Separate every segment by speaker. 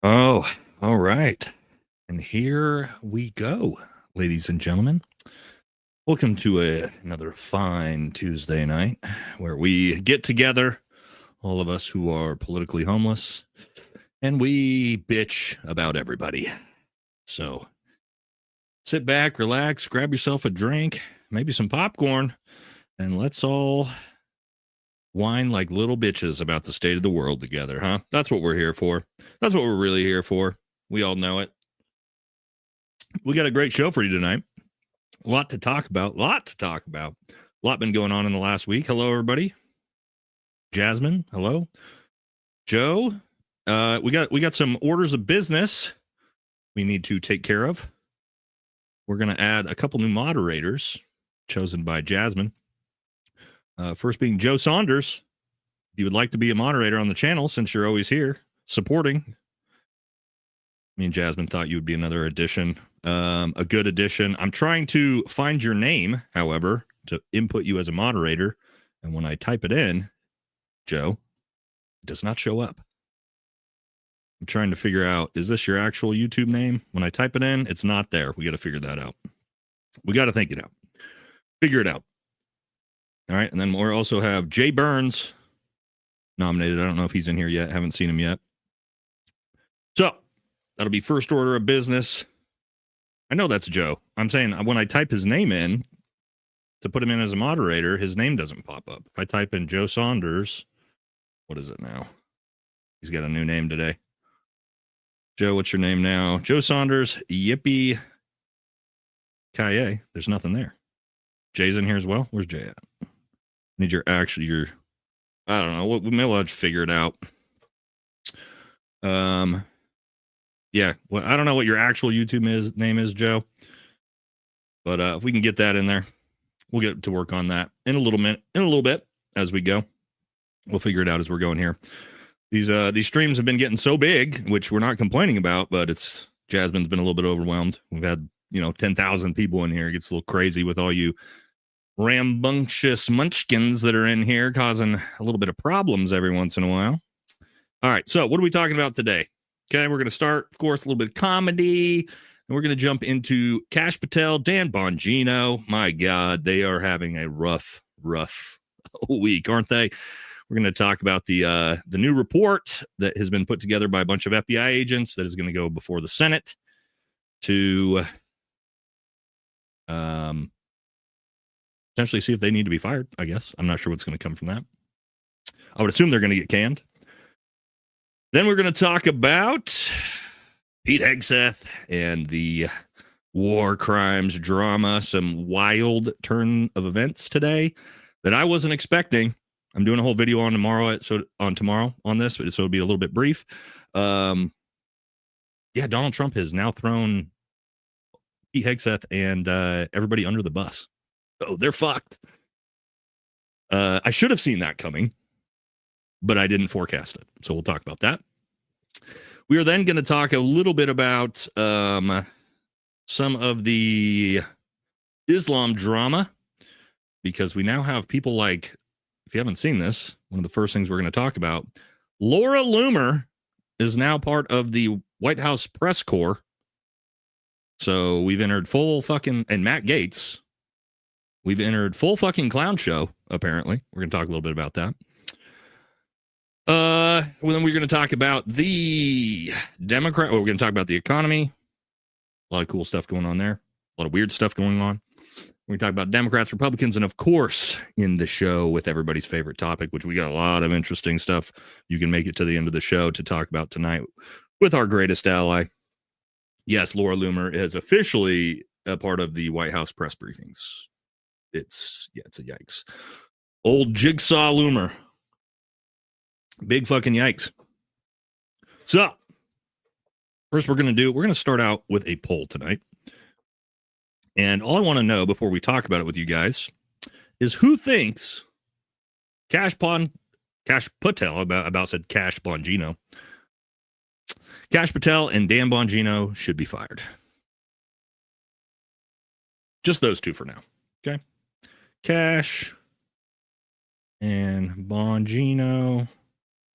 Speaker 1: Oh, all right. And here we go, ladies and gentlemen. Welcome to another fine Tuesday night where we get together, all of us who are politically homeless, and we bitch about everybody. So sit back, relax, grab yourself a drink, maybe some popcorn, and let's all whine like little bitches about the state of the world together, huh? That's what we're here for. That's what we're really here for. We all know it. We got a great show for you tonight. A lot to talk about. A lot been going on in the last week. Hello, everybody. Jasmine, hello. Joe, we got some orders of business we need to take care of. We're going to add a couple new moderators chosen by Jasmine. First being Joe Saunders. If you would like to be a moderator on the channel, since you're always here supporting, me and Jasmine thought you would be another addition, a good addition. I'm trying to find your name, however, to input you as a moderator. And when I type it in, Joe, it does not show up. I'm trying to figure out, is this your actual YouTube name? When I type it in, it's not there. We got to figure that out. We got to think it out. Figure it out. All right. And then we'll also have Jay Burns nominated. I don't know if he's in here yet. Haven't seen him yet. So that'll be first order of business. I know that's Joe. I'm saying when I type his name in to put him in as a moderator, his name doesn't pop up. If I type in Joe Saunders, what is it now? He's got a new name today. Joe, what's your name now? Joe Saunders, Yippee Kaye. There's nothing there. Jay's in here as well. Where's Jay at? Need your I don't know. We may well have to figure it out. Yeah. Well, I don't know what your actual YouTube name is, Joe. But if we can get that in there, we'll get to work on that in a little bit as we go. We'll figure it out as we're going here. These streams have been getting so big, which we're not complaining about, but Jasmine's been a little bit overwhelmed. We've had 10,000 people in here. It gets a little crazy with all you rambunctious munchkins that are in here, causing a little bit of problems every once in a while. All right, so what are we talking about today? Okay, we're going to start, of course, a little bit of comedy, and we're going to jump into Kash Patel, Dan Bongino. My God, they are having a rough week, aren't they? We're going to talk about the new report that has been put together by a bunch of FBI agents that is going to go before the Senate to potentially see if they need to be fired, I guess. I'm not sure what's going to come from that. I would assume they're going to get canned. Then we're going to talk about Pete Hegseth and the war crimes drama, some wild turn of events today that I wasn't expecting. I'm doing a whole video on tomorrow on this, so it'll be a little bit brief. Donald Trump has now thrown Pete Hegseth and everybody under the bus. Oh, they're fucked. I should have seen that coming, but I didn't forecast it. So we'll talk about that. We are then going to talk a little bit about some of the Islam drama, because we now have people like, if you haven't seen this, one of the first things we're going to talk about, Laura Loomer is now part of the White House press corps. So we've entered and Matt Gaetz, we've entered full fucking clown show, apparently. We're going to talk a little bit about that. Then we're going to talk about the we're going to talk about the economy. A lot of cool stuff going on there. A lot of weird stuff going on. We're going to talk about Democrats, Republicans, and of course, in the show with everybody's favorite topic, which we got a lot of interesting stuff. You can make it to the end of the show to talk about tonight with our greatest ally. Yes, Laura Loomer is officially a part of the White House press briefings. It's a yikes. Old Jigsaw Loomer. Big fucking yikes. So, first we're going to start out with a poll tonight. And all I want to know before we talk about it with you guys is who thinks Kash Patel, about said Kash Bongino, Kash Patel and Dan Bongino should be fired. Just those two for now. Okay. Kash and Bongino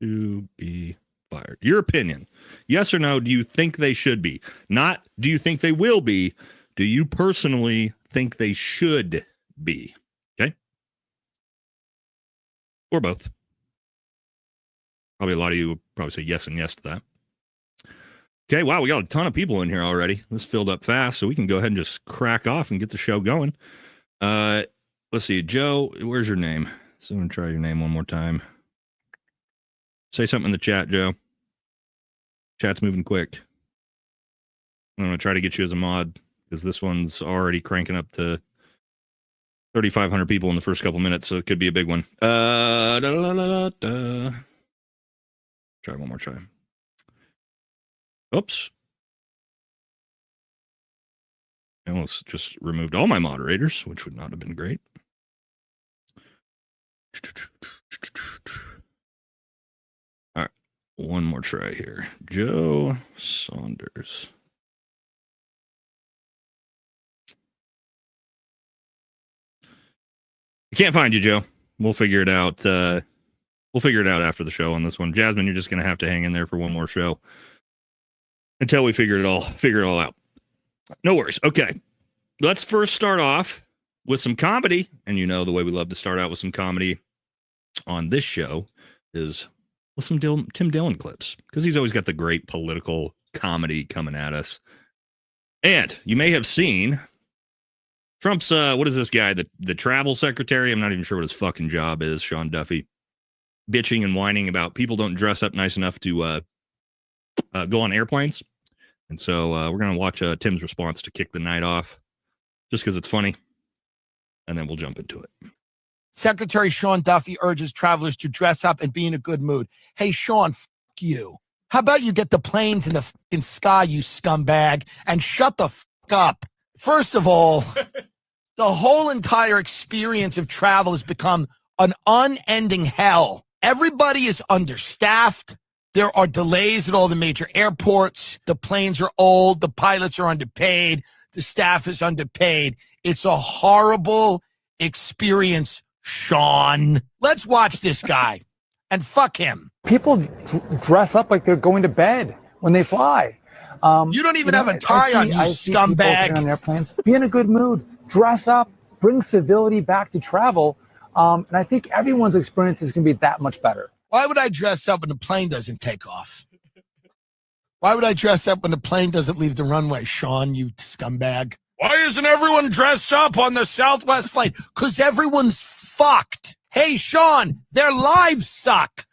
Speaker 1: to be fired. Your opinion. Yes or no, do you think they should be? Not do you think they will be? Do you personally think they should be? Okay. Or both. Probably a lot of you would probably say yes and yes to that. Okay, wow, we got a ton of people in here already. This filled up fast, so we can go ahead and just crack off and get the show going. Let's see, Joe, where's your name? So I'm going to try your name one more time. Say something in the chat, Joe. Chat's moving quick. I'm going to try to get you as a mod because this one's already cranking up to 3,500 people in the first couple minutes, so it could be a big one. Try one more time. Oops. I almost just removed all my moderators, which would not have been great. All right. One more try here. Joe Saunders. I can't find you, Joe. We'll figure it out. We'll figure it out after the show on this one. Jasmine, you're just going to have to hang in there for one more show until we figure it all out. No worries. Okay. Let's first start off with some comedy. And you know the way we love to start out with some comedy on this show is with some Tim Dillon clips, because he's always got the great political comedy coming at us. And you may have seen Trump's, what is this guy, the travel secretary? I'm not even sure what his fucking job is, Sean Duffy, bitching and whining about people don't dress up nice enough to go on airplanes. And so we're going to watch Tim's response to kick the night off, just because it's funny. And then we'll jump into it.
Speaker 2: Secretary Sean Duffy urges travelers to dress up and be in a good mood. Hey, Sean, you. How about you get the planes in the fucking sky, you scumbag, and shut the up? First of all, the whole entire experience of travel has become an unending hell. Everybody is understaffed. There are delays at all the major airports. The planes are old. The pilots are underpaid. The staff is underpaid. It's a horrible experience, Sean. Let's watch this guy and fuck him.
Speaker 3: People dress up like they're going to bed when they fly.
Speaker 2: You don't even have a tie on, you scumbag.
Speaker 3: On airplanes. Be in a good mood. Dress up. Bring civility back to travel. And I think everyone's experience is going to be that much better.
Speaker 2: Why would I dress up when the plane doesn't take off? Why would I dress up when the plane doesn't leave the runway, Sean, you scumbag? Why isn't everyone dressed up on the Southwest flight? Because everyone's fucked. Hey, Sean, their lives suck.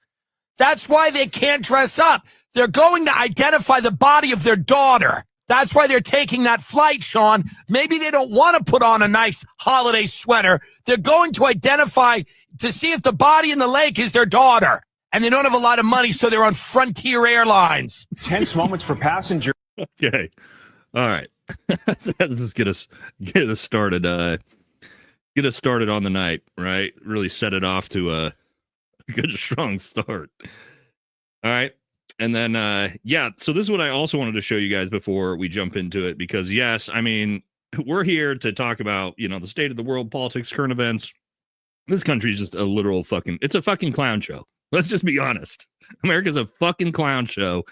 Speaker 2: That's why they can't dress up. They're going to identify the body of their daughter. That's why they're taking that flight, Sean. Maybe they don't want to put on a nice holiday sweater. They're going to identify to see if the body in the lake is their daughter. And they don't have a lot of money, so they're on Frontier Airlines.
Speaker 4: Tense moments for passengers.
Speaker 1: Okay. All right. Let's just get us started. Get us started on the night, right? Really set it off to a good, strong start. All right. And then, so this is what I also wanted to show you guys before we jump into it, because yes, I mean, we're here to talk about, the state of the world, politics, current events. This country is just a literal it's a fucking clown show. Let's just be honest. America's a fucking clown show.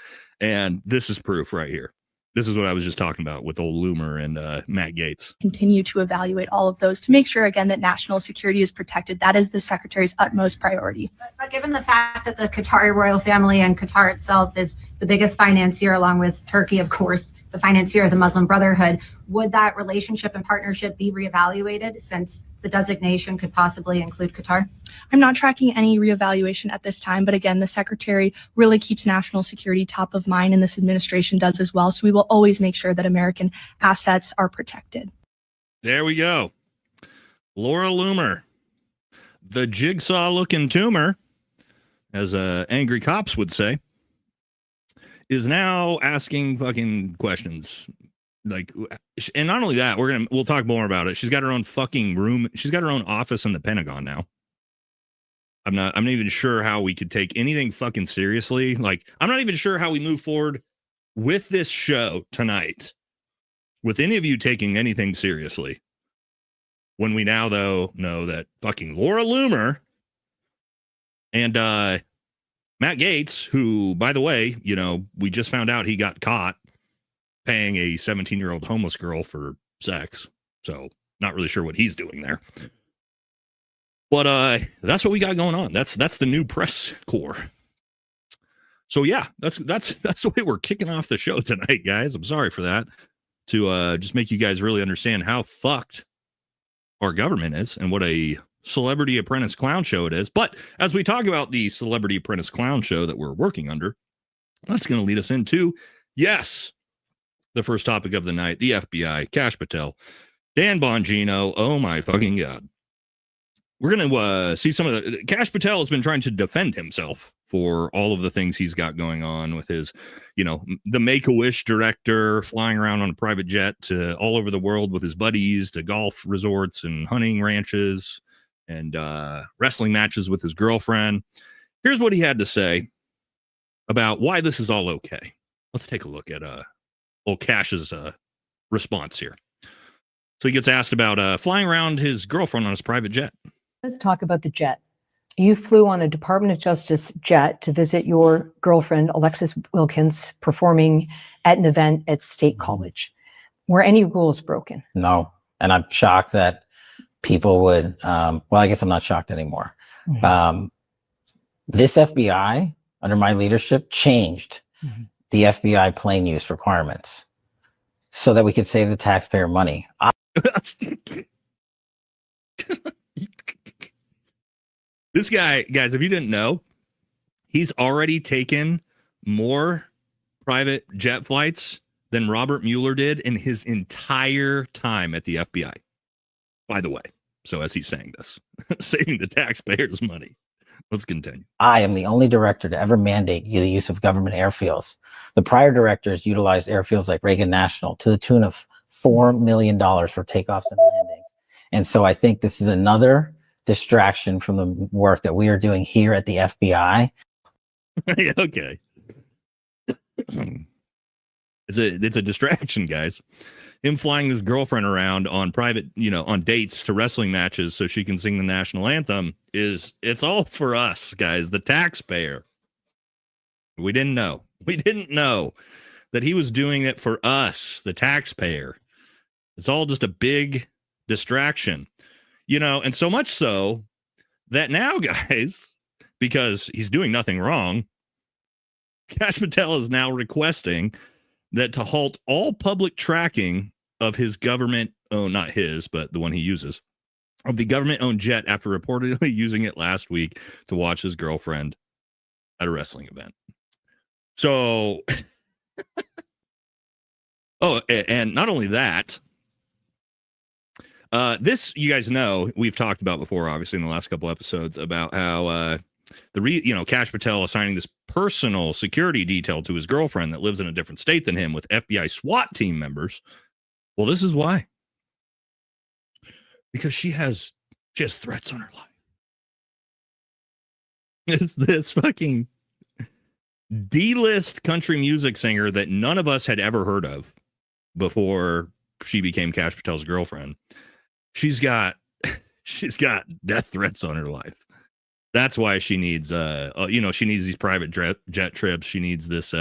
Speaker 1: And this is proof right here. This is what I was just talking about with old Loomer and Matt Gaetz.
Speaker 5: Continue to evaluate all of those to make sure, again, that national security is protected. That is the Secretary's utmost priority.
Speaker 6: But given the fact that the Qatari royal family and Qatar itself is the biggest financier, along with Turkey, of course, the financier of the Muslim Brotherhood, would that relationship and partnership be reevaluated since the designation could possibly include Qatar?
Speaker 5: I'm not tracking any reevaluation at this time, but again, the Secretary really keeps national security top of mind, and this administration does as well. So we will always make sure that American assets are protected.
Speaker 1: There we go. Laura Loomer, the jigsaw-looking tumor, as angry cops would say, is now asking fucking questions. And not only that, we'll talk more about it. She's got her own fucking room. She's got her own office in the Pentagon now. I'm not even sure how we could take anything fucking seriously. I'm not even sure how we move forward with this show tonight with any of you taking anything seriously. When we now, though, know that fucking Laura Loomer and Matt Gaetz, who, by the way, we just found out he got caught paying a 17-year-old homeless girl for sex. So not really sure what he's doing there. But that's what we got going on. That's the new press corps. So yeah, that's the way we're kicking off the show tonight, guys. I'm sorry for that. To just make you guys really understand how fucked our government is and what a Celebrity Apprentice clown show it is. But as we talk about the Celebrity Apprentice clown show that we're working under, that's going to lead us into, yes, the first topic of the night, the FBI, Kash Patel, Dan Bongino. Oh my fucking God. We're going to see some of the... Kash Patel has been trying to defend himself for all of the things he's got going on with his, the Make-A-Wish director flying around on a private jet to all over the world with his buddies to golf resorts and hunting ranches and wrestling matches with his girlfriend. Here's what he had to say about why this is all okay. Let's take a look at old Kash's response here. So he gets asked about flying around his girlfriend on his private jet.
Speaker 4: Let's talk about the jet. You flew on a Department of Justice jet to visit your girlfriend, Alexis Wilkins, performing at an event at State College. Were any rules broken?
Speaker 7: No. And I'm shocked that people would, well, I guess I'm not shocked anymore. Mm-hmm. This FBI, under my leadership, changed the FBI plane use requirements so that we could save the taxpayer money.
Speaker 1: This guy, guys, if you didn't know, he's already taken more private jet flights than Robert Mueller did in his entire time at the FBI, by the way. So as he's saying this, saving the taxpayers money. Let's continue.
Speaker 7: I am the only director to ever mandate the use of government airfields. The prior directors utilized airfields like Reagan National to the tune of $4 million for takeoffs and landings. And so I think this is another distraction from the work that we are doing here at the FBI.
Speaker 1: Okay. It's a distraction, guys. Him flying his girlfriend around on private, on dates to wrestling matches so she can sing the national anthem it's all for us, guys, the taxpayer. We didn't know that he was doing it for us, the taxpayer. It's all just a big distraction. And so much so that now, guys, because he's doing nothing wrong, Kash Patel is now requesting that to halt all public tracking of his government-owned, not his, but the one he uses, of the government-owned jet after reportedly using it last week to watch his girlfriend at a wrestling event. So, and not only that, this, you guys know, we've talked about before, obviously, in the last couple episodes about how Kash Patel assigning this personal security detail to his girlfriend that lives in a different state than him with FBI SWAT team members. Well, this is why. Because she has threats on her life. It's this fucking D-list country music singer that none of us had ever heard of before she became Kash Patel's girlfriend. She's got death threats on her life. That's why she needs, she needs these private jet trips. She needs this,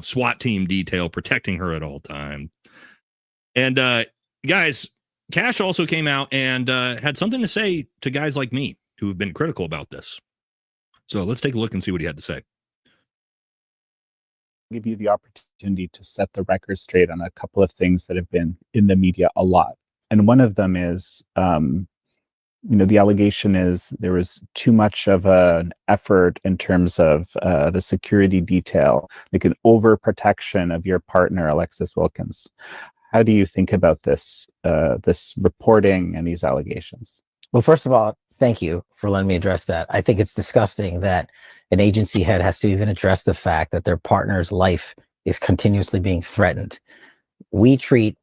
Speaker 1: SWAT team detail protecting her at all time. And guys, Kash also came out and had something to say to guys like me who have been critical about this. So let's take a look and see what he had to say.
Speaker 8: Give you the opportunity to set the record straight on a couple of things that have been in the media a lot. And one of them is, the allegation is there was too much of an effort in terms of the security detail, like an overprotection of your partner, Alexis Wilkins. How do you think about this reporting and these allegations?
Speaker 7: Well, first of all, thank you for letting me address that. I think it's disgusting that an agency head has to even address the fact that their partner's life is continuously being threatened. We treat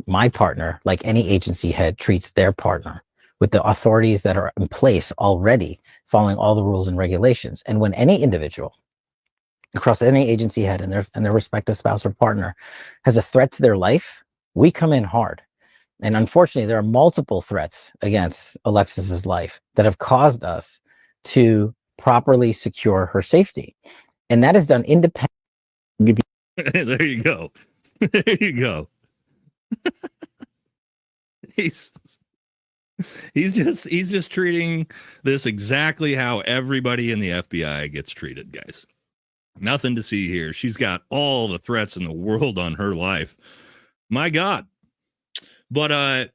Speaker 7: my partner like any agency head treats their partner, with the authorities that are in place already, following all the rules and regulations. And when any individual across any agency head and their respective spouse or partner has a threat to their life, we come in hard. And unfortunately, there are multiple threats against Alexis's life that have caused us to properly secure her safety. And that is done independently.
Speaker 1: There you go. There you go. he's just treating this exactly how everybody in the FBI gets treated, guys. Nothing to see here. She's got all the threats in the world on her life. My God. But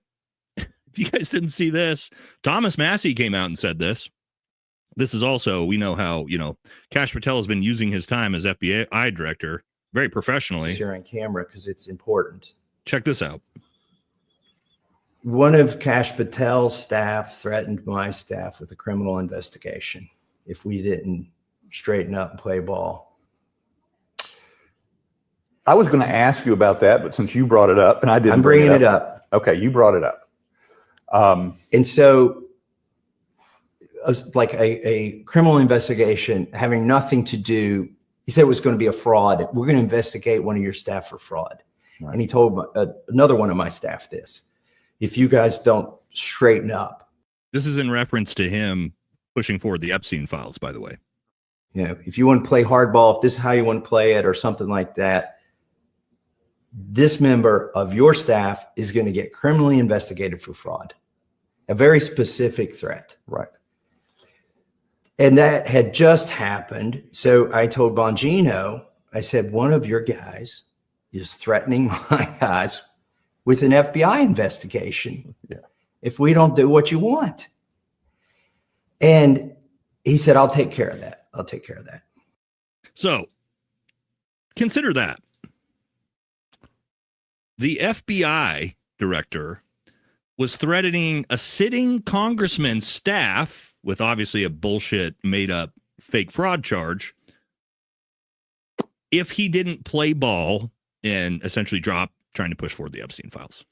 Speaker 1: if you guys didn't see this, Thomas Massey came out and said this. This is also, we know how, Kash Patel has been using his time as FBI director very professionally.
Speaker 9: Here on camera because it's important.
Speaker 1: Check this out.
Speaker 9: One of Kash Patel's staff threatened my staff with a criminal investigation if we didn't straighten up and play ball.
Speaker 10: I was going to ask you about that, but since you brought it up, and I didn't,
Speaker 9: I'm bringing it up.
Speaker 10: Okay, you brought it up.
Speaker 9: And so, like a criminal investigation having nothing to do, he said it was going to be a fraud. We're going to investigate one of your staff for fraud. Right. And he told another one of my staff this. If you guys don't straighten up.
Speaker 1: This is in reference to him pushing forward the Epstein files, by the way.
Speaker 9: If you want to play hardball, if this is how you want to play it or something like that, this member of your staff is going to get criminally investigated for fraud. A very specific threat.
Speaker 10: Right.
Speaker 9: And that had just happened. So I told Bongino, I said, one of your guys is threatening my guys with an FBI investigation.
Speaker 10: Yeah.
Speaker 9: If we don't do what you want. And he said, I'll take care of that. I'll take care of that.
Speaker 1: So consider that. The FBI director was threatening a sitting congressman's staff with obviously a bullshit made up fake fraud charge if he didn't play ball and essentially drop trying to push forward the Epstein files.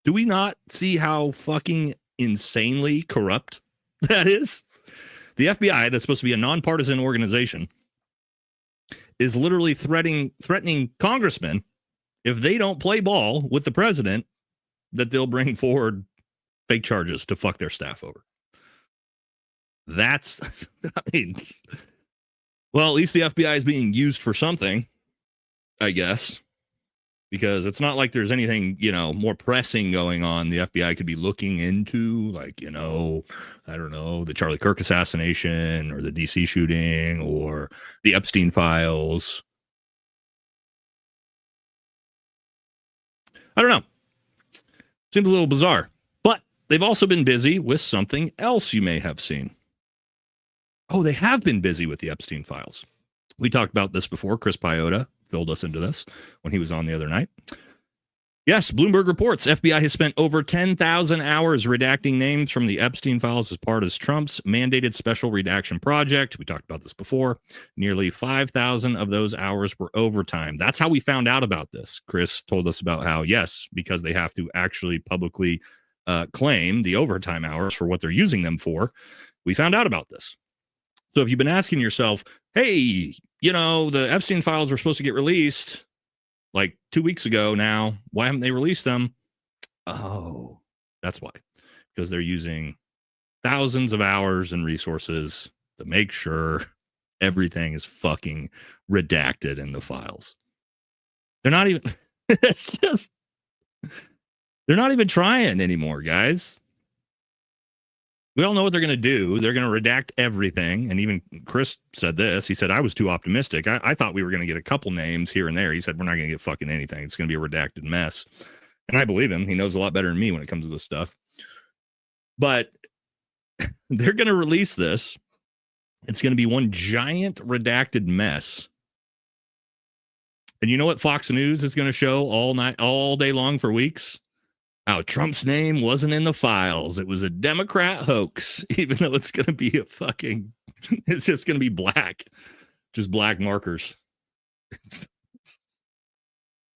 Speaker 1: Do we not see how fucking insanely corrupt that is? The FBI, that's supposed to be a nonpartisan organization, is literally threatening congressmen if they don't play ball with the president that they'll bring forward fake charges to fuck their staff over. That's, well, at least the FBI is being used for something, I guess. Because it's not like there's anything, more pressing going on the FBI could be looking into, like, I don't know, the Charlie Kirk assassination or the DC shooting or the Epstein files. I don't know. Seems a little bizarre. But they've also been busy with something else you may have seen. Oh, they have been busy with the Epstein files. We talked about this before. Chris Piota filled us into this when he was on the other night. Yes, Bloomberg reports FBI has spent over 10,000 hours redacting names from the Epstein files as part of Trump's mandated special redaction project. We talked about this before. Nearly 5,000 of those hours were overtime. That's how we found out about this. Chris told us about how, yes, because they have to actually publicly claim the overtime hours for what they're using them for. We found out about this. So if you've been asking yourself, hey, the Epstein files were supposed to get released like 2 weeks ago now. Why haven't they released them? Oh, that's why. Because they're using thousands of hours and resources to make sure everything is fucking redacted in the files. They're not even, they're not even trying anymore, guys. We all know what they're going to do. They're going to redact everything. And even Chris said this. He said, I was too optimistic. I thought we were going to get a couple names here and there. He said, we're not going to get fucking anything. It's going to be a redacted mess. And I believe him. He knows a lot better than me when it comes to this stuff. But they're going to release this. It's going to be one giant redacted mess. And you know what Fox News is going to show all day long for weeks? How Trump's name wasn't in the files. It was a Democrat hoax, even though it's going to be it's just going to be black, just black markers.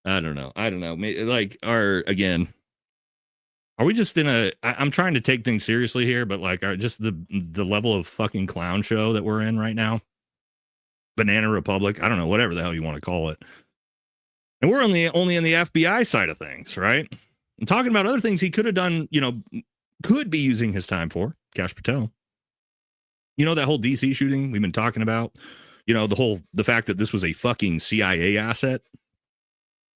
Speaker 1: I don't know. Like, are we just I'm trying to take things seriously here, but like, just the level of fucking clown show that we're in right now, Banana Republic, I don't know, whatever the hell you want to call it. And we're only in the FBI side of things, right? I'm talking about other things he could have done, could be using his time for, Kash Patel. You know, that whole DC shooting we've been talking about, you know, the fact that this was a fucking CIA asset,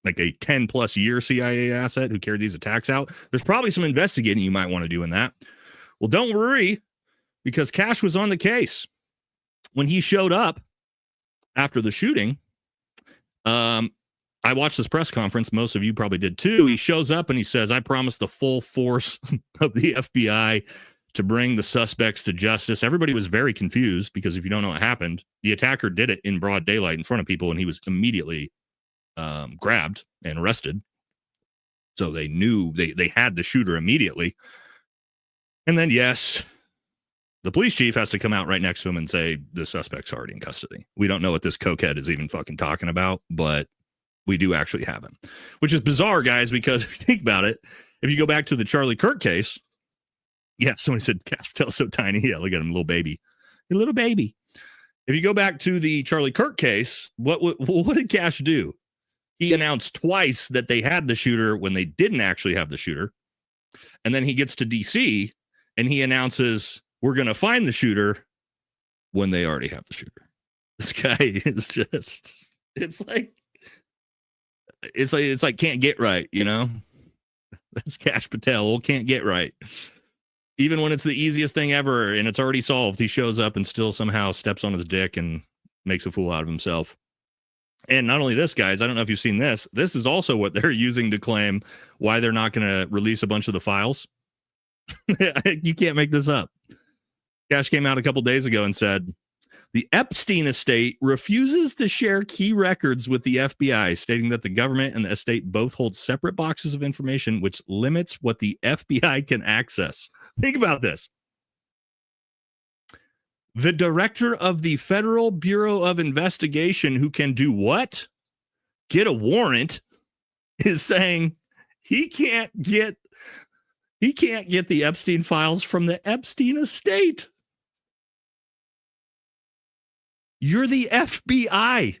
Speaker 1: like a 10 plus year CIA asset who carried these attacks out. There's probably some investigating you might want to do in that. Well, don't worry, because Cash was on the case when he showed up after the shooting. I watched this press conference. Most of you probably did too. He shows up and he says, I promise the full force of the FBI to bring the suspects to justice. Everybody was very confused because if you don't know what happened, the attacker did it in broad daylight in front of people and he was immediately grabbed and arrested. So they knew they had the shooter immediately. And then, yes, the police chief has to come out right next to him and say, the suspect's already in custody. We don't know what this cokehead is even fucking talking about, but we do actually have him, which is bizarre, guys, because if you think about it, if you go back to the Charlie Kirk case, yeah, somebody said Cash Patel's so tiny. Yeah, look at him, little baby. A little baby. If you go back to the Charlie Kirk case, what did Cash do? He announced twice that they had the shooter when they didn't actually have the shooter. And then he gets to DC and he announces, we're going to find the shooter when they already have the shooter. This guy is just, it's like can't get right, you know? That's Cash Patel. Can't get right. Even when it's the easiest thing ever and it's already solved, he shows up and still somehow steps on his dick and makes a fool out of himself. And not only this, guys, I don't know if you've seen this. This is also what they're using to claim why they're not going to release a bunch of the files. You can't make this up. Cash came out a couple days ago and said, the Epstein estate refuses to share key records with the FBI, stating that the government and the estate both hold separate boxes of information, which limits what the FBI can access. Think about this. The director of the Federal Bureau of Investigation, who can do what? Get a warrant, is saying he can't get the Epstein files from the Epstein estate. You're the FBI.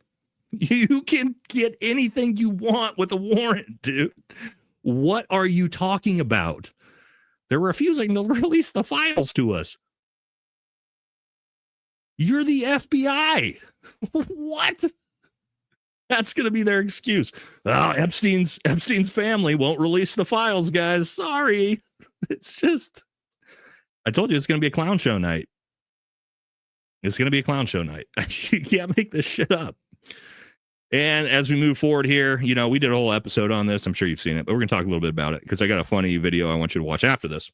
Speaker 1: You can get anything you want with a warrant, dude. What are you talking about? They're refusing to release the files to us. You're the FBI. What? That's going to be their excuse. Oh, Epstein's family won't release the files, guys. Sorry. It's just, I told you it's going to be a clown show night. It's going to be a clown show night. You can't make this shit up. And as we move forward here, you know, we did a whole episode on this. I'm sure you've seen it, but we're going to talk a little bit about it because I got a funny video I want you to watch after this.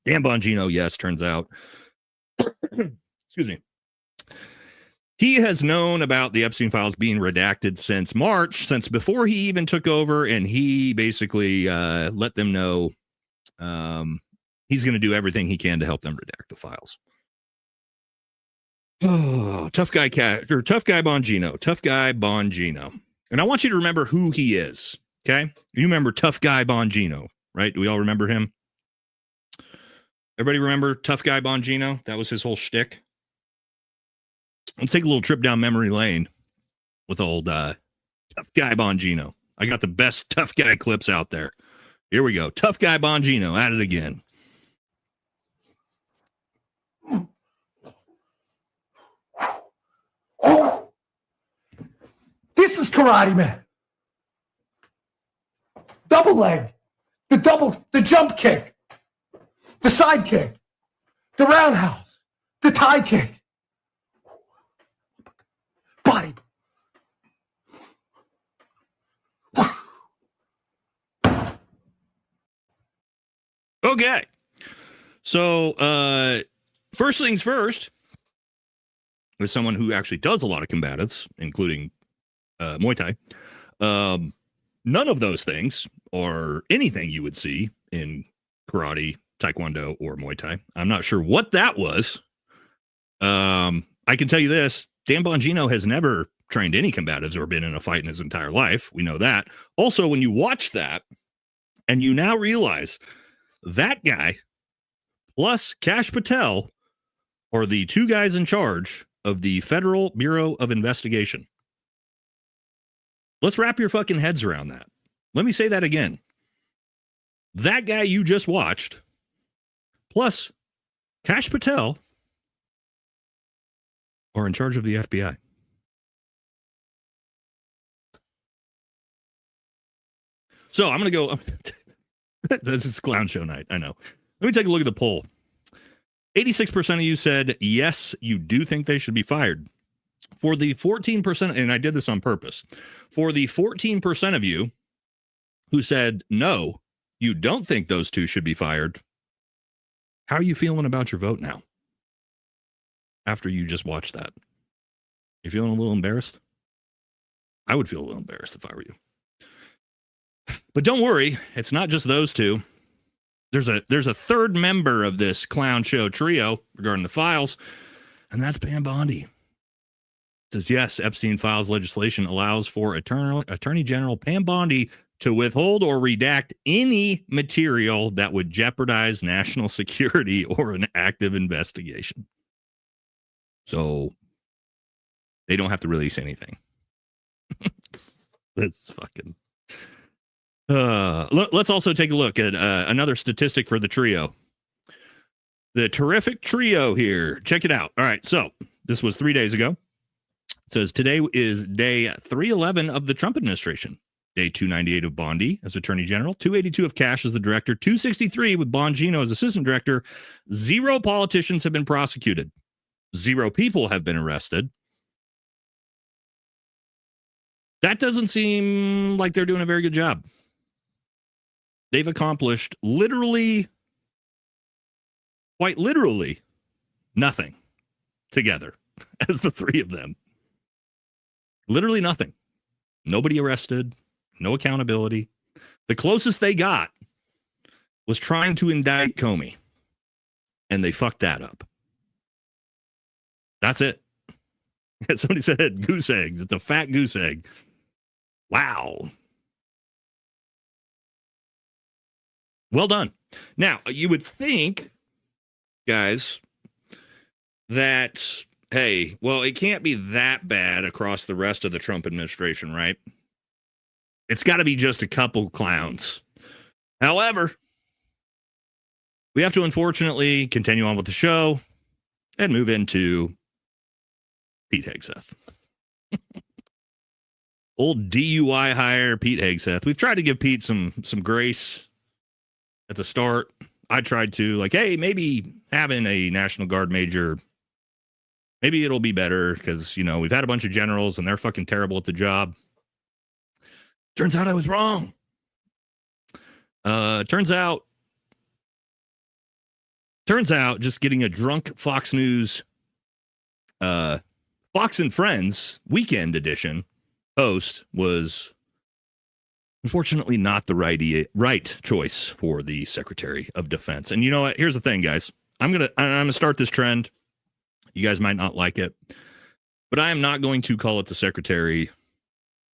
Speaker 1: Dan Bongino, yes, turns out. Excuse me. He has known about the Epstein files being redacted since March, since before he even took over, and he basically let them know he's going to do everything he can to help them redact the files. Oh, tough guy Bongino. And I want you to remember who he is, okay? You remember tough guy Bongino, right? Do we all remember him? Everybody remember tough guy Bongino? That was his whole shtick. Let's take a little trip down memory lane with old tough guy Bongino. I got the best tough guy clips out there. Here we go. Tough guy Bongino at it again.
Speaker 2: This is Karate Man. Double leg. The jump kick. The side kick. The roundhouse. The tie kick. Body.
Speaker 1: Okay. So, first things first, as someone who actually does a lot of combatives, including Muay Thai, none of those things or anything you would see in karate, taekwondo, or Muay Thai. I'm not sure what that was. I can tell you this. Dan Bongino has never trained any combatives or been in a fight in his entire life. We know that. Also, when you watch that and you now realize that guy plus Cash Patel are the two guys in charge of the Federal Bureau of Investigation. Let's wrap your fucking heads around that. Let me say that again. That guy you just watched plus Cash Patel are in charge of the FBI. So I'm going to go. This is clown show night. I know. Let me take a look at the poll. 86% of you said, yes, you do think they should be fired. For the 14%, and I did this on purpose, for the 14% of you who said, no, you don't think those two should be fired, how are you feeling about your vote now? After you just watched that? You feeling a little embarrassed? I would feel a little embarrassed if I were you. But don't worry, it's not just those two. There's a third member of this clown show trio regarding the files, and that's Pam Bondi. It says, yes, Epstein files legislation allows for Attorney General Pam Bondi to withhold or redact any material that would jeopardize national security or an active investigation. So they don't have to release anything. That's fucking... let's also take a look at another statistic for the trio. The terrific trio here. Check it out. All right, so this was 3 days ago. It says today is day 311 of the Trump administration. Day 298 of Bondi as Attorney General, 282 of Cash as the director, 263 with Bongino as assistant director. 0 politicians have been prosecuted. 0 people have been arrested. That doesn't seem like they're doing a very good job. They've accomplished literally, quite literally, nothing together as the 3 of them. Literally nothing. Nobody arrested, no accountability. The closest they got was trying to indict Comey, and they fucked that up. That's it. Somebody said goose egg. It's a fat goose egg. Wow. Well done. Now, you would think, guys, that, hey, well, it can't be that bad across the rest of the Trump administration, right? It's got to be just a couple clowns. However, we have to unfortunately continue on with the show and move into Pete Hegseth. Old DUI hire Pete Hegseth. We've tried to give Pete some grace at the start. I tried to, like, hey, maybe having a National Guard major, maybe it'll be better because, you know, we've had a bunch of generals and they're fucking terrible at the job. Turns out I was wrong. Turns out just getting a drunk Fox News, Fox and Friends weekend edition host was unfortunately not the right choice for the Secretary of Defense. And you know what? Here's the thing, guys. I'm gonna start this trend. You guys might not like it, but I am not going to call it the Secretary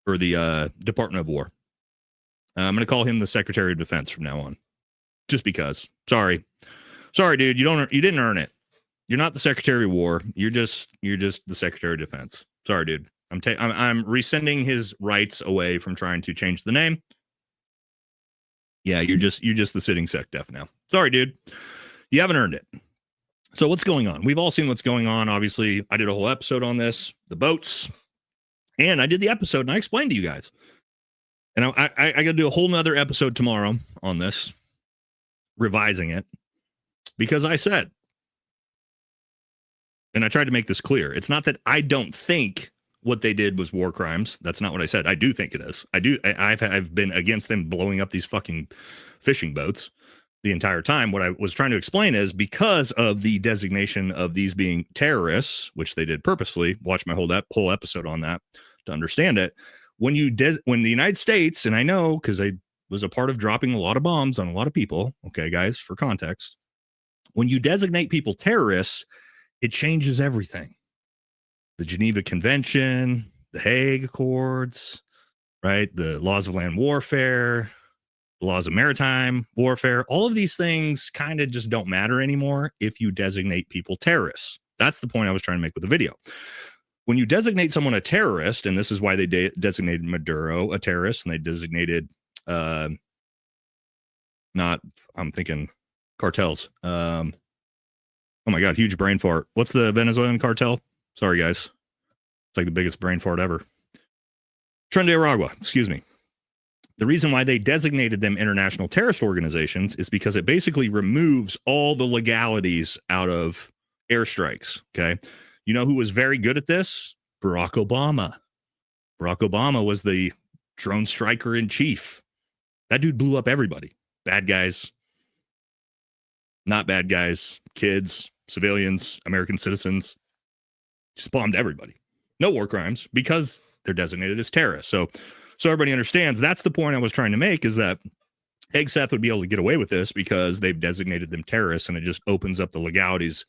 Speaker 1: or the Department of War. I'm going to call him the Secretary of Defense from now on, just because. Sorry, dude. You didn't earn it. You're not the Secretary of War. You're just the Secretary of Defense. Sorry, dude. I'm rescinding his rights away from trying to change the name. Yeah, you're just the sitting SecDef now. Sorry, dude. You haven't earned it. So what's going on? We've all seen what's going on. Obviously, I did a whole episode on this, the boats, and I did the episode and I explained to you guys. And I got to do a whole nother episode tomorrow on this, revising it, because I said, and I tried to make this clear, it's not that I don't think what they did was war crimes. That's not what I said. I do think it is. I've been against them blowing up these fucking fishing boats the entire time. What I was trying to explain is because of the designation of these being terrorists, which they did purposefully. Watch my whole episode on that to understand it. When the United States, and I know because I was a part of dropping a lot of bombs on a lot of people. Okay, guys, for context, when you designate people terrorists, it changes everything. The Geneva Convention, the Hague Accords, right? The laws of land warfare, the laws of maritime warfare, all of these things kind of just don't matter anymore if you designate people terrorists. That's the point I was trying to make with the video. When you designate someone a terrorist, and this is why they designated Maduro a terrorist, and they designated, I'm thinking cartels. Oh my God, huge brain fart. What's the Venezuelan cartel? Sorry, guys. It's like the biggest brain fart ever. Tren de Aragua, excuse me. The reason why they designated them international terrorist organizations is because it basically removes all the legalities out of airstrikes. Okay. You know who was very good at this? Barack Obama. Barack Obama was the drone striker in chief. That dude blew up everybody. Bad guys, not bad guys, kids, civilians, American citizens. Just bombed everybody. No war crimes because they're designated as terrorists. So everybody understands. That's the point I was trying to make, is that Hegseth would be able to get away with this because they've designated them terrorists, and it just opens up the legalities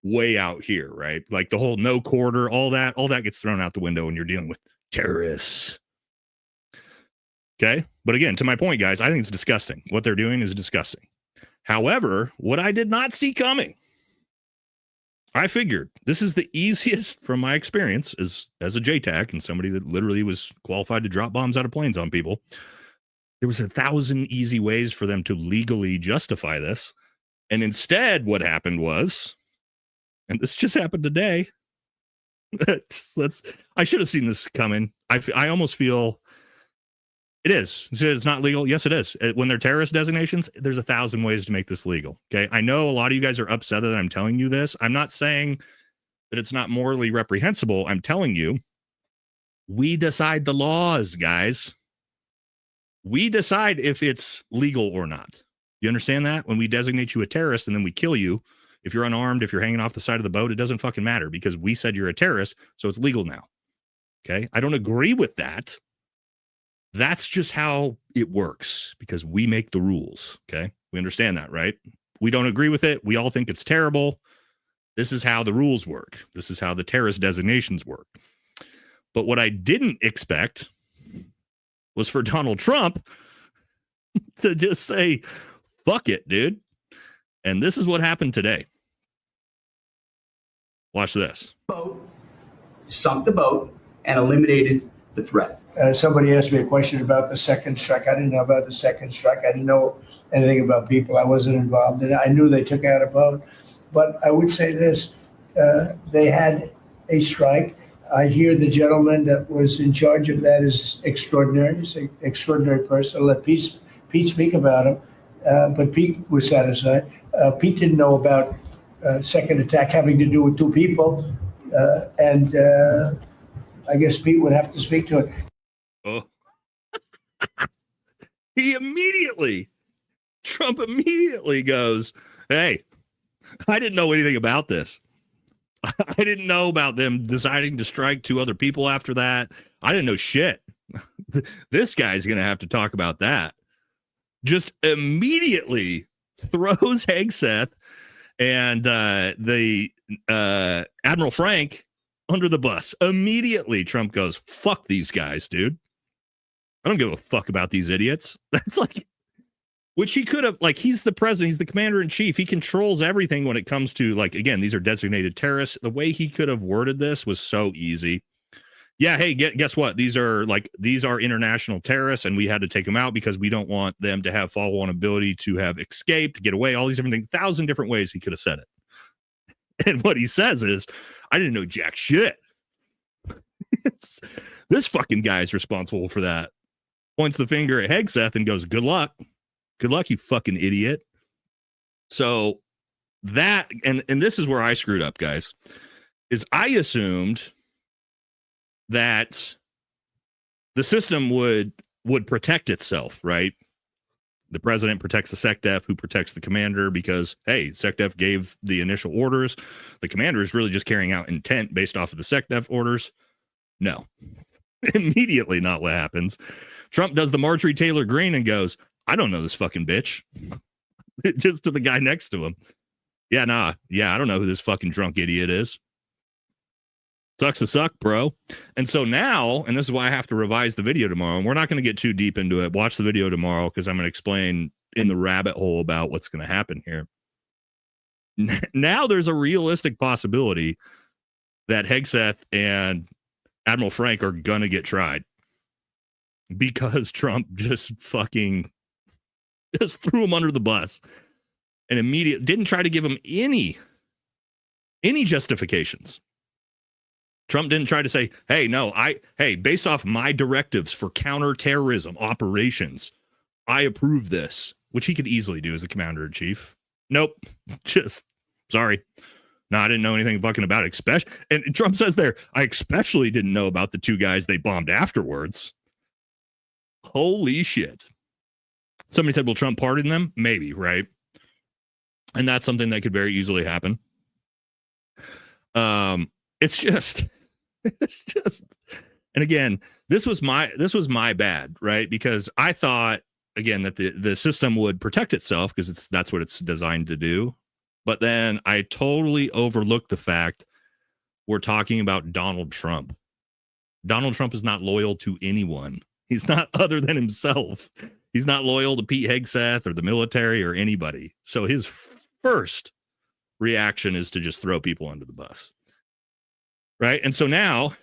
Speaker 1: way out here, right? Like the whole no quarter, all that gets thrown out the window when you're dealing with terrorists. Okay. But again, to my point, guys, I think it's disgusting. What they're doing is disgusting. However, what I did not see coming, I figured this is the easiest from my experience as a JTAC and somebody that literally was qualified to drop bombs out of planes on people. There was 1,000 easy ways for them to legally justify this. And instead, what happened was, and this just happened today. I should have seen this coming. I almost feel it is. It's not legal. Yes, it is. When they're terrorist designations, there's 1,000 ways to make this legal. Okay. I know a lot of you guys are upset that I'm telling you this. I'm not saying that it's not morally reprehensible. I'm telling you, we decide the laws, guys. We decide if it's legal or not. You understand that? When we designate you a terrorist and then we kill you, if you're unarmed, if you're hanging off the side of the boat, it doesn't fucking matter because we said you're a terrorist, so it's legal now. Okay? I don't agree with that. That's just how it works because we make the rules. Okay? We understand that, right? We don't agree with it. We all think it's terrible. This is how the rules work. This is how the terrorist designations work. But what I didn't expect was for Donald Trump to just say, fuck it, dude. And this is what happened today. Watch this.
Speaker 11: Sunk the boat and eliminated the threat. Somebody asked me a question about the second strike. I didn't know about the second strike. I didn't know anything about people. I wasn't involved in it. I knew they took out a boat. But I would say this, they had a strike. I hear the gentleman that was in charge of that is extraordinary. He's an extraordinary person. I'll let Pete speak about him. But Pete was satisfied. Pete didn't know about second attack having to do with two people. And I guess Pete would have to speak to it.
Speaker 1: Oh. Trump immediately goes, hey, I didn't know anything about this. I didn't know about them deciding to strike two other people after that. I didn't know shit. This guy's going to have to talk about that. Just immediately throws Hegseth and the Admiral Frank under the bus. Immediately, Trump goes, fuck these guys, dude. I don't give a fuck about these idiots. That's like, which he could have, like, he's the president, he's the commander in chief. He controls everything when it comes to, like, again, these are designated terrorists. The way he could have worded this was so easy. Yeah, hey, guess what? These are international terrorists, and we had to take them out because we don't want them to have follow-on ability to have escaped, get away, all these different things. 1,000 different ways he could have said it. And what he says is, I didn't know jack shit. This fucking guy is responsible for that. Points the finger at Hegseth and goes, good luck. Good luck, you fucking idiot. So that, and this is where I screwed up, guys, is I assumed that the system would protect itself, right? The president protects the SecDef, who protects the commander because, hey, SecDef gave the initial orders. The commander is really just carrying out intent based off of the SecDef orders. No. Immediately not what happens. Trump does the Marjorie Taylor Greene and goes, I don't know this fucking bitch. Just to the guy next to him. Yeah, I don't know who this fucking drunk idiot is. Sucks to suck, bro. And so now, and this is why I have to revise the video tomorrow, and we're not going to get too deep into it. Watch the video tomorrow because I'm going to explain in the rabbit hole about what's going to happen here. Now there's a realistic possibility that Hegseth and Admiral Frank are going to get tried because Trump just threw him under the bus and didn't try to give him any justifications. Trump didn't try to say, hey, no, based off my directives for counterterrorism operations, I approve this, which he could easily do as a commander in chief. Nope. Just sorry. No, I didn't know anything fucking about it. And Trump says there, I especially didn't know about the 2 guys they bombed afterwards. Holy shit. Somebody said, will Trump pardon them? Maybe, right? And that's something that could very easily happen. It's just, and again, this was my bad, right? Because I thought, again, that the system would protect itself because that's what it's designed to do. But then I totally overlooked the fact we're talking about Donald Trump. Donald Trump is not loyal to anyone. He's not other than himself. He's not loyal to Pete Hegseth or the military or anybody. So his first reaction is to just throw people under the bus. Right? And so now,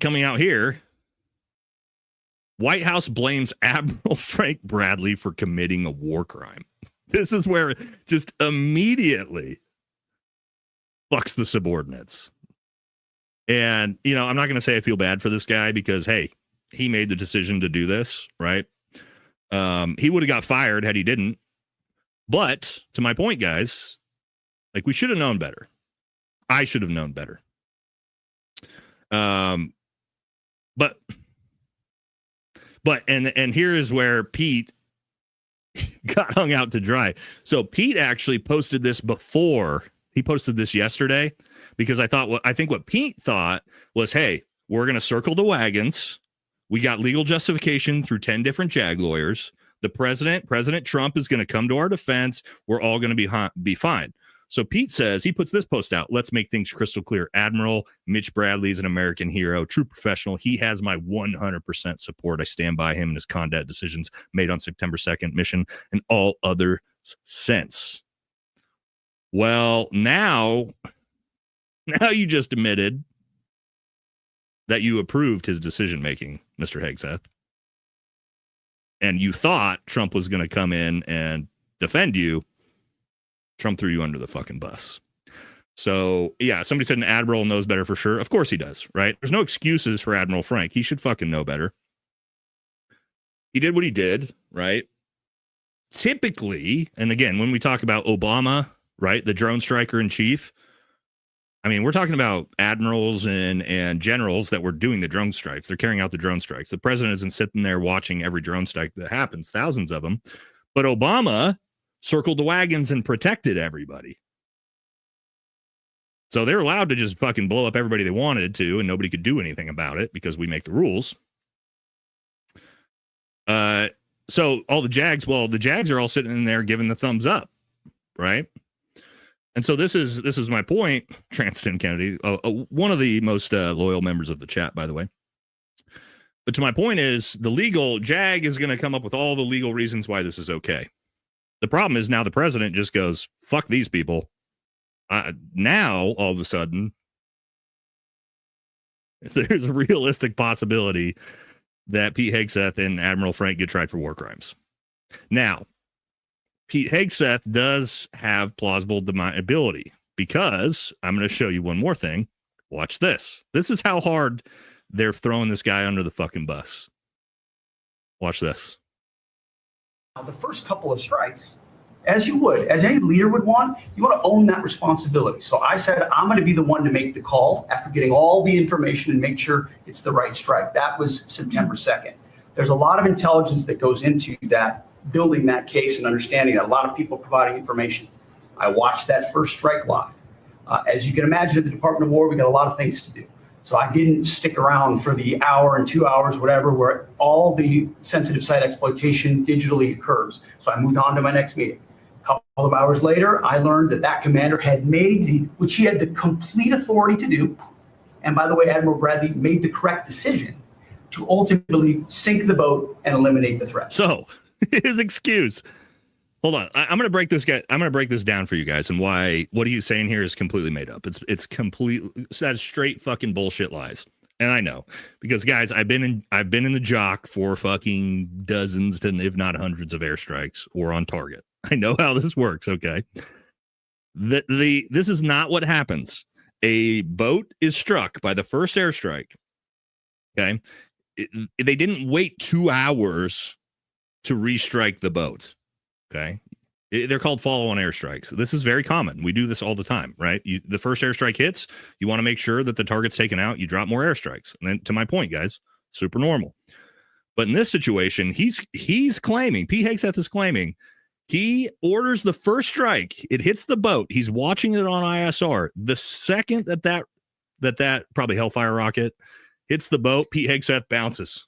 Speaker 1: coming out here, White House blames Admiral Frank Bradley for committing a war crime. This is where it just immediately fucks the subordinates. And, you know, I'm not going to say I feel bad for this guy because, hey, he made the decision to do this, right? He would have got fired had he didn't. But to my point, guys, like, we should have known better. I should have known better. But here is where Pete got hung out to dry. So Pete actually posted this before. He posted this yesterday because I think what Pete thought was, hey, we're going to circle the wagons. We got legal justification through 10 different JAG lawyers. The President Trump is going to come to our defense. We're all going to be fine. So Pete says, he puts this post out. Let's make things crystal clear. Admiral Mitch Bradley is an American hero, true professional. He has my 100% support. I stand by him and his conduct decisions made on September 2nd mission and all other sense. Well, now you just admitted that you approved his decision making, Mr. Hegseth. And you thought Trump was going to come in and defend you. Trump threw you under the fucking bus. So, yeah, somebody said an admiral knows better for sure. Of course he does, right? There's no excuses for Admiral Frank. He should fucking know better. He did what he did, right? Typically, and again, when we talk about Obama, right, the drone striker in chief, I mean, we're talking about admirals and generals that were doing the drone strikes. They're carrying out the drone strikes. The president isn't sitting there watching every drone strike that happens, thousands of them. But Obama circled the wagons and protected everybody. So they're allowed to just fucking blow up everybody they wanted to, and nobody could do anything about it because we make the rules. So all the JAGs, well, the JAGs are all sitting in there giving the thumbs up, right? And so this is my point, Transton Kennedy, one of the most loyal members of the chat, by the way. But to my point is, the legal JAG is going to come up with all the legal reasons why this is okay. The problem is now the president just goes, fuck these people. Now, all of a sudden, there's a realistic possibility that Pete Hegseth and Admiral Frank get tried for war crimes. Now, Pete Hegseth does have plausible deniability because I'm going to show you one more thing. Watch this. This is how hard they're throwing this guy under the fucking bus. Watch this.
Speaker 12: The first couple of strikes, as any leader would want, you want to own that responsibility. So I said, I'm going to be the one to make the call after getting all the information and make sure it's the right strike. That was September 2nd. There's a lot of intelligence that goes into that, building that case and understanding that, a lot of people providing information. I watched that first strike live. As you can imagine, at the Department of War, we got a lot of things to do. So I didn't stick around for the hour and 2 hours, whatever, where all the sensitive site exploitation digitally occurs. So I moved on to my next meeting. A couple of hours later, I learned that commander had made which he had the complete authority to do. And by the way, Admiral Bradley made the correct decision to ultimately sink the boat and eliminate the threat.
Speaker 1: So his excuse. Hold on. I'm going to break this down for you guys and why what he's saying here is completely made up. It's that's straight fucking bullshit lies. And I know because guys, I've been in the jock for fucking dozens to, if not hundreds of airstrikes or on target. I know how this works. Okay. This is not what happens. a boat is struck by the first airstrike. Okay. They didn't wait 2 hours to restrike the boat. Okay. They're called follow-on airstrikes. This is very common. We do this all the time, right? The first airstrike hits, you want to make sure that the target's taken out. You drop more airstrikes. And then, to my point, guys, super normal. But in this situation, he's claiming, Pete Hegseth is claiming, he orders the first strike. It hits the boat. He's watching it on ISR. The second that probably Hellfire rocket hits the boat, Pete Hegseth bounces.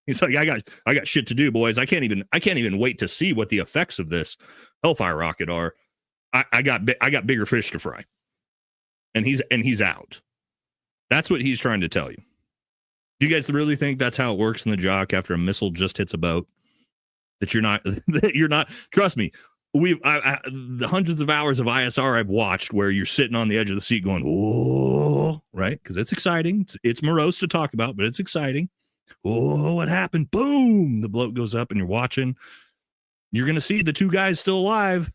Speaker 1: He's like, I got shit to do, boys. I can't even wait to see what the effects of this Hellfire rocket are. I got bigger fish to fry. And he's out. That's what he's trying to tell you. Do you guys really think that's how it works in the jock after a missile just hits a boat? That you're not, trust me, the hundreds of hours of ISR I've watched where you're sitting on the edge of the seat going, oh, right? Because it's exciting. It's morose to talk about, but it's exciting. Oh, what happened? Boom. The bloat goes up and you're watching. You're going to see the two guys still alive.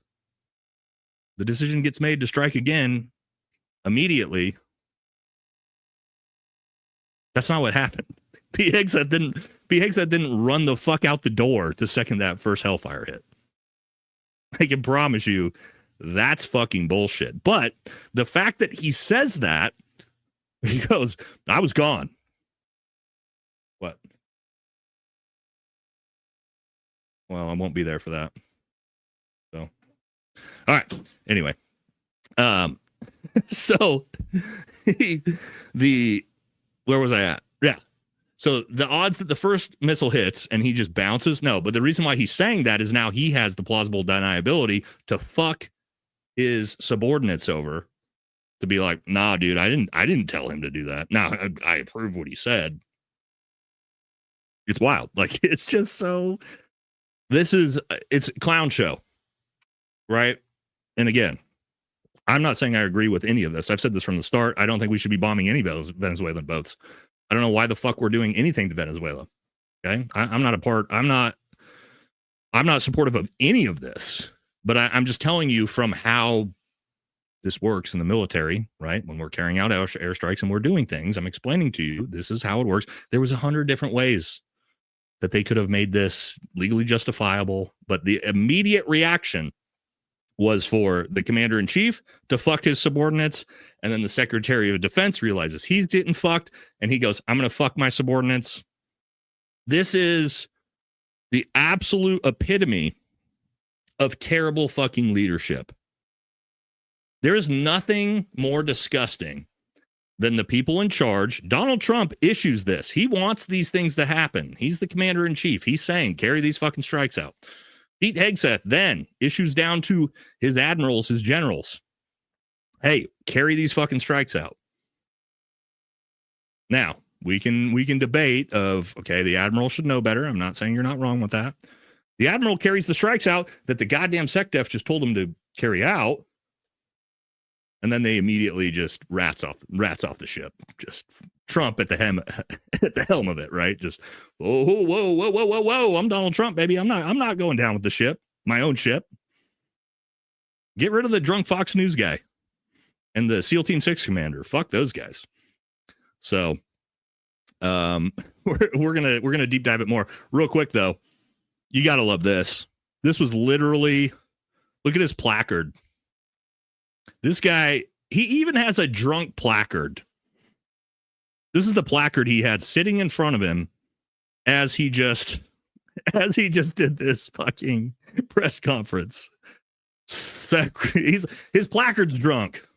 Speaker 1: The decision gets made to strike again immediately. That's not what happened. Pete Hegseth didn't run the fuck out the door the second that first Hellfire hit. I can promise you that's fucking bullshit. But the fact that he says that, he goes, I was gone. What? Well, I won't be there for that. So, all right. Anyway, so where was I at? Yeah. So the odds that the first missile hits and he just bounces, no. But the reason why he's saying that is now he has the plausible deniability to fuck his subordinates over, to be like, nah, dude, I didn't tell him to do that. Now I approve what he said. It's wild. Like, it's just so. It's a clown show, right? And again, I'm not saying I agree with any of this. I've said this from the start. I don't think we should be bombing any Venezuelan boats. I don't know why the fuck we're doing anything to Venezuela. Okay. I'm not supportive of any of this, but I'm just telling you from how this works in the military, right? When we're carrying out airstrikes and we're doing things, I'm explaining to you, this is how it works. There was 100 different ways that they could have made this legally justifiable, but the immediate reaction was for the commander in chief to fuck his subordinates. And then the secretary of defense realizes he's getting fucked. And he goes, I'm going to fuck my subordinates. This is the absolute epitome of terrible fucking leadership. There is nothing more disgusting than the people in charge. Donald Trump issues this. He wants these things to happen. He's the commander in chief. He's saying, carry these fucking strikes out. Pete Hegseth then issues down to his admirals, his generals. Hey, carry these fucking strikes out. Now, we can debate of, okay, the admiral should know better. I'm not saying you're not wrong with that. The admiral carries the strikes out that the goddamn SecDef just told him to carry out. And then they immediately just rats off the ship. Just Trump at the helm of it, right? Just whoa! I'm Donald Trump, baby. I'm not going down with the ship, my own ship. Get rid of the drunk Fox News guy and the SEAL Team 6 commander. Fuck those guys. So, we're gonna deep dive it more real quick though. You gotta love this. This was literally, look at his placard. This guy, he even has a drunk placard. This is the placard he had sitting in front of him as he just did this fucking press conference. His placard's drunk,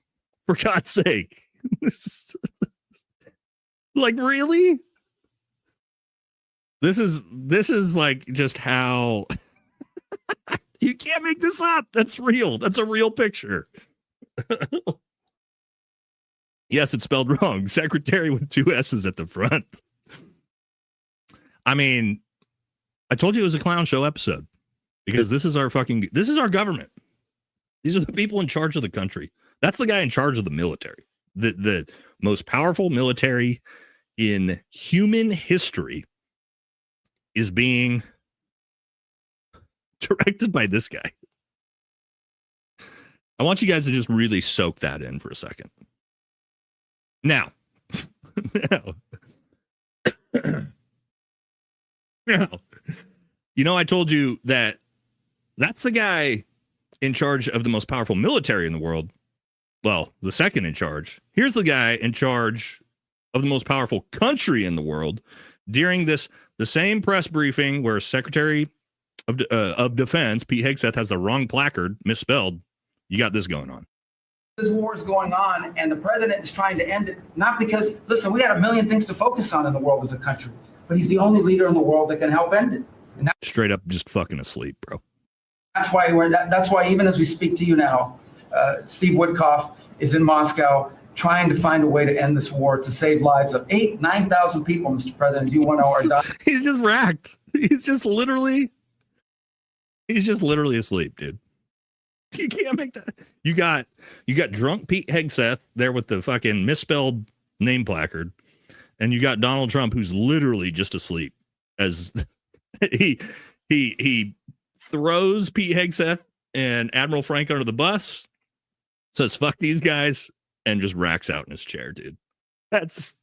Speaker 1: for God's sake. Like, really? This is like just how you can't make this up. That's real. That's a real picture. Yes, it's spelled wrong. Secretary with 2 S's at the front. I mean, I told you it was a clown show episode because this is our government. These are the people in charge of the country. That's the guy in charge of the military. The most powerful military in human history is being directed by this guy. I want you guys to just really soak that in for a second. Now, now, I told you that that's the guy in charge of the most powerful military in the world. Well, the second in charge. Here's the guy in charge of the most powerful country in the world during the same press briefing where Secretary of Defense Pete Hegseth has the wrong placard misspelled. You got this going on.
Speaker 13: This war is going on, and the president is trying to end it. Not because, listen, we got a million things to focus on in the world as a country, but he's the only leader in the world that can help end it. And
Speaker 1: straight up, just fucking asleep, bro.
Speaker 13: That's why even as we speak to you now, Steve Witkoff is in Moscow trying to find a way to end this war, to save lives of 9,000 people, Mr. President, as you want to know, are dying.
Speaker 1: He's just racked. He's just literally asleep, dude. You can't make that. You got drunk Pete Hegseth there with the fucking misspelled name placard, and you got Donald Trump who's literally just asleep as he throws Pete Hegseth and Admiral Frank under the bus, says fuck these guys, and just racks out in his chair, dude. That's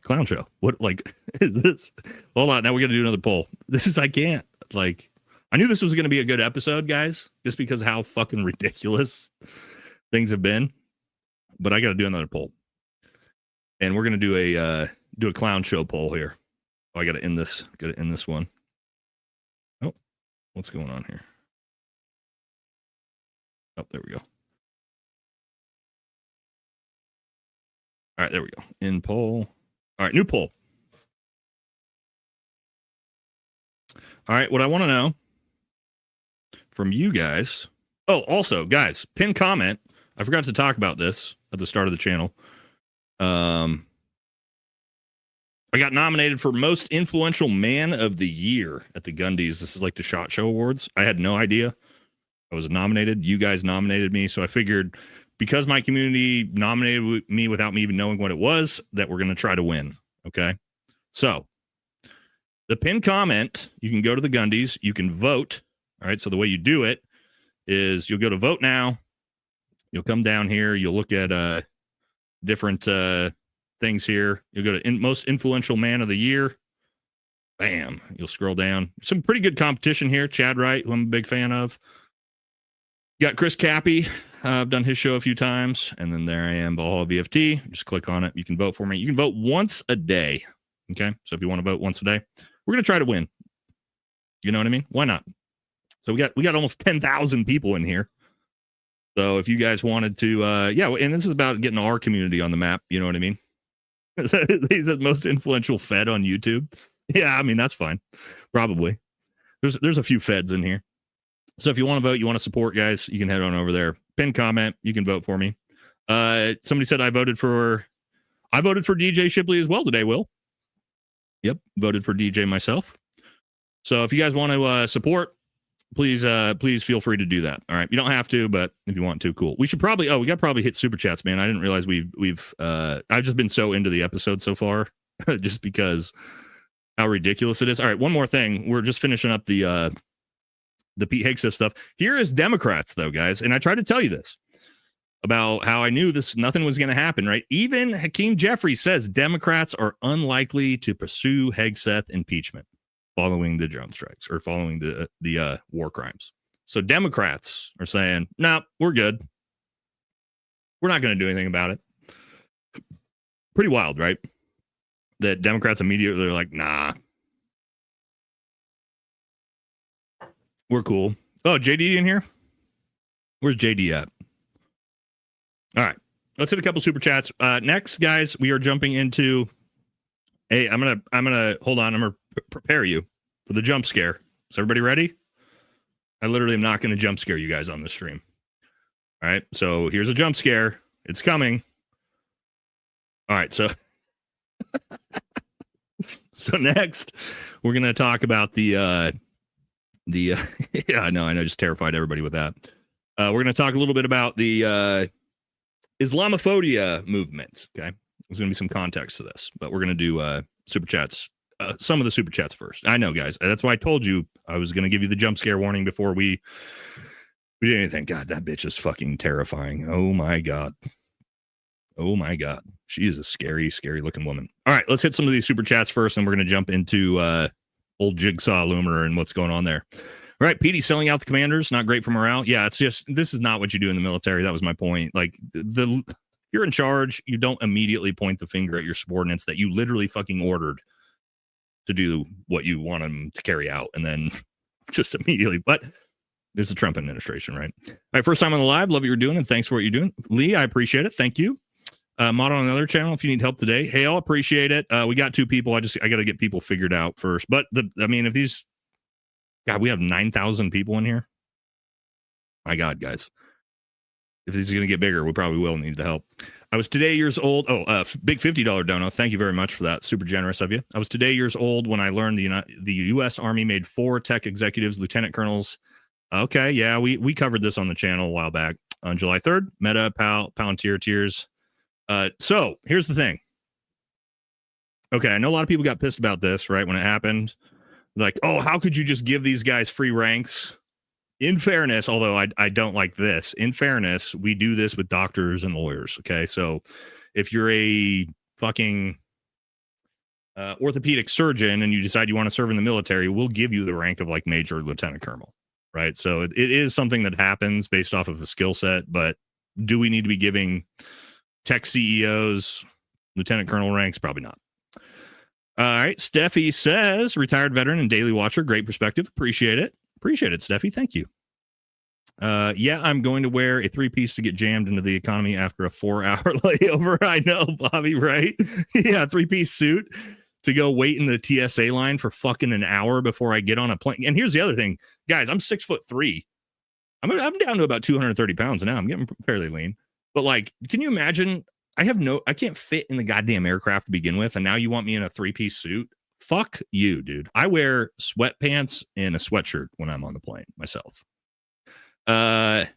Speaker 1: clown show. What is this? Hold on, now we're gonna do another poll. I can't. I knew this was gonna be a good episode, guys, just because of how fucking ridiculous things have been. But I gotta do another poll. And we're gonna do a clown show poll here. Oh, I gotta end this one. Oh, what's going on here? Oh, there we go. All right, there we go. In poll. All right, new poll. All right, what I want to know from you guys. Oh, also, guys, pin comment. I forgot to talk about this at the start of the channel. I got nominated for Most Influential Man of the Year at the Gundies. This is like the SHOT Show Awards. I had no idea I was nominated. You guys nominated me, so I figured because my community nominated me without me even knowing what it was, that we're going to try to win. Okay? So, the pinned comment, you can go to the Gundies. You can vote. All right? So, the way you do it is you'll go to Vote Now. You'll come down here. You'll look at different things here. You'll go to Most Influential Man of the Year. Bam. You'll scroll down. Some pretty good competition here. Chad Wright, who I'm a big fan of. You got Chris Cappy. I've done his show a few times. And then there I am, Valhalla VFT. Just click on it. You can vote for me. You can vote once a day. Okay? So if you want to vote once a day, we're going to try to win. You know what I mean? Why not? So we got almost 10,000 people in here. So if you guys wanted to, and this is about getting our community on the map. You know what I mean? He's the most influential Fed on YouTube. Yeah, I mean, that's fine. Probably. There's a few Feds in here. So if you want to vote, you want to support, guys, you can head on over there. Pin comment. You can vote for me. Somebody said I voted for DJ Shipley as well today, Will. Yep, voted for DJ myself. So if you guys want to support, please feel free to do that. All right. You don't have to, but if you want to, cool. We should probably hit super chats, man. I didn't realize I've just been so into the episode so far just because how ridiculous it is. All right. One more thing. We're just finishing up the Pete Hegseth stuff. Here is Democrats though, guys. And I tried to tell you this about how I knew nothing was going to happen, right? Even Hakeem Jeffries says Democrats are unlikely to pursue Hegseth impeachment following the drone strikes or following the war crimes. So Democrats are saying, no, we're good. We're not going to do anything about it. Pretty wild, right? That Democrats immediately are like, nah, we're cool. Oh, JD in here? Where's JD at? All right. Let's hit a couple super chats. Next, guys, we are jumping into I'm gonna hold on. I'm gonna prepare you for the jump scare. Is everybody ready? I literally am not gonna jump scare you guys on this stream. All right. So here's a jump scare. It's coming. All right. So next we're gonna talk about the yeah, I know, just terrified everybody with that. We're gonna talk a little bit about the Islamophobia movement. Okay. There's going to be some context to this, but we're going to do super chats, some of the super chats first. I know, guys. That's why I told you I was going to give you the jump scare warning before we we did anything. God, that bitch is fucking terrifying. Oh my God. Oh my God. She is a scary, scary looking woman. All right, let's hit some of these super chats first, and we're going to jump into old Jigsaw Loomer and what's going on there. All right, Petey selling out the commanders, not great for morale. Yeah, it's just, this is not what you do in the military. That was my point. Like, you're in charge, you don't immediately point the finger at your subordinates that you literally fucking ordered to do what you want them to carry out, and then just immediately. But this is a Trump administration, right? All right, first time on the live. Love what you're doing, and thanks for what you're doing. Lee, I appreciate it. Thank you. Mod on another channel if you need help today. Hey, I'll appreciate it. We got 2 people. I got to get people figured out first. But if these, God, we have 9,000 people in here. My God, guys. If this is going to get bigger, we probably will need the help. I was today years old. Big $50 dono. Thank you very much for that. Super generous of you. I was today years old when I learned the U.S. Army made 4 tech executives, lieutenant colonels. Okay, yeah, we covered this on the channel a while back. On July 3rd, Meta, Palantir, Tears. So here's the thing. Okay, I know a lot of people got pissed about this, right, when it happened. Like, oh, how could you just give these guys free ranks? In fairness, although I don't like this, in fairness, we do this with doctors and lawyers, okay? So if you're a fucking orthopedic surgeon and you decide you want to serve in the military, we'll give you the rank of like major lieutenant colonel, right? So it is something that happens based off of a skill set, but do we need to be giving tech CEOs lieutenant colonel ranks? Probably not. All right, Steffi says, retired veteran and daily watcher, great perspective. Appreciate it. Appreciate it, Steffi. Thank you. Yeah, I'm going to wear a 3-piece to get jammed into the economy after a 4-hour layover. I know, Bobby, right? Yeah, 3-piece suit to go wait in the TSA line for fucking an hour before I get on a plane. And here's the other thing, guys, I'm 6'3". I'm down to about 230 pounds now. I'm getting fairly lean. But like, can you imagine? I can't fit in the goddamn aircraft to begin with, and now you want me in a 3-piece suit? Fuck you, dude. I wear sweatpants and a sweatshirt when I'm on the plane myself.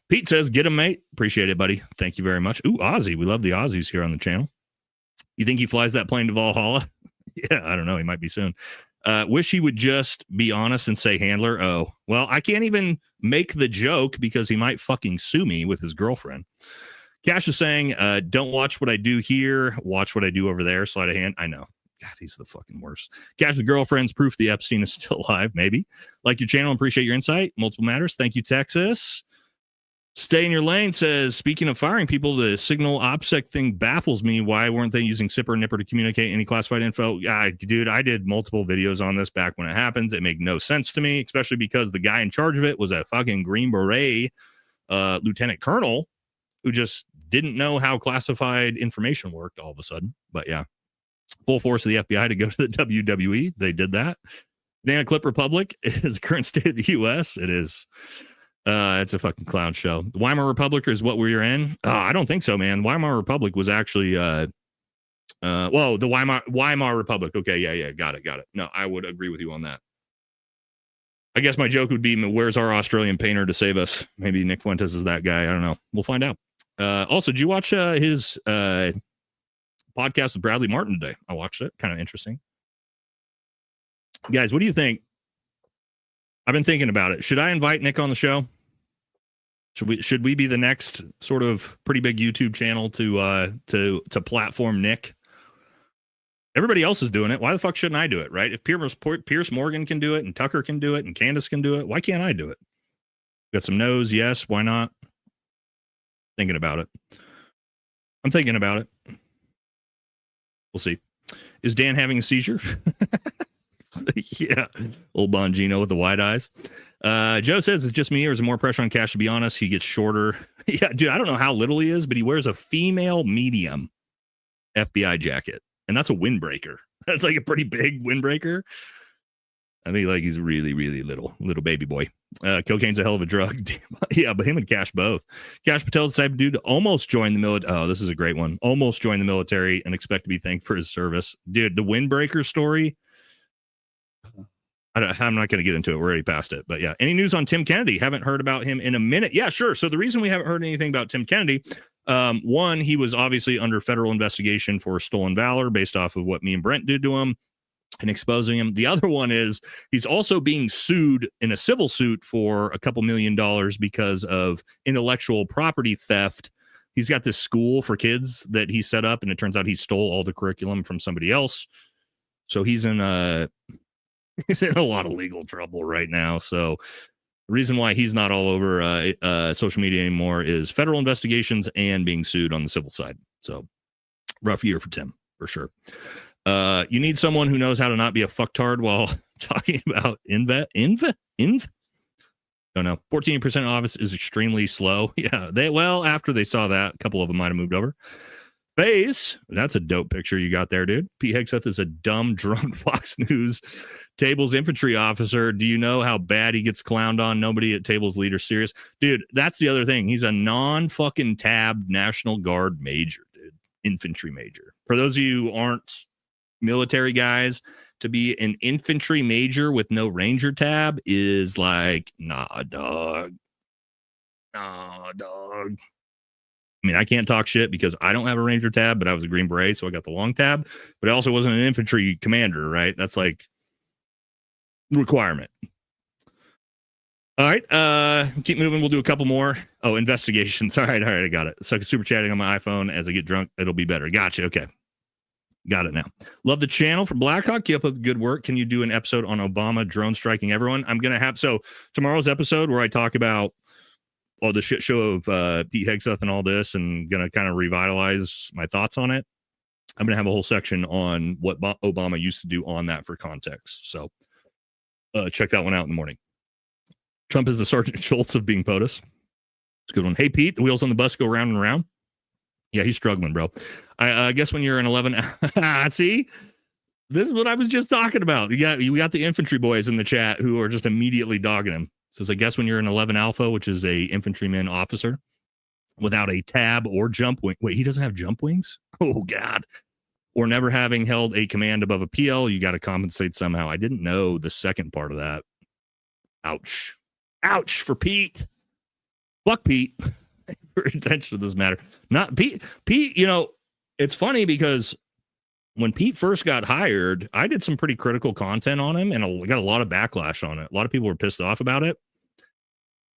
Speaker 1: Pete says, get him, mate. Appreciate it, buddy. Thank you very much. Ooh, Aussie. We love the Aussies here on the channel. You think he flies that plane to Valhalla? Yeah, I don't know. He might be soon. Wish he would just be honest and say handler. Oh, well, I can't even make the joke because he might fucking sue me with his girlfriend. Cash is saying, don't watch what I do here. Watch what I do over there. Sleight of hand. I know. God, he's the fucking worst. Cash's girlfriend's proof the Epstein is still alive, maybe. Like your channel, appreciate your insight. Multiple matters. Thank you, Texas. Stay in your lane says, speaking of firing people, the signal OPSEC thing baffles me. Why weren't they using Sipper and Nipper to communicate any classified info? Dude, I did multiple videos on this back when it happens. It made no sense to me, especially because the guy in charge of it was a fucking Green Beret lieutenant colonel who just didn't know how classified information worked all of a sudden. But yeah. Full force of the FBI to go to the WWE. They did that. Banana Clip Republic is the current state of the U.S. It is. It's a fucking clown show. The Weimar Republic is what we're in. I don't think so, man. Weimar Republic was actually, the Weimar Republic. Okay, yeah, got it. No, I would agree with you on that. I guess my joke would be, where's our Australian painter to save us? Maybe Nick Fuentes is that guy. I don't know. We'll find out. Also, did you watch his podcast with Bradley Martin today? I watched it. Kind of interesting. Guys, what do you think? I've been thinking about it. Should I invite Nick on the show? Should we be the next sort of pretty big YouTube channel to platform Nick? Everybody else is doing it. Why the fuck shouldn't I do it, right? If Pierce Morgan can do it and Tucker can do it and Candace can do it, why can't I do it? Got some no's, yes, why not? Thinking about it. I'm thinking about it. We'll see. Is Dan having a seizure? Yeah. Old Bongino with the wide eyes. Joe says it's just me, or is it more pressure on Cash? To be honest, he gets shorter. Yeah, dude, I don't know how little he is, but he wears a female medium FBI jacket. And that's a windbreaker. That's like a pretty big windbreaker. I mean, like, he's really, really little baby boy. Cocaine's a hell of a drug. Yeah, but him and Cash both. Cash Patel's the type of dude to almost join the military. Oh, this is a great one. Almost join the military and expect to be thanked for his service. Dude, the windbreaker story. I'm not going to get into it. We're already past it. But yeah, any news on Tim Kennedy? Haven't heard about him in a minute. Yeah, sure. So the reason we haven't heard anything about Tim Kennedy, one, he was obviously under federal investigation for stolen valor based off of what me and Brent did to him. and exposing him. The other one is he's also being sued in a civil suit for a couple $1 million because of intellectual property theft. He's got this school for kids that he set up, and it turns out he stole all the curriculum from somebody else. So he's in a lot of legal trouble right now. So the reason why he's not all over social media anymore is federal investigations and being sued on the civil side. So rough year for Tim, for sure. You need someone who knows how to not be a fucktard while talking about don't know. 14% office is extremely slow. Yeah, after they saw that, a couple of them might have moved over. FaZe, that's a dope picture you got there, dude. Pete Hegseth is a dumb, drunk Fox News Table's infantry officer. Do you know how bad he gets clowned on? Nobody at Table's leader serious. Dude, that's the other thing. He's a non-fucking tabbed National Guard major, dude. Infantry major. For those of you who aren't military guys, to be an infantry major with no ranger tab is like, nah, dog. I mean, I can't talk shit because I don't have a ranger tab, but I was a Green Beret, so I got the long tab. But I also wasn't an infantry commander, right? That's like requirement. All right, keep moving. We'll do a couple more. Oh, investigations. All right, I got it. So super chatting on my iPhone as I get drunk. It'll be better. Gotcha. Okay. Got it now. Love the channel for Blackhawk. Keep up with good work. Can you do an episode on Obama drone striking everyone? I'm going to have, so tomorrow's episode where I talk about all the shit show of Pete Hegseth and all this, and going to kind of revitalize my thoughts on it. I'm going to have a whole section on what Obama used to do on that for context. So check that one out in the morning. Trump is the Sergeant Schultz of being POTUS. It's a good one. Hey, Pete, the wheels on the bus go round and round. Yeah, he's struggling, bro. I guess when you're an 11, see, this is what I was just talking about. You got the infantry boys in the chat who are just immediately dogging him. It says, I guess when you're an 11 Alpha, which is a infantryman officer without a tab or jump wing. Wait, he doesn't have jump wings? Oh, God. Or never having held a command above a PL, you got to compensate somehow. I didn't know the second part of that. Ouch. Ouch for Pete. Fuck Pete. For attention to this matter. Not Pete. Pete, you know, it's funny because when Pete first got hired, I did some pretty critical content on him and I got a lot of backlash on it. A lot of people were pissed off about it.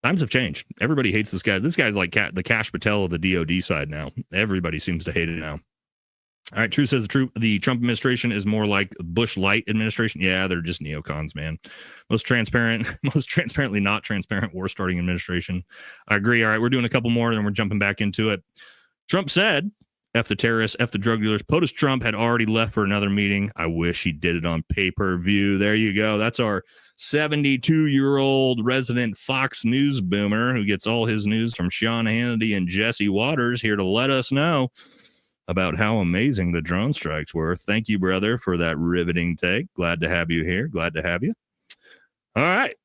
Speaker 1: Times have changed. Everybody hates this guy. This guy's like the Kash Patel of the DOD side now. Everybody seems to hate it now. All right, True says the Trump administration is more like Bush Light administration. Yeah, they're just neocons, man. Most transparently not transparent war starting administration. I agree. All right, we're doing a couple more, and then we're jumping back into it. Trump said, F the terrorists, F the drug dealers. POTUS Trump had already left for another meeting. I wish he did it on pay-per-view. There you go. That's our 72-year-old resident Fox News boomer who gets all his news from Sean Hannity and Jesse Waters here to let us know about how amazing the drone strikes were. Thank you, brother, for that riveting take. Glad to have you here. Glad to have you. All right.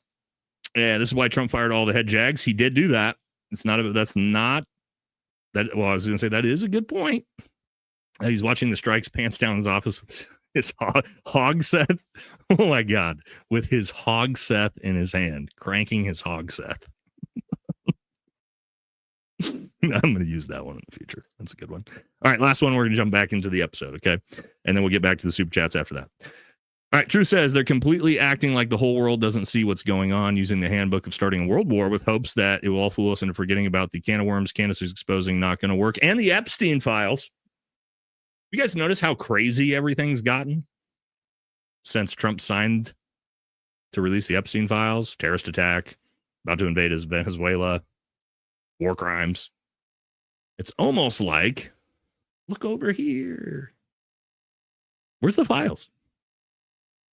Speaker 1: Yeah, this is why Trump fired all the head jags. He did do that. Well, I was going to say that is a good point. He's watching the strikes, pants down in his office with his hog Seth. Oh, my God. With his hog Seth in his hand, cranking his hog Seth. I'm going to use that one in the future. That's a good one. All right, last one. We're going to jump back into the episode, okay? And then we'll get back to the super chats after that. All right, True says they're completely acting like the whole world doesn't see what's going on, using the handbook of starting a world war with hopes that it will all fool us into forgetting about the can of worms Candace is exposing, not going to work, and the Epstein files. You guys notice how crazy everything's gotten since Trump signed to release the Epstein files? Terrorist attack, about to invade Venezuela, war crimes. It's almost like, look over here. Where's the files?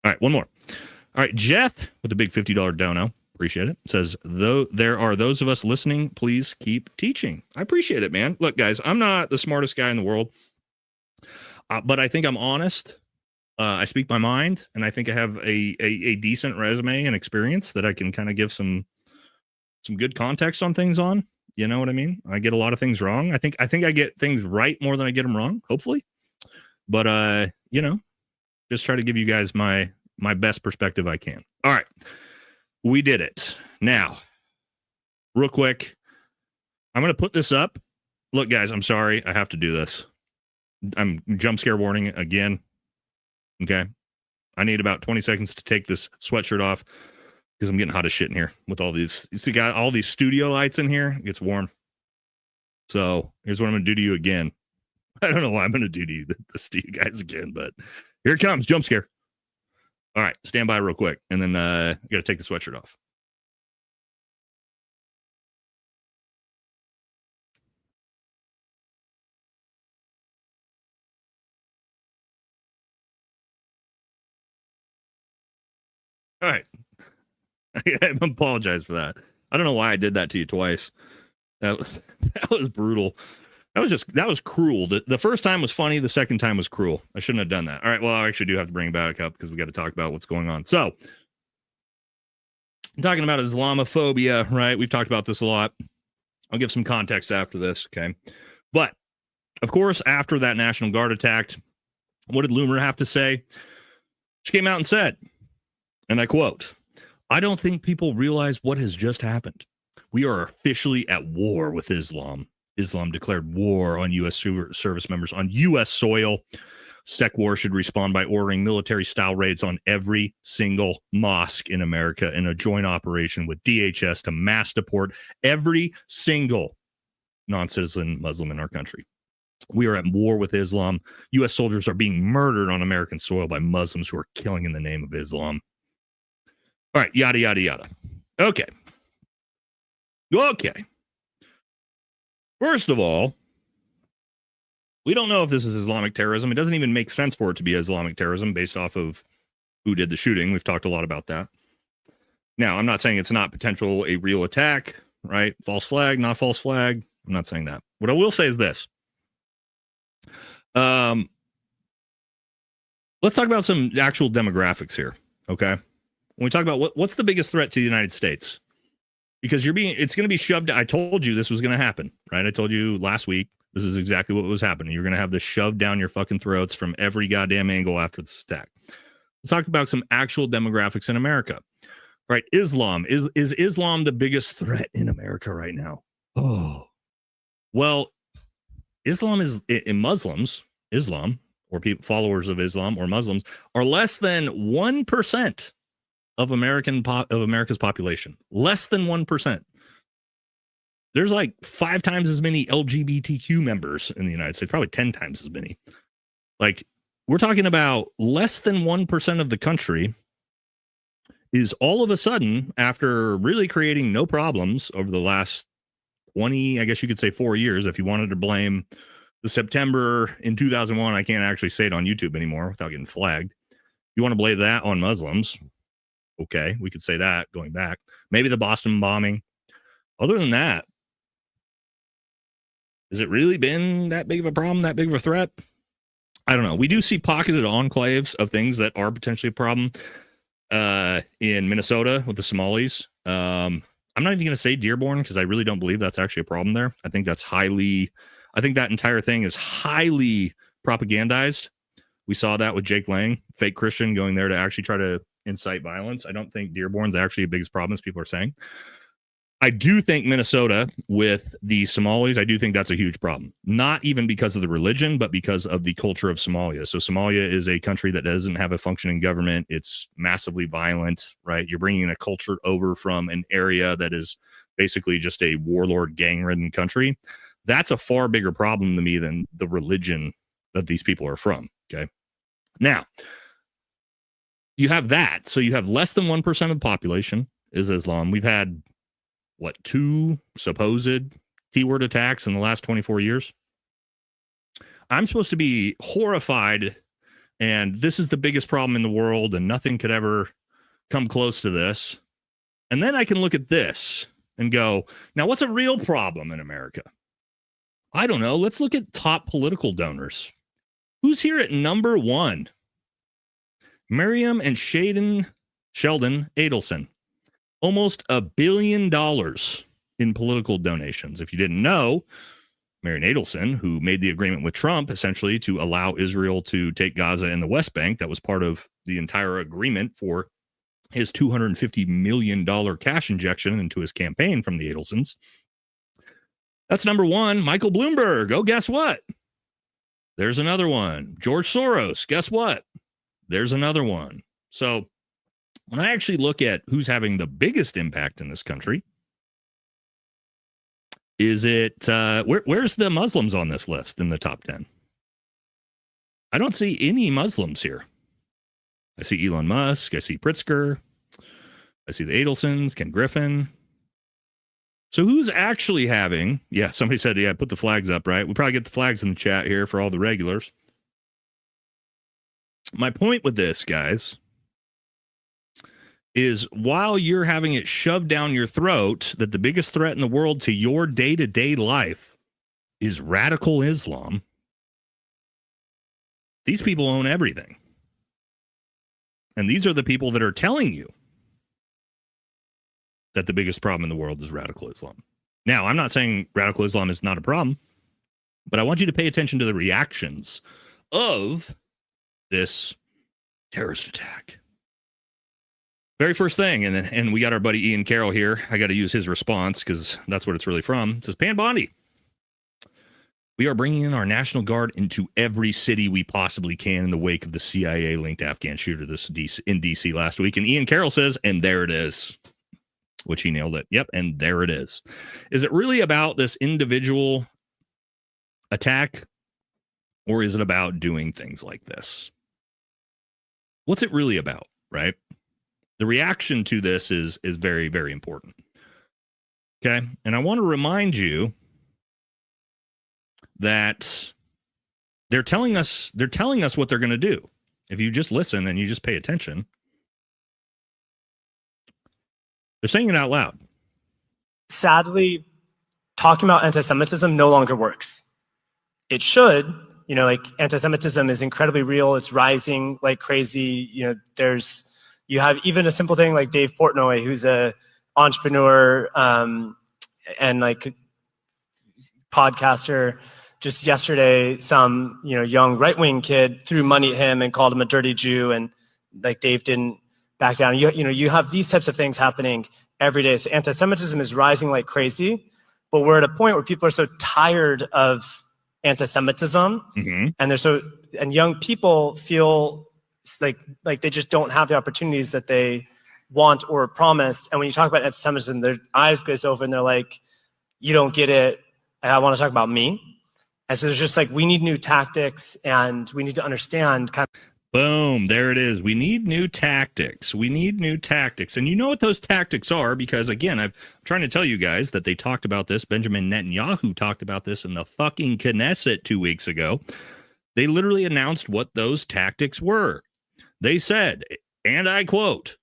Speaker 1: All right, one more. All right, Jeff with the big $50 dono. Appreciate it. Says, though there are those of us listening, please keep teaching. I appreciate it, man. Look, guys, I'm not the smartest guy in the world, but I think I'm honest. I speak my mind, and I think I have a decent resume and experience that I can kind of give some good context on things on. You know what I mean? I get a lot of things wrong. I think I get things right more than I get them wrong, hopefully. But just try to give you guys my best perspective I can. All right. We did it. Now, real quick, I'm going to put this up. Look, guys, I'm sorry. I have to do this. I'm jump scare warning again. Okay. I need about 20 seconds to take this sweatshirt off because I'm getting hot as shit in here with all these. You see, got all these studio lights in here. It gets warm. So here's what I'm going to do to you again. I don't know why I'm going to do to you this to you guys again, but here it comes. Jump scare. All right, stand by real quick, and then I got to take the sweatshirt off. All right. I apologize for that. I don't know why I did that to you twice. That was brutal. That was cruel. The first time was funny. The second time was cruel. I shouldn't have done that. All right. Well, I actually do have to bring it back up because we got to talk about what's going on. So I'm talking about Islamophobia, right? We've talked about this a lot. I'll give some context after this. Okay. But of course, after that National Guard attacked, what did Loomer have to say? She came out and said, and I quote, "I don't think people realize what has just happened. We are officially at war with Islam. Islam declared war on U.S. service members on U.S. soil. SecWar should respond by ordering military-style raids on every single mosque in America in a joint operation with DHS to mass deport every single non-citizen Muslim in our country. We are at war with Islam. U.S. soldiers are being murdered on American soil by Muslims who are killing in the name of Islam." All right, yada, yada, yada. Okay. First of all, we don't know if this is Islamic terrorism. It doesn't even make sense for it to be Islamic terrorism based off of who did the shooting. We've talked a lot about that. Now, I'm not saying it's not potential a real attack, right? False flag, not false flag. I'm not saying that. What I will say is this. Let's talk about some actual demographics here, okay? When we talk about what's the biggest threat to the United States, because it's going to be shoved. I told you this was going to happen, right? I told you last week, this is exactly what was happening. You're going to have this shoved down your fucking throats from every goddamn angle after this attack. Let's talk about some actual demographics in America, right? Islam is Islam the biggest threat in America right now? Oh, well, Islam or people followers of Islam or Muslims are less than 1% of America's population. Less than 1%. There's like 5 times as many LGBTQ members in the United States, probably 10 times as many. Like, we're talking about less than 1% of the country is all of a sudden, after really creating no problems over the last 20, I guess you could say 4 years, if you wanted to blame the September in 2001, I can't actually say it on YouTube anymore without getting flagged. You want to blame that on Muslims? Okay, we could say that going back. Maybe the Boston bombing. Other than that, has it really been that big of a problem, that big of a threat? I don't know. We do see pocketed enclaves of things that are potentially a problem in Minnesota with the Somalis. I'm not even going to say Dearborn because I really don't believe that's actually a problem there. I think that entire thing is highly propagandized. We saw that with Jake Lang, fake Christian, going there to actually try to incite violence. I don't think Dearborn's actually the biggest problem, as people are saying. I do think Minnesota with the Somalis, I do think that's a huge problem. Not even because of the religion, but because of the culture of Somalia. So Somalia is a country that doesn't have a functioning government. It's massively violent, right? You're bringing a culture over from an area that is basically just a warlord, gang-ridden country. That's a far bigger problem to me than the religion that these people are from, okay? Now, you have that. So you have less than 1% of the population is Islam. We've had, 2 supposed T-word attacks in the last 24 years? I'm supposed to be horrified, and this is the biggest problem in the world, and nothing could ever come close to this. And then I can look at this and go, now what's a real problem in America? I don't know. Let's look at top political donors. Who's here at number 1? Miriam and Sheldon Adelson. Almost $1 billion in political donations. If you didn't know, Marion Adelson, who made the agreement with Trump essentially to allow Israel to take Gaza and the West Bank, that was part of the entire agreement for his $250 million cash injection into his campaign from the Adelsons. That's number 1. Michael Bloomberg. Oh, guess what? There's another one. George Soros. Guess what? there's another one. So when I actually look at who's having the biggest impact in this country, is it, where's the Muslims on this list in the top 10? I don't see any Muslims here. I see Elon Musk. I see Pritzker. I see the Adelsons, Ken Griffin. So who's actually having, yeah, somebody said, yeah, put the flags up, right? We probably get the flags in the chat here for all the regulars. My point with this, guys, is while you're having it shoved down your throat that the biggest threat in the world to your day-to-day life is radical Islam, these people own everything. And these are the people that are telling you that the biggest problem in the world is radical Islam. Now, I'm not saying radical Islam is not a problem, but I want you to pay attention to the reactions of this terrorist attack. Very first thing, and we got our buddy Ian Carroll here. I got to use his response because that's what it's really from. It says, Pan Bondi, we are bringing in our National Guard into every city we possibly can in the wake of the CIA-linked Afghan shooter in D.C. last week. And Ian Carroll says, and there it is, which he nailed it. Yep, and there it is. Is it really about this individual attack, or is it about doing things like this? What's it really about, right? The reaction to this is very, very important. Okay, and I want to remind you that they're telling us what they're going to do. If you just listen and you just pay attention, they're saying it out loud.
Speaker 14: Sadly, talking about anti-Semitism no longer works. It should, like anti-Semitism is incredibly real. It's rising like crazy. You have even a simple thing like Dave Portnoy, who's a entrepreneur and like podcaster. Just yesterday, some young right-wing kid threw money at him and called him a dirty Jew, and like Dave didn't back down. You have these types of things happening every day. So anti-Semitism is rising like crazy, but we're at a point where people are so tired of anti-Semitism, and young people feel like they just don't have the opportunities that they want or promised. And when you talk about anti-Semitism, their eyes glaze over and they're like, "You don't get it. I want to talk about me." And so there's just like, we need new tactics, and we need to understand
Speaker 1: Boom, there it is. We need new tactics. We need new tactics. And you know what those tactics are, because again, I'm trying to tell you guys that they talked about this. Benjamin Netanyahu talked about this in the fucking Knesset 2 weeks ago. They literally announced what those tactics were. They said, and I quote,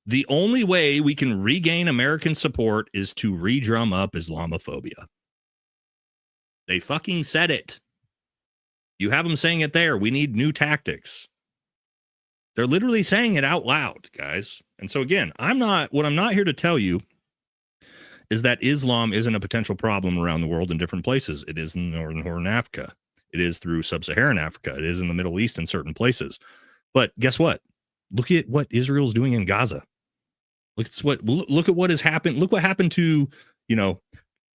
Speaker 1: "The only way we can regain American support is to re-drum up Islamophobia." They fucking said it. You have them saying it there. We need new tactics. They're literally saying it out loud, guys. And so again, what I'm not here to tell you is that Islam isn't a potential problem around the world in different places. It is in Northern Horn Africa. It is through Sub-Saharan Africa. It is in the Middle East in certain places. But guess what? Look at what Israel's doing in Gaza. Look at what has happened. Look what happened to,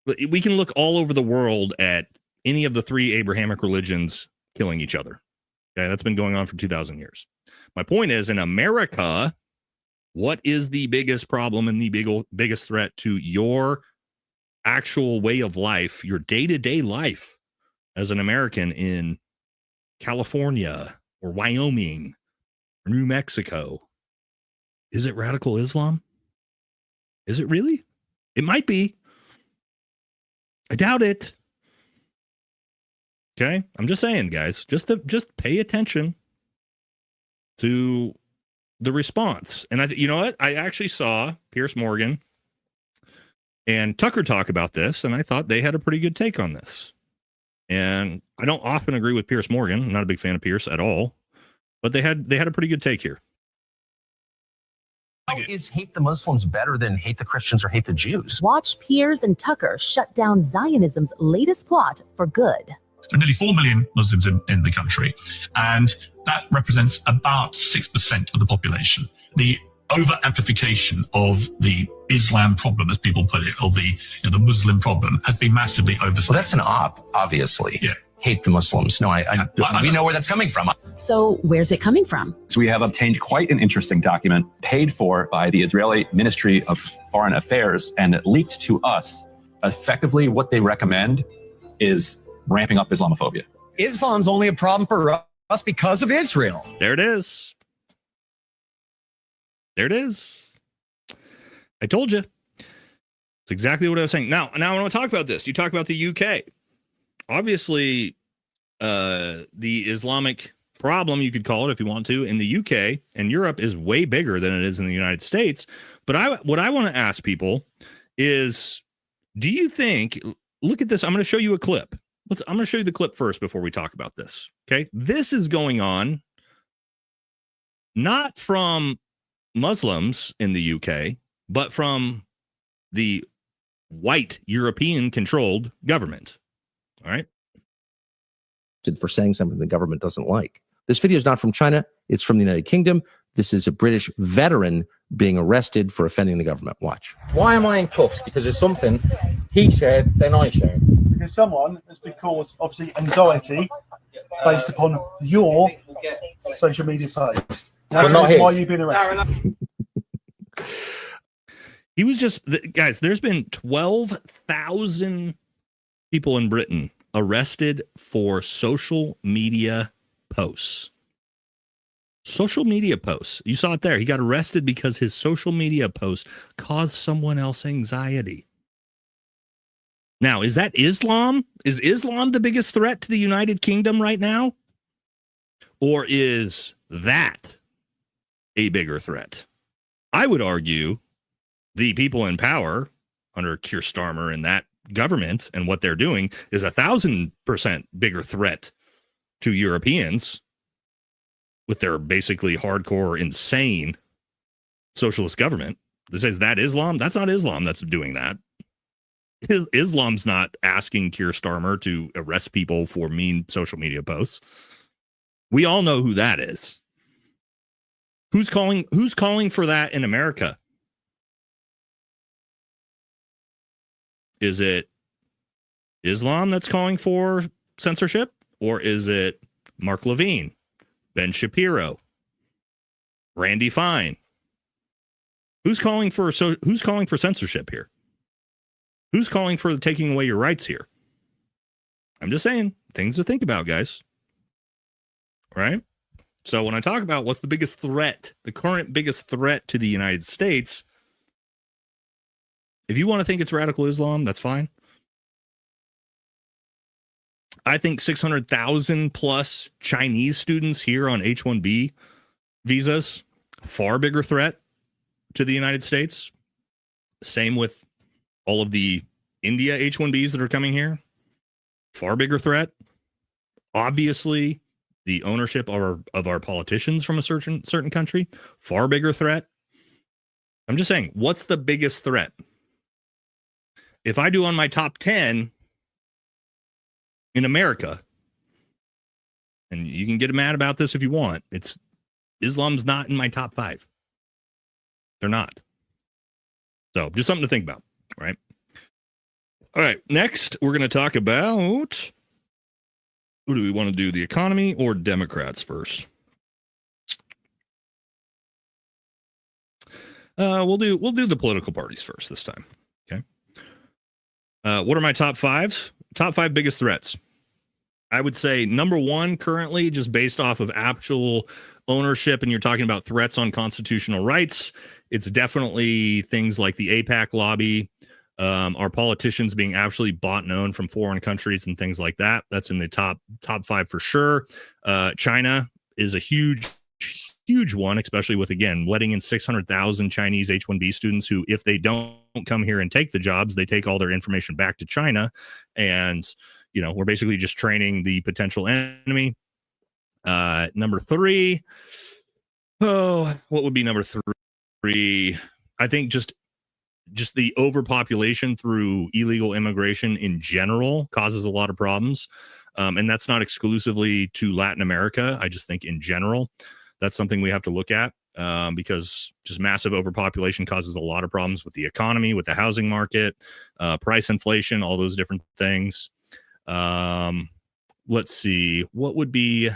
Speaker 1: we can look all over the world at any of the three Abrahamic religions killing each other. Okay, that's been going on for 2,000 years. My point is, in America, what is the biggest problem and the biggest threat to your actual way of life, your day-to-day life as an American in California or Wyoming or New Mexico? Is it radical Islam? Is it really? It might be. I doubt it. Okay, I'm just saying, guys, just pay attention to the response. And you know what? I actually saw Piers Morgan and Tucker talk about this, and I thought they had a pretty good take on this. And I don't often agree with Piers Morgan. I'm not a big fan of Piers at all, but they had a pretty good take here.
Speaker 15: How is hate the Muslims better than hate the Christians or hate the Jews?
Speaker 16: Watch Piers and Tucker shut down Zionism's latest plot for good.
Speaker 17: There are nearly 4 million Muslims in the country, and that represents about 6% of the population. The over-amplification of the Islam problem, as people put it, or the Muslim problem, has been massively overstated.
Speaker 15: Well, that's an op, obviously.
Speaker 17: Yeah.
Speaker 15: hate the Muslims. No, we know where that's coming from.
Speaker 16: So where's it coming from?
Speaker 18: So we have obtained quite an interesting document paid for by the Israeli Ministry of Foreign Affairs and leaked to us. Effectively, what they recommend is ramping up Islamophobia.
Speaker 19: Islam's only a problem for us because of Israel.
Speaker 1: There it is. There it is. I told you. It's exactly what I was saying. Now I want to talk about this. You talk about the UK. Obviously, the Islamic problem, you could call it if you want to, in the UK and Europe is way bigger than it is in the United States. But what I want to ask people is, do you think, look at this, I'm going to show you a clip. I'm going to show you the clip first before we talk about this. Okay. This is going on not from Muslims in the UK, but from the white European controlled government. All right.
Speaker 15: For saying something the government doesn't like. This video is not from China. It's from the United Kingdom. This is a British veteran being arrested for offending the government. Watch.
Speaker 20: Why am I in cuffs? Because there's something he shared, then I shared.
Speaker 21: Because someone has been caused, obviously, anxiety based upon your social media site. That's why you've been arrested.
Speaker 1: He was just, guys, there's been 12,000 people in Britain arrested for social media posts. Social media posts. You saw it there. He got arrested because his social media post caused someone else anxiety. Now, is that Islam? Is Islam the biggest threat to the United Kingdom right now? Or is that a bigger threat? I would argue the people in power under Keir Starmer and that government and what they're doing is 1,000% bigger threat to Europeans with their basically hardcore, insane socialist government. This is that Islam? That's not Islam that's doing that. Islam's not asking Keir Starmer to arrest people for mean social media posts. We all know who that is. Who's calling for that in America? Is it Islam that's calling for censorship, or is it Mark Levine, Ben Shapiro, Randy Fine? Who's calling for censorship here? Who's calling for taking away your rights here? I'm just saying, things to think about, guys. All right? So when I talk about what's the biggest threat, the current biggest threat to the United States, if you want to think it's radical Islam, that's fine. I think 600,000 plus Chinese students here on H-1B visas, far bigger threat to the United States. Same with all of the India H-1Bs that are coming here. Far bigger threat. Obviously, the ownership of our politicians from a certain country, far bigger threat. I'm just saying, what's the biggest threat? If I do on my top 10 in America, and you can get mad about this if you want, Islam's not in my top 5. They're not. So just something to think about, right? All right, next we're going to talk about, who do we want to do, the economy or Democrats first? We'll do the political parties first this time. Okay. What are my top 5? Top 5 biggest threats. I would say number 1 currently, just based off of actual ownership, and you're talking about threats on constitutional rights, it's definitely things like the AIPAC lobby, our politicians being actually bought and owned from foreign countries and things like that. That's in the top 5 for sure. China is a huge one, especially with, again, letting in 600,000 Chinese H-1B students who, if they don't come here and take the jobs, they take all their information back to China. And, we're basically just training the potential enemy. Number 3. Oh, what would be number 3? I think just the overpopulation through illegal immigration in general causes a lot of problems. And that's not exclusively to Latin America. I just think in general, that's something we have to look at, because just massive overpopulation causes a lot of problems with the economy, with the housing market, price inflation, all those different things. let's see, what would be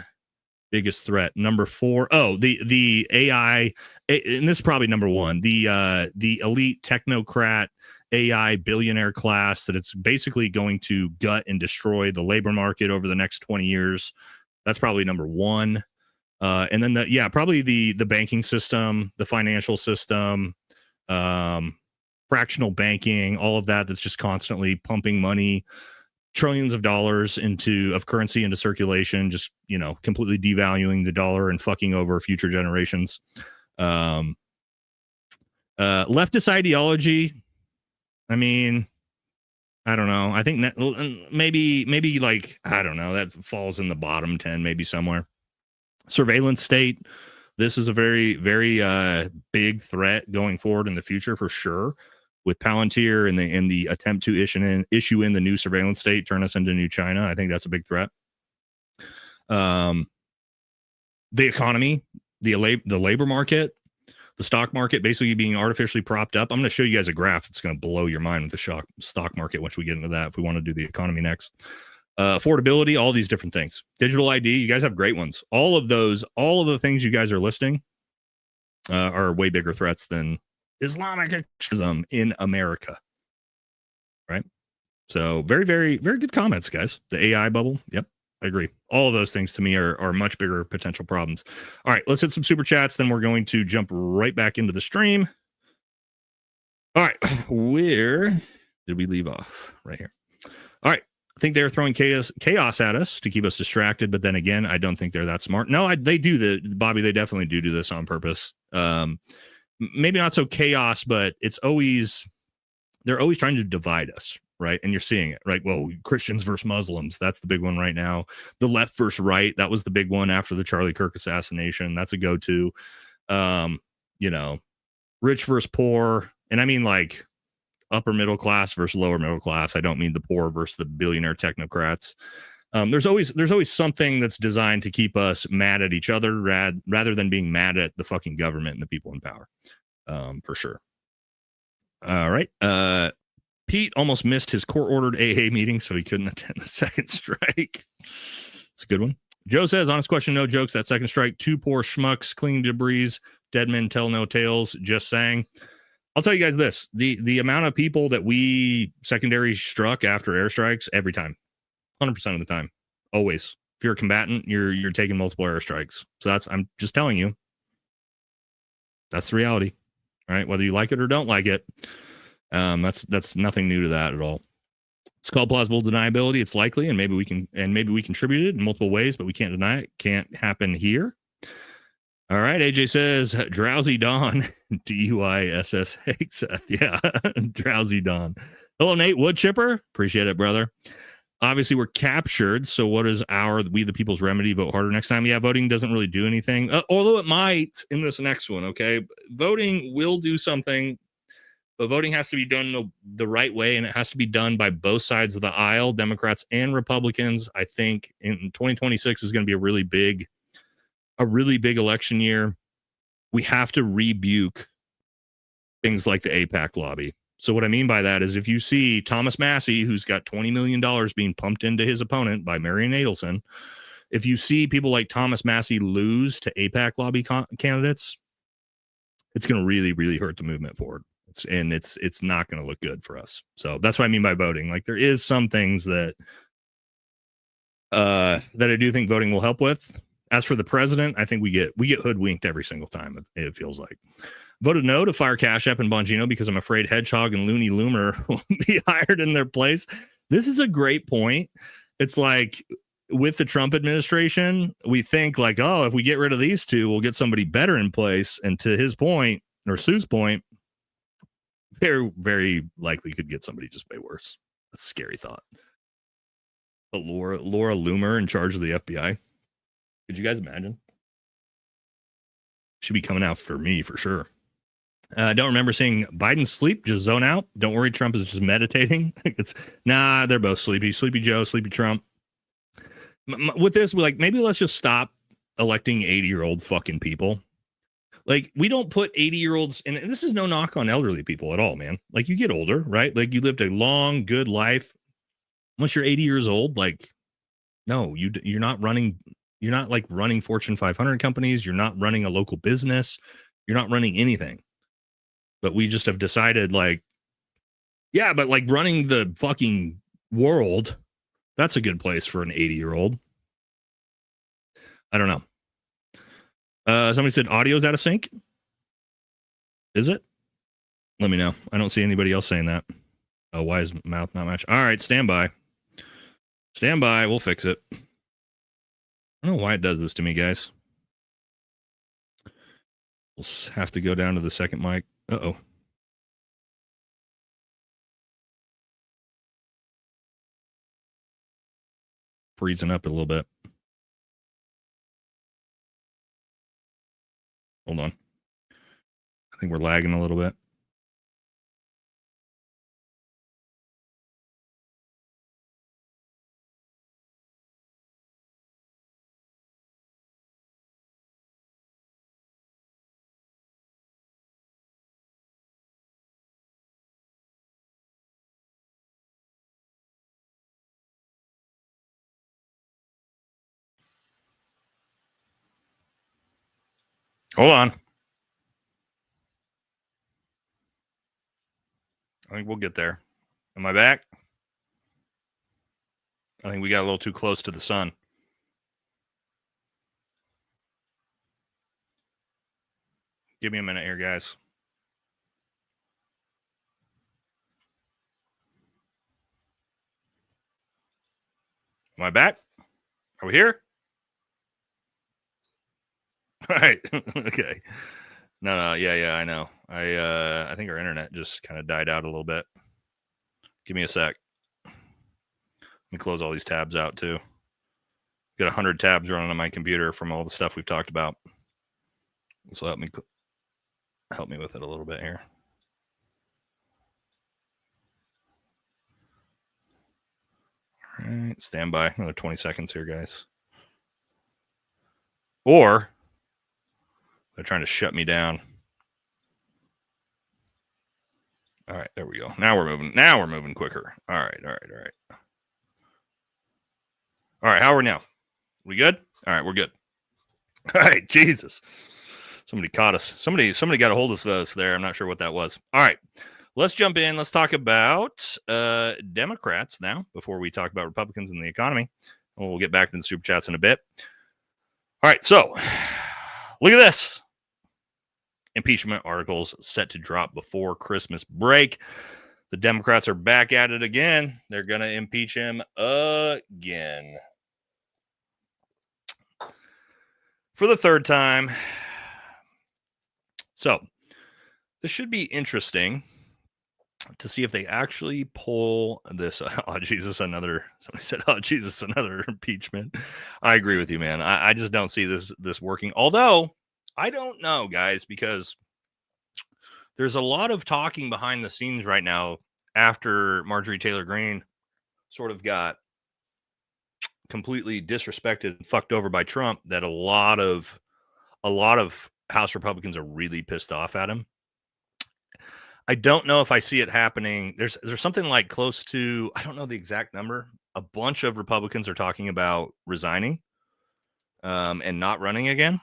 Speaker 1: biggest threat? Number 4. Oh, the AI, and this is probably number 1. The elite technocrat AI billionaire class that it's basically going to gut and destroy the labor market over the next 20 years. That's probably number 1. And then probably the banking system, the financial system, fractional banking, all of that's just constantly pumping money, trillions of dollars of currency into circulation, just, completely devaluing the dollar and fucking over future generations. Leftist ideology. I mean, I don't know. I think maybe like, I don't know, that falls in the bottom 10, maybe somewhere. Surveillance state. This is a very, very big threat going forward in the future for sure. With Palantir and the attempt to issue in the new surveillance state, turn us into new China. I think that's a big threat. The economy, the labor market, the stock market basically being artificially propped up. I'm going to show you guys a graph that's going to blow your mind with the stock market once we get into that, if we want to do the economy next. Affordability, all these different things. Digital ID, you guys have great ones. All of the things you guys are listing are way bigger threats than Islamic extremism in America. Right? So very, very, very good comments, guys. The AI bubble. Yep. I agree. All of those things to me are much bigger potential problems. All right, let's hit some super chats. Then we're going to jump right back into the stream. All right, where did we leave off? Right here. All right, I think they're throwing chaos at us to keep us distracted. But then again, I don't think they're that smart. No, they do Bobby. They definitely do this on purpose. Maybe not so chaos, but they're always trying to divide us. Right. And you're seeing it, right? Well, Christians versus Muslims. That's the big one right now. The left versus right. That was the big one after the Charlie Kirk assassination. That's a go-to. Rich versus poor. And I mean like upper middle class versus lower middle class. I don't mean the poor versus the billionaire technocrats. There's always something that's designed to keep us mad at each other rather than being mad at the fucking government and the people in power. For sure. All right. Pete almost missed his court-ordered AA meeting, so he couldn't attend the second strike. It's a good one. Joe says, honest question, no jokes. That second strike, 2 poor schmucks, cleaning debris, dead men tell no tales, just saying. I'll tell you guys this. The amount of people that we secondary struck after airstrikes, every time, 100% of the time, always. If you're a combatant, you're taking multiple airstrikes. So I'm just telling you. That's the reality. All right, whether you like it or don't like it. That's nothing new to that at all. It's called plausible deniability. It's likely, and maybe we contributed in multiple ways, but we can't deny it. Can't happen here. All right. AJ says drowsy dawn. DUISS. Yeah, drowsy dawn. Hello, Nate Woodchipper. Appreciate it, brother. Obviously, we're captured. So, what is we the people's remedy? Vote harder next time. Yeah, voting doesn't really do anything, although it might in this next one. Okay, voting will do something. But voting has to be done the right way, and it has to be done by both sides of the aisle, Democrats and Republicans. I think in 2026 is going to be a really big election year. We have to rebuke things like the AIPAC lobby. So what I mean by that is if you see Thomas Massie, who's got $20 million being pumped into his opponent by Marion Adelson, if you see people like Thomas Massie lose to AIPAC lobby candidates, it's going to really, really hurt the movement forward. It's not going to look good for us. So that's what I mean by voting. Like there is some things that I do think voting will help with. As for the president, I think we get hoodwinked every single time. It feels like. Voted no to fire Cash App and Bongino because I'm afraid Hedgehog and Looney Loomer will be hired in their place. This is a great point. It's like with the Trump administration, we think like, oh, if we get rid of these two, we'll get somebody better in place. And to his point, or Sue's point, very, very likely could get somebody just way worse. That's a scary thought. But Laura Loomer in charge of the FBI. Could you guys imagine? Should be coming out for me for sure. I don't remember seeing Biden sleep, just zone out. Don't worry, Trump is just meditating. They're both sleepy. Sleepy Joe, Sleepy Trump. With this, maybe let's just stop electing 80-year-old fucking people. Like, we don't put 80-year-olds, and this is no knock on elderly people at all, man. Like, you get older, right? Like, you lived a long, good life. Once you're 80 years old, like, No, you're not running. You're not like running Fortune 500 companies. You're not running a local business. You're not running anything. But we just have decided, like, yeah, but like running the fucking world, that's a good place for an 80-year-old. I don't know. Somebody said audio's out of sync. Is it? Let me know. I don't see anybody else saying that. Oh, why is mouth not match? All right, stand by. Stand by. We'll fix it. I don't know why it does this to me, guys. We'll have to go down to the second mic. Uh-oh. Freezing up a little bit. Hold on. I think we're lagging a little bit. Hold on. I think we'll get there. Am I back? I think we got a little too close to the sun. Give me a minute here, guys. Am I back? Are we here? All right. Okay. No, yeah, I know. I think our internet just kind of died out a little bit. Give me a sec. Let me close all these tabs out too. Got 100 tabs running on my computer from all the stuff we've talked about. So help me with it a little bit here. All right, stand by. Another 20 seconds here, guys. Or they're trying to shut me down. All right, there we go. Now we're moving. Now we're moving quicker. All right. All right, how are we now? We good? All right, we're good. All right, Jesus. Somebody caught us. Somebody got a hold of us there. I'm not sure what that was. All right, let's jump in. Let's talk about Democrats now before we talk about Republicans and the economy. We'll get back to the super chats in a bit. All right, so look at this. Impeachment articles set to drop before Christmas break. The Democrats are back at it again. They're going to impeach him again. For the third time. So, this should be interesting to see if they actually pull this. Oh, Jesus, somebody said, oh, Jesus, another impeachment. I agree with you, man. I just don't see this working. Although, I don't know, guys, because there's a lot of talking behind the scenes right now after Marjorie Taylor Greene sort of got completely disrespected and fucked over by Trump, that a lot of House Republicans are really pissed off at him. I don't know if I see it happening. There's something like close to, I don't know the exact number. A bunch of Republicans are talking about resigning and not running again.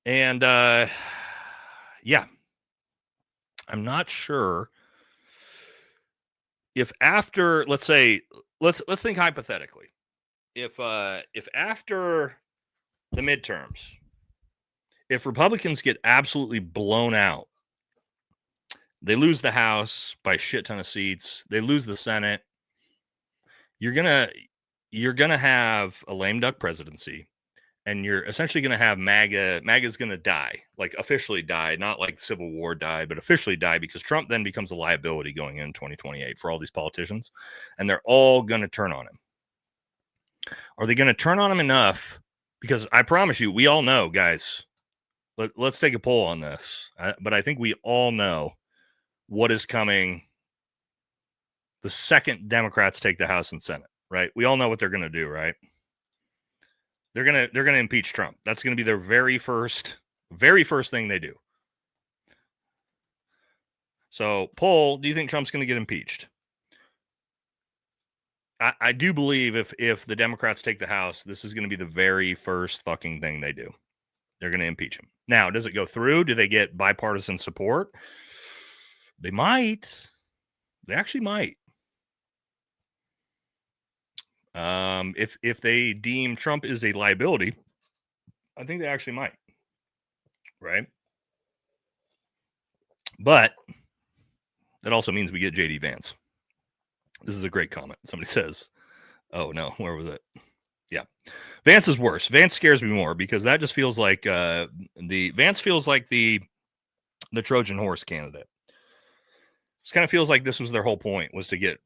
Speaker 1: And yeah, I'm not sure if after, let's say, let's think hypothetically. If after the midterms, if Republicans get absolutely blown out, they lose the House by a shit ton of seats, they lose the Senate, you're gonna have a lame duck presidency, and you're essentially gonna have MAGA's gonna die, like officially die, not like Civil War die, but officially die, because Trump then becomes a liability going in 2028 for all these politicians, and they're all gonna turn on him. Are they gonna turn on him enough? Because I promise you, we all know, guys. Let's take a poll on this. But I think we all know what is coming the second Democrats take the House and Senate, right? We all know what they're going to do, right? They're going to impeach Trump. That's going to be their very first thing they do. So, poll, do you think Trump's going to get impeached? I do believe if the Democrats take the House, this is going to be the very first fucking thing they do. They're going to impeach him. Now, does it go through? Do they get bipartisan support? They might. They actually might. If they deem Trump is a liability, I think they actually might. Right? But that also means we get JD Vance. This is a great comment. Somebody says, oh no, where was it? Yeah. Vance is worse. Vance scares me more because that just feels like Vance feels like the Trojan horse candidate. This kind of feels like this was their whole point was to get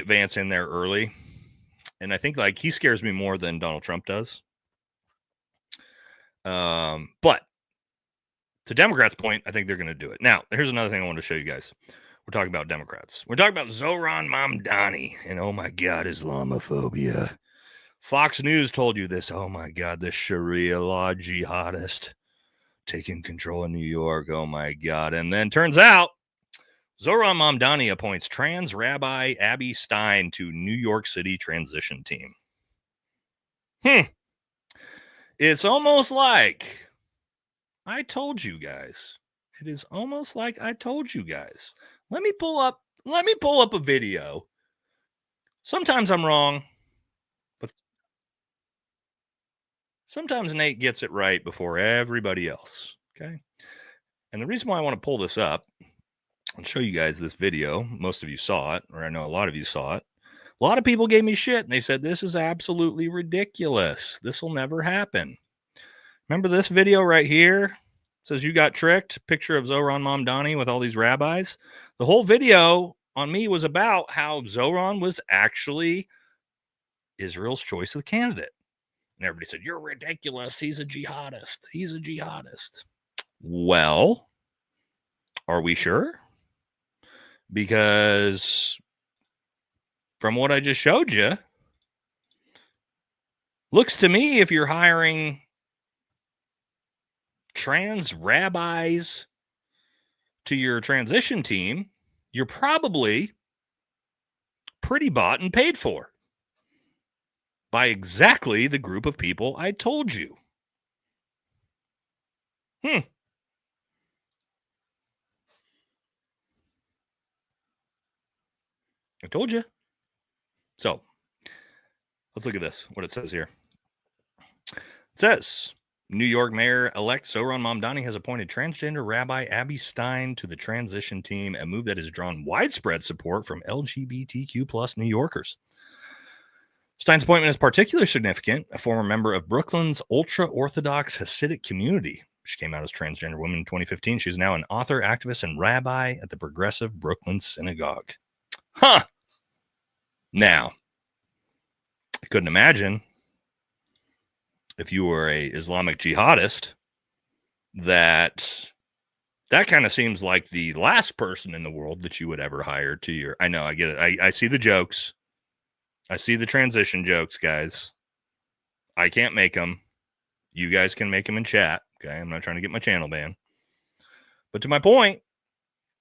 Speaker 1: Vance in there early. And I think like he scares me more than Donald Trump does. But to Democrats' point, I think they're going to do it. Now, here's another thing I want to show you guys. We're talking about Democrats. We're talking about Zohran Mamdani and oh my God, Islamophobia. Fox News told you this. Oh my God, this Sharia law jihadist taking control in New York. Oh my God. And then turns out Zohran Mamdani appoints trans rabbi Abby Stein to New York City transition team. It's almost like I told you guys. It is almost like I told you guys. Let me pull up a video. Sometimes I'm wrong, but sometimes Nate gets it right before everybody else. Okay. And the reason why I want to pull this up and show you guys this video, most of you saw it, or I know a lot of you saw it. A lot of people gave me shit and they said, this is absolutely ridiculous. This will never happen. Remember this video right here? It says you got tricked. Picture of Zohran Mamdani with all these rabbis. The whole video on me was about how Zohran was actually Israel's choice of the candidate. And everybody said, you're ridiculous. He's a jihadist. He's a jihadist. Well, are we sure? Because from what I just showed you, looks to me if you're hiring trans rabbis to your transition team, you're probably pretty bought and paid for by exactly the group of people I told you. I told you. So let's look at this, what it says here. It says, New York Mayor-elect Zohran Mamdani has appointed transgender Rabbi Abby Stein to the transition team, a move that has drawn widespread support from LGBTQ plus New Yorkers. Stein's appointment is particularly significant, a former member of Brooklyn's ultra-Orthodox Hasidic community. She came out as transgender woman in 2015. She's now an author, activist, and rabbi at the Progressive Brooklyn Synagogue. Now, I couldn't imagine if you were a Islamic jihadist that kind of seems like the last person in the world that you would ever hire to your. I know, I get it. I see the jokes. I see the transition jokes, guys. I can't make them. You guys can make them in chat. Okay, I'm not trying to get my channel banned. But to my point,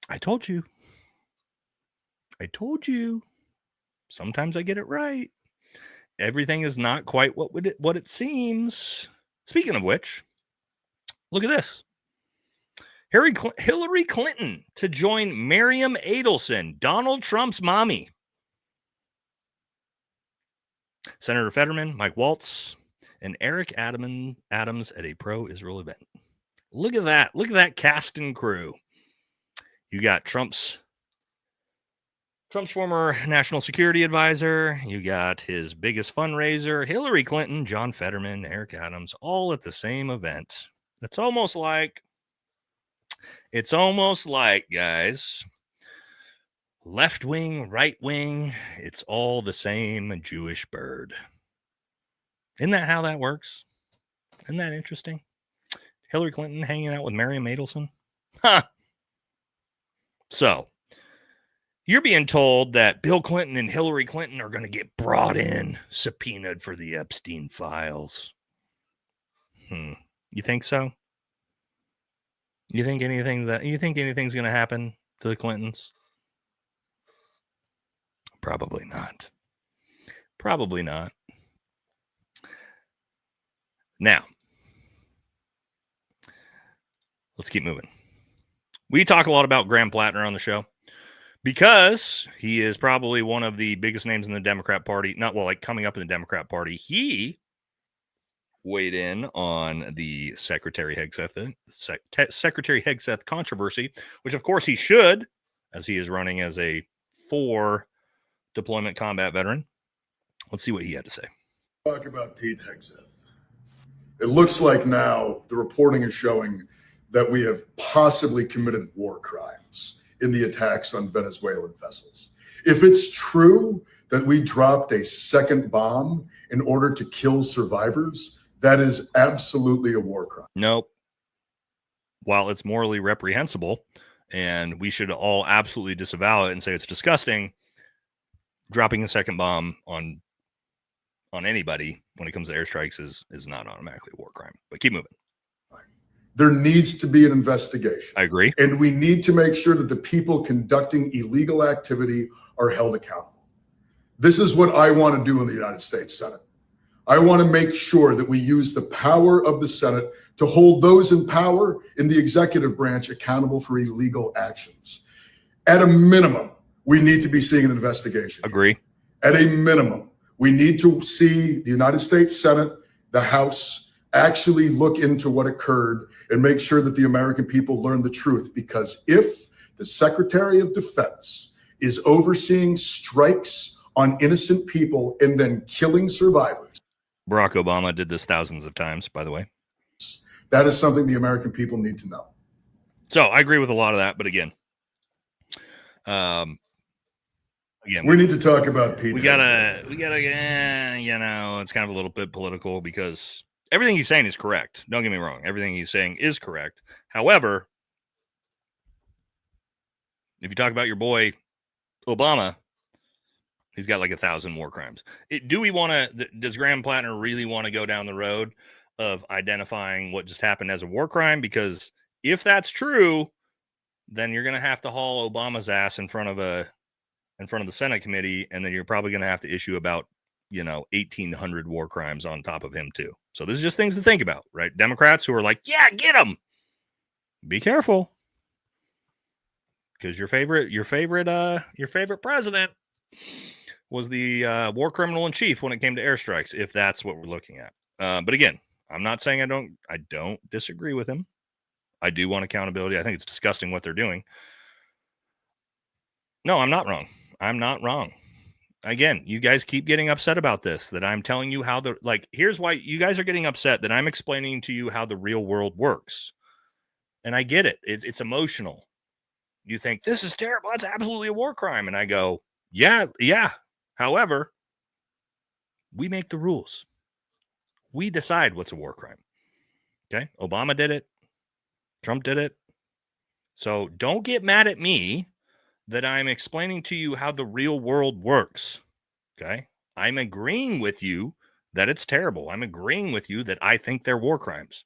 Speaker 1: I told you. Sometimes I get it right. Everything is not quite what it seems. Speaking of which, look at this. Hillary Clinton to join Miriam Adelson, Donald Trump's mommy. Senator Fetterman, Mike Waltz, and Eric Adams at a pro-Israel event. Look at that. Look at that cast and crew. You got Trump's former national security advisor. You got his biggest fundraiser, Hillary Clinton, John Fetterman, Eric Adams, all at the same event. It's almost like, guys, left wing, right wing, it's all the same Jewish bird. Isn't that how that works? Isn't that interesting? Hillary Clinton hanging out with Miriam Adelson? So, you're being told that Bill Clinton and Hillary Clinton are going to get brought in, subpoenaed for the Epstein files. You think so? You think anything's going to happen to the Clintons? Probably not. Probably not. Now, let's keep moving. We talk a lot about Graham Plattner on the show because he is probably one of the biggest names in the Democrat Party. Coming up in the Democrat Party. He weighed in on the Secretary Hegseth controversy, which of course he should, as he is running as a 4 deployment combat veteran. Let's see what he had to say.
Speaker 3: Talk about Pete Hegseth. It looks like now the reporting is showing that we have possibly committed war crimes in the attacks on Venezuelan vessels. If it's true that we dropped a second bomb in order to kill survivors, that is absolutely a war crime.
Speaker 1: Nope. While it's morally reprehensible, and we should all absolutely disavow it and say it's disgusting, dropping a second bomb on anybody when it comes to airstrikes is not automatically a war crime. But keep moving.
Speaker 3: There needs to be an investigation.
Speaker 1: I agree.
Speaker 3: And we need to make sure that the people conducting illegal activity are held accountable. This is what I want to do in the United States Senate. I want to make sure that we use the power of the Senate to hold those in power in the executive branch accountable for illegal actions. At a minimum, we need to be seeing an investigation.
Speaker 1: Agree.
Speaker 3: At a minimum, we need to see the United States Senate, the House, actually look into what occurred and make sure that the American people learn the truth. Because if the Secretary of Defense is overseeing strikes on innocent people and then killing survivors,
Speaker 1: Barack Obama did this thousands of times, by the way.
Speaker 3: That is something the American people need to know.
Speaker 1: So I agree with a lot of that, but again,
Speaker 3: we need to talk about Pete.
Speaker 1: We gotta, it's kind of a little bit political because everything he's saying is correct. Don't get me wrong. Everything he's saying is correct. However, if you talk about your boy Obama, he's got like 1,000 war crimes. Does Graham Plattner really want to go down the road of identifying what just happened as a war crime? Because if that's true, then you're going to have to haul Obama's ass in front of the Senate committee, and then you're probably going to have to issue about 1,800 war crimes on top of him too. So this is just things to think about, right? Democrats who are like, yeah, get him. Be careful, because your favorite president was the war criminal in chief when it came to airstrikes, if that's what we're looking at. But again, I'm not saying I don't disagree with him. I do want accountability. I think it's disgusting what they're doing. No, I'm not wrong. I'm not wrong. Again, you guys keep getting upset about this, that I'm telling you how here's why you guys are getting upset, that I'm explaining to you how the real world works. And I get it. It's emotional. You think this is terrible. That's absolutely a war crime. And I go, yeah. However, we make the rules. We decide what's a war crime. Okay. Obama did it. Trump did it. So don't get mad at me that I'm explaining to you how the real world works. Okay. I'm agreeing with you that it's terrible. I'm agreeing with you that I think they're war crimes.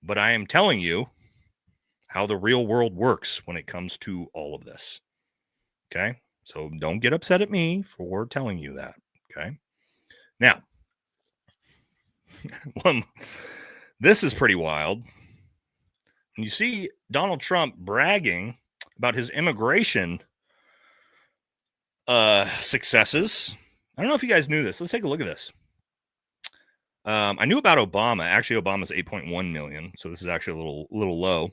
Speaker 1: But I am telling you how the real world works when it comes to all of this. Okay. So don't get upset at me for telling you that. Okay. Now, this is pretty wild. You see Donald Trump bragging about his immigration successes. I don't know if you guys knew this. Let's take a look at this. I knew about Obama. Actually, Obama's 8.1 million. So this is actually a little low.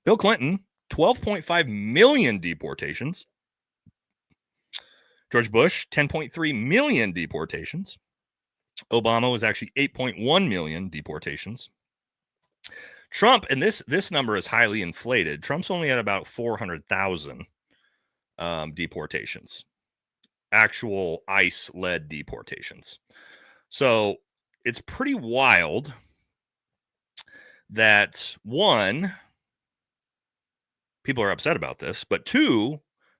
Speaker 1: Bill Clinton, 12.5 million deportations. George Bush, 10.3 million deportations. Obama was actually 8.1 million deportations. Trump, and this number is highly inflated. Trump's only at about 400,000 deportations, actual ICE-led deportations. So it's pretty wild that, one, people are upset about this, but two,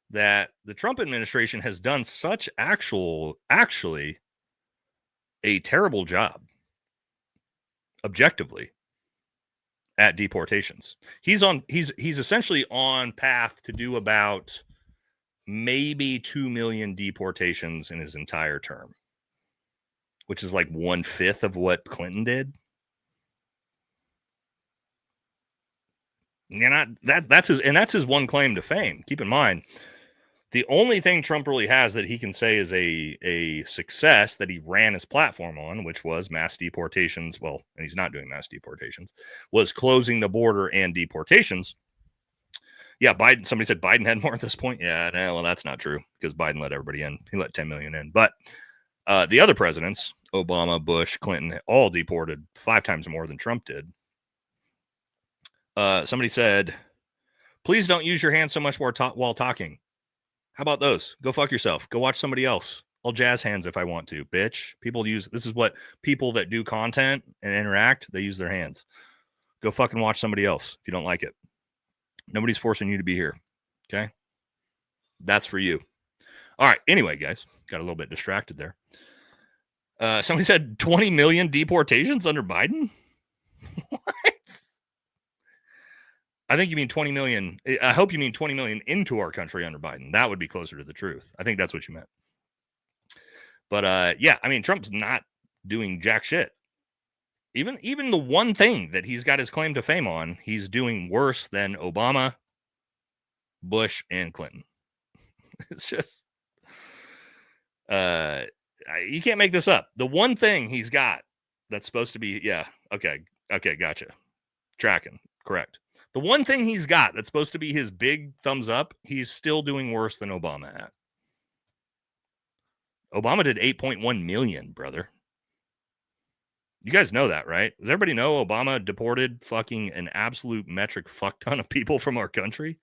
Speaker 1: that the Trump administration has done such actually a terrible job, objectively, at deportations. He's essentially on path to do about maybe 2 million deportations in his entire term, which is like 1/5 of what Clinton did. That's his one claim to fame. Keep in mind, the only thing Trump really has that he can say is a success that he ran his platform on, which was mass deportations. Well, and he's not doing mass deportations, was closing the border and deportations. Yeah, Biden. Somebody said Biden had more at this point. Yeah, no, well, that's not true because Biden let everybody in. He let 10 million in. But the other presidents, Obama, Bush, Clinton, all deported 5 times more than Trump did. Somebody said, please don't use your hands so much while talking. How about those? Go fuck yourself. Go watch somebody else. I'll jazz hands if I want to, bitch. This is what people that do content and interact, they use their hands. Go fucking watch somebody else if you don't like it. Nobody's forcing you to be here. Okay? That's for you. All right. Anyway, guys, got a little bit distracted there. Somebody said 20 million deportations under Biden? What? I think you mean 20 million. I hope you mean 20 million into our country under Biden. That would be closer to the truth. I think that's what you meant. But yeah, I mean, Trump's not doing jack shit. Even the one thing that he's got his claim to fame on, he's doing worse than Obama, Bush, and Clinton. It's just, you can't make this up. The one thing he's got that's supposed to be, yeah, okay, gotcha. Tracking, correct. The one thing he's got that's supposed to be his big thumbs up, he's still doing worse than Obama at. Obama did 8.1 million, brother. You guys know that, right? Does everybody know Obama deported fucking an absolute metric fuck ton of people from our country?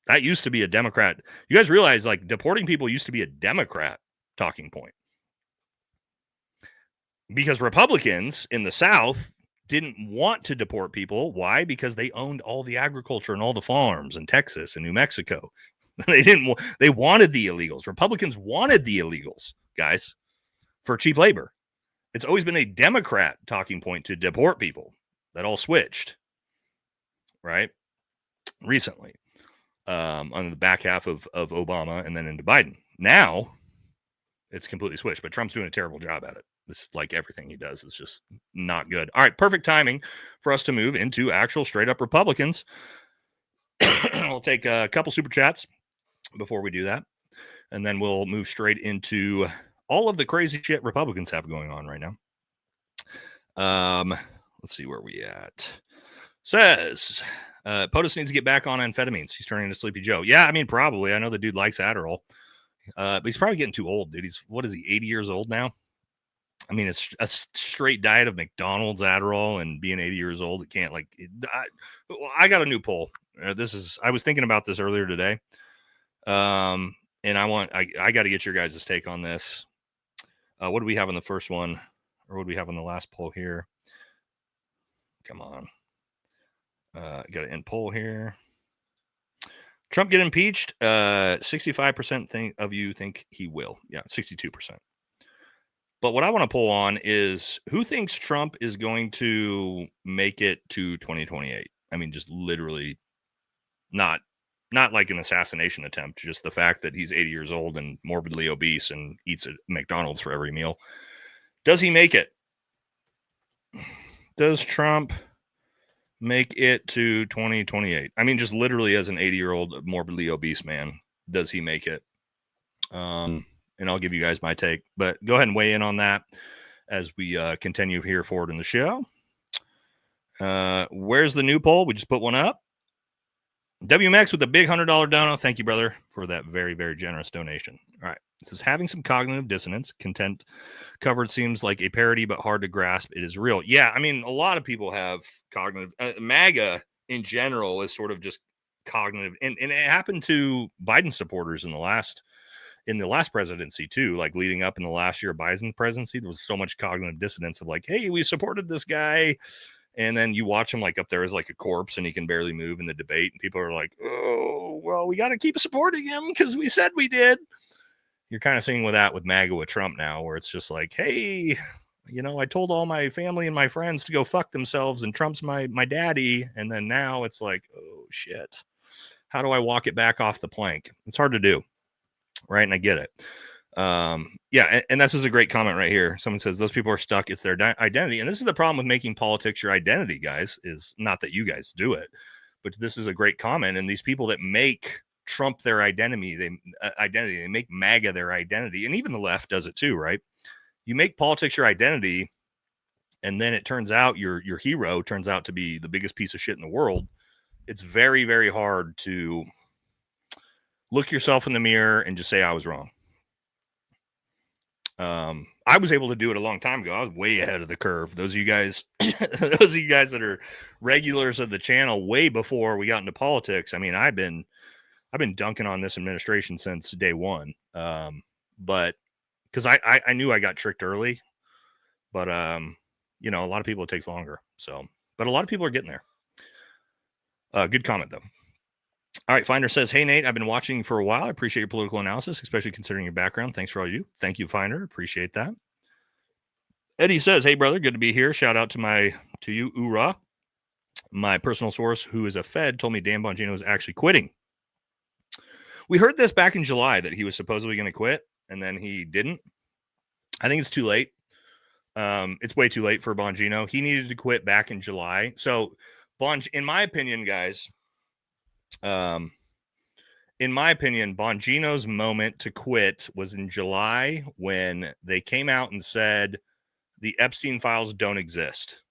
Speaker 1: That used to be a Democrat. You guys realize, like, deporting people used to be a Democrat talking point. Because Republicans in the South didn't want to deport people. Why? Because they owned all the agriculture and all the farms in Texas and New Mexico. They wanted the illegals. Republicans wanted the illegals, guys, for cheap labor. It's always been a Democrat talking point to deport people. That all switched, right? Recently, on the back half of Obama and then into Biden. Now it's completely switched, but Trump's doing a terrible job at it. This is like everything he does is just not good. All right, perfect timing for us to move into actual straight up Republicans. We'll take a couple super chats before we do that, and then we'll move straight into all of the crazy shit Republicans have going on right now. Let's see where we at. Says POTUS needs to get back on amphetamines. He's turning into Sleepy Joe. Yeah, I mean, probably. I know the dude likes Adderall, but he's probably getting too old, dude. What is he, 80 years old now? I mean, it's a straight diet of McDonald's, Adderall, and being 80 years old. It can't, like, I got a new poll. I was thinking about this earlier today. And I got to get your guys' take on this. What do we have in the first one? Or what do we have in the last poll here? Come on. Got to end poll here. Trump get impeached? 65% of you think he will. Yeah, 62%. But what I want to pull on is who thinks Trump is going to make it to 2028? I mean, just literally not like an assassination attempt, just the fact that he's 80 years old and morbidly obese and eats at McDonald's for every meal. Does he make it? Does Trump make it to 2028? I mean, just literally as an 80-year-old morbidly obese man, does he make it? And I'll give you guys my take, but go ahead and weigh in on that as we continue here forward in the show. Where's the new poll? We just put one up. WMX with a big $100 dono. Thank you, brother, for that very, very generous donation. All right. This is having some cognitive dissonance. Content covered seems like a parody, but hard to grasp. It is real. Yeah, I mean, a lot of people have cognitive. MAGA in general is sort of just cognitive, and it happened to Biden supporters in the last presidency too. Like leading up in the last year of Biden's presidency, there was so much cognitive dissonance of like, hey, we supported this guy. And then you watch him like up there as like a corpse and he can barely move in the debate. And people are like, oh, well, we got to keep supporting him because we said we did. You're kind of seeing with that with MAGA with Trump now, where it's just like, hey, you know, I told all my family and my friends to go fuck themselves and Trump's my daddy. And then now it's like, oh, shit. How do I walk it back off the plank? It's hard to do, right? And I get it. Yeah, and this is a great comment right here. Someone says those people are stuck. It's their identity. And this is the problem with making politics your identity, guys, is not that you guys do it, but this is a great comment. And these people that make Trump their identity, they make MAGA their identity. And even the left does it too, right? You make politics your identity, and then it turns out your hero turns out to be the biggest piece of shit in the world. It's very, very hard to look yourself in the mirror and just say, I was wrong. I was able to do it a long time ago. I was way ahead of the curve. Those of you guys, that are regulars of the channel, way before we got into politics. I mean, I've been dunking on this administration since day one. But because I knew I got tricked early, but you know, a lot of people it takes longer. So, but a lot of people are getting there. Good comment though. All right, Finder says, hey, Nate, I've been watching for a while. I appreciate your political analysis, especially considering your background. Thanks for all you do. Thank you, Finder. Appreciate that. Eddie says, hey, brother, good to be here. Shout out to you, Ura. My personal source, who is a Fed, told me Dan Bongino is actually quitting. We heard this back in July that he was supposedly going to quit, and then he didn't. I think it's too late. It's way too late for Bongino. He needed to quit back in July. So, in my opinion, guys, Bongino's moment to quit was in July when they came out and said the Epstein files don't exist.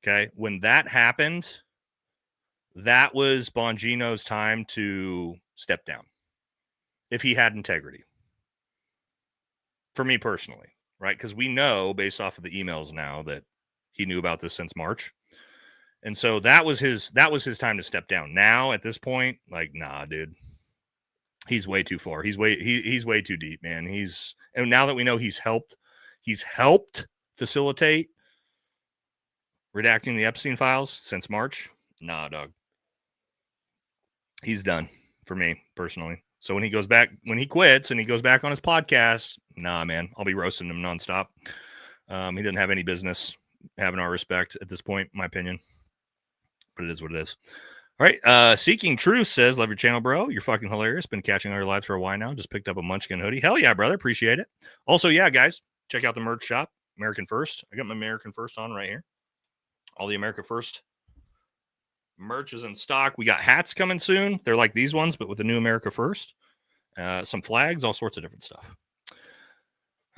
Speaker 1: Okay. When that happened, that was Bongino's time to step down if he had integrity. For me personally, right? Because we know based off of the emails now that he knew about this since March. And so that was his time to step down. Now at this point, like, nah, dude, he's way too far. He's way too deep, man. And now that we know he's helped facilitate redacting the Epstein files since March. Nah, dog. He's done for me personally. So when he quits and he goes back on his podcast, nah, man, I'll be roasting him nonstop. He doesn't have any business having our respect at this point, in my opinion. But it is what it is. All right. Seeking Truth says, love your channel, bro. You're fucking hilarious. Been catching all your lives for a while now. Just picked up a Munchkin hoodie. Hell yeah, brother. Appreciate it. Also, yeah, guys, check out the merch shop, American First. I got my American First on right here. All the America First merch is in stock. We got hats coming soon. They're like these ones, but with the new America First. Some flags, all sorts of different stuff.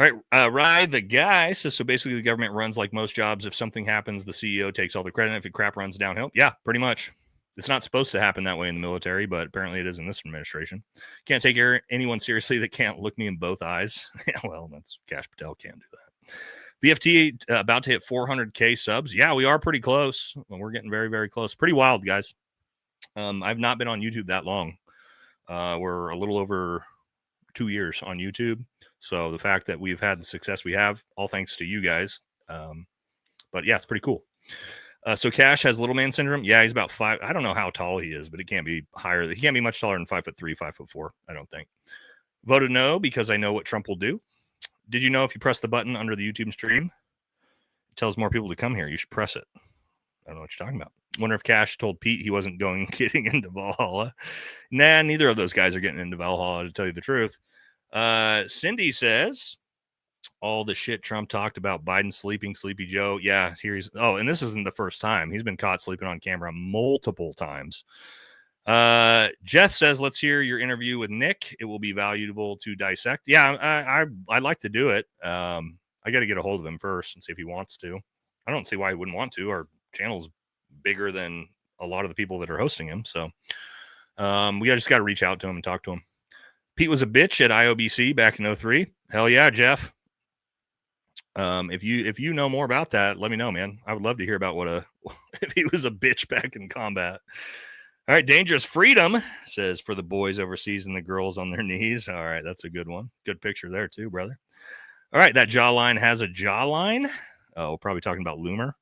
Speaker 1: All right, Rye, the guy says, so basically the government runs like most jobs. If something happens, the CEO takes all the credit. If the crap runs downhill, yeah, pretty much. It's not supposed to happen that way in the military, but apparently it is in this administration. Can't take anyone seriously that can't look me in both eyes. Yeah, well, that's Cash Patel can't do that. BFT about to hit 400K subs. Yeah, we are pretty close. We're getting very, very close. Pretty wild, guys. I've not been on YouTube that long. We're a little over 2 years on YouTube. So the fact that we've had the success we have, all thanks to you guys. But yeah, it's pretty cool. So Cash has little man syndrome. Yeah, he's about 5. I don't know how tall he is, but it can't be higher. He can't be much taller than 5'3", 5'4". I don't think. Voted no because I know what Trump will do. Did you know if you press the button under the YouTube stream, it tells more people to come here? You should press it. I don't know what you're talking about. Wonder if Cash told Pete he wasn't getting into Valhalla. Nah, neither of those guys are getting into Valhalla, to tell you the truth. Cindy says, all the shit Trump talked about Biden sleeping, Sleepy Joe. Yeah, here he's. Oh, and this isn't the first time. He's been caught sleeping on camera multiple times. Jeff says, let's hear your interview with Nick. It will be valuable to dissect. Yeah, I'd like to do it. I got to get a hold of him first and see if he wants to. I don't see why he wouldn't want to. Our channel's bigger than a lot of the people that are hosting him. So we just got to reach out to him and talk to him. Pete was a bitch at IOBC back in 2003. Hell yeah, Jeff. If you know more about that, let me know, man. I would love to hear about if he was a bitch back in combat. All right, Dangerous Freedom says, for the boys overseas and the girls on their knees. All right, that's a good one. Good picture there too, brother. All right, that jawline has a jawline. Oh, probably talking about Loomer.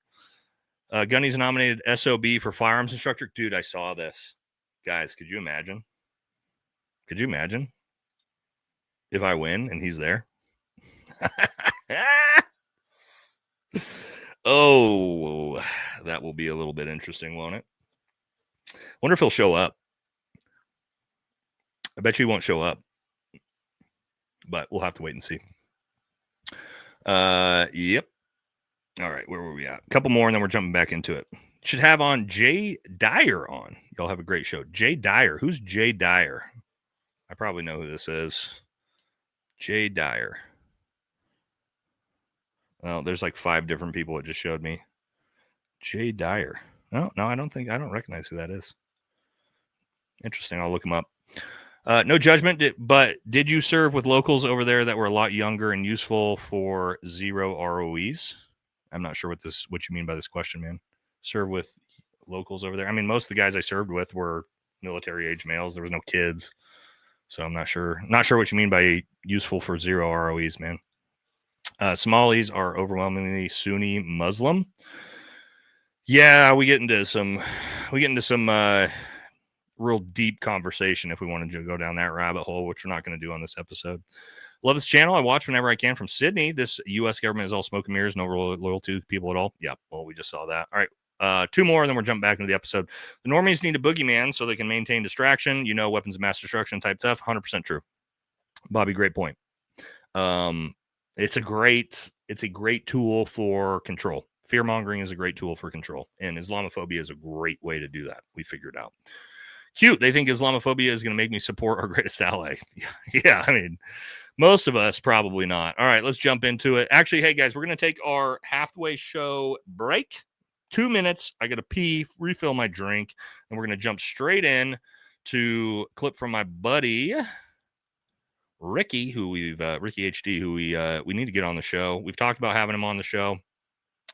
Speaker 1: Gundies nominated SOB for firearms instructor. Dude, I saw this. Guys, could you imagine? Could you imagine if I win and he's there? Oh, that will be a little bit interesting, won't it? Wonder if he'll show up. I bet you he won't show up, but we'll have to wait and see. Yep. All right, where were we at? A couple more, and then we're jumping back into it. Should have on Jay Dyer on. Y'all have a great show. Jay Dyer. Who's Jay Dyer? I probably know who this is. Jay Dyer. Oh, there's like 5 different people it just showed me. Jay Dyer. No, I don't recognize who that is. Interesting. I'll look him up. No judgment, but did you serve with locals over there that were a lot younger and useful for 0 ROEs? I'm not sure what you mean by this question, man. Serve with locals over there. I mean, most of the guys I served with were military age males. There was no kids. So I'm not sure what you mean by useful for 0 ROEs, man. Somalis are overwhelmingly Sunni Muslim. Yeah, we get into some real deep conversation if we wanted to go down that rabbit hole, which we're not going to do on this episode. Love this channel. I watch whenever I can from Sydney. This U.S. government is all smoke and mirrors, no loyalty to people at all. Yeah, well, we just saw that. All right, 2 more, and then we're jumping back into the episode. The normies need a boogeyman so they can maintain distraction. You know, weapons of mass destruction type stuff. 100% true. Bobby, great point. It's a great tool for control. Fear mongering is a great tool for control, and Islamophobia is a great way to do that. We figured out. Cute. They think Islamophobia is going to make me support our greatest ally. Yeah, I mean, most of us probably not. All right, let's jump into it. Actually, hey guys, we're going to take our halfway show break. 2 minutes. I got to pee, refill my drink, and we're going to jump straight in to a clip from my buddy Ricky, Ricky HD, who we need to get on the show. We've talked about having him on the show.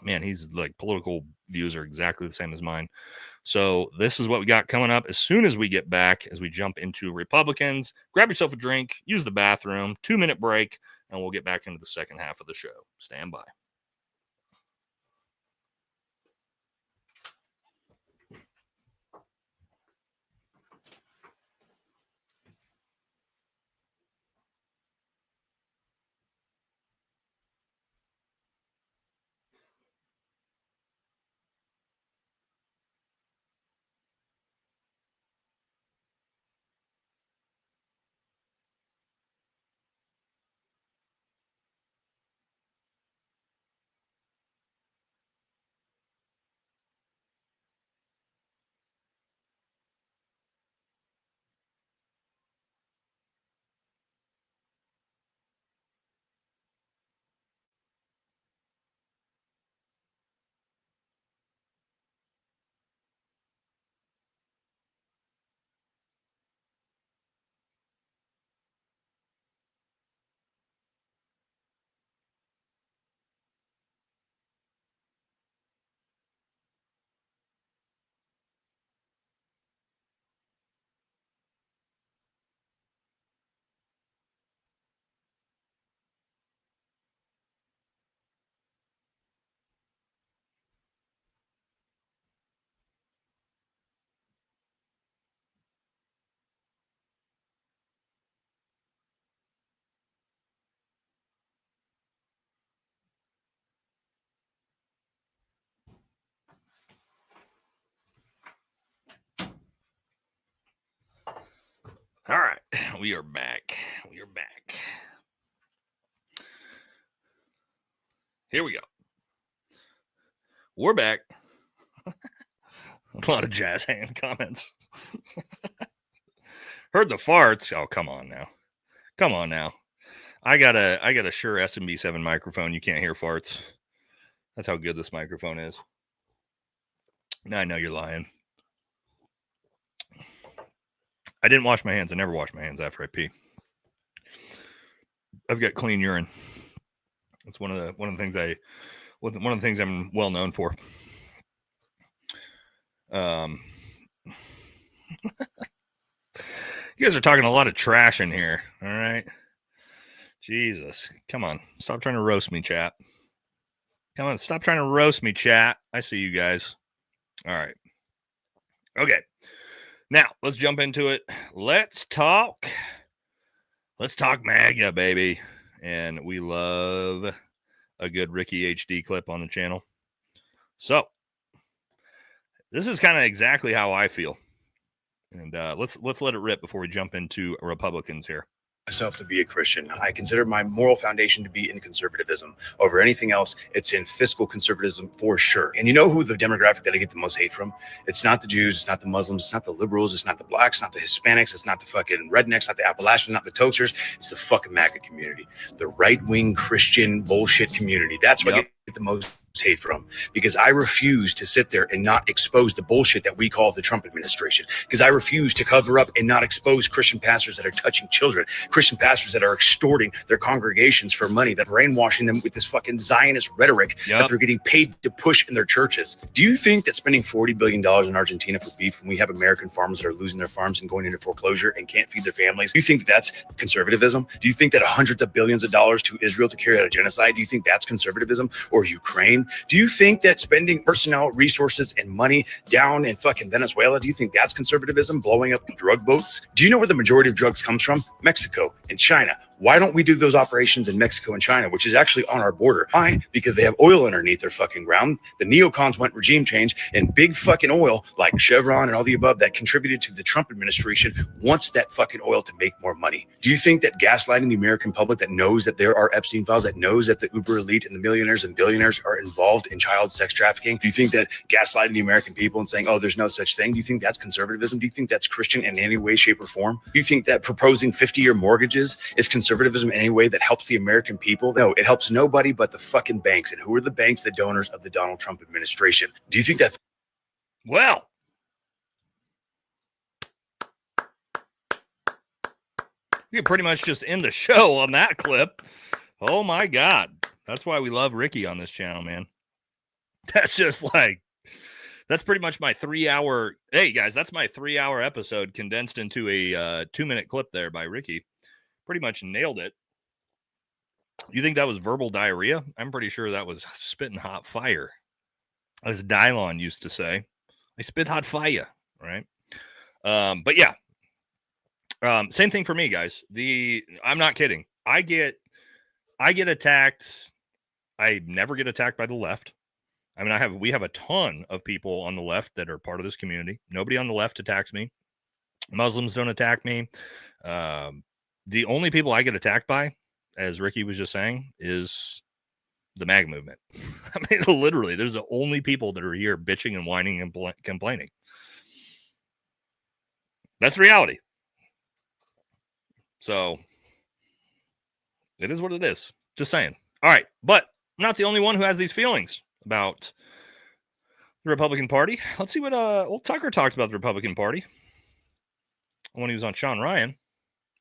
Speaker 1: Man, he's like, political views are exactly the same as mine. So this is what we got coming up as soon as we get back, as we jump into Republicans. Grab yourself a drink, use the bathroom, 2-minute break, and we'll get back into the second half of the show. Stand by. All right, we are back. Here we go. We're back. A lot of jazz hand comments. Heard the farts. Oh, come on now. I got a Shure SMB7 microphone. You can't hear farts. That's how good this microphone is. I know you're lying. I didn't wash my hands. I never wash my hands after I pee. I've got clean urine. It's one of the things I'm well known for. You guys are talking a lot of trash in here. All right. Jesus. Come on. Stop trying to roast me, chat. Come on. Stop trying to roast me, chat. I see you guys. All right. Okay. Now, let's jump into it. Let's talk MAGA, baby. And we love a good Ricky HD clip on the channel. So, this is kind of exactly how I feel. And let's let it rip before we jump into Republicans here.
Speaker 6: Myself to be a Christian. I consider my moral foundation to be in conservatism. Over anything else, it's in fiscal conservatism for sure. And you know who the demographic that I get the most hate from? It's not the Jews, it's not the Muslims, it's not the liberals, it's not the blacks, not the Hispanics, it's not the fucking rednecks, not the Appalachians, not the Toasters. It's the fucking MAGA community, the right-wing Christian bullshit community. That's what I get the most hate from, because I refuse to sit there and not expose the bullshit that we call the Trump administration, because I refuse to cover up and not expose Christian pastors that are touching children, Christian pastors that are extorting their congregations for money, that brainwashing them with this fucking Zionist rhetoric that they're getting paid to push in their churches. Do you think that spending $40 billion in Argentina for beef, when we have American farmers that are losing their farms and going into foreclosure and can't feed their families, do you think that's conservatism? Do you think that hundreds of billions of dollars to Israel to carry out a genocide, do you think that's conservatism? Or Ukraine? Do you think that spending personnel, resources, and money down in fucking Venezuela, do you think that's conservatism? Blowing up drug boats? Do you know where the majority of drugs comes from? Mexico and China. Why don't we do those operations in Mexico and China, which is actually on our border? Why? Because they have oil underneath their fucking ground. The neocons went regime change, and big fucking oil like Chevron and all the above that contributed to the Trump administration wants that fucking oil to make more money. Do you think that gaslighting the American public that knows that there are Epstein files, that knows that the uber elite and the millionaires and billionaires are involved in child sex trafficking? Do you think that gaslighting the American people and saying, oh, there's no such thing? Do you think that's conservatism? Do you think that's Christian in any way, shape, or form? Do you think that proposing 50-year mortgages is conservatism in any way that helps the American people? No, it helps nobody but the fucking banks. And who are the banks? The donors of the Donald Trump administration. Do you think that?
Speaker 1: Well, you can pretty much just end the show on that clip. Oh my God. That's why we love Ricky on this channel, man. That's just like, that's pretty much my 3-hour. Hey guys, that's my 3-hour episode condensed into a 2-minute clip there by Ricky. Pretty much nailed it. You think that was verbal diarrhea? I'm pretty sure that was spitting hot fire. As Dylon used to say, I spit hot fire, right? But yeah, same thing for me, guys. I'm not kidding. I get attacked. I never get attacked by the left. I mean, we have a ton of people on the left that are part of this community. Nobody on the left attacks me. Muslims don't attack me. The only people I get attacked by, as Ricky was just saying, is the MAGA movement. I mean, literally, there's the only people that are here bitching and whining and complaining. That's reality. So it is what it is. Just saying. All right. But I'm not the only one who has these feelings about the Republican Party. Let's see what old Tucker talked about the Republican Party when he was on Sean Ryan.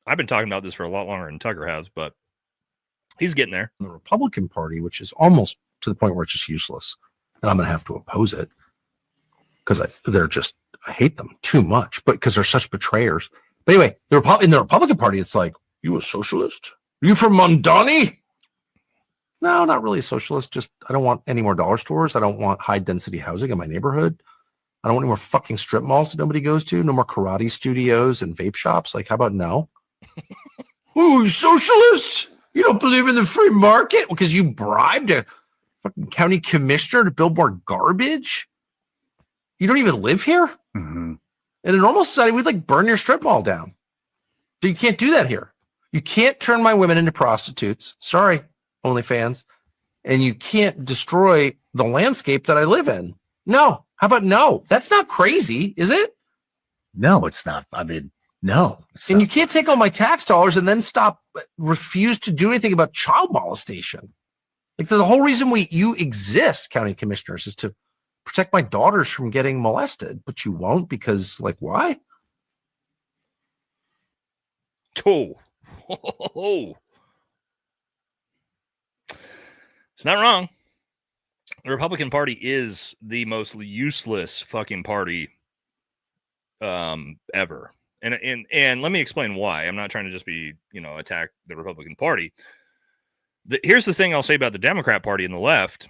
Speaker 1: I've been talking about this for a lot longer than Tucker has, but he's getting there.
Speaker 22: The Republican Party, which is almost to the point where it's just useless, and I'm going to have to oppose it because I hate them too much, but because they're such betrayers. But anyway, in the Republican Party, it's like, you a socialist? Are you from Mondani? No, not really a socialist. Just, I don't want any more dollar stores. I don't want high density housing in my neighborhood. I don't want any more fucking strip malls that nobody goes to. No more karate studios and vape shops. Like, how about no? Ooh, socialist? You don't believe in the free market because you bribed a fucking county commissioner to build more garbage? You don't even live here? Mm-hmm. In a normal society, we'd like burn your strip mall down. So you can't do that here. You can't turn my women into prostitutes. Sorry, OnlyFans. And you can't destroy the landscape that I live in. No. How about no? That's not crazy, is it?
Speaker 23: No, it's not. I mean, no.
Speaker 22: And you can't take all my tax dollars and then refuse to do anything about child molestation. Like the whole reason you exist, county commissioners, is to protect my daughters from getting molested, but you won't because, like, why?
Speaker 1: Oh. It's not wrong. The Republican Party is the most useless fucking party ever. And let me explain why. I'm not trying to just be, attack the Republican Party. Here's the thing I'll say about the Democrat Party and the left.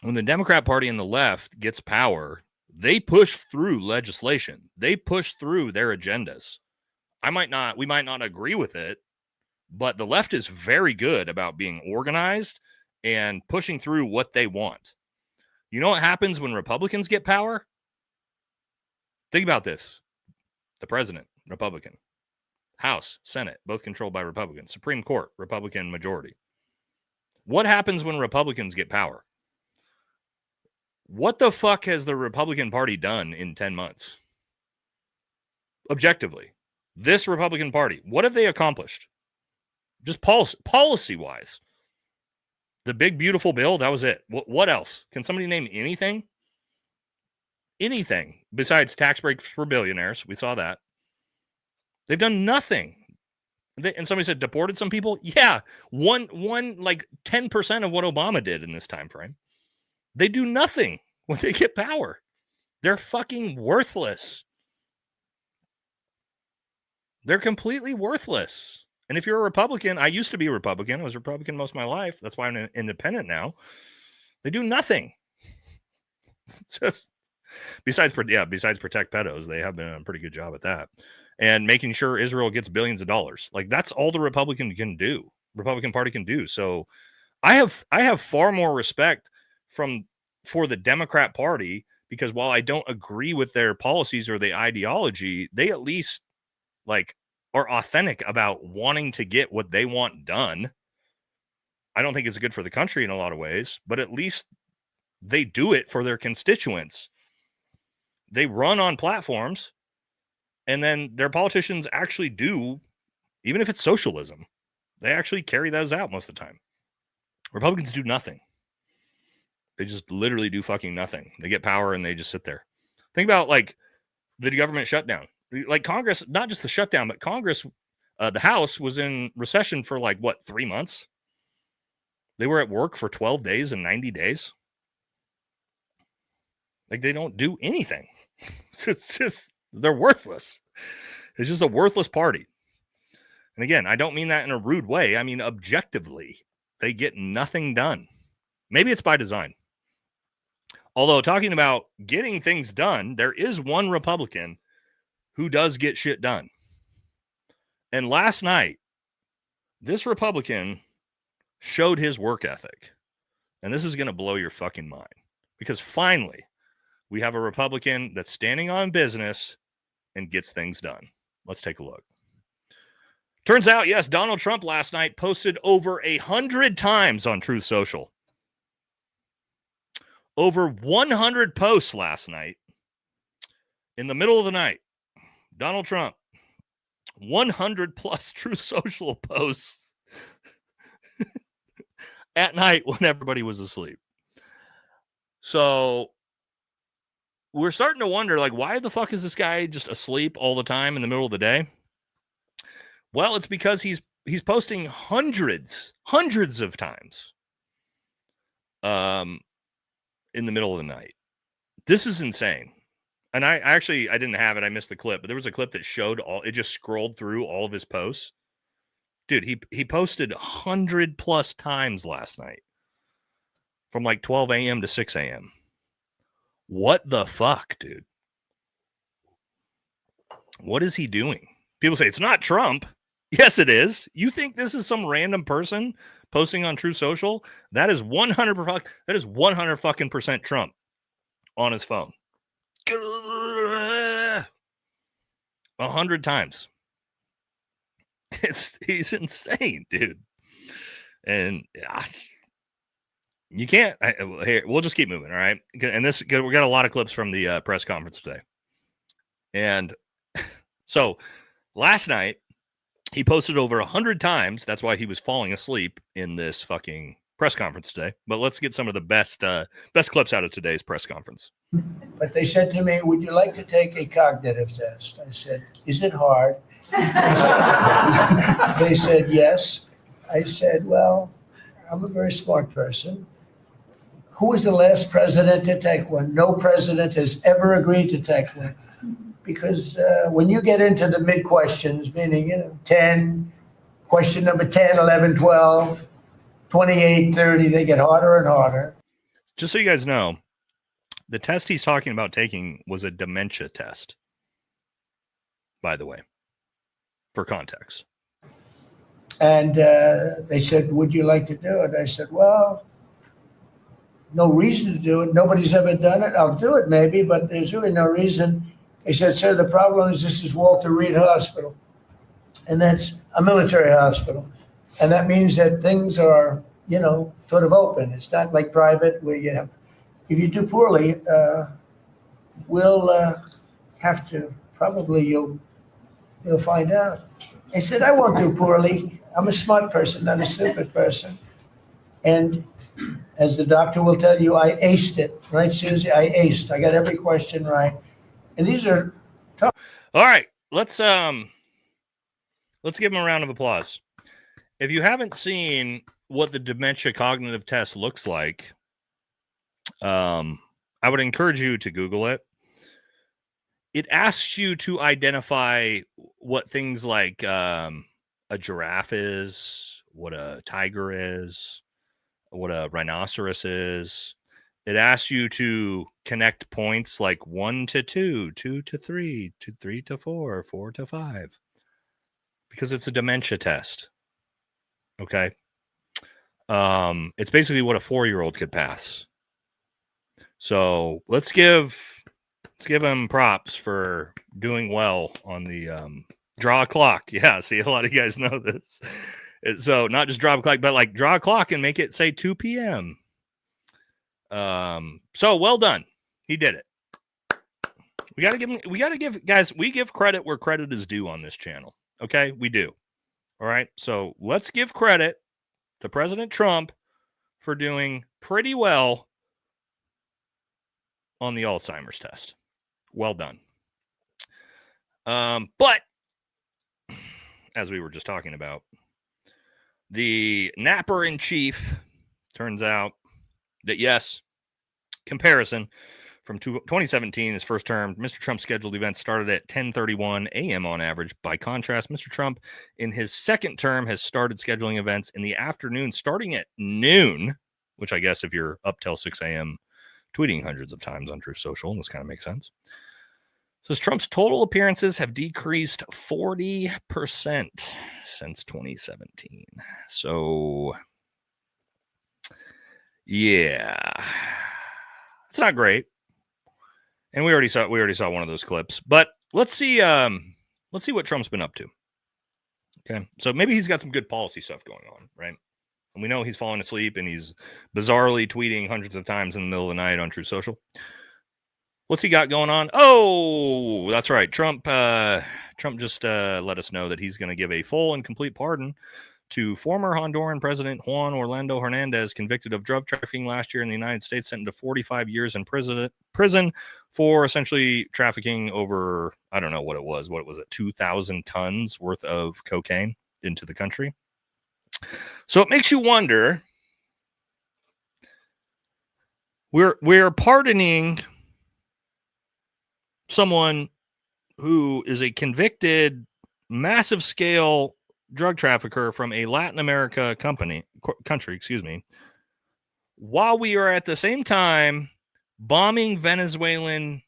Speaker 1: When the Democrat Party and the left gets power, they push through legislation. They push through their agendas. We might not agree with it, but the left is very good about being organized and pushing through what they want. You know what happens when Republicans get power? Think about this. The president, Republican. House, Senate, both controlled by Republicans. Supreme Court, Republican majority. What happens when Republicans get power? What the fuck has the Republican Party done in 10 months? Objectively, this Republican Party, what have they accomplished? Just policy-wise. The big, beautiful bill, that was it. What else? Can somebody name anything? Anything besides tax breaks for billionaires. We saw that. They've done nothing. And somebody said deported some people. Yeah, one like 10% of what Obama did in this time frame. They do nothing when they get power. They're fucking worthless. They're completely worthless. And if you're a Republican, I used to be a Republican. I was a Republican most of my life. That's why I'm an independent now. They do nothing. Just besides protect pedos, they have been a pretty good job at that. And making sure Israel gets billions of dollars. Like that's all the Republican Party can do. So I have far more respect for the Democrat Party, because while I don't agree with their policies or the ideology, they at least like are authentic about wanting to get what they want done. I don't think it's good for the country in a lot of ways, but at least they do it for their constituents. They run on platforms, and then their politicians actually do, even if it's socialism, they actually carry those out most of the time. Republicans do nothing. They just literally do fucking nothing. They get power and they just sit there. Think about like the government shutdown. Like Congress, not just the shutdown, but Congress, the House was in recession for like, 3 months? They were at work for 12 days and 90 days. Like they don't do anything. It's just, they're worthless. It's just a worthless party. And again, I don't mean that in a rude way. I mean, objectively, they get nothing done. Maybe it's by design. Although talking about getting things done, there is one Republican who does get shit done. And last night, this Republican showed his work ethic. And this is going to blow your fucking mind. Because finally, we have a Republican that's standing on business and gets things done. Let's take a look. Turns out, yes, Donald Trump last night posted over 100 times on Truth Social. Over 100 posts last night. In the middle of the night, Donald Trump, 100 plus Truth Social posts at night when everybody was asleep. So we're starting to wonder, like, why the fuck is this guy just asleep all the time in the middle of the day? Well, it's because he's posting hundreds of times in the middle of the night. This is insane. And I didn't have it. I missed the clip, but there was a clip that showed it just scrolled through all of his posts. Dude, he posted 100 plus times last night from like 12 a.m. to 6 a.m. What the fuck, dude? What is he doing? People say it's not Trump. Yes, it is. You think this is some random person posting on True Social? That is 100%. That is 100 fucking percent Trump on his phone. 100 times. He's insane, dude. And you can't. Here, we'll just keep moving, all right? And we got a lot of clips from the press conference today. And so last night, he posted over 100 times. That's why he was falling asleep in this fucking press conference today. But let's get some of the best clips out of today's press conference.
Speaker 11: But they said to me, would you like to take a cognitive test? I said, is it hard? They said, yes. I said, well, I'm a very smart person. Who was the last president to take one? No president has ever agreed to take one. Because when you get into the mid questions, meaning 10, question number 10, 11, 12, 28, 30, they get harder and harder.
Speaker 1: Just so you guys know, the test he's talking about taking was a dementia test, by the way, for context.
Speaker 11: And they said, would you like to do it? I said, well, no reason to do it. Nobody's ever done it. I'll do it maybe, but there's really no reason. He said, sir, the problem is this is Walter Reed Hospital, and that's a military hospital. And that means that things are, you know, sort of open. It's not like private where you have, if you do poorly, we'll have to, probably you'll find out. I said, I won't do poorly. I'm a smart person, not a stupid person. And as the doctor will tell you, I aced it, right, Susie? I aced. I got every question right. And these are tough.
Speaker 1: All right, let's give him a round of applause. If you haven't seen what the dementia cognitive test looks like, I would encourage you to Google it. It asks you to identify what things like a giraffe is, what a tiger is, what a rhinoceros is. It asks you to connect points like 1 to 2, 2 to 3, 3 to 4, 4 to 5, because it's a dementia test. Okay. It's basically what a 4-year-old could pass. So let's give him props for doing well on the draw a clock. Yeah, see, a lot of you guys know this. So not just draw a clock, but like draw a clock and make it say 2 p.m. So well done. He did it. We gotta give guys, we give credit where credit is due on this channel. Okay, we do. All right. So let's give credit to President Trump for doing pretty well on the Alzheimer's test. Well done. But as we were just talking about, the napper in chief turns out that yes, comparison from 2017, his first term, Mr. Trump's scheduled events started at 10:31 a.m. on average. By contrast, Mr. Trump in his second term has started scheduling events in the afternoon starting at noon, which I guess if you're up till 6 a.m. tweeting hundreds of times on Truth Social, this kind of makes sense. Says Trump's total appearances have decreased 40% since 2017. So, yeah, it's not great. And we already saw one of those clips. But let's see what Trump's been up to. Okay, so maybe he's got some good policy stuff going on, right? And we know he's falling asleep and he's bizarrely tweeting hundreds of times in the middle of the night on Truth Social. What's he got going on? Oh, that's right. Trump just let us know that he's going to give a full and complete pardon to former Honduran President Juan Orlando Hernandez, convicted of drug trafficking last year in the United States, sentenced to 45 years in prison for essentially trafficking over, I don't know what it was. What was it? 2,000 tons worth of cocaine into the country. So it makes you wonder. We're pardoning someone who is a convicted, massive scale drug trafficker from a Latin America country, while we are at the same time bombing Venezuelan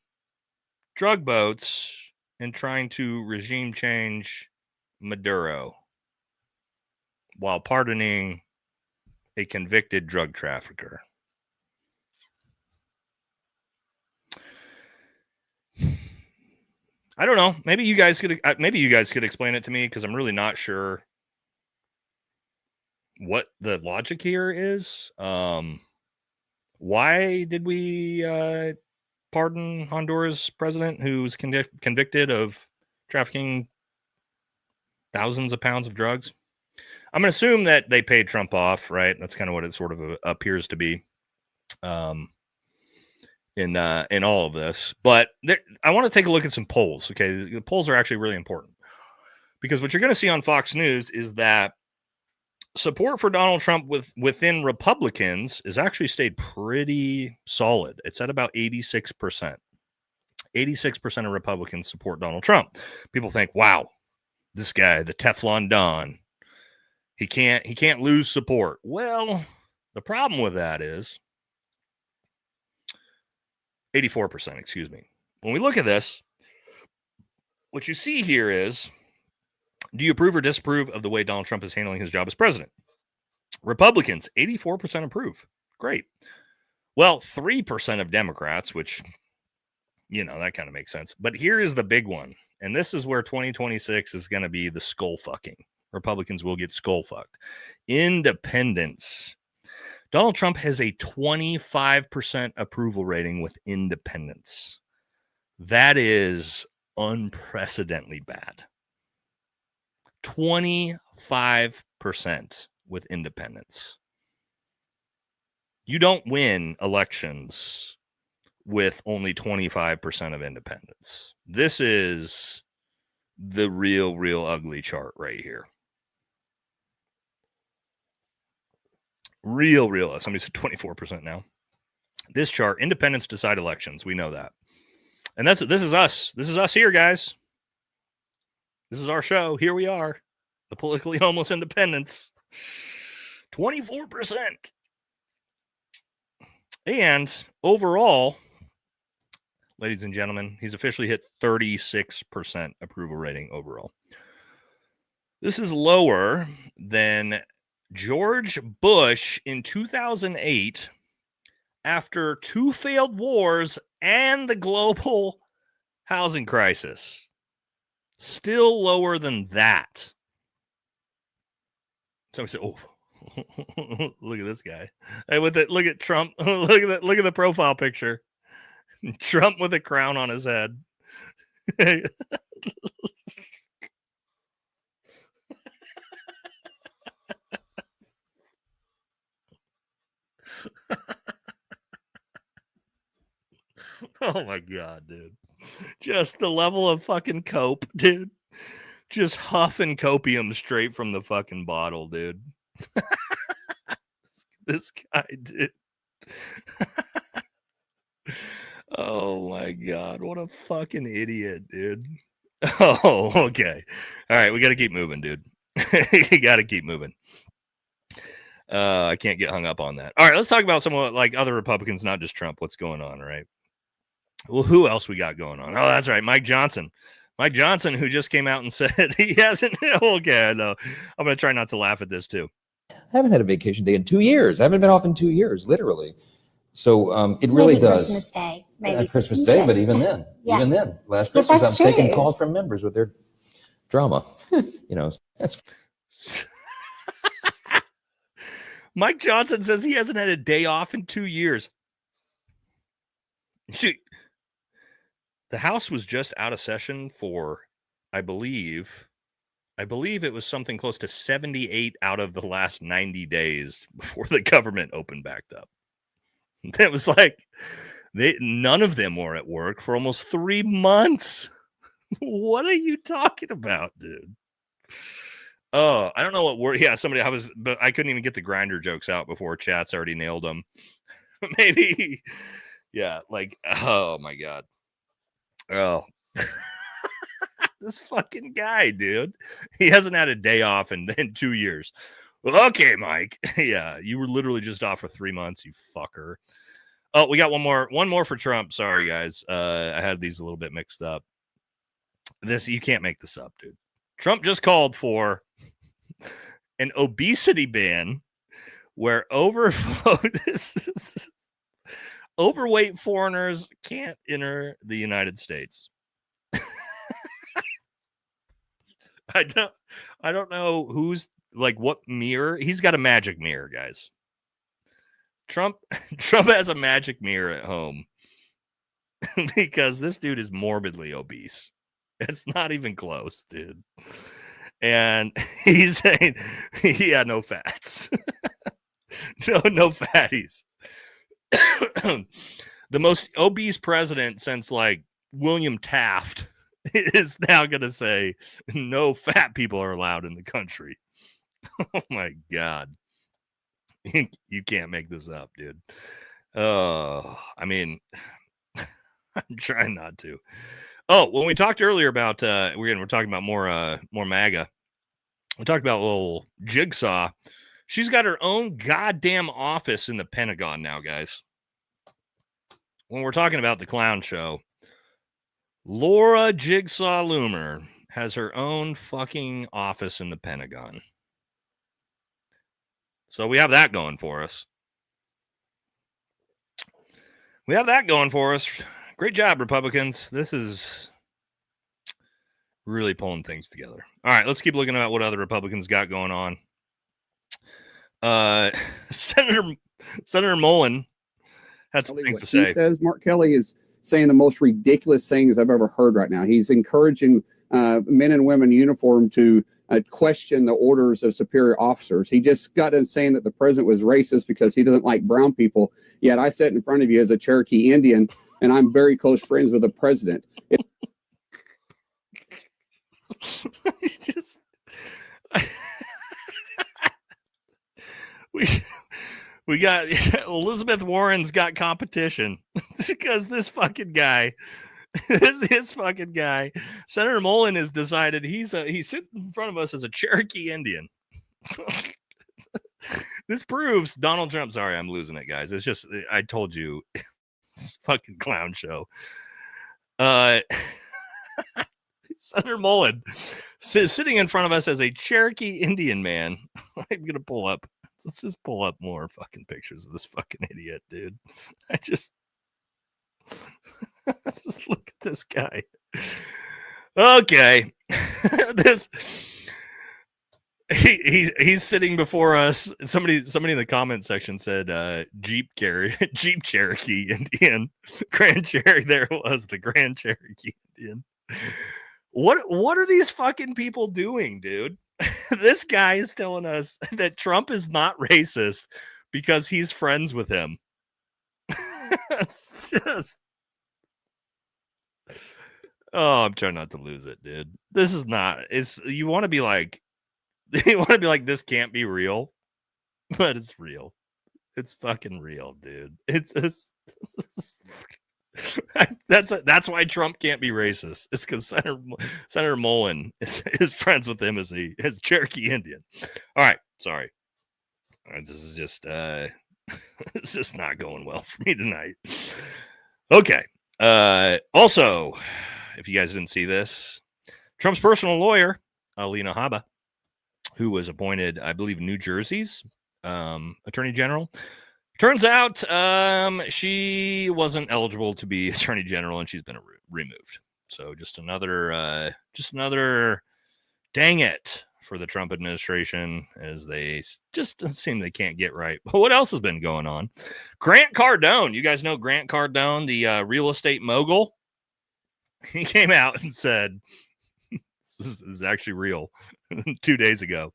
Speaker 1: drug boats and trying to regime change Maduro while pardoning a convicted drug trafficker. I don't know. Maybe you guys could explain it to me, because I'm really not sure what the logic here is. Why did we pardon Honduras president who's convicted of trafficking thousands of pounds of drugs? I'm going to assume that they paid Trump off, right? That's kind of what it sort of appears to be. In all of this, but I want to take a look at some polls. Okay, the polls are actually really important, because what you're going to see on Fox News is that support for Donald Trump within Republicans has actually stayed pretty solid. It's at about 86%. 86% of Republicans support Donald Trump. People think, wow, this guy, the Teflon Don, he can't lose support. Well, the problem with that is 84%, excuse me. When we look at this, what you see here is, do you approve or disapprove of the way Donald Trump is handling his job as president? Republicans, 84% approve. Great. Well, 3% of Democrats, which you know, that kind of makes sense. But here is the big one. And this is where 2026 is going to be the skull fucking. Republicans will get skull fucked. Independents. Donald Trump has a 25% approval rating with independents. That is unprecedentedly bad. 25% with independents. You don't win elections with only 25% of independents. This is the real ugly chart right here. Real. Somebody said 24% now. This chart, independents decide elections. We know that. And this is us. This is us here, guys. This is our show. Here we are. The politically homeless independents. 24%. And overall, ladies and gentlemen, he's officially hit 36% approval rating overall. This is lower than George Bush in 2008 after 2 failed wars and the global housing crisis. Still lower than that. Somebody said, "Oh, look at this guy." Hey, look at Trump. Look at the profile picture. Trump with a crown on his head. Oh my God, dude. Just the level of fucking cope, dude. Just huffing copium straight from the fucking bottle, dude. This guy, dude. Oh my God, what a fucking idiot, dude. Oh, okay. All right, we got to keep moving, dude. You got to keep moving. I can't get hung up on that. All right, let's talk about some like other Republicans, not just Trump. What's going on, right? Well, who else we got going on? Oh, that's right, Mike Johnson. Mike Johnson, who just came out and said he hasn't. Okay, I know. I'm going to try not to laugh at this too.
Speaker 4: I haven't had a vacation day in 2 years. I haven't been off in 2 years, literally. So it really
Speaker 5: maybe
Speaker 4: does.
Speaker 5: Christmas Day. Maybe
Speaker 4: Christmas Day, but even then, last Christmas, I'm taking calls from members with their drama. You know, that's.
Speaker 1: Mike Johnson says he hasn't had a day off in 2 years. Shoot. The House was just out of session for, I believe it was something close to 78 out of the last 90 days before the government opened back up. It was like none of them were at work for almost 3 months. What are you talking about, dude? Oh, I don't know what word. Yeah, but I couldn't even get the grinder jokes out before chat's already nailed them. Maybe, yeah, like, oh my God. Oh, this fucking guy, dude. He hasn't had a day off in 2 years. Well, okay, Mike. Yeah, you were literally just off for 3 months, you fucker. Oh, we got one more for Trump. Sorry, guys. I had these a little bit mixed up. You can't make this up, dude. Trump just called for an obesity ban where overweight foreigners can't enter the United States. I don't know who's like what mirror. He's got a magic mirror, guys. Trump has a magic mirror at home because this dude is morbidly obese. It's not even close, dude. And he's saying, yeah, no fats. no fatties. The most obese president since like William Taft is now going to say no fat people are allowed in the country. Oh my God. You can't make this up, dude. Oh, I mean, I'm trying not to. Oh, when we talked earlier about we're talking about more MAGA. We talked about a little Jigsaw. She's got her own goddamn office in the Pentagon now, guys. When we're talking about the clown show, Laura Jigsaw Loomer has her own fucking office in the Pentagon. So we have that going for us. Great job, Republicans. This is really pulling things together. All right, let's keep looking at what other Republicans got going on. Senator Mullen had some things to say.
Speaker 5: He says Mark Kelly is saying the most ridiculous things I've ever heard right now. He's encouraging men and women in uniform to question the orders of superior officers. He just got done saying that the president was racist because he doesn't like brown people. Yet I sat in front of you as a Cherokee Indian, and I'm very close friends with the president.
Speaker 1: We got Elizabeth Warren's got competition because this fucking guy, his fucking guy, Senator Mullen has decided he sits in front of us as a Cherokee Indian. This proves Donald Trump. Sorry, I'm losing it, guys. It's just, I told you, it's fucking clown show. Senator Mullen sitting in front of us as a Cherokee Indian man. I'm gonna pull up. Let's just pull up more fucking pictures of this fucking idiot, dude. Just look at this guy. Okay. He's sitting before us. Somebody in the comment section said Jeep Cherokee Indian. Grand Cherokee. There it was, the Grand Cherokee Indian. What are these fucking people doing, dude? This guy is telling us that Trump is not racist because he's friends with him. It's just, oh, I'm trying not to lose it, dude. This is not. You want to be like, this can't be real, but it's real. It's fucking real, dude. It's just, that's why Trump can't be racist. It's because Senator Mullen is friends with him as Cherokee Indian. All right, sorry. This is just it's just not going well for me tonight. Okay. Also, if you guys didn't see this, Trump's personal lawyer, Alina Habba, who was appointed, I believe, New Jersey's attorney general. Turns out she wasn't eligible to be attorney general, and she's been removed. So just another dang it for the Trump administration, as they just seem they can't get right. But what else has been going on? Grant Cardone. You guys know Grant Cardone, the real estate mogul? He came out and said, this is actually real, 2 days ago.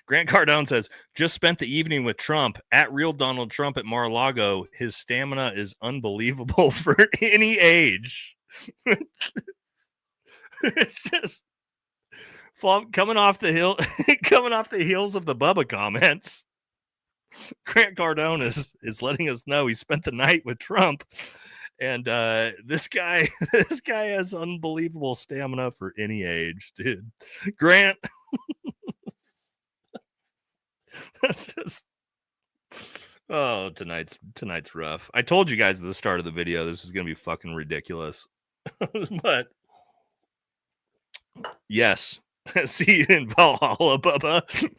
Speaker 1: Grant Cardone says, just spent the evening with Trump at Real Donald Trump at Mar-a-Lago. His stamina is unbelievable for any age. It's just coming off the heels of the Bubba comments. Grant Cardone is letting us know he spent the night with Trump. And this guy has unbelievable stamina for any age, dude. Grant. That's just, oh, tonight's rough. I told you guys at the start of the video this is gonna be fucking ridiculous. But yes, see you in Valhalla, Bubba.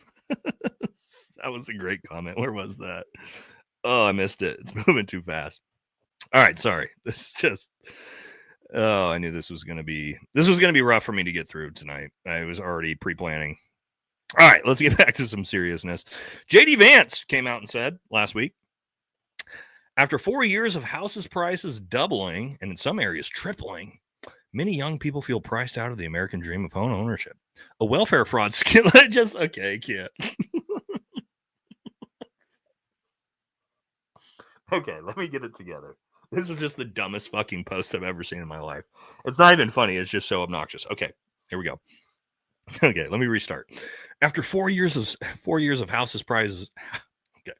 Speaker 1: That was a great comment. Where was that? Oh, I missed it. It's moving too fast. All right, sorry. This is just, oh, I knew this was gonna be rough for me to get through tonight. I was already pre-planning. All right, let's get back to some seriousness. J.D. Vance came out and said last week, after 4 years of houses prices doubling and in some areas tripling, many young people feel priced out of the American dream of home ownership. A welfare fraud scandal. Okay, I can't. Okay, let me get it together. This is just the dumbest fucking post I've ever seen in my life. It's not even funny. It's just so obnoxious. Okay, here we go. Okay, let me restart. After 4 years of houses prices, okay.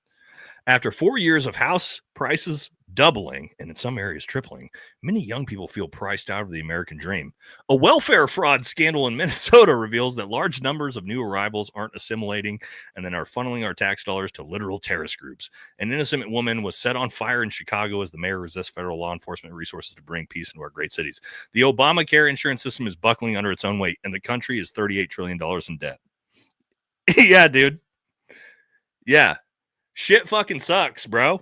Speaker 1: After 4 years of house prices doubling and in some areas tripling, many young people feel priced out of the American dream. A welfare fraud scandal in Minnesota reveals that large numbers of new arrivals aren't assimilating and then are funneling our tax dollars to literal terrorist groups. An innocent woman was set on fire in Chicago as the mayor resists federal law enforcement resources to bring peace into our great cities. The Obamacare insurance system is buckling under its own weight, and the country is $38 trillion in debt. Yeah, dude. Yeah. Shit fucking sucks, bro.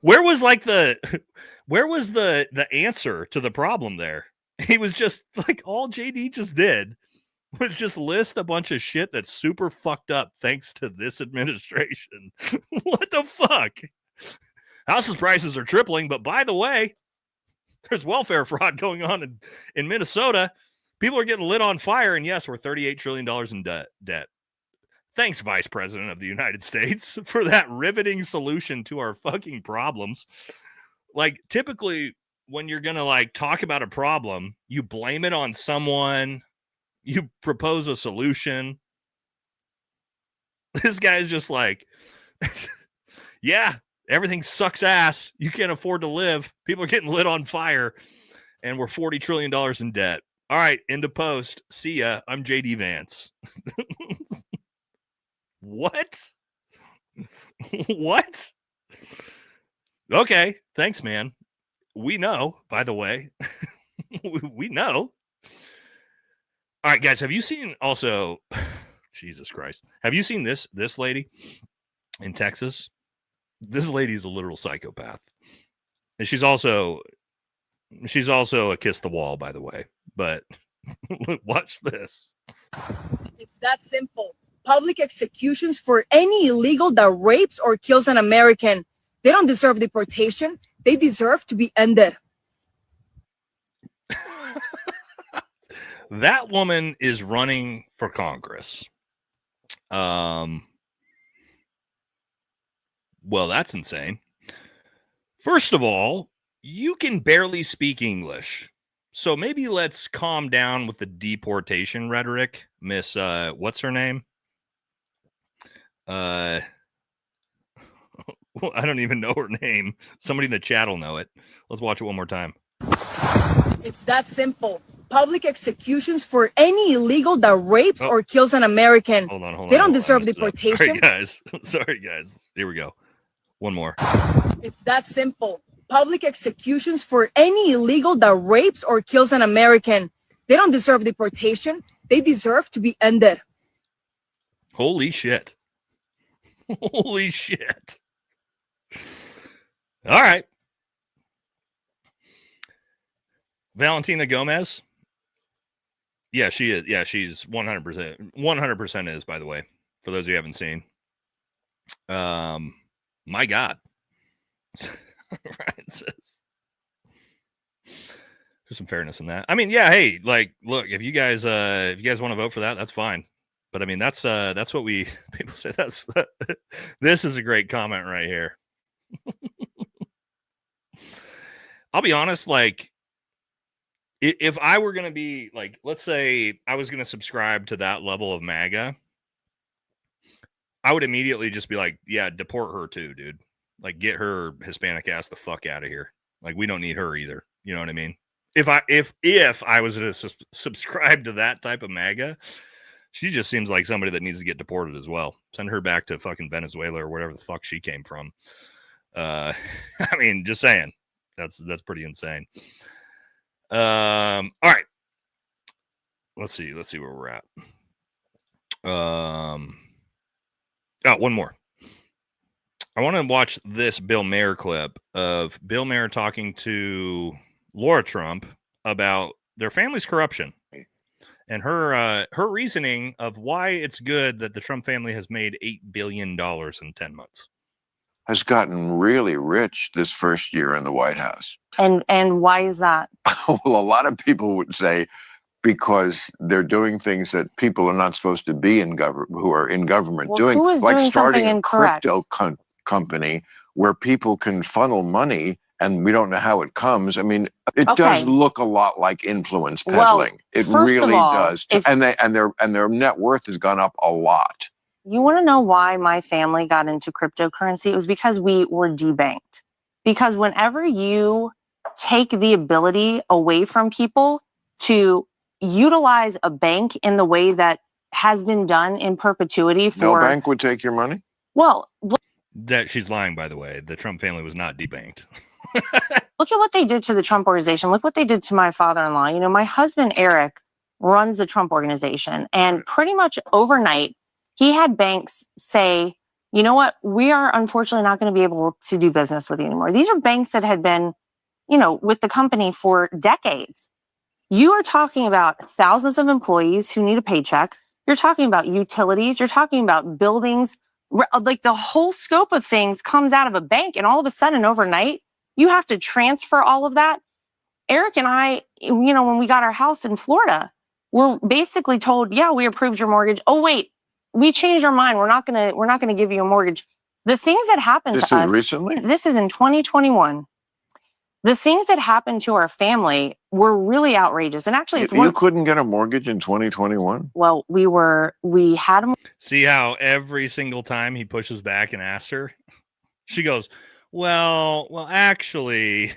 Speaker 1: Where was like the answer to the problem there? He was just like, all JD just did was just list a bunch of shit that's super fucked up thanks to this administration. What the fuck? Houses prices are tripling, but by the way, there's welfare fraud going on in Minnesota. People are getting lit on fire, and yes, we're $38 trillion in debt. Thanks, Vice President of the United States, for that riveting solution to our fucking problems. Like, typically, when you're going to, like, talk about a problem, you blame it on someone, you propose a solution. This guy's just like, yeah, everything sucks ass. You can't afford to live. People are getting lit on fire, and we're $40 trillion in debt. All right, into post. See ya. I'm JD Vance. What? What? Okay, thanks, man. We know, by the way. We know. All right, guys, have you seen also Jesus Christ. Have you seen this lady in Texas? This lady is a literal psychopath. And she's also a kiss the wall, by the way. But watch this.
Speaker 7: It's that simple. Public executions for any illegal that rapes or kills an American. They don't deserve deportation. They deserve to be ended.
Speaker 1: That woman is running for Congress. Well, that's insane. First of all, you can barely speak English. So maybe let's calm down with the deportation rhetoric. Miss, what's her name? I don't even know her name. Somebody in the chat will know it. Let's watch it one more time.
Speaker 7: It's that simple. Public executions for any illegal that rapes or kills an American.
Speaker 1: Hold on.
Speaker 7: They don't deserve deportation.
Speaker 1: Sorry, guys. Here we go. One more.
Speaker 7: It's that simple. Public executions for any illegal that rapes or kills an American. They don't deserve deportation. They deserve to be ended.
Speaker 1: Holy shit. Holy shit. All right. Valentina Gomez. Yeah, she is. Yeah, she's 100%. 100% is, by the way, for those who haven't seen. My God. Ryan says. There's some fairness in that. I mean, yeah, hey, like, look, if you guys want to vote for that, that's fine. But I mean, that's what people say. This is a great comment right here. I'll be honest, like, if I were going to be like, let's say I was going to subscribe to that level of MAGA, I would immediately just be like, yeah, deport her too, dude. Like, get her Hispanic ass the fuck out of here. Like, we don't need her either. You know what I mean? If I was to subscribe to that type of MAGA, she just seems like somebody that needs to get deported as well. Send her back to fucking Venezuela or wherever the fuck she came from. I mean, just saying. That's pretty insane. All right. Let's see where we're at. One more. I want to watch this Bill Maher clip of Bill Maher talking to Laura Trump about their family's corruption and her reasoning of why it's good that the Trump family has made $8 billion in 10 months.
Speaker 8: Has gotten really rich this first year in the White House.
Speaker 10: And why is that?
Speaker 8: Well, a lot of people would say because they're doing things that people are not supposed to be in government, who are in government doing,
Speaker 10: who is
Speaker 8: like
Speaker 10: doing
Speaker 8: starting
Speaker 10: something
Speaker 8: a
Speaker 10: incorrect?
Speaker 8: crypto company where people can funnel money and we don't know how it comes. I mean, it does look a lot like influence peddling. It really does. And their net worth has gone up a lot.
Speaker 10: You want to know why my family got into cryptocurrency? It was because we were debanked. Because whenever you take the ability away from people to utilize a bank in the way that has been done in perpetuity for...
Speaker 8: No bank would take your money?
Speaker 10: Well...
Speaker 1: That she's lying, by the way. The Trump family was not debanked.
Speaker 10: Look at what they did to the Trump organization. Look what they did to my father-in-law. You know, my husband, Eric, runs the Trump organization. And pretty much overnight, he had banks say, you know what? We are unfortunately not going to be able to do business with you anymore. These are banks that had been, with the company for decades. You are talking about thousands of employees who need a paycheck. You're talking about utilities. You're talking about buildings. Like the whole scope of things comes out of a bank, and all of a sudden overnight, you have to transfer all of that. Eric and I, when we got our house in Florida, we're basically told, yeah, we approved your mortgage. Oh, wait, we changed our mind. We're not going to give you a mortgage. The things that happened to us
Speaker 8: recently?
Speaker 10: This is in 2021. The things that happened to our family were really outrageous. And actually,
Speaker 8: you couldn't get a mortgage in 2021?
Speaker 10: Well, we had a.
Speaker 1: See how every single time he pushes back and asks her, she goes, well, actually,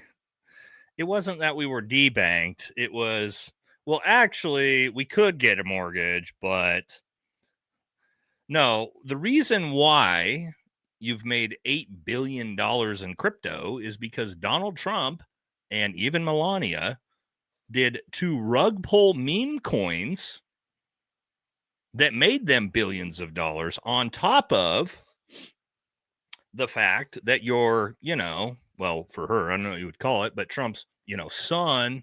Speaker 1: it wasn't that we were debanked. It was, well, actually, we could get a mortgage, but no, the reason why you've made $8 billion in crypto is because Donald Trump and even Melania did 2 rug pull meme coins that made them billions of dollars, on top of the fact that your, well, for her, I don't know what you would call it, but Trump's, son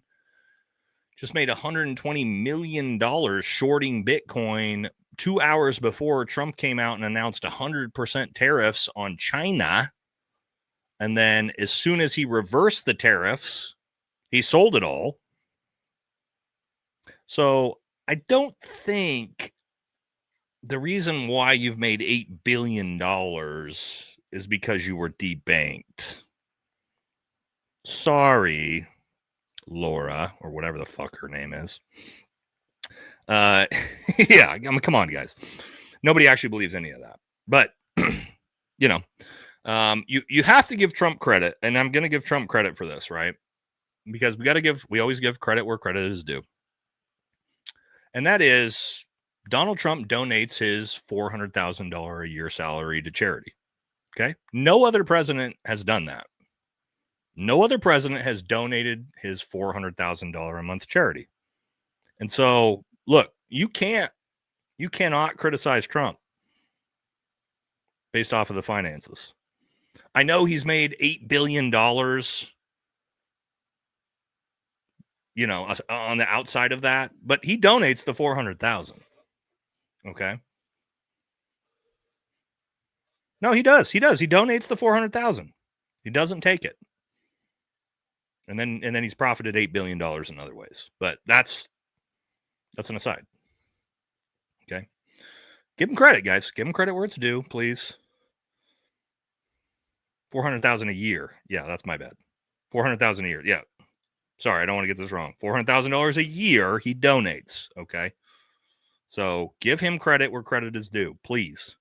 Speaker 1: just made $120 million shorting Bitcoin 2 hours before Trump came out and announced 100% tariffs on China. And then as soon as he reversed the tariffs, he sold it all. So I don't think the reason why you've made $8 billion is because you were debanked. Sorry, Laura, or whatever the fuck her name is. Yeah, I mean, come on, guys. Nobody actually believes any of that. But, you have to give Trump credit, and I'm going to give Trump credit for this, right? Because we always give credit where credit is due. And that is, Donald Trump donates his $400,000 a year salary to charity. Okay? No other president has done that. No other president has donated his $400,000 a month charity. And so, look, you cannot criticize Trump based off of the finances. I know he's made $8 billion, on the outside of that, but he donates the 400,000. Okay. No, he does. He donates the 400,000. He doesn't take it. And then he's profited $8 billion in other ways. But that's an aside. Okay. Give him credit, guys. Give him credit where it's due, please. 400,000 a year. Yeah, that's my bad. 400,000 a year. Yeah. Sorry, I don't want to get this wrong. $400,000 a year he donates. Okay. So give him credit where credit is due, please.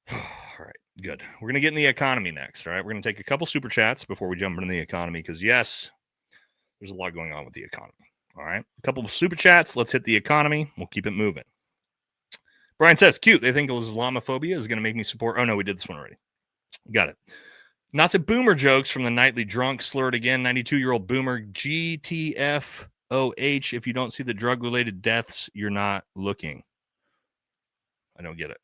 Speaker 1: All right, good. We're going to get in the economy next. All right. We're going to take a couple super chats before we jump into the economy because, yes, there's a lot going on with the economy. All right. A couple of super chats. Let's hit the economy. We'll keep it moving. Brian says, cute. They think Islamophobia is going to make me support. Oh, no, we did this one already. Got it. Not the boomer jokes from the nightly drunk. Slurred again. 92-year-old boomer. GTFOH. If you don't see the drug-related deaths, you're not looking. I don't get it.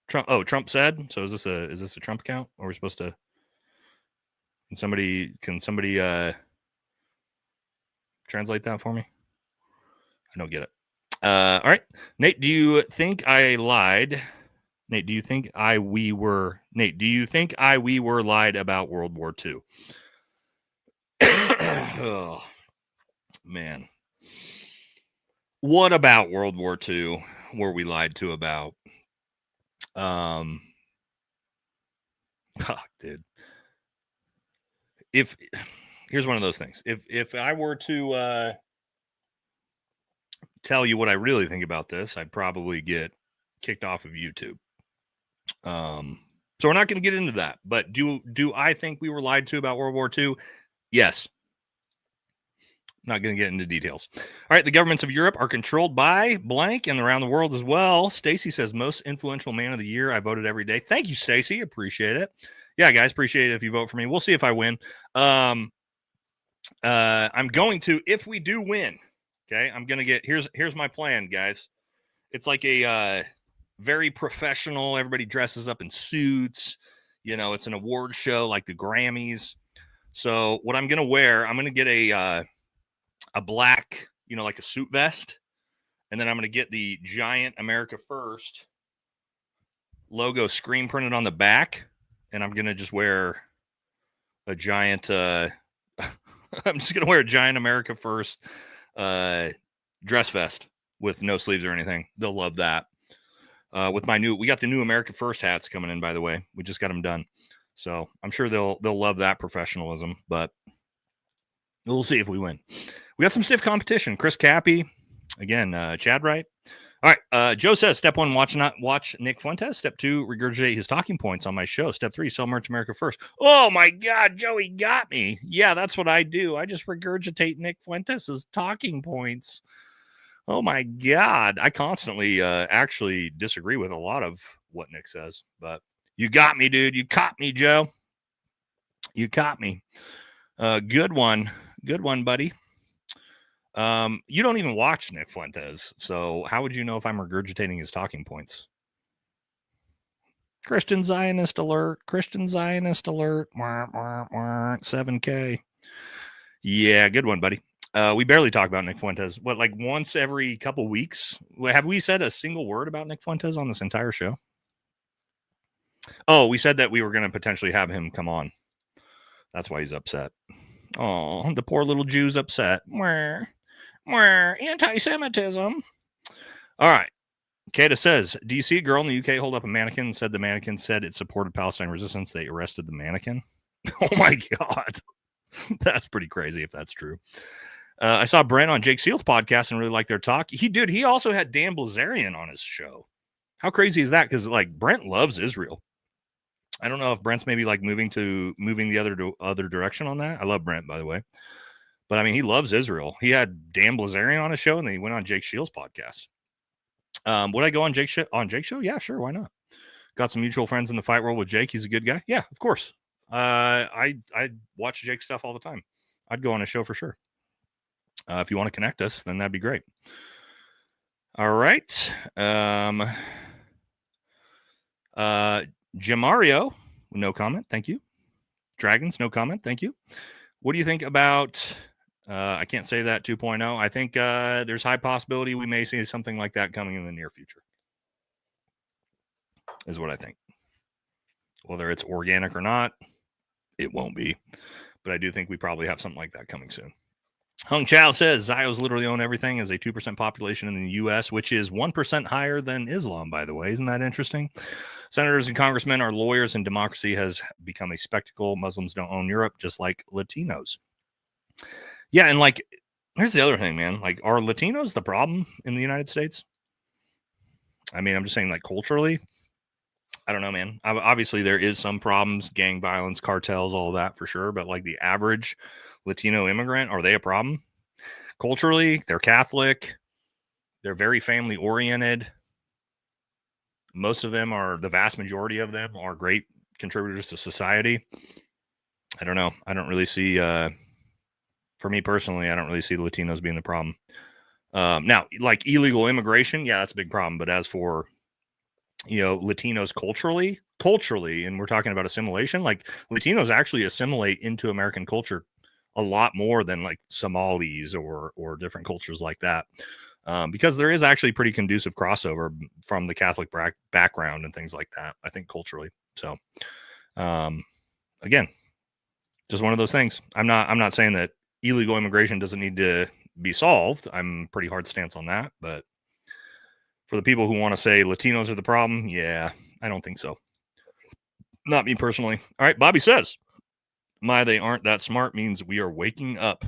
Speaker 1: Trump said. So is this a Trump account? Or are we supposed to? Can somebody translate that for me? I don't get it. All right, Nate. Do you think I lied? Nate, do you think we were lied about World War II? Oh, man. What about World War II were we lied to about? Dude. Here's one of those things. If I were to tell you what I really think about this, I'd probably get kicked off of YouTube. So we're not going to get into that. But do I think we were lied to about World War II? Yes. Not going to get into details. All right, the governments of Europe are controlled by blank and around the world as well. Stacy says, most influential man of the year. I voted every day. Thank you, Stacy. Appreciate it. Yeah, guys, appreciate it if you vote for me. We'll see if I win. I'm going to, if we do win, okay, I'm going to get, here's my plan, guys. It's like a very professional. Everybody dresses up in suits. You know, it's an award show like the Grammys. So what I'm gonna wear, I'm gonna get a black, you know, like a suit vest, and then I'm gonna get the giant America First logo screen printed on the back, and I'm gonna just wear a giant. I'm just gonna wear a giant America First dress vest with no sleeves or anything. They'll love that. With we got the new America First hats coming in, by the way. We just got them done, so I'm sure they'll love that professionalism. But we'll see if we win. We got some stiff competition. Chris Cappy, again, Chad Wright. All right. Joe says, step 1, watch Nick Fuentes. Step 2, regurgitate his talking points on my show. Step 3, sell merch America First. Oh my God, Joey got me. Yeah, that's what I do. I just regurgitate Nick Fuentes' talking points. Oh my God. I constantly actually disagree with a lot of what Nick says, but you got me, dude. You caught me, Joe. You caught me. Good one. Good one, buddy. You don't even watch Nick Fuentes, so how would you know if I'm regurgitating his talking points? Christian Zionist alert. Christian Zionist alert. 7K. Yeah, good one, buddy. We barely talk about Nick Fuentes. What, like once every couple weeks? Have we said a single word about Nick Fuentes on this entire show? Oh, we said that we were going to potentially have him come on. That's why he's upset. Oh, the poor little Jew's upset. Anti-Semitism. All right. Kata says, do you see a girl in the UK hold up a mannequin and said the mannequin said it supported Palestine resistance? They arrested the mannequin. Oh my God. That's pretty crazy if that's true. I saw Brent on Jake Seal's podcast and really liked their talk. He also had Dan Blazarian on his show. How crazy is that? Because like Brent loves Israel. I don't know if Brent's maybe like moving the other direction on that. I love Brent, by the way. But I mean, he loves Israel. He had Dan Blazarian on his show, and then he went on Jake Shields' podcast. Would I go on Jake show? Yeah, sure. Why not? Got some mutual friends in the fight world with Jake. He's a good guy. Yeah, of course. I watch Jake stuff all the time. I'd go on a show for sure. If you want to connect us, then that'd be great. All right. Jamario, no comment. Thank you. Dragons, no comment. Thank you. What do you think about, I can't say that 2.0. I think there's high possibility we may see something like that coming in the near future, is what I think. Whether it's organic or not, it won't be. But I do think we probably have something like that coming soon. Hung Chow says, Zios literally own everything as a 2% population in the U.S., which is 1% higher than Islam, by the way. Isn't that interesting? Senators and congressmen are lawyers, and democracy has become a spectacle. Muslims don't own Europe, just like Latinos. Yeah, and like, here's the other thing, man. Like, are Latinos the problem in the United States? I mean, I'm just saying, like, culturally, I don't know, man. Obviously, there is some problems, gang violence, cartels, all that for sure. But like the average Latino immigrant, are they a problem? Culturally, they're Catholic. They're very family oriented. Most of them the vast majority of them are great contributors to society. I don't know. I don't really see, for me personally, I don't really see Latinos being the problem. Now, like illegal immigration, yeah, that's a big problem. But as for, Latinos culturally, and we're talking about assimilation, like Latinos actually assimilate into American culture a lot more than like Somalis or different cultures like that. Because there is actually pretty conducive crossover from the Catholic background and things like that, I think culturally. So, again, just one of those things. I'm not saying that illegal immigration doesn't need to be solved. I'm pretty hard stance on that, but for the people who want to say Latinos are the problem, yeah, I don't think so. Not me personally. All right, Bobby says, they aren't that smart means we are waking up.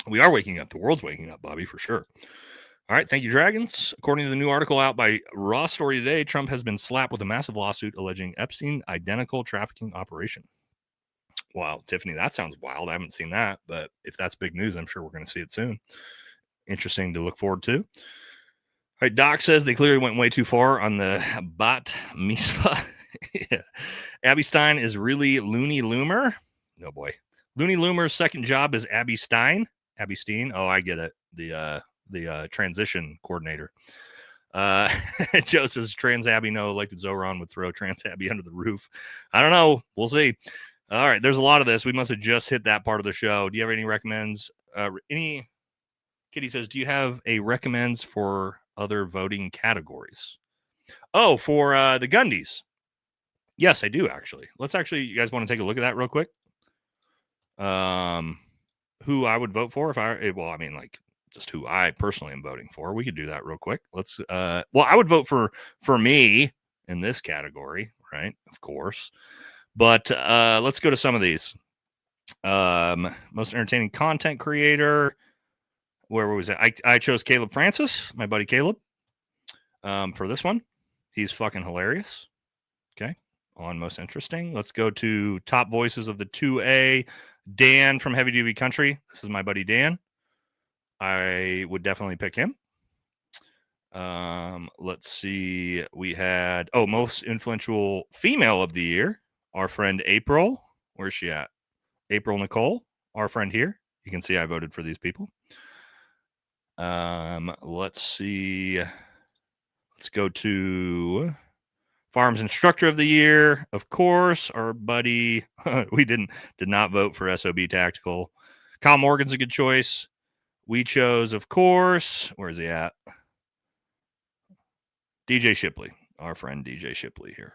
Speaker 1: We are waking up. The world's waking up, Bobby, for sure. All right, thank you, Dragons. According to the new article out by Raw Story today, Trump has been slapped with a massive lawsuit alleging Epstein identical trafficking operation. Wow, Tiffany, that sounds wild. I haven't seen that, but if that's big news, I'm sure we're going to see it soon. Interesting to look forward to. All right, Doc says they clearly went way too far on the bat mitzvah. Yeah. Abby Stein is really Looney Loomer. No boy. Looney Loomer's second job is Abby Stein. Abby Steen. Oh, I get it. The transition coordinator. Joe says Trans Abby, no, elected Zoran would throw Trans Abby under the roof. I don't know. We'll see. All right. There's a lot of this. We must have just hit that part of the show. Do you have any recommends? Kitty says, do you have a recommends for other voting categories? Oh, for the Gundies. Yes, I do actually. Let's actually, you guys want to take a look at that real quick? Who I would vote for if I mean, like, just who I personally am voting for. We could do that real quick. Let's I would vote for me in this category, right? Of course. But let's go to some of these. Most entertaining content creator. Where was it? I chose Caleb Francis, my buddy Caleb. For this one. He's fucking hilarious. Okay. On most interesting. Let's go to top voices of the 2A. Dan from Heavy Duty Country. This is my buddy Dan. I would definitely pick him. Let's see. We had most influential female of the year. Our friend April. Where's she at? April Nicole, our friend here. You can see I voted for these people. Let's see. Let's go to Farms Instructor of the Year. Of course, our buddy. We did not vote for SOB Tactical. Kyle Morgan's a good choice. We chose, of course, where is he at? DJ Shipley, our friend DJ Shipley here.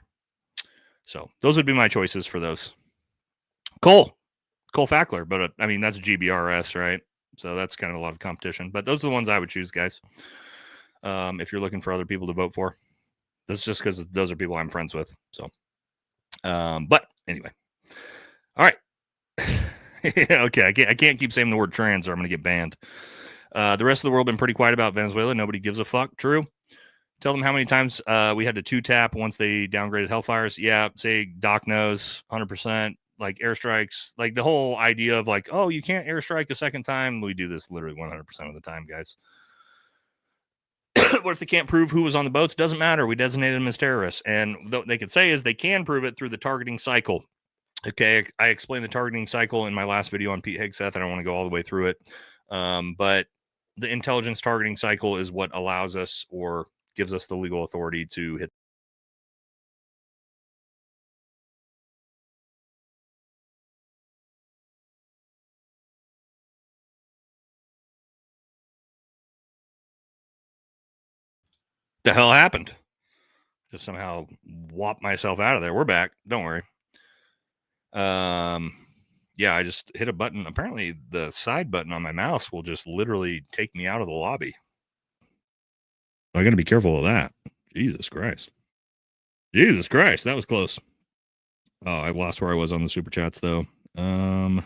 Speaker 1: So those would be my choices for those. Cole Fackler, but I mean, that's GBRS, right? So that's kind of a lot of competition. But those are the ones I would choose, guys. If you're looking for other people to vote for. This is just because those are people I'm friends with. So, but anyway. All right. Okay, I can't keep saying the word trans or I'm going to get banned. The rest of the world been pretty quiet about Venezuela. Nobody gives a fuck. True. Tell them how many times we had to 2-tap once they downgraded Hellfires. Yeah, say Doc knows 100%. Like airstrikes, like the whole idea of like, oh, you can't airstrike a second time. We do this literally 100% of the time, guys. What if they can't prove who was on the boats? Doesn't matter. We designated them as terrorists. And what they could say is they can prove it through the targeting cycle. Okay, I explained the targeting cycle in my last video on Pete Hegseth. I don't want to go all the way through it. But the intelligence targeting cycle is what allows us or gives us the legal authority to hit. The hell happened? Just somehow whopped myself out of there. We're back. Don't worry. Yeah, I just hit a button. Apparently the side button on my mouse will just literally take me out of the lobby. I got to be careful of that. Jesus Christ. Jesus Christ. That was close. Oh, I lost where I was on the super chats though. God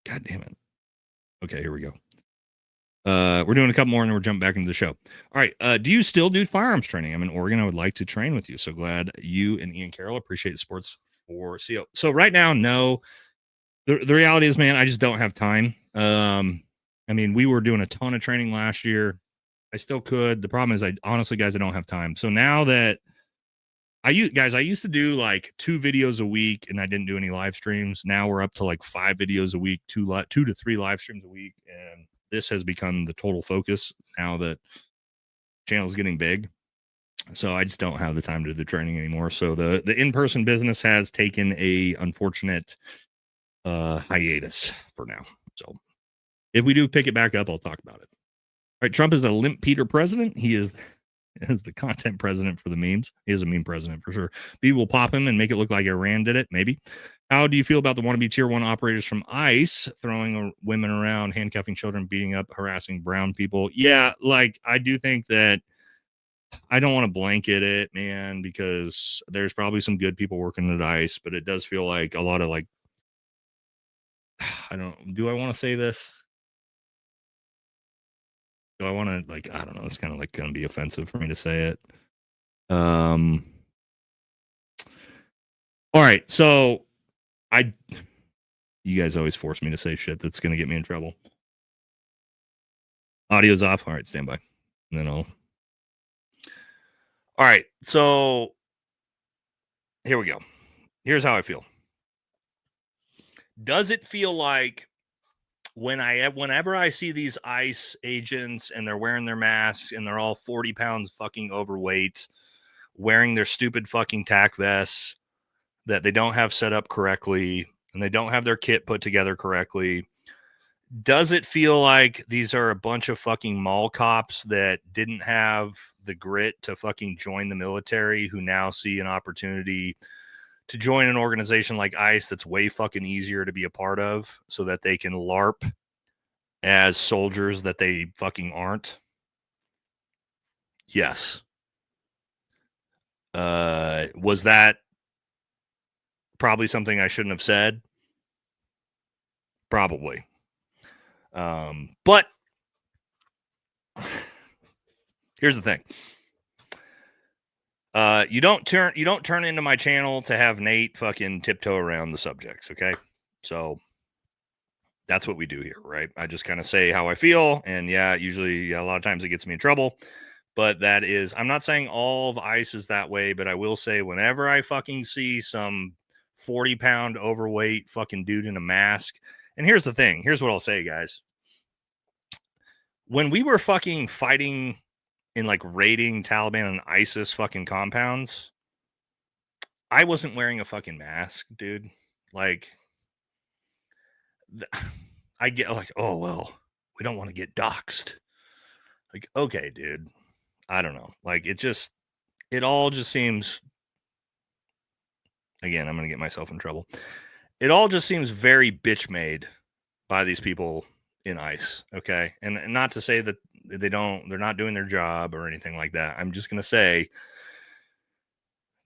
Speaker 1: damn it. Okay, here we go. We're doing a couple more and then we're jumping back into the show. All right. Do you still do firearms training? I'm in Oregon. I would like to train with you. So glad you and Ian Carroll appreciate sports for CO. So right now, no. The reality is, man, I just don't have time. I mean, we were doing a ton of training last year. I still could. The problem is, honestly, guys, I don't have time. So now that I used to do like 2 videos a week and I didn't do any live streams. Now we're up to like 5 videos a week, 2 to 3 live streams a week. And this has become the total focus now that channel is getting big. So I just don't have the time to do the training anymore. So the in-person business has taken a unfortunate hiatus for now. So if we do pick it back up, I'll talk about it. All right. Trump is a limp Peter president. He is the content president for the memes. He is a meme president for sure. B will pop him and make it look like Iran did it. Maybe. How do you feel about the wannabe tier 1 operators from ICE throwing women around, handcuffing children, beating up, harassing brown people? Yeah, like I do think that I don't want to blanket it, man, because there's probably some good people working at ICE, but it does feel like a lot of like, do I want to say this? Do I want to like, I don't know. It's kind of like going to be offensive for me to say it. All right. So you guys always force me to say shit that's going to get me in trouble. Audio's off. All right. Stand by. And then all right. So here we go. Here's how I feel. Does it feel like whenever I see these ICE agents and they're wearing their masks and they're all 40 pounds fucking overweight, wearing their stupid fucking tack vests that they don't have set up correctly and they don't have their kit put together correctly, does it feel like these are a bunch of fucking mall cops that didn't have the grit to fucking join the military, who now see an opportunity to join an organization like ICE that's way fucking easier to be a part of so that they can LARP as soldiers that they fucking aren't? Yes. Was that probably something I shouldn't have said? Probably. But here's the thing. You don't turn into my channel to have Nate fucking tiptoe around the subjects, okay? So that's what we do here, right? I just kind of say how I feel, and usually a lot of times it gets me in trouble. But that is, I'm not saying all of ICE is that way, but I will say whenever I fucking see some 40-pound overweight fucking dude in a mask, and here's the thing, here's what I'll say, guys. When we were fucking fighting in like raiding Taliban and ISIS fucking compounds, I wasn't wearing a fucking mask, dude. Like, I get like, oh, well, we don't want to get doxxed. Like, okay, dude. I don't know. Like, it all just seems, again, I'm going to get myself in trouble. It all just seems very bitch made by these people in ICE. Okay. And not to say that they're not doing their job or anything like that. I'm just going to say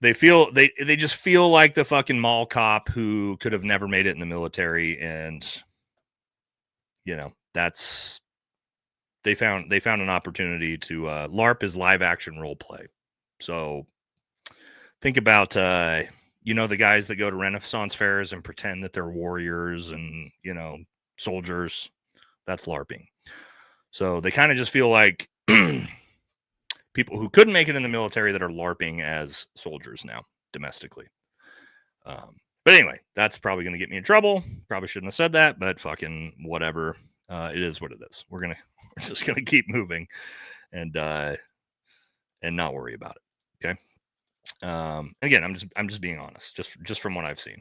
Speaker 1: they just feel like the fucking mall cop who could have never made it in the military. And, they found an opportunity to LARP is live action role play. So think about, the guys that go to Renaissance fairs and pretend that they're warriors and, soldiers. That's LARPing. So they kind of just feel like people who couldn't make it in the military that are LARPing as soldiers now domestically. But anyway, that's probably going to get me in trouble. Probably shouldn't have said that, but fucking whatever. It is what it is. We're just gonna keep moving and not worry about it. Okay. Again, I'm just being honest, just from what I've seen.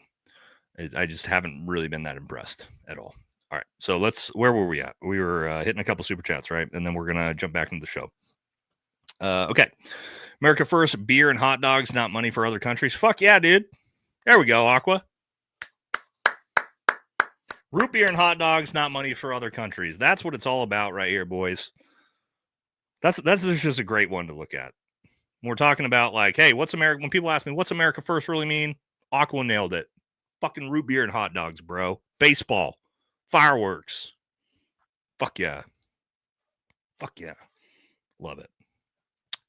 Speaker 1: I just haven't really been that impressed at all. All right. So where were we at? We were hitting a couple super chats, right? And then we're gonna jump back into the show. Okay. America first, beer and hot dogs, not money for other countries. Fuck yeah, dude. There we go, Aqua. Root beer and hot dogs, not money for other countries. That's what it's all about right here, boys. That's just a great one to look at. We're talking about like, hey, what's America? When people ask me, what's America first really mean? Aqua nailed it. Fucking root beer and hot dogs, bro. Baseball. Fireworks. Fuck yeah. Fuck yeah. Love it.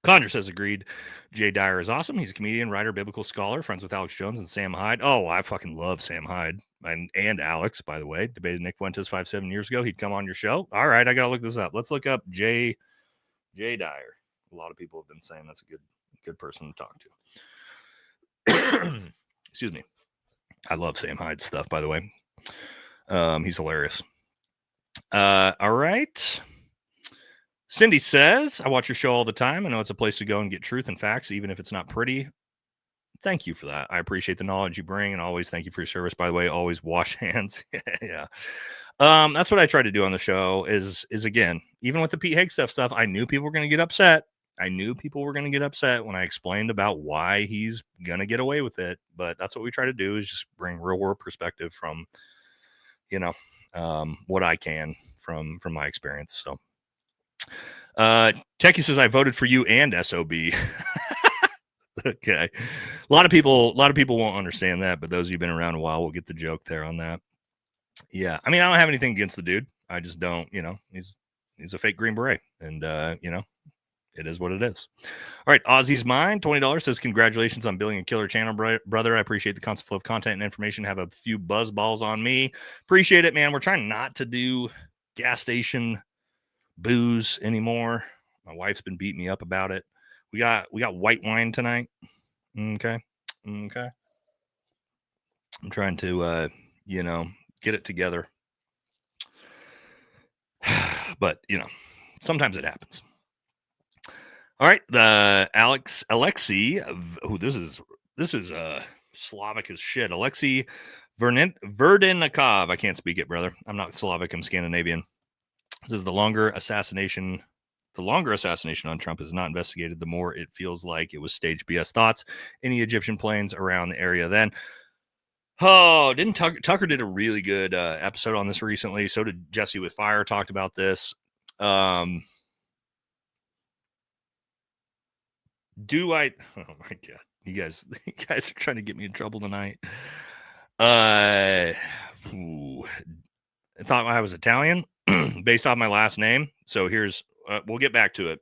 Speaker 1: Conjure says agreed. Jay Dyer is awesome. He's a comedian, writer, biblical scholar, friends with Alex Jones and Sam Hyde. Oh, I fucking love Sam Hyde. And Alex, by the way. Debated Nick Fuentes 5-7 years ago. He'd come on your show. All right, I got to look this up. Let's look up Jay Dyer. A lot of people have been saying that's a good person to talk to. Excuse me. I love Sam Hyde's stuff, by the way. He's hilarious. All right. Cindy says, I watch your show all the time. I know it's a place to go and get truth and facts, even if it's not pretty. Thank you for that. I appreciate the knowledge you bring, and always thank you for your service. By the way, always wash hands. Yeah. That's what I try to do on the show is again, even with the Pete Hegseth stuff, I knew people were going to get upset. I knew people were going to get upset when I explained about why he's going to get away with it. But that's what we try to do is just bring real world perspective from, what I can from my experience. So, Techie says I voted for you and SOB. Okay. A lot of people won't understand that, but those of you who've been around a while will get the joke there on that. Yeah. I mean, I don't have anything against the dude. I just don't, he's a fake Green Beret and, it is what it is. All right. Ozzy's Mind, $20 says, congratulations on building a killer channel, brother. I appreciate the constant flow of content and information. Have a few buzz balls on me. Appreciate it, man. We're trying not to do gas station booze anymore. My wife's been beating me up about it. We got white wine tonight. Okay. I'm trying to, get it together. but you know, sometimes it happens. All right, the Alexei, who this is Slavic as shit. Alexei Verdenikov. I can't speak it, brother. I'm not Slavic. I'm Scandinavian. This is the longer assassination on Trump is not investigated, the more it feels like it was staged BS. Thoughts? Any Egyptian planes around the area then? Oh, didn't Tucker did a really good episode on this recently. So did Jesse with Fire. Talked about this. Do I? Oh my god, you guys are trying to get me in trouble tonight. I thought I was Italian based off my last name. So here's we'll get back to it.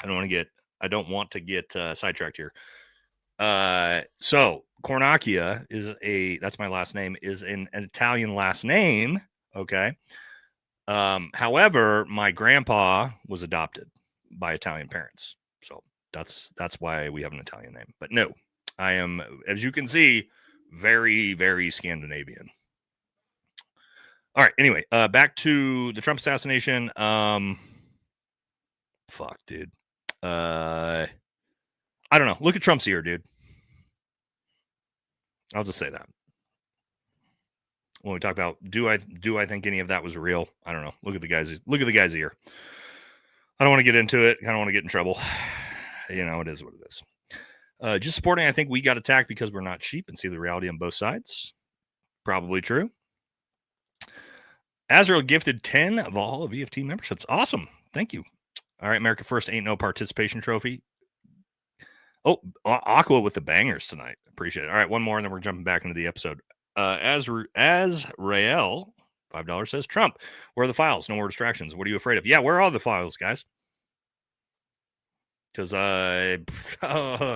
Speaker 1: I don't want to get sidetracked here. So Cornacchia that's my last name, is an Italian last name. Okay. However, my grandpa was adopted by Italian parents. So that's why we have an Italian name. But no, I am, as you can see, very, very Scandinavian. All right. Anyway, back to the Trump assassination. Fuck, dude. I don't know. Look at Trump's ear, dude. I'll just say that. When we talk about do I think any of that was real? I don't know. Look at the guy's ear. I don't want to get into it. I don't want to get in trouble. You know, it is what it is. Just supporting, I think we got attacked because we're not cheap and see the reality on both sides. Probably true. Azrael gifted 10 of all of EFT memberships. Awesome. Thank you. All right, America First ain't no participation trophy. Oh, Aqua with the bangers tonight. Appreciate it. All right, one more, and then we're jumping back into the episode. Azrael, $5 says, Trump, where are the files? No more distractions. What are you afraid of? Yeah, where are the files, guys? Because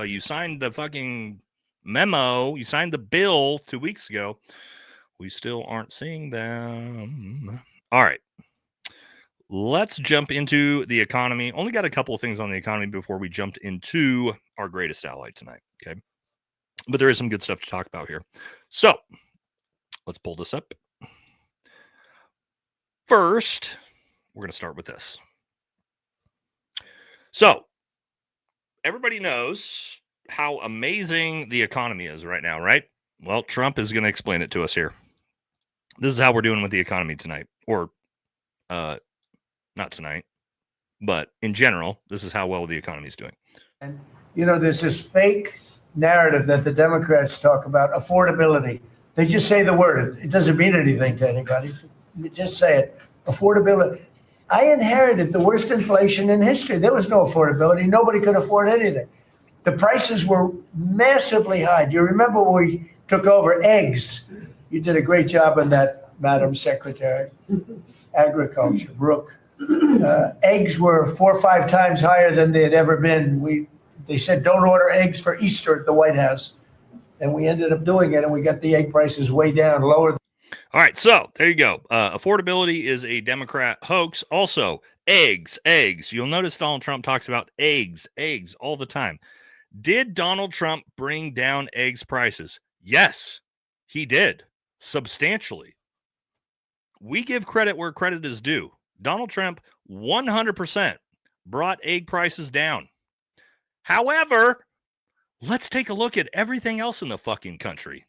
Speaker 1: you signed the fucking memo. You signed the bill 2 weeks ago. We still aren't seeing them. All right. Let's jump into the economy. Only got a couple of things on the economy before we jumped into our greatest ally tonight. Okay. But there is some good stuff to talk about here. So let's pull this up. First, we're going to start with this. So everybody knows how amazing the economy is right now, right? Well, Trump is going to explain it to us here. This is how we're doing with the economy tonight. Or not tonight, but in general, this is how well the economy is doing.
Speaker 11: And, you know, there's this fake narrative that the Democrats talk about, affordability. They just say the word. It doesn't mean anything to anybody. Just say it. Affordability. I inherited the worst inflation in history. There was no affordability. Nobody could afford anything. The prices were massively high. Do you remember when we took over eggs? You did a great job on that, Madam Secretary. Agriculture, Brooke. Eggs were 4 or 5 times higher than they had ever been. They said, don't order eggs for Easter at the White House. And we ended up doing it, and we got the egg prices way down, lower.
Speaker 1: All right, so there you go. Affordability is a Democrat hoax. Also, eggs. You'll notice Donald Trump talks about eggs all the time. Did Donald Trump bring down eggs prices? Yes, he did. Substantially. We give credit where credit is due. Donald Trump 100% brought egg prices down. However, let's take a look at everything else in the fucking country.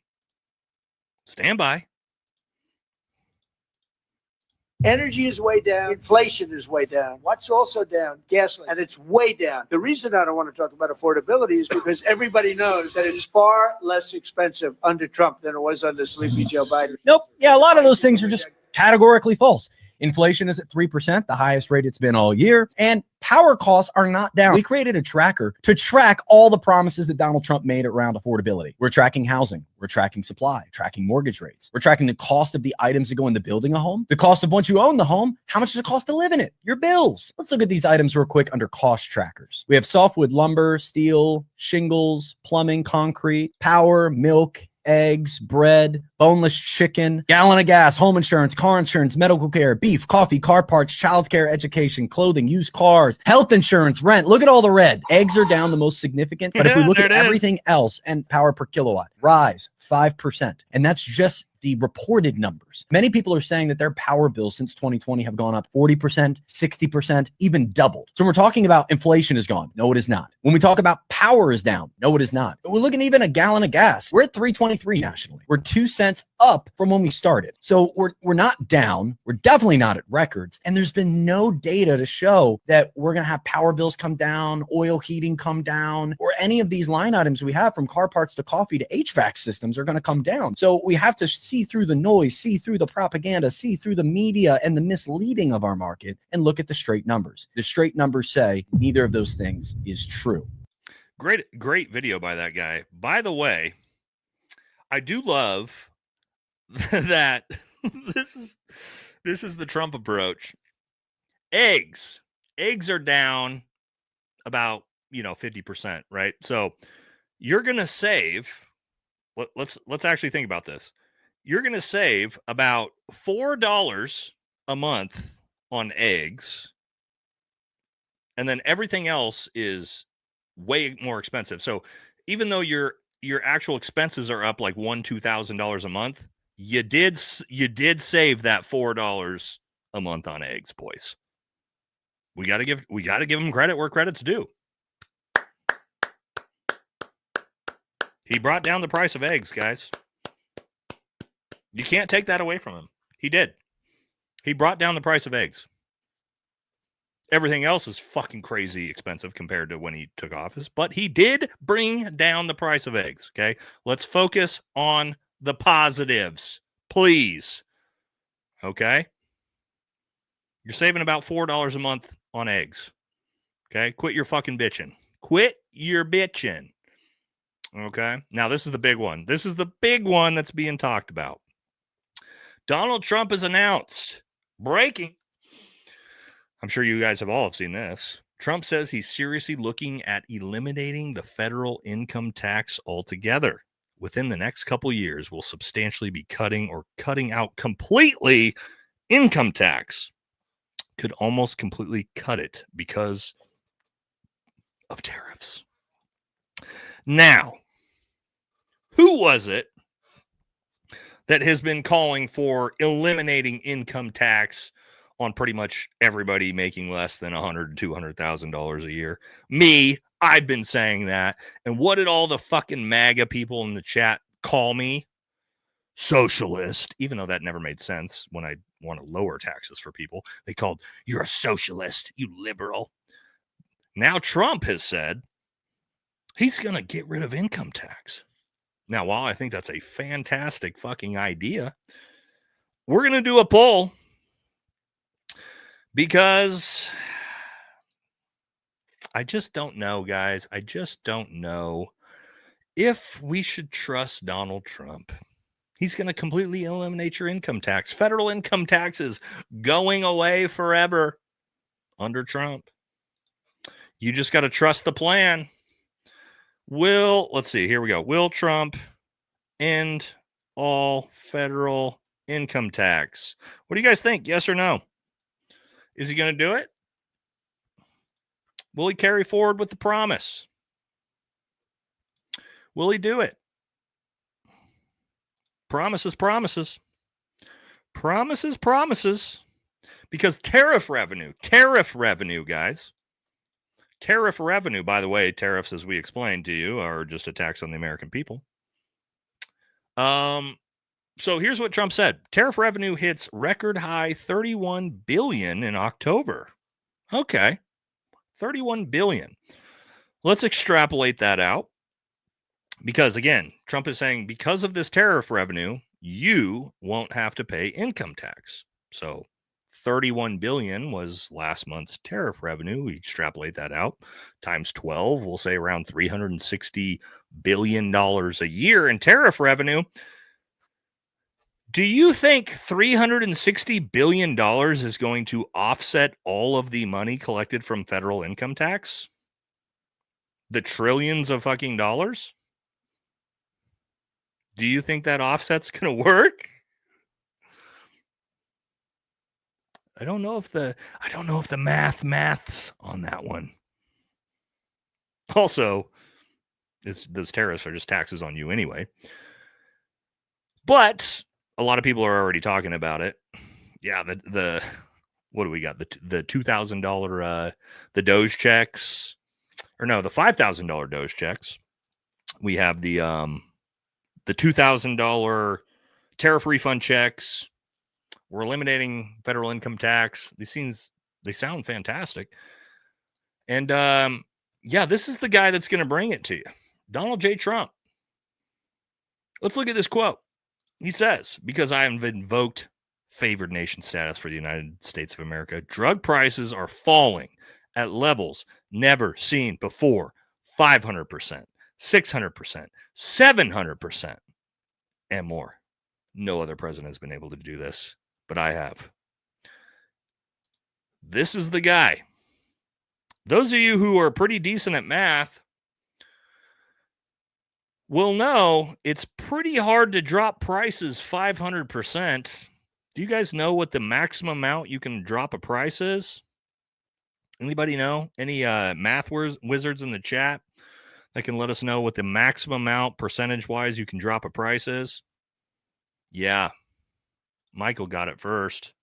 Speaker 1: Stand by.
Speaker 11: Energy is way down. Inflation is way down. What's also down? Gasoline. And it's way down. The reason I don't want to talk about affordability is because everybody knows that it's far less expensive under Trump than it was under Sleepy Joe Biden.
Speaker 2: Nope. Yeah, a lot of those things are just categorically false. Inflation is at 3%, the highest rate it's been all year, and power costs are not down. We created a tracker to track all the promises that Donald Trump made around affordability. We're tracking housing, we're tracking supply, tracking mortgage rates. We're tracking the cost of the items that go into building a home, the cost of once you own the home, how much does it cost to live in it, your bills. Let's look at these items real quick under cost trackers. We have softwood lumber, steel, shingles, plumbing, concrete, power, milk, eggs, bread, boneless chicken, gallon of gas, home insurance, car insurance, medical care, beef, coffee, car parts, childcare, education, clothing, used cars, health insurance, rent. Look at all the red. Eggs are down the most significant, but if we look at everything else and power per kilowatt, rise 5%. And that's just the reported numbers. Many people are saying that their power bills since 2020 have gone up 40%, 60%, even doubled. So when we're talking about inflation is gone. No, it is not. When we talk about power is down. No, it is not. But we're looking even a gallon of gas. We're at $3.23 nationally. We're 2 cents up from when we started. So we're not down. We're definitely not at records. And there's been no data to show that we're going to have power bills come down, oil heating come down, or any of these line items we have from car parts to coffee to HVAC systems are going to come down. So we have to see through the noise, see through the propaganda, see through the media and the misleading of our market and look at the straight numbers. The straight numbers say neither of those things is true.
Speaker 1: Great video by that guy. By the way, I do love that this is the Trump approach. Eggs are down about 50%, right? So you're gonna save. Let's actually think about this. You're gonna save about $4 a month on eggs, and then everything else is way more expensive. So even though your actual expenses are up like $2,000 a month, you did save that $4 a month on eggs, boys. We got to give him credit where credit's due. He brought down the price of eggs, guys. You can't take that away from him. He did. He brought down the price of eggs. Everything else is fucking crazy expensive compared to when he took office, but he did bring down the price of eggs, okay? Let's focus on the positives, please. Okay? You're saving about $4 a month on eggs. Okay? Quit your fucking bitching. Quit your bitching. Okay? Now, this is the big one. This is the big one that's being talked about. Donald Trump has announced, breaking. I'm sure you guys have all seen this. Trump says he's seriously looking at eliminating the federal income tax altogether. Within the next couple years, we'll substantially be cutting out completely income tax. Could almost completely cut it because of tariffs. Now, who was it that has been calling for eliminating income tax on pretty much everybody making less than $100,000 to $200,000 a year? Me. I've been saying that. And what did all the fucking MAGA people in the chat call me? Socialist. Even though that never made sense when I want to lower taxes for people. They called, you're a socialist, you liberal. Now Trump has said he's going to get rid of income tax. Now, while I think that's a fantastic fucking idea, we're going to do a poll because I just don't know, guys. I just don't know if we should trust Donald Trump. He's going to completely eliminate your income tax. Federal income tax is going away forever under Trump. You just got to trust the plan. Let's see, here we go. Will Trump end all federal income tax? What do you guys think? Yes or no? Is he going to do it? Will he carry forward with the promise? Will he do it? Promises. Because tariff revenue, guys. Tariff revenue, by the way, tariffs, as we explained to you, are just a tax on the American people. So here's what Trump said. Tariff revenue hits record high $31 billion in October. Okay. $31 billion. Let's extrapolate that out. Because, again, Trump is saying because of this tariff revenue, you won't have to pay income tax. So $31 billion was last month's tariff revenue. We extrapolate that out times 12. We'll say around $360 billion a year in tariff revenue. Do you think $360 billion is going to offset all of the money collected from federal income tax? The trillions of fucking dollars? Do you think that offset's going to work? I don't know if the maths on that one. Also, those tariffs are just taxes on you anyway. But a lot of people are already talking about it. Yeah, the what do we got? The $2,000 the Doge checks, or no, the $5,000 Doge checks. We have the $2,000 tariff refund checks. We're eliminating federal income tax. They sound fantastic. And yeah, this is the guy that's going to bring it to you, Donald J. Trump. Let's look at this quote. He says, because I have invoked favored nation status for the United States of America, drug prices are falling at levels never seen before. 500%, 600%, 700%, and more. No other president has been able to do this, but I have. This is the guy. Those of you who are pretty decent at math will know it's pretty hard to drop prices 500%. Do you guys know what the maximum amount you can drop a price is? Anybody know? Any math wizards in the chat that can let us know what the maximum amount percentage-wise you can drop a price is? Yeah. Michael got it first.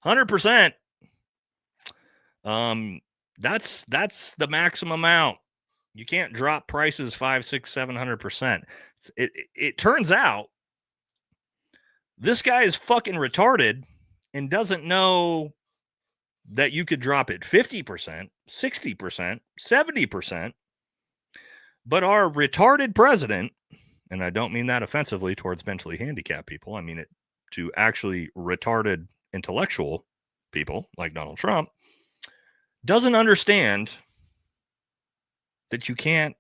Speaker 1: 100%. That's the maximum amount. You can't drop prices 5, 6, 700%. It turns out this guy is fucking retarded and doesn't know that you could drop it 50%, 60%, 70%. But our retarded president, and I don't mean that offensively towards mentally handicapped people, I mean it to actually retarded intellectual people like Donald Trump, doesn't understand that you can't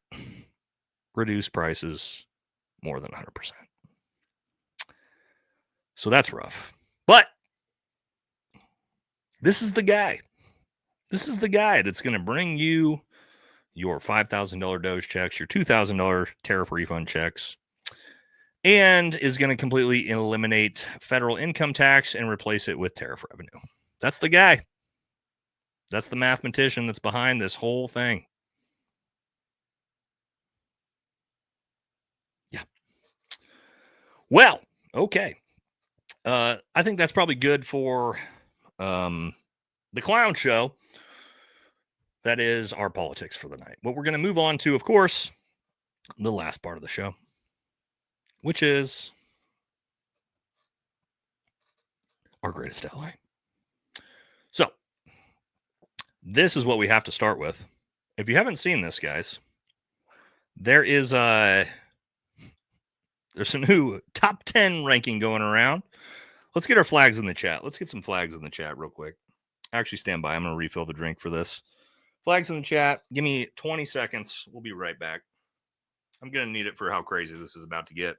Speaker 1: reduce prices more than 100%. So that's rough. But this is the guy. This is the guy that's going to bring you your $5,000 Doge checks, your $2,000 tariff refund checks, and is going to completely eliminate federal income tax and replace it with tariff revenue. That's the guy. That's the mathematician that's behind this whole thing. Yeah. Well, okay. I think that's probably good for the clown show. That is our politics for the night. What we're going to move on to, of course, the last part of the show, which is our greatest ally. So, this is what we have to start with. If you haven't seen this, guys, there's a new top 10 ranking going around. Let's get our flags in the chat. Let's get some flags in the chat real quick. Actually, stand by. I'm going to refill the drink for this. Flags in the chat. Give me 20 seconds. We'll be right back. I'm going to need it for how crazy this is about to get.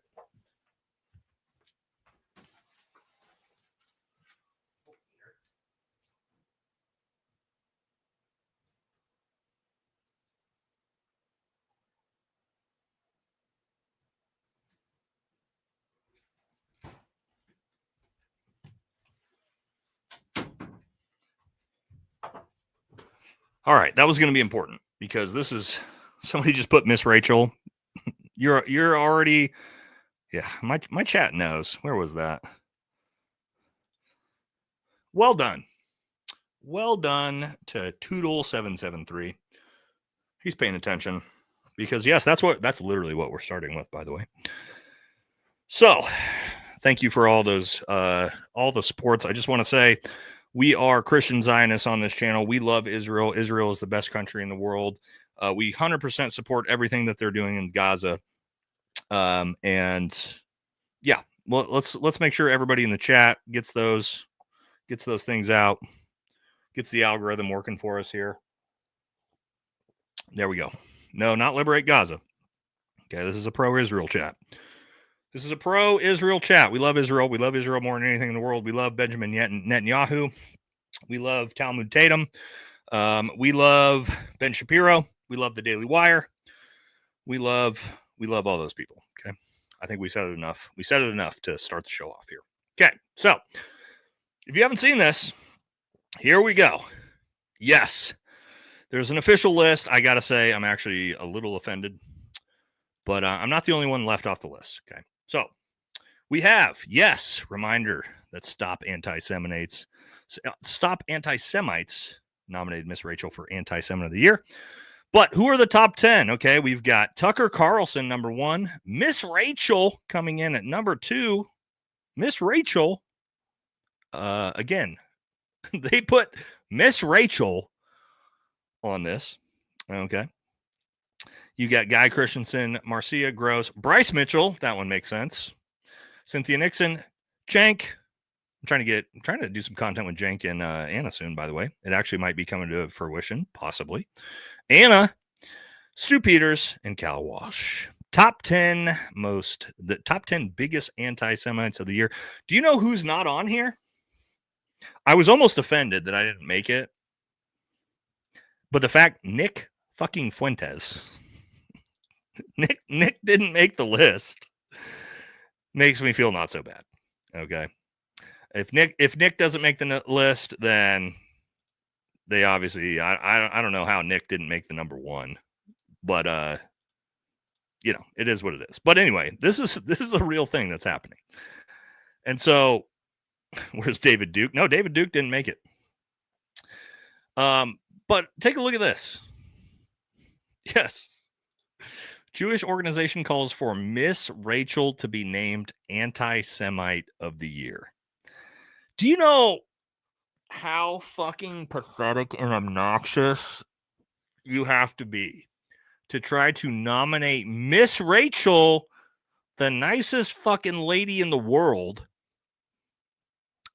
Speaker 1: All right, that was going to be important because this is somebody just put Miss Rachel. You're already, yeah. My chat knows. Where was that? Well done to Toodle773. He's paying attention because yes, that's literally what we're starting with. By the way, so thank you for all the supports. I just want to say, we are Christian Zionists on this channel. We love Israel. Israel is the best country in the world. We 100% support everything that they're doing in Gaza. And yeah, well, let's make sure everybody in the chat gets those things out, gets the algorithm working for us here. There we go. No, not liberate Gaza. Okay, this is a pro-Israel chat. This is a pro-Israel chat. We love Israel. We love Israel more than anything in the world. We love Benjamin Netanyahu. We love Talmud Tatum. We love Ben Shapiro. We love the Daily Wire. We love all those people. Okay, I think we said it enough. We said it enough to start the show off here. Okay, so if you haven't seen this, here we go. Yes, there's an official list. I gotta say, I'm actually a little offended, but I'm not the only one left off the list. Okay. So We have, yes, reminder that Stop Anti-Semites nominated Miss Rachel for Anti-Semitic of the Year. But who are the top 10? Okay, we've got Tucker Carlson, number 1. Miss Rachel coming in at number 2. Miss Rachel, again, they put Miss Rachel on this. Okay. You got Guy Christensen, Marcia Gross, Bryce Mitchell. That one makes sense. Cynthia Nixon, Cenk. I'm trying to do some content with Cenk and Anna soon, by the way. It actually might be coming to fruition, possibly. Anna, Stu Peters, and Cal Walsh. Top 10 biggest anti-Semites of the year. Do you know who's not on here? I was almost offended that I didn't make it. But the fact Nick fucking Fuentes, Nick didn't make the list, makes me feel not so bad. Okay. If Nick doesn't make the list, then they obviously, I don't know how Nick didn't make the number 1, but it is what it is. But anyway, this is a real thing that's happening. And so, where's David Duke? No, David Duke didn't make it. But take a look at this. Yes. Jewish organization calls for Miss Rachel to be named Anti-Semite of the Year. Do you know how fucking pathetic and obnoxious you have to be to try to nominate Miss Rachel, the nicest fucking lady in the world,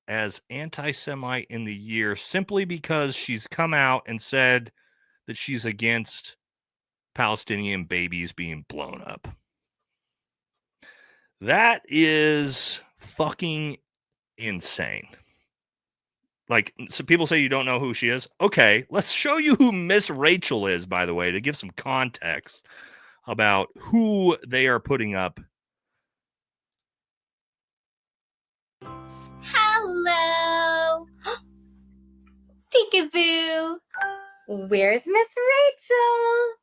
Speaker 1: as Anti-Semite in the Year simply because she's come out and said that she's against Palestinian babies being blown up? That is fucking insane. Like, so people say you don't know who she is. Okay, let's show you who Miss Rachel is, by the way, to give some context about who they are putting up.
Speaker 9: Hello. Peekaboo. Where's Miss Rachel?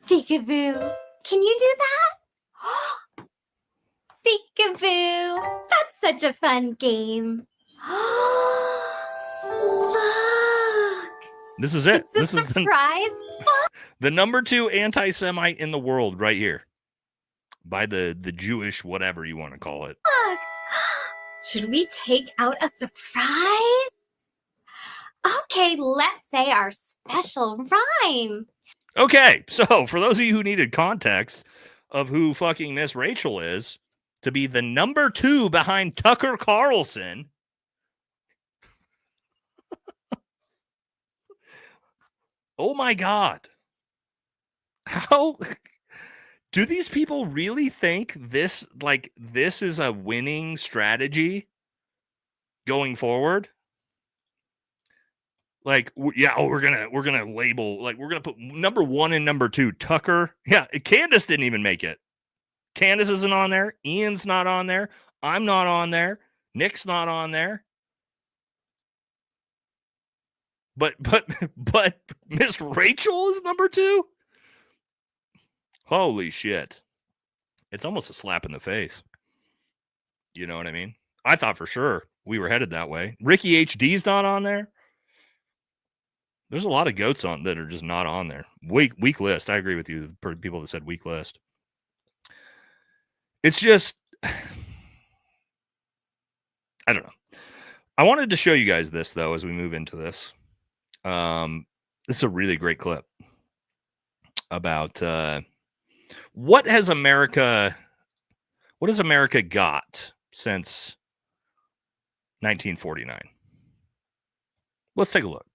Speaker 9: Peekaboo. Can you do that? Peekaboo. That's such a fun game. Look.
Speaker 1: This is it.
Speaker 9: It's a surprise.
Speaker 1: The number 2 anti-Semite in the world right here. By the Jewish whatever you want to call it.
Speaker 9: Look. Should we take out a surprise? Okay, let's say our special rhyme.
Speaker 1: Okay, so for those of you who needed context of who fucking Miss Rachel is, to be the number 2 behind Tucker Carlson. Oh my God. How do these people really think this is a winning strategy going forward? Like, yeah, we're gonna label, like, we're gonna put number 1 and number 2, Tucker. Yeah, Candace didn't even make it. Candace isn't on there. Ian's not on there. I'm not on there. Nick's not on there. But Miss Rachel is number 2. Holy shit. It's almost a slap in the face. You know what I mean? I thought for sure we were headed that way. Ricky HD's not on there. There's a lot of goats on that are just not on there. Weak list. I agree with you. The people that said weak list. It's just, I don't know. I wanted to show you guys this though as we move into this. This is a really great clip about what has America got since 1949? Let's take a look.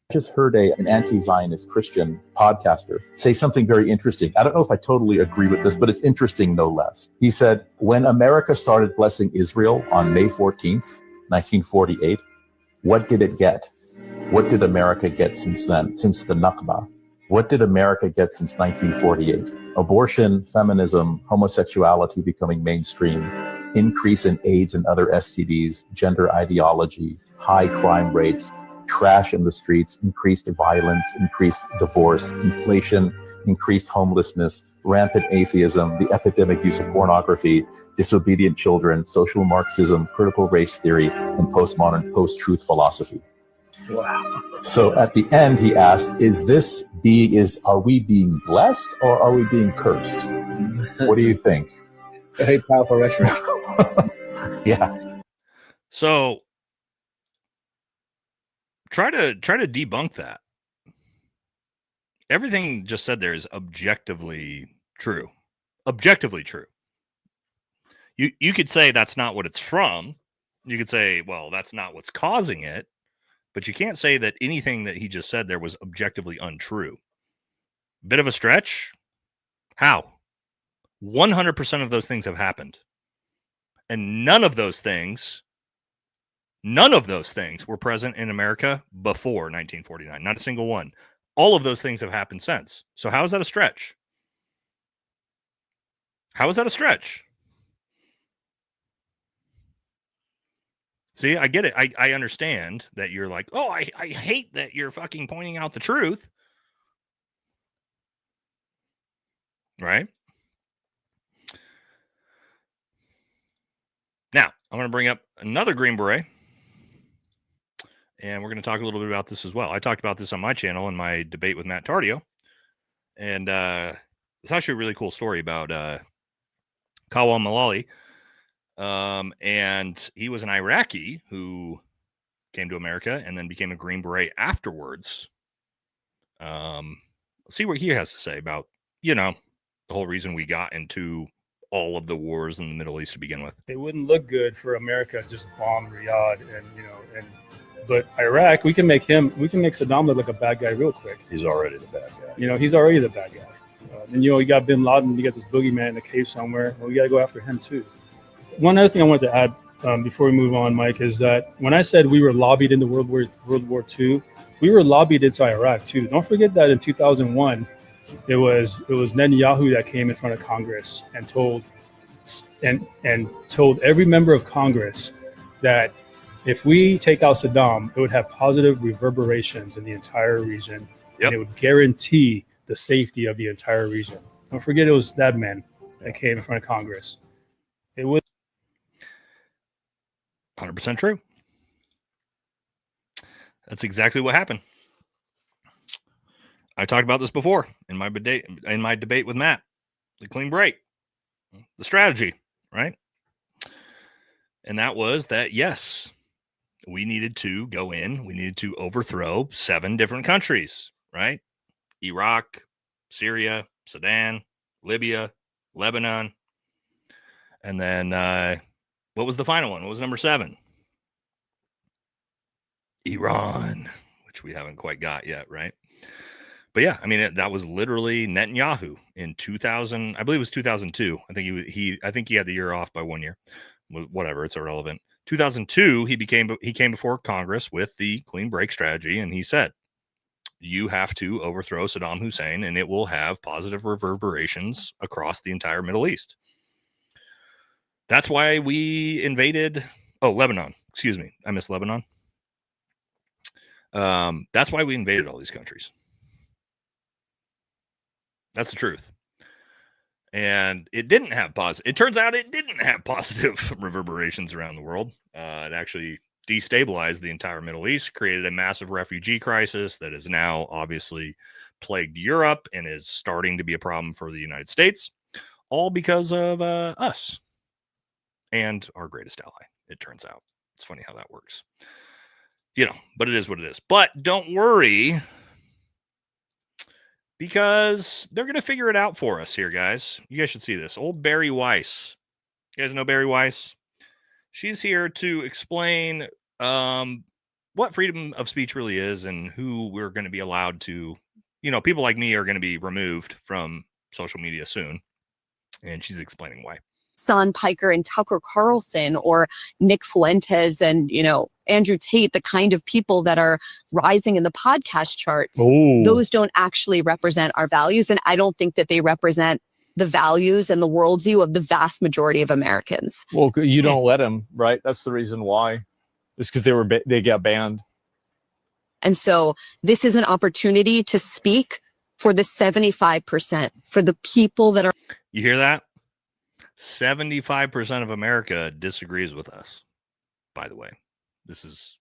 Speaker 12: I just heard an anti-Zionist Christian podcaster say something very interesting. I don't know if I totally agree with this, but it's interesting no less. He said, when America started blessing Israel on May 14th, 1948, what did it get? What did America get since then, since the Nakba? What did America get since 1948? Abortion, feminism, homosexuality becoming mainstream, increase in AIDS and other STDs, gender ideology, high crime rates, trash in the streets, increased violence, increased divorce, inflation, increased homelessness, rampant atheism, the epidemic use of pornography, disobedient children, social Marxism, critical race theory, and postmodern post-truth philosophy.
Speaker 22: Wow.
Speaker 12: So at the end, he asked, are we being blessed or are we being cursed? What do you think?
Speaker 4: Very powerful rhetoric.
Speaker 12: Yeah.
Speaker 1: So try to debunk that. Everything just said there is objectively true. Objectively true. You could say that's not what it's from. You could say, well, that's not what's causing it. But you can't say that anything that he just said there was objectively untrue. Bit of a stretch. How? 100% of those things have happened. And none of those things were present in America before 1949. Not a single one. All of those things have happened since. So how is that a stretch? How is that a stretch? See, I get it. I understand that you're like, oh, I hate that you're fucking pointing out the truth. Right? Now, I'm going to bring up another Green Beret. And we're going to talk a little bit about this as well. I talked about this on my channel in my debate with Matt Tardio. And it's actually a really cool story about Kawal Malali. And he was an Iraqi who came to America and then became a Green Beret afterwards. Let's see what he has to say about, the whole reason we got into all of the wars in the Middle East to begin with.
Speaker 13: It wouldn't look good for America to just bomb Riyadh but Iraq, we can make Saddam look like a bad guy real quick.
Speaker 1: He's already the bad guy.
Speaker 13: He's already the bad guy. And you got Bin Laden, you got this boogeyman in the cave somewhere. Well, we got to go after him too. One other thing I wanted to add before we move on, Mike, is that when I said we were lobbied into World War II, we were lobbied into Iraq too. Don't forget that in 2001, it was Netanyahu that came in front of Congress and told every member of Congress that if we take out Saddam, it would have positive reverberations in the entire region. Yep. And it would guarantee the safety of the entire region. Don't forget it was that man that came in front of Congress. It was
Speaker 1: 100% true. That's exactly what happened. I talked about this before in my debate with Matt. The clean break, the strategy, right? And that was that, yes, we needed to go in. We needed to overthrow 7 different countries, right? Iraq, Syria, Sudan, Libya, Lebanon. And then what was the final one? What was number 7? Iran, which we haven't quite got yet, right? But yeah, I mean, that was literally Netanyahu in 2000. I believe it was 2002. I think he had the year off by 1 year. Whatever, it's irrelevant. 2002, he came before Congress with the clean break strategy, and he said, you have to overthrow Saddam Hussein, and it will have positive reverberations across the entire Middle East. That's why we invaded. Oh, Lebanon. Excuse me. I missed Lebanon. That's why we invaded all these countries. That's the truth. And it didn't have it turns out it didn't have positive reverberations around the world. It actually destabilized the entire Middle East, created a massive refugee crisis that has now obviously plagued Europe and is starting to be a problem for the United States, all because of us and our greatest ally, it turns out. It's funny how that works. But it is what it is. But don't worry, because they're going to figure it out for us here, guys. You guys should see this. Old Barry Weiss. You guys know Barry Weiss? She's here to explain what freedom of speech really is and who we're going to be allowed to, people like me are going to be removed from social media soon. And she's explaining why.
Speaker 14: Son Piker and Tucker Carlson or Nick Fuentes and, Andrew Tate, the kind of people that are rising in the podcast charts, those don't actually represent our values. And I don't think that they represent the values and the worldview of the vast majority of Americans.
Speaker 17: Well, you don't let them, right? That's the reason why. It's because they got banned.
Speaker 14: And so this is an opportunity to speak for the 75%, for the people that are.
Speaker 1: You hear that? 75% of America disagrees with us, by the way. This is,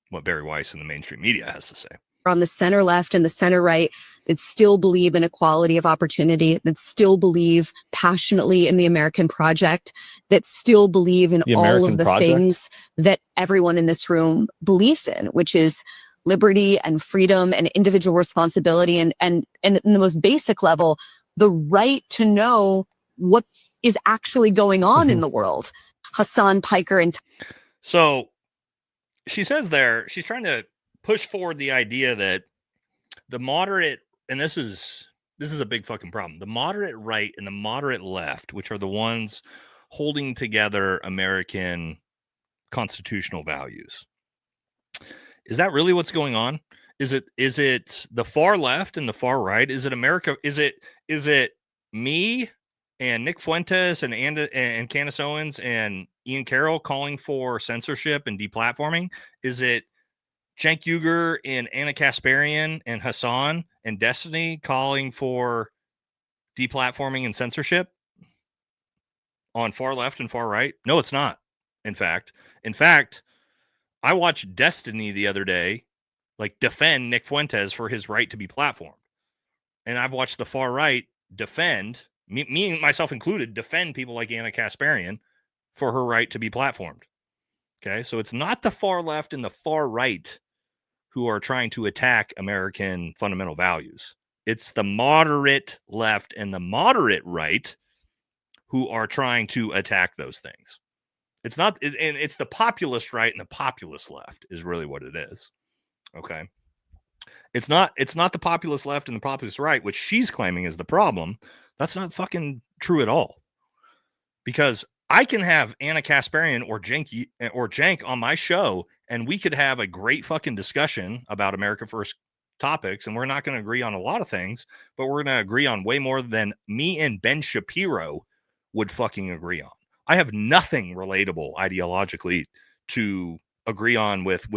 Speaker 1: what Barry Weiss and the mainstream media has to say.
Speaker 14: On the center left and the center right that still believe in equality of opportunity, that still believe passionately in the American project, that still believe in all of the things that everyone in this room believes in, which is liberty and freedom and individual responsibility and in the most basic level, the right to know what is actually going on in the world. Hassan Piker and
Speaker 1: so she says there, she's trying to push forward the idea that the moderate, and this is a big fucking problem, the moderate right and the moderate left, which are the ones holding together American constitutional values. Is that really what's going on? Is it the far left and the far right? Is it America? Is it me and Nick Fuentes and Candace Owens and Ian Carroll calling for censorship and deplatforming? Is it Cenk Uygur and Anna Kasparian and Hassan and Destiny calling for deplatforming and censorship on far left and far right? No, it's not. In fact, I watched Destiny the other day, defend Nick Fuentes for his right to be platformed. And I've watched the far right defend, me myself included, defend people like Anna Kasparian for her right to be platformed. Okay, so it's not the far left and the far right who are trying to attack American fundamental values. It's the moderate left and the moderate right who are trying to attack those things. It's not, and it's the populist right and the populist left is really what it is. Okay. It's not the populist left and the populist right, which she's claiming is the problem. That's not fucking true at all. Because I can have Anna Kasparian or Cenk on my show, and we could have a great fucking discussion about America First topics, and we're not going to agree on a lot of things, but we're going to agree on way more than me and Ben Shapiro would fucking agree on. I have nothing relatable ideologically to agree on with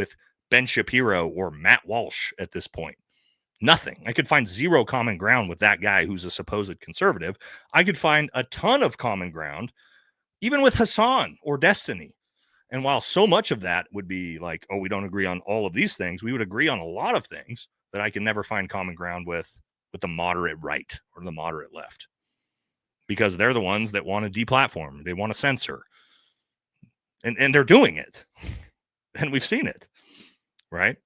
Speaker 1: Ben Shapiro or Matt Walsh at this point. Nothing. I could find zero common ground with that guy who's a supposed conservative. I could find a ton of common ground even with Hassan or Destiny. And while so much of that would be like, oh, we don't agree on all of these things, we would agree on a lot of things that I can never find common ground with the moderate right or the moderate left. Because they're the ones that want to deplatform. They want to censor. And they're doing it. And we've seen it. Right?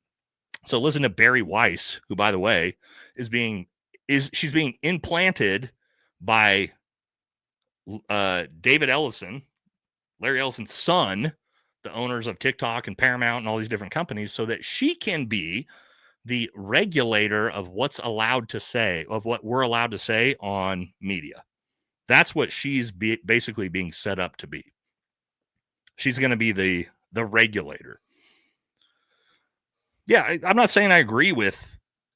Speaker 1: So listen to Barry Weiss, who, by the way, she's being implanted by David Ellison, Larry Ellison's son, the owners of TikTok and Paramount and all these different companies, so that she can be the regulator of what's allowed to say, of what we're allowed to say on media. That's what she's basically being set up to be. She's going to be the regulator. Yeah, I'm not saying I agree with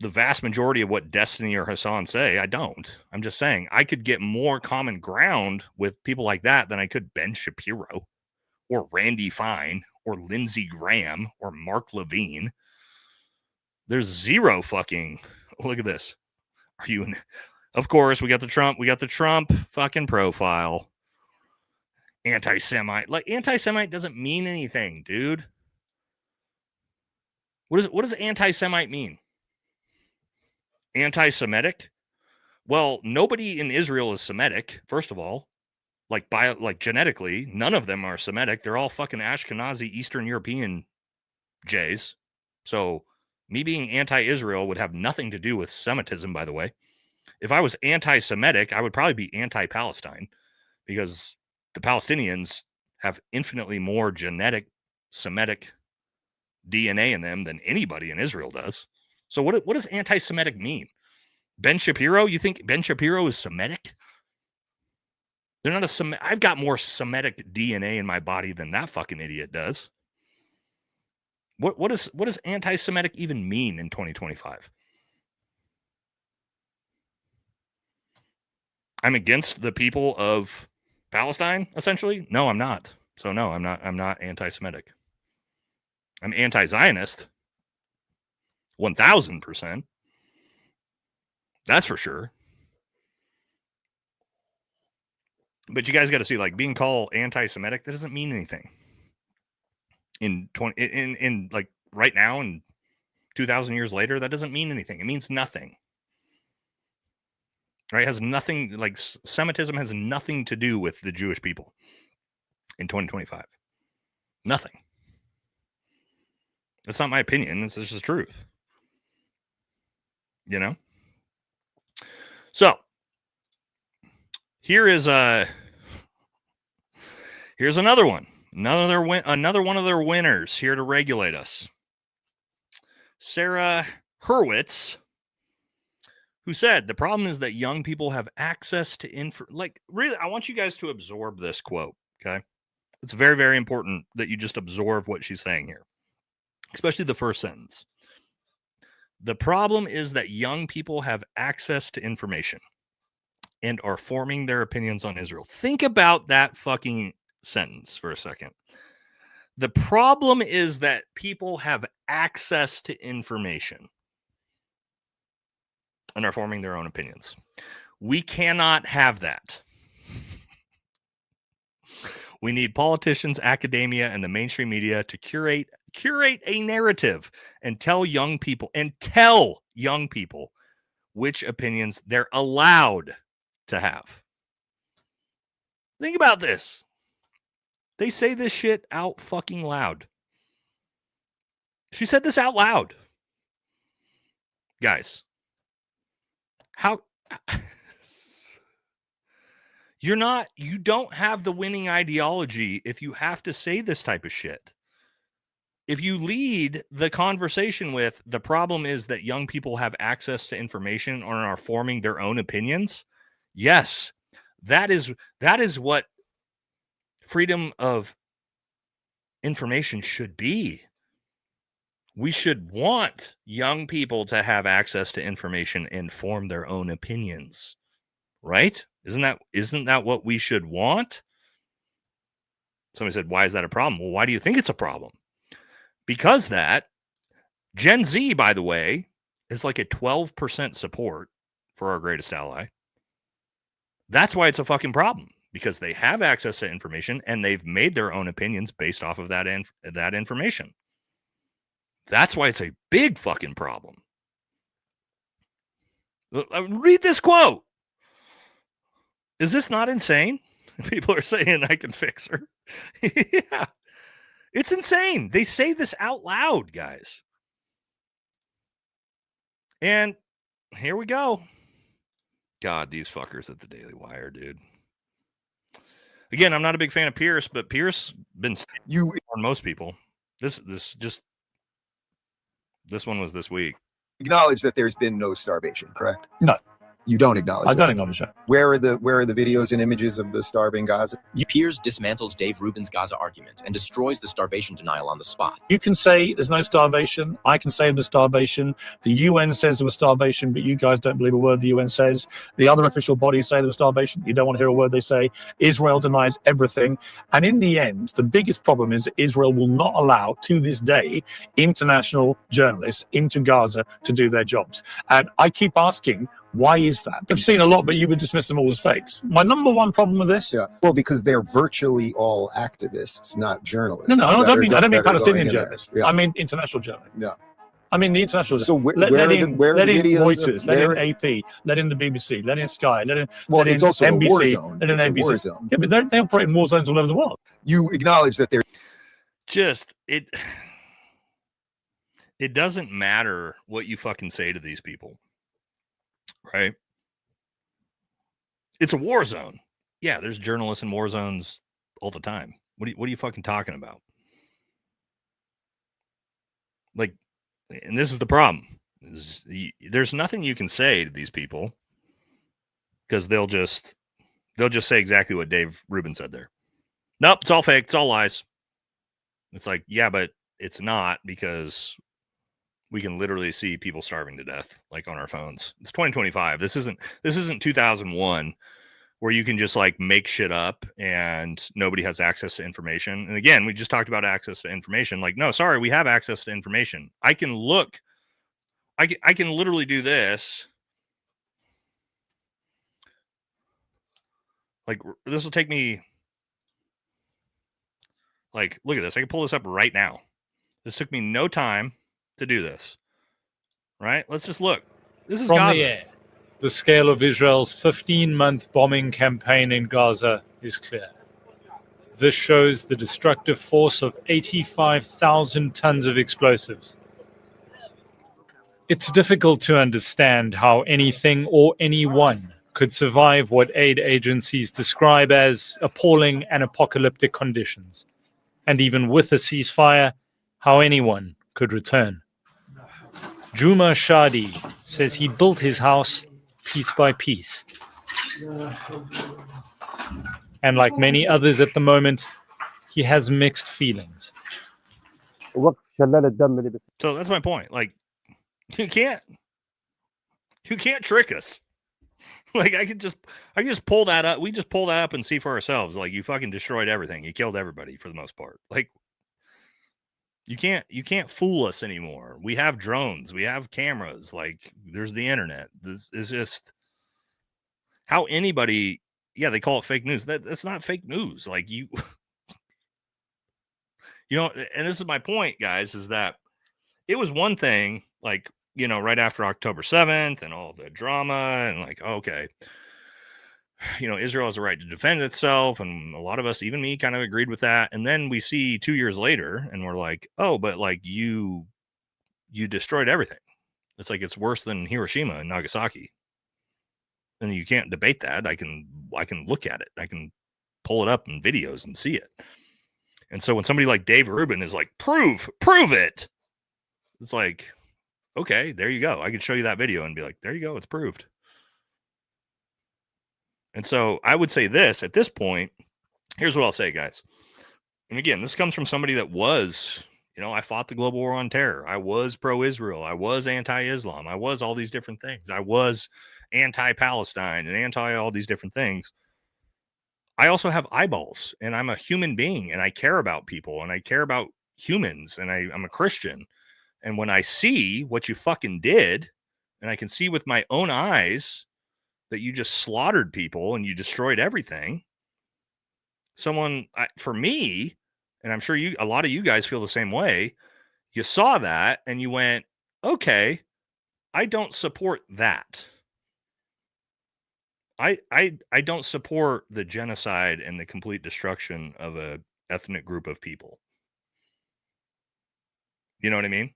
Speaker 1: the vast majority of what Destiny or Hassan say. I don't. I'm just saying I could get more common ground with people like that than I could Ben Shapiro or Randy Fine or Lindsey Graham or Mark Levine. There's zero fucking, look at this. Are you in? Of course, we got the Trump fucking profile. Anti-Semite. Like, anti-Semite doesn't mean anything, dude. What does anti-Semite mean? Anti-Semitic? Well, nobody in Israel is Semitic, first of all. Like genetically, none of them are Semitic. They're all fucking Ashkenazi Eastern European Jays. So me being anti-Israel would have nothing to do with Semitism, by the way. If I was anti-Semitic, I would probably be anti-Palestine, because the Palestinians have infinitely more genetic Semitic DNA in them than anybody in Israel does. So what does anti-Semitic mean? Ben Shapiro? You think Ben Shapiro is Semitic? They're not a Semitic. I've got more Semitic DNA in my body than that fucking idiot does. What does anti-Semitic even mean in 2025? I'm against the people of Palestine, essentially? No, I'm not. So no, I'm not anti-Semitic. I'm anti-Zionist. 1000%. That's for sure. But you guys got to see, like, being called anti-Semitic, that doesn't mean anything. In like right now and 2,000 years later, that doesn't mean anything. It means nothing. Right? It has nothing, like, Semitism has nothing to do with the Jewish people in 2025. Nothing. That's not my opinion. It's just the truth. You know? So, here's another one. Another one of their winners here to regulate us. Sarah Hurwitz, who said, the problem is that young people have access to like, really, I want you guys to absorb this quote, okay? It's very, very important that you just absorb what she's saying here, especially the first sentence. The problem is that young people have access to information and are forming their opinions on Israel. Think about that fucking sentence for a second. The problem is that people have access to information and are forming their own opinions. We cannot have that. We need politicians, academia, and the mainstream media to curate a narrative and tell young people which opinions they're allowed to have. Think about this. They say this shit out fucking loud. She said this out loud. Guys, how you don't have the winning ideology if you have to say this type of shit. If you lead the conversation with, the problem is that young people have access to information or are forming their own opinions, yes, that is what freedom of information should be. We should want young people to have access to information and form their own opinions, right? Isn't that what we should want? Somebody said, why is that a problem? Well, why do you think it's a problem? Because that Gen Z, by the way, is like a 12% support for our greatest ally. That's why it's a fucking problem, because they have access to information and they've made their own opinions based off of that information. That's why it's a big fucking problem. Read this quote. Is this not insane? People are saying I can fix her. Yeah. It's insane. They say this out loud, guys. And here we go. God, these fuckers at the Daily Wire, dude. Again, I'm not a big fan of Pierce, but Pierce been on most people. This one was this week.
Speaker 16: Acknowledge that there's been no starvation, correct?
Speaker 23: No.
Speaker 16: You don't acknowledge
Speaker 23: I
Speaker 16: that?
Speaker 23: don't acknowledge that.
Speaker 16: Where are the videos and images of the starving Gaza?
Speaker 18: Piers dismantles Dave Rubin's Gaza argument and destroys the starvation denial on the spot.
Speaker 23: You can say there's no starvation. I can say there's starvation. The UN says there was starvation, but you guys don't believe a word the UN says. The other official bodies say there was starvation. You don't want to hear a word they say. Israel denies everything. And in the end, the biggest problem is that Israel will not allow, to this day, international journalists into Gaza to do their jobs. And I keep asking, why is that? I've seen a lot, but you would dismiss them all as fakes. My number one problem with this?
Speaker 16: Yeah. Well, because they're virtually all activists, not journalists.
Speaker 23: No, I don't mean Palestinian journalists.
Speaker 16: Yeah.
Speaker 23: I mean international journalists.
Speaker 16: Yeah.
Speaker 23: I mean the international.
Speaker 16: So
Speaker 23: let in Reuters, let in AP, let in the BBC, let in Sky, let in
Speaker 16: it's also
Speaker 23: NBC,
Speaker 16: a war zone.
Speaker 23: let in
Speaker 16: It's a
Speaker 23: NBC.
Speaker 16: war zone.
Speaker 23: Yeah, but they operate in war zones all over the world.
Speaker 16: You acknowledge that they're
Speaker 1: It doesn't matter what you fucking say to these people, right? It's a war zone. Yeah, there's journalists in war zones all the time. What are you fucking talking about? Like, and this is the problem. There's nothing you can say to these people because they'll just say exactly what Dave Rubin said there. Nope, it's all fake. It's all lies. It's like, yeah, but it's not, because we can literally see people starving to death, like, on our phones. It's 2025. This isn't 2001, where you can just like make shit up and nobody has access to information. And again, we just talked about access to information. Like, no, sorry, we have access to information. I can look. I can literally do this Like, this will take me, like, look at this. I can pull this up right now. This took me no time to do this. Right? Let's just look. This is
Speaker 15: From
Speaker 1: Gaza.
Speaker 15: the air, the scale of Israel's 15-month bombing campaign in Gaza is clear. This shows the destructive force of 85,000 tons of explosives. It's difficult to understand how anything or anyone could survive what aid agencies describe as appalling and apocalyptic conditions. And even with a ceasefire, how anyone could return. Juma Shadi says he built his house piece by piece. And like many others at the moment, he has mixed feelings.
Speaker 1: So that's my point. Like, you can't trick us. Like, I can just pull that up. We just pull that up and see for ourselves. Like, you fucking destroyed everything. You killed everybody for the most part. Like, you can't fool us anymore. We have drones. We have cameras. Like, there's the internet. This is just how anybody. Yeah, they call it fake news. That's not fake news. Like, you know, and this is my point, guys, is that it was one thing, like, you know, right after October 7th and all the drama and like, okay, you know, Israel has a right to defend itself. And a lot of us, even me, kind of agreed with that. And then we see 2 years later and we're like, oh, but like you destroyed everything. It's like, it's worse than Hiroshima and Nagasaki. And you can't debate that. I can look at it. I can pull it up in videos and see it. And so when somebody like Dave Rubin is like, prove it. It's like, okay, there you go. I could show you that video and be like, there you go. It's proved. And so I would say this at this point, here's what I'll say, guys. And again, this comes from somebody that was, you know, I fought the global war on terror. I was pro-Israel. I was anti-Islam. I was all these different things. I was anti-Palestine and anti all these different things. I also have eyeballs and I'm a human being and I care about people and I care about humans and I'm a Christian. And when I see what you fucking did and I can see with my own eyes that you just slaughtered people and you destroyed everything, for me, and I'm sure a lot of you guys feel the same way, you saw that and you went, okay, I don't support that. I don't support the genocide and the complete destruction of a ethnic group of people. You know what I mean?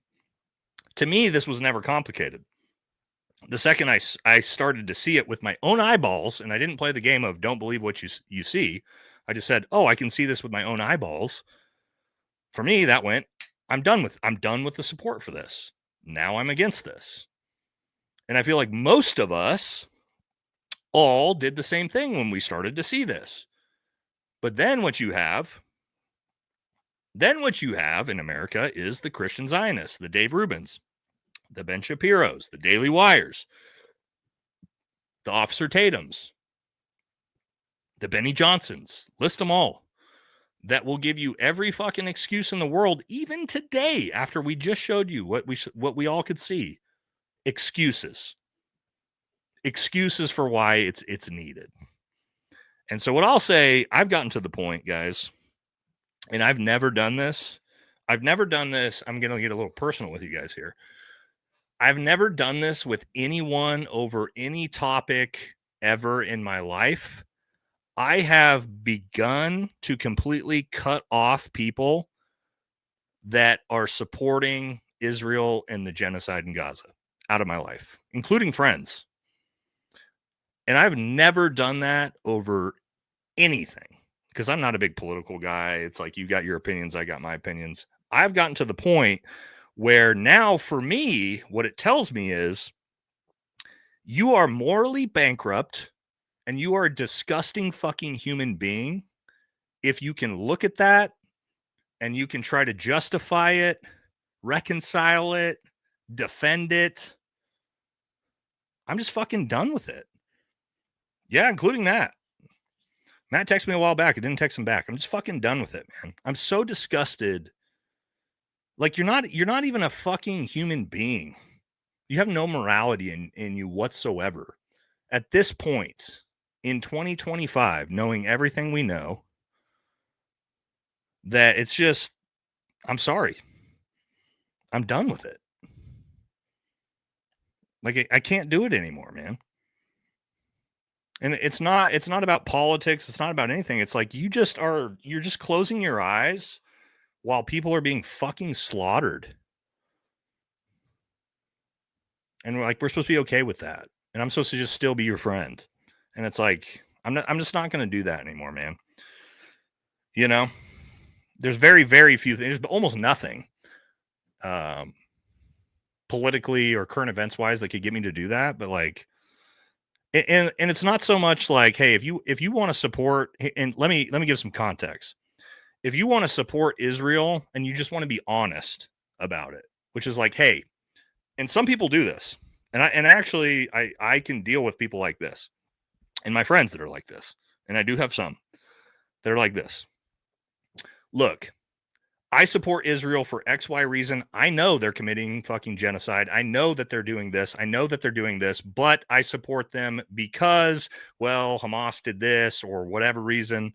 Speaker 1: To me, this was never complicated. The second I started to see it with my own eyeballs, and I didn't play the game of don't believe what you see. I just said, oh, I can see this with my own eyeballs. For me, that went, I'm done with the support for this. Now I'm against this. And I feel like most of us all did the same thing when we started to see this. But then what you have in America is the Christian Zionists, the Dave Rubins, the Ben Shapiros, the Daily Wires, the Officer Tatums, the Benny Johnsons, list them all, that will give you every fucking excuse in the world, even today, after we just showed you what we all could see. Excuses for why it's needed. And so what I'll say, I've gotten to the point, guys, and I've never done this. I'm going to get a little personal with you guys here. I've never done this with anyone over any topic ever in my life. I have begun to completely cut off people that are supporting Israel and the genocide in Gaza out of my life, including friends. And I've never done that over anything because I'm not a big political guy. It's like you got your opinions, I got my opinions. I've gotten to the point where now for me, what it tells me is you are morally bankrupt and you are a disgusting fucking human being if you can look at that and you can try to justify it, reconcile it, defend it. I'm just fucking done with it. Yeah, including that. Matt texted me a while back. I didn't text him back. I'm just fucking done with it, man. I'm so disgusted. Like, you're not even a fucking human being. You have no morality in you whatsoever. At this point, in 2025, knowing everything we know, that it's just, I'm sorry. I'm done with it. Like, I can't do it anymore, man. And it's not about politics. It's not about anything. It's like you're just closing your eyes while people are being fucking slaughtered. And we're supposed to be okay with that. And I'm supposed to just still be your friend. And it's like, I'm just not going to do that anymore, man. You know, there's very, very few things, there's almost nothing politically or current events wise that could get me to do that. But like, and it's not so much like, hey, if you want to support, and let me give some context. If you want to support Israel and you just want to be honest about it, which is like, hey, and some people do this, and I can deal with people like this, and my friends that are like this, and I do have some that are like this. Look, I support Israel for XY reason. I know they're committing fucking genocide. I know that they're doing this. I know that they're doing this, but I support them because, well, Hamas did this or whatever reason.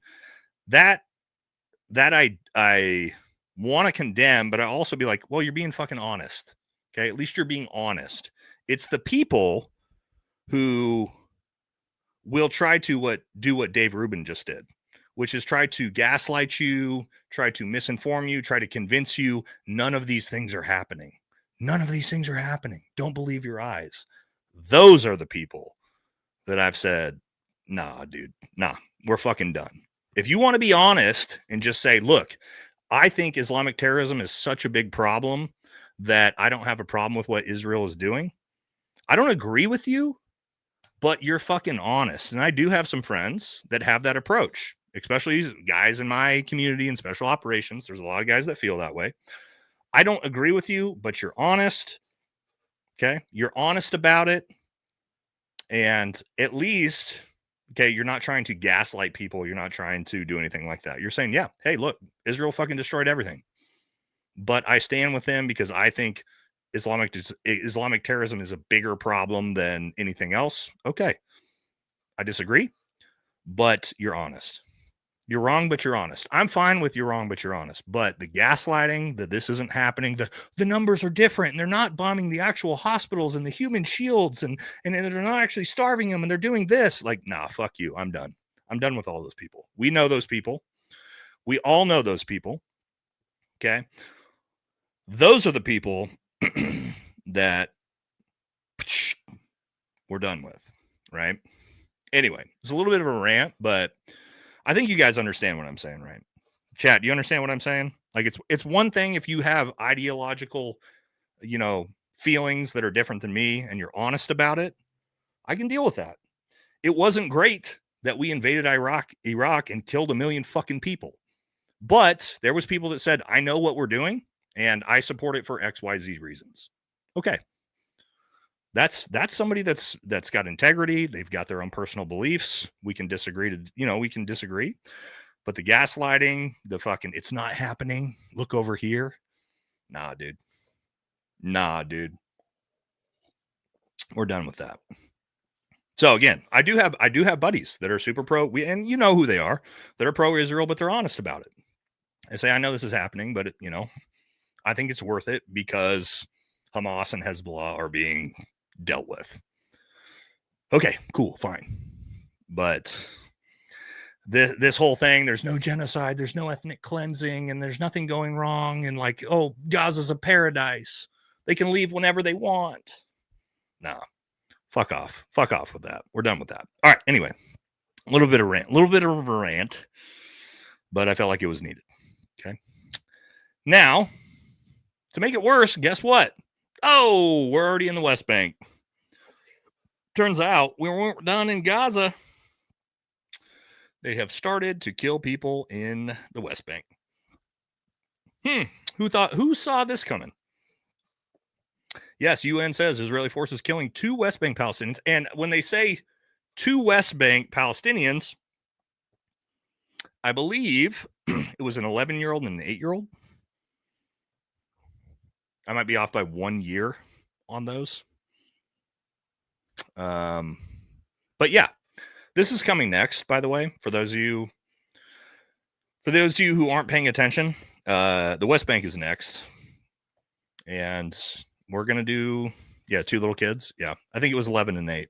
Speaker 1: That I want to condemn, but I also be like, well, you're being fucking honest. Okay, at least you're being honest. It's the people who will try to do what Dave Rubin just did, which is try to gaslight you, try to misinform you, try to convince you none of these things are happening. None of these things are happening. Don't believe your eyes. Those are the people that I've said, nah, dude, nah, we're fucking done. If you want to be honest and just say, look, I think Islamic terrorism is such a big problem that I don't have a problem with what Israel is doing. I don't agree with you, but you're fucking honest. And I do have some friends that have that approach, especially guys in my community and special operations. There's a lot of guys that feel that way. I don't agree with you, but you're honest. Okay. You're honest about it. And at least, okay, you're not trying to gaslight people. You're not trying to do anything like that. You're saying, yeah, hey, look, Israel fucking destroyed everything. But I stand with them because I think Islamic terrorism is a bigger problem than anything else. Okay. I disagree, but you're honest. You're wrong, but you're honest. I'm fine with you're wrong, but you're honest. But the gaslighting, that this isn't happening, the numbers are different, and they're not bombing the actual hospitals and the human shields, and they're not actually starving them, and they're doing this. Like, nah, fuck you. I'm done. I'm done with all those people. We know those people. We all know those people. Okay. Those are the people that we're done with, right? Anyway, it's a little bit of a rant, but I think you guys understand what I'm saying, right? Chat, do you understand what I'm saying? Like, it's one thing if you have ideological, feelings that are different than me and you're honest about it. I can deal with that. It wasn't great that we invaded Iraq and killed 1 million fucking people. But there was people that said, I know what we're doing and I support it for XYZ reasons. Okay. That's somebody that's got integrity. They've got their own personal beliefs. We can disagree but the gaslighting, the fucking, it's not happening. Look over here. Nah, dude. We're done with that. So again, I do have buddies that are super pro, and you know who they are, that are pro-Israel, but they're honest about it. They say, I know this is happening, but I think it's worth it because Hamas and Hezbollah are being dealt with. Okay, cool, fine. But this whole thing, there's no genocide, there's no ethnic cleansing, and there's nothing going wrong, and like, oh, Gaza's a paradise. They can leave whenever they want. Nah, fuck off with that. We're done with that. All right, anyway, a little bit of a rant, but I felt like it was needed. Okay. Now, to make it worse, guess what? Oh, we're already in the West Bank. Turns out we weren't done in Gaza. They have started to kill people in the West Bank. Who saw this coming? Yes, UN says Israeli forces killing 2 West Bank Palestinians. And when they say 2 West Bank Palestinians, I believe it was an 11-year-old and an 8-year-old. I might be off by 1 year on those. But yeah, This is coming next, by the way, for those of you who aren't paying attention. The West Bank is next. And we're going to do, 2 little kids. Yeah, I think it was 11 and 8.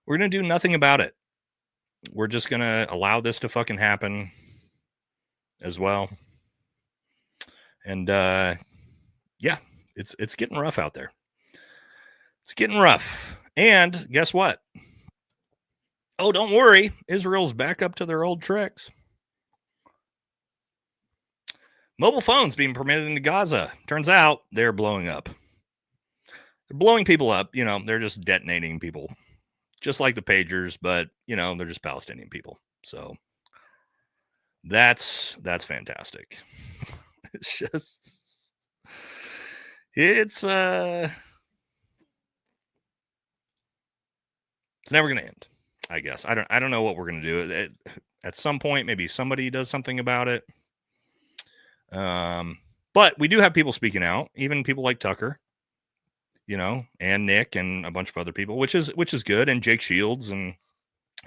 Speaker 1: We're going to do nothing about it. We're just going to allow this to fucking happen as well. And it's getting rough out there. It's getting rough. And guess what? Oh, don't worry. Israel's back up to their old tricks. Mobile phones being permitted into Gaza. Turns out they're blowing up. They're blowing people up. They're just detonating people. Just like the pagers, but, they're just Palestinian people. So that's fantastic. It's never going to end, I guess. I don't know what we're going to do. At some point, maybe somebody does something about it. But we do have people speaking out, even people like Tucker, and Nick and a bunch of other people, which is good. And Jake Shields and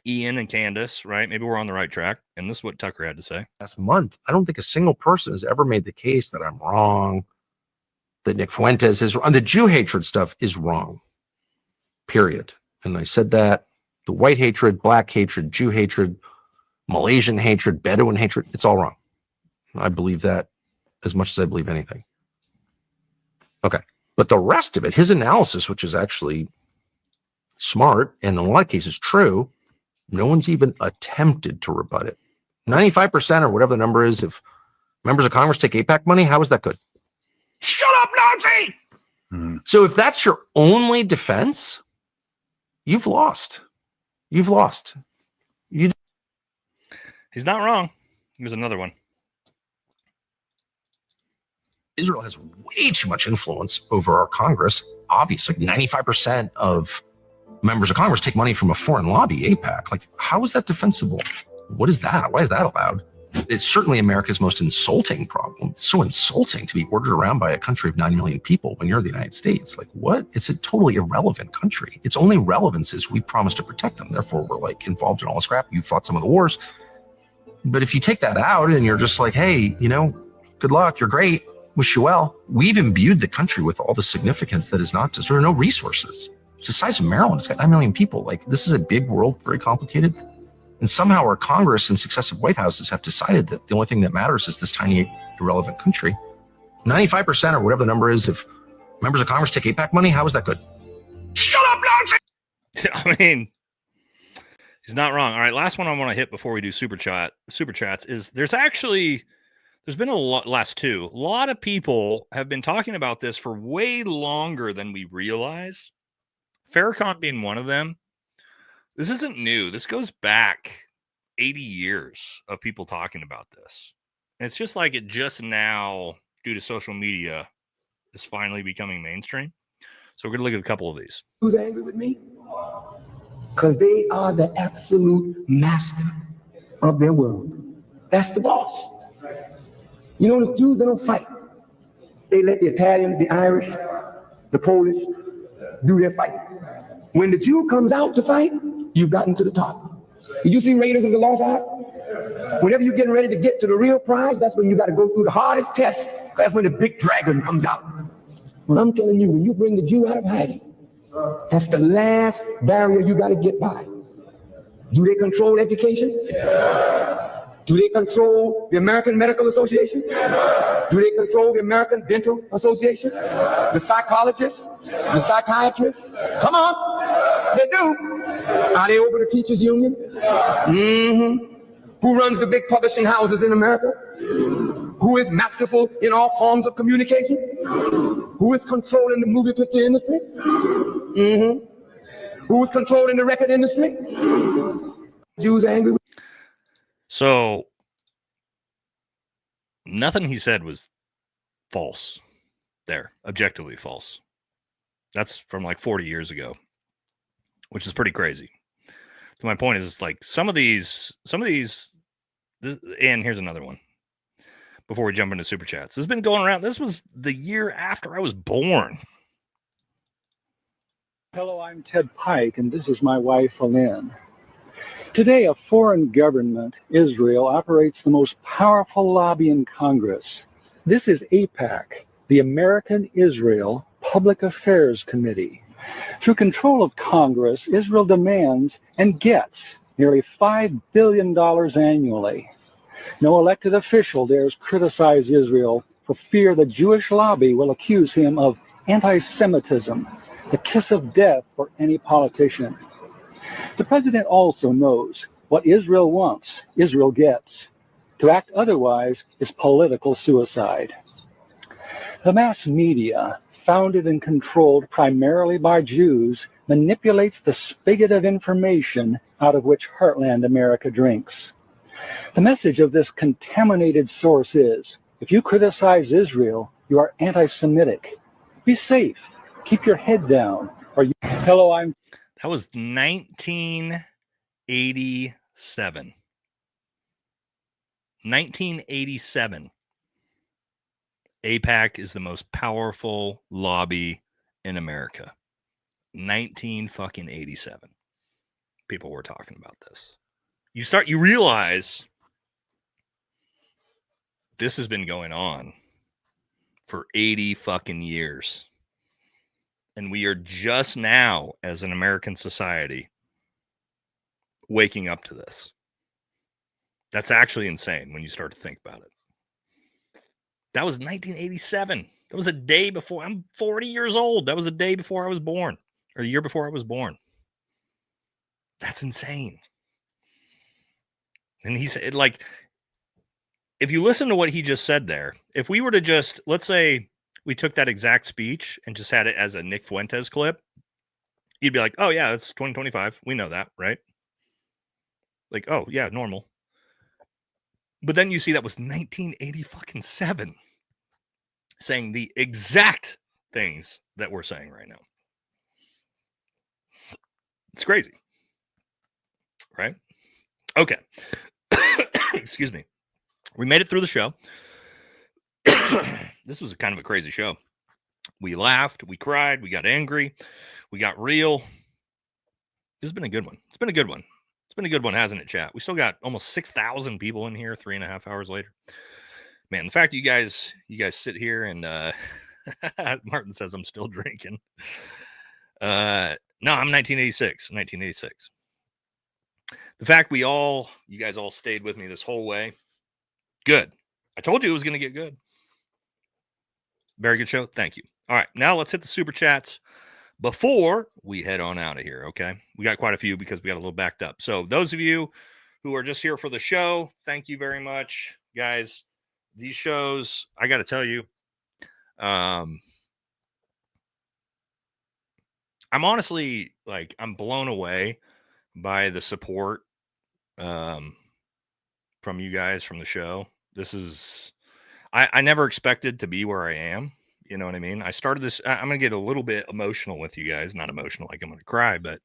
Speaker 1: Ian and Candace, right? Maybe we're on the right track. And this is what Tucker had to say.
Speaker 22: Last month, I don't think a single person has ever made the case that I'm wrong, that Nick Fuentes is wrong. The Jew hatred stuff is wrong, period. And I said that the white hatred, black hatred, Jew hatred, Malaysian hatred, Bedouin hatred, it's all wrong. I believe that as much as I believe anything. Okay. But the rest of it, his analysis, which is actually smart and in a lot of cases true, no one's even attempted to rebut it. 95% or whatever the number is, if members of Congress take AIPAC money, how is that good? Shut up, Nazi! So if that's your only defense, you've lost. You've lost. He's
Speaker 1: not wrong. Here's another one.
Speaker 22: Israel has way too much influence over our Congress. Obviously, 95% of members of Congress take money from a foreign lobby, AIPAC. Like, how is that defensible? What is that? Why is that allowed? It's certainly America's most insulting problem. It's so insulting to be ordered around by a country of 9 million people when you're the United States. Like, what? It's a totally irrelevant country. Its only relevance is we promised to protect them. Therefore, we're like involved in all this crap. You fought some of the wars. But if you take that out and you're just like, hey, good luck. You're great. Wish you well. We've imbued the country with all the significance that is not deserved. There are no resources. It's the size of Maryland. It's got 9 million people. Like, this is a big world, very complicated. And somehow our Congress and successive White Houses have decided that the only thing that matters is this tiny, irrelevant country. 95% or whatever the number is, if members of Congress take AIPAC money, how is that good? Shut up, Nazi!
Speaker 1: I mean, he's not wrong. All right, last one I want to hit before we do super chats is there's been a lot of people have been talking about this for way longer than we realize. Farrakhan being one of them. This isn't new. This goes back 80 years of people talking about this. And it's just like it just now, due to social media, is finally becoming mainstream. So we're going to look at a couple of these.
Speaker 19: Who's angry with me? Because they are the absolute master of their world. That's the boss. You know, the Jews, they don't fight. They let the Italians, the Irish, the Polish do their fighting. When the Jew comes out to fight, you've gotten to the top. Did you see Raiders of the Lost Ark? Whenever you're getting ready to get to the real prize, that's when you got to go through the hardest test. That's when the big dragon comes out. Well, I'm telling you, when you bring the Jew out of hiding, that's the last barrier you got to get by. Do they control education? Do they control the American Medical Association? Do they control the American Dental Association? The psychologists? The psychiatrists? Come on, they do. Are they over the teachers union? Mm-hmm. Who runs the big publishing houses in America? Who is masterful in all forms of communication? Who is controlling the movie picture industry? Mm-hmm. Who is controlling the record industry? Jews angry.
Speaker 1: So nothing he said was false there, objectively false. That's from like 40 years ago, which is pretty crazy. So my point is like some of these, and here's another one before we jump into super chats. This has been going around. This was the year after I was born.
Speaker 20: Hello, I'm Ted Pike, and this is my wife, Lynn.
Speaker 3: Today, a foreign government, Israel, operates the most powerful lobby in Congress. This is AIPAC, the American Israel Public Affairs Committee. Through control of Congress, Israel demands and gets nearly $5 billion annually. No elected official dares criticize Israel for fear the Jewish lobby will accuse him of anti-Semitism, the kiss of death for any politician. The president also knows what Israel wants, Israel gets. To act otherwise is political suicide. The mass media, founded and controlled primarily by Jews, manipulates the spigot of information out of which Heartland America drinks. The message of this contaminated source is, if you criticize Israel, you are anti-Semitic. Be safe. Keep your head down. Hello, I'm...
Speaker 1: That was 1987. 1987. AIPAC is the most powerful lobby in America. 1987. People were talking about this. You realize this has been going on for 80 fucking years. And we are just now, as an American society, waking up to this. That's actually insane when you start to think about it. That was 1987. That was a day before. I'm 40 years old. That was a day before I was born, or a year before I was born. That's insane. And he said, like, if you listen to what he just said there, if we were to just, let's say we took that exact speech and just had it as a Nick Fuentes clip, you'd be like, oh, yeah, it's 2025. We know that, right? Like, oh, yeah, normal. But then you see that was 1987 saying the exact things that we're saying right now. It's crazy. Right? Okay. Excuse me. We made it through the show. This was kind of a crazy show. We laughed, we cried, we got angry, we got real. This has been a good one. It's been a good one. It's been a good one, hasn't it, chat? We still got almost 6,000 people in here 3.5 hours later. Man, the fact that you guys sit here and Martin says I'm still drinking. No, I'm 1986. 1986. The fact you guys all stayed with me this whole way. Good. I told you it was going to get good. Very good show. Thank you. All right, now let's hit the super chats before we head on out of here, okay? We got quite a few because we got a little backed up. So those of you who are just here for the show, thank you very much, guys. These shows, I got to tell you, I'm honestly, like, I'm blown away by the support from you guys from the show. This is, I never expected to be where I am. You know what I mean? I started this, I'm going to get a little bit emotional with you guys. Not emotional like I'm going to cry, but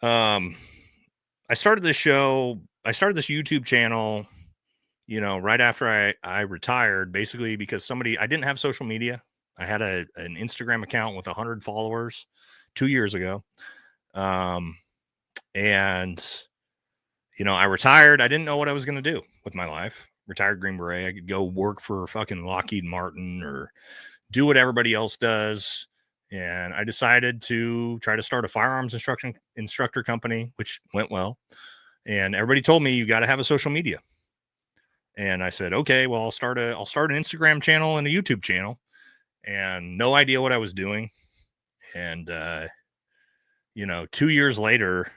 Speaker 1: I started this show, I started this YouTube channel, you know, right after I retired, basically because I didn't have social media. I had an Instagram account with 100 followers 2 years ago. And, you know, I retired. I didn't know what I was going to do with my life. Retired Green Beret. I could go work for fucking Lockheed Martin or do what everybody else does. And I decided to try to start a firearms instructor company, which went well. And everybody told me you got to have a social media. And I said, okay, well, I'll start an Instagram channel and a YouTube channel. And no idea what I was doing. And, you know, 2 years later,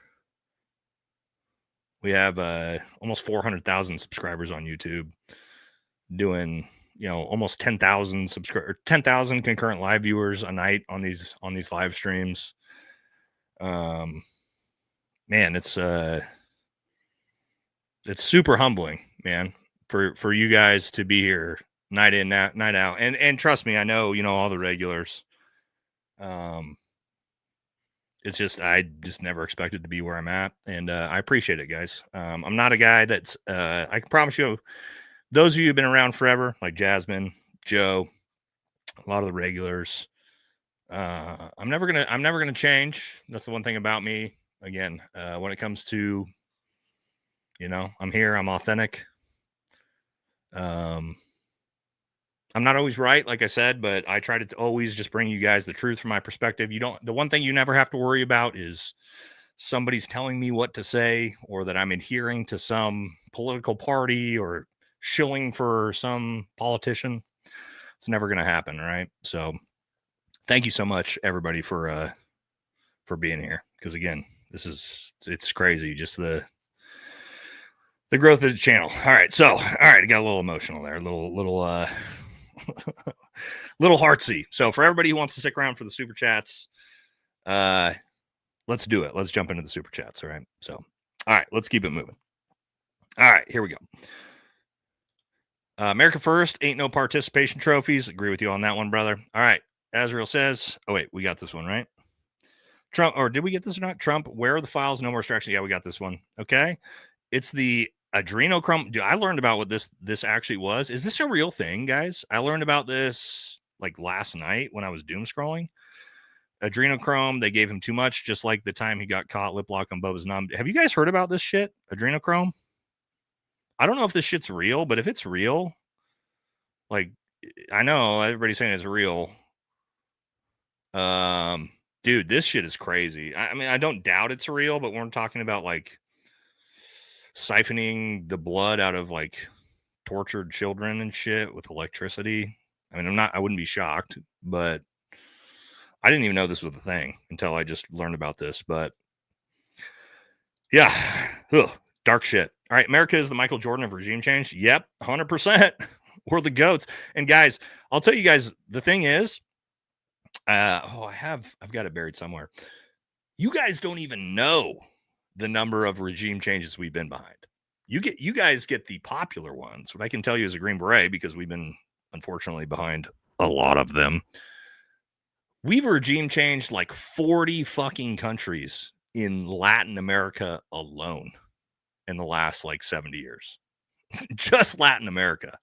Speaker 1: we have almost 400,000 subscribers on YouTube, doing, you know, almost 10,000 concurrent live viewers a night on these live streams. Man, it's super humbling, man, for you guys to be here night in, night out. And trust me, I know, you know, all the regulars. It's just, I just never expected to be where I'm at. And I appreciate it, guys. I'm not a guy that's, I can promise you, those of you who've been around forever, like Jasmine, Joe, a lot of the regulars, I'm never gonna change. That's the one thing about me. again, when it comes to, I'm here, I'm authentic. I'm not always right, like I said, but I try to always just bring you guys the truth from my perspective. The one thing you never have to worry about is somebody's telling me what to say, or that I'm adhering to some political party or shilling for some politician. It's never going to happen, right? So thank you so much, everybody, for being here. Because again, it's crazy. Just the growth of the channel. All right. So, I got a little emotional there, a little heartsy. So for everybody who wants to stick around for the super chats, let's do it. Let's jump into the super chats. All right. So, all right, let's keep it moving. All right, here we go. America first, ain't no participation trophies. Agree with you on that one, brother. All right. Azrael says, oh wait, we got this one, right? Trump, or did we get this or not? Trump, where are the files? No more distraction. Yeah, we got this one. Okay. It's the adrenochrome. Dude, I learned about what this actually was. Is this a real thing, guys? I learned about this like last night when I was doom scrolling. Adrenochrome, they gave him too much, just like the time he got caught lip lock on Bubba's Numb. Have you guys heard about this shit? Adrenochrome? I don't know if this shit's real, but if it's real, like, I know everybody's saying it's real. Dude, this shit is crazy. I mean, I don't doubt it's real, but we're talking about like siphoning the blood out of like tortured children and shit with electricity. I mean, I wouldn't be shocked, but I didn't even know this was a thing until I just learned about this. But yeah, dark shit. All right, America is the Michael Jordan of regime change. Yep, 100%. We're the goats. And guys, I'll tell you guys, the thing is, I've got it buried somewhere. You guys don't even know the number of regime changes we've been behind. You guys get the popular ones. What I can tell you as a Green Beret, because we've been unfortunately behind a lot of them. We've regime changed like 40 fucking countries in Latin America alone in the last like 70 years. Just Latin America.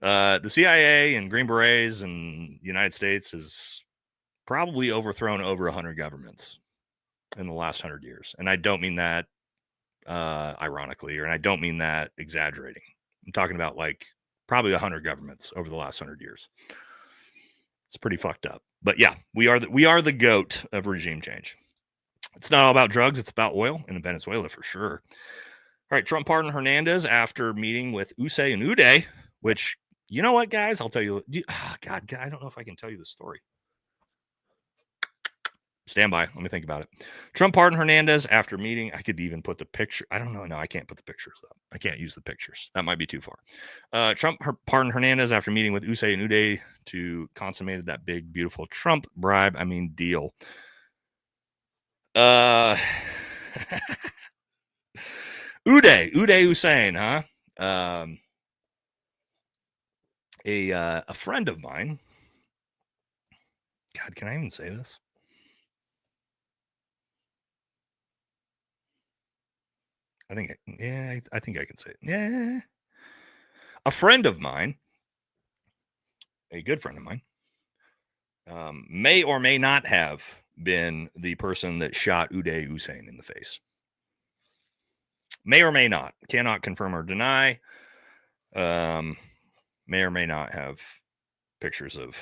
Speaker 1: The CIA and Green Berets and the United States has probably overthrown over 100 governments in the last 100 years. And I don't mean that ironically, and I don't mean that exaggerating. I'm talking about like probably 100 governments over the last 100 years. It's pretty fucked up. But yeah, we are the goat of regime change. It's not all about drugs. It's about oil in Venezuela for sure. All right, Trump pardoned Hernandez after meeting with Usay and Uday, which, you know what, guys? I'll tell you. God, I don't know if I can tell you the story. Stand by. Let me think about it. Trump pardoned Hernandez after meeting. I could even put the picture. I don't know. No, I can't put the pictures up. I can't use the pictures. That might be too far. Trump pardoned Hernandez after meeting with Usay and Uday to consummated that big, beautiful Trump bribe. I mean, deal. Uday Hussein, huh? A friend of mine. God, can I even say this? I think I can say it. Yeah. A friend of mine, a good friend of mine, may or may not have been the person that shot Uday Hussein in the face. May or may not. Cannot confirm or deny. May or may not have pictures of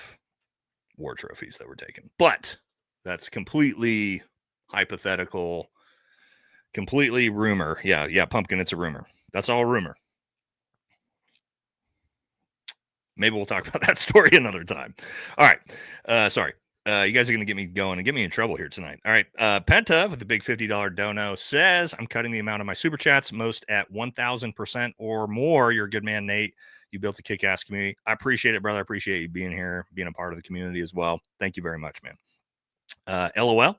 Speaker 1: war trophies that were taken. But that's completely hypothetical. Completely rumor. Yeah, Pumpkin, it's a rumor. That's all rumor. Maybe we'll talk about that story another time. All right. Sorry. You guys are going to get me going and get me in trouble here tonight. All right. Penta with the big $50 dono says, I'm cutting the amount of my super chats, most at 1,000% or more. You're a good man, Nate. You built a kick-ass community. I appreciate it, brother. I appreciate you being here, being a part of the community as well. Thank you very much, man. LOL.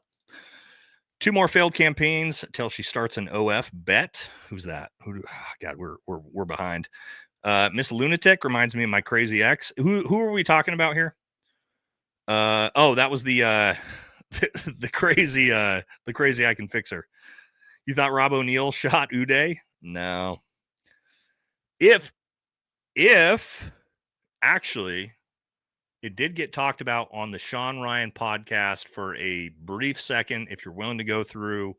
Speaker 1: 2 more failed campaigns till she starts an OF bet. Who's that? God, we're behind. Miss Lunatic reminds me of my crazy ex. Who are we talking about here? That was the crazy I can fix her. You thought Rob O'Neill shot Uday? No. If actually It did get talked about on the Sean Ryan podcast for a brief second. If you're willing to go through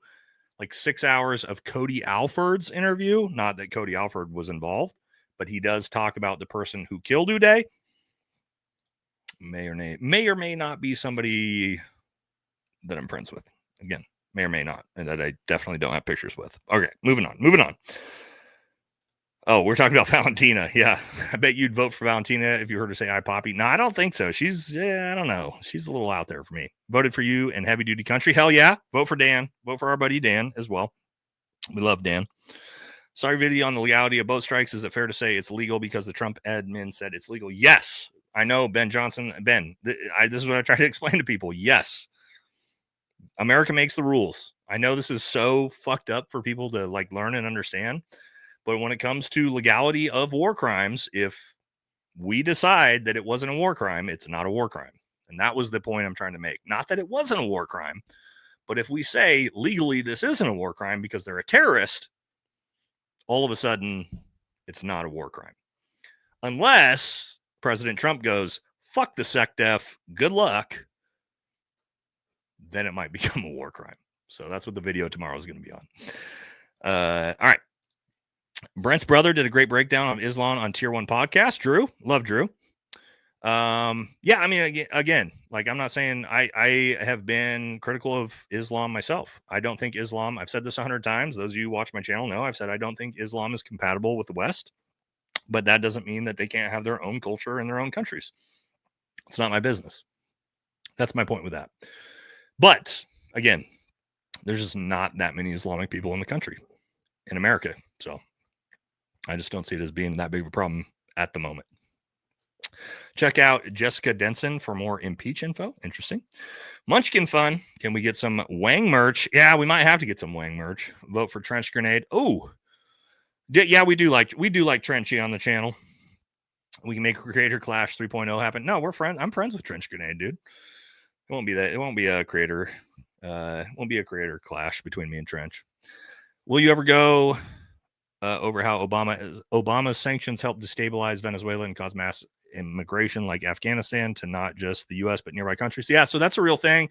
Speaker 1: like 6 hours of Cody Alford's interview, not that Cody Alford was involved, but he does talk about the person who killed Uday. May or may not be somebody that I'm friends with. Again, may or may not, and that I definitely don't have pictures with. Okay, moving on. Oh, we're talking about Valentina. Yeah, I bet you'd vote for Valentina if you heard her say "I Poppy." No, I don't think so. I don't know. She's a little out there for me. Voted for you in heavy duty country. Hell yeah. Vote for Dan. Vote for our buddy Dan as well. We love Dan. Sorry, video on the legality of boat strikes. Is it fair to say it's legal because the Trump admin said it's legal? Yes. I know, Ben Johnson. Ben, this is what I try to explain to people. Yes. America makes the rules. I know this is so fucked up for people to like learn and understand. But when it comes to legality of war crimes, if we decide that it wasn't a war crime, it's not a war crime. And that was the point I'm trying to make. Not that it wasn't a war crime, but if we say legally this isn't a war crime because they're a terrorist, all of a sudden it's not a war crime. Unless President Trump goes, fuck the SecDef, good luck, then it might become a war crime. So that's what the video tomorrow is going to be on. All right. Brent's brother did a great breakdown of Islam on Tier 1 podcast. Drew, love Drew. Yeah, I mean, again, like I'm not saying I have been critical of Islam myself. I don't think Islam, I've said this 100 times. Those of you who watch my channel know I've said I don't think Islam is compatible with the West, but that doesn't mean that they can't have their own culture in their own countries. It's not my business. That's my point with that. But again, there's just not that many Islamic people in the country, in America. So I just don't see it as being that big of a problem at the moment. Check out Jessica Denson for more impeach info. Interesting. Munchkin Fun. Can we get some Wang merch? Yeah, we might have to get some Wang merch. Vote for Trench Grenade. Oh, yeah, we do like Trenchy on the channel. We can make Creator Clash 3.0 happen. No, we're friends. I'm friends with Trench Grenade, dude. It won't be that. It won't be a creator. Won't be a creator clash between me and Trench. Will you ever go over how Obama's sanctions helped destabilize Venezuela and cause mass immigration like Afghanistan to not just the U.S. but nearby countries? Yeah, so that's a real thing.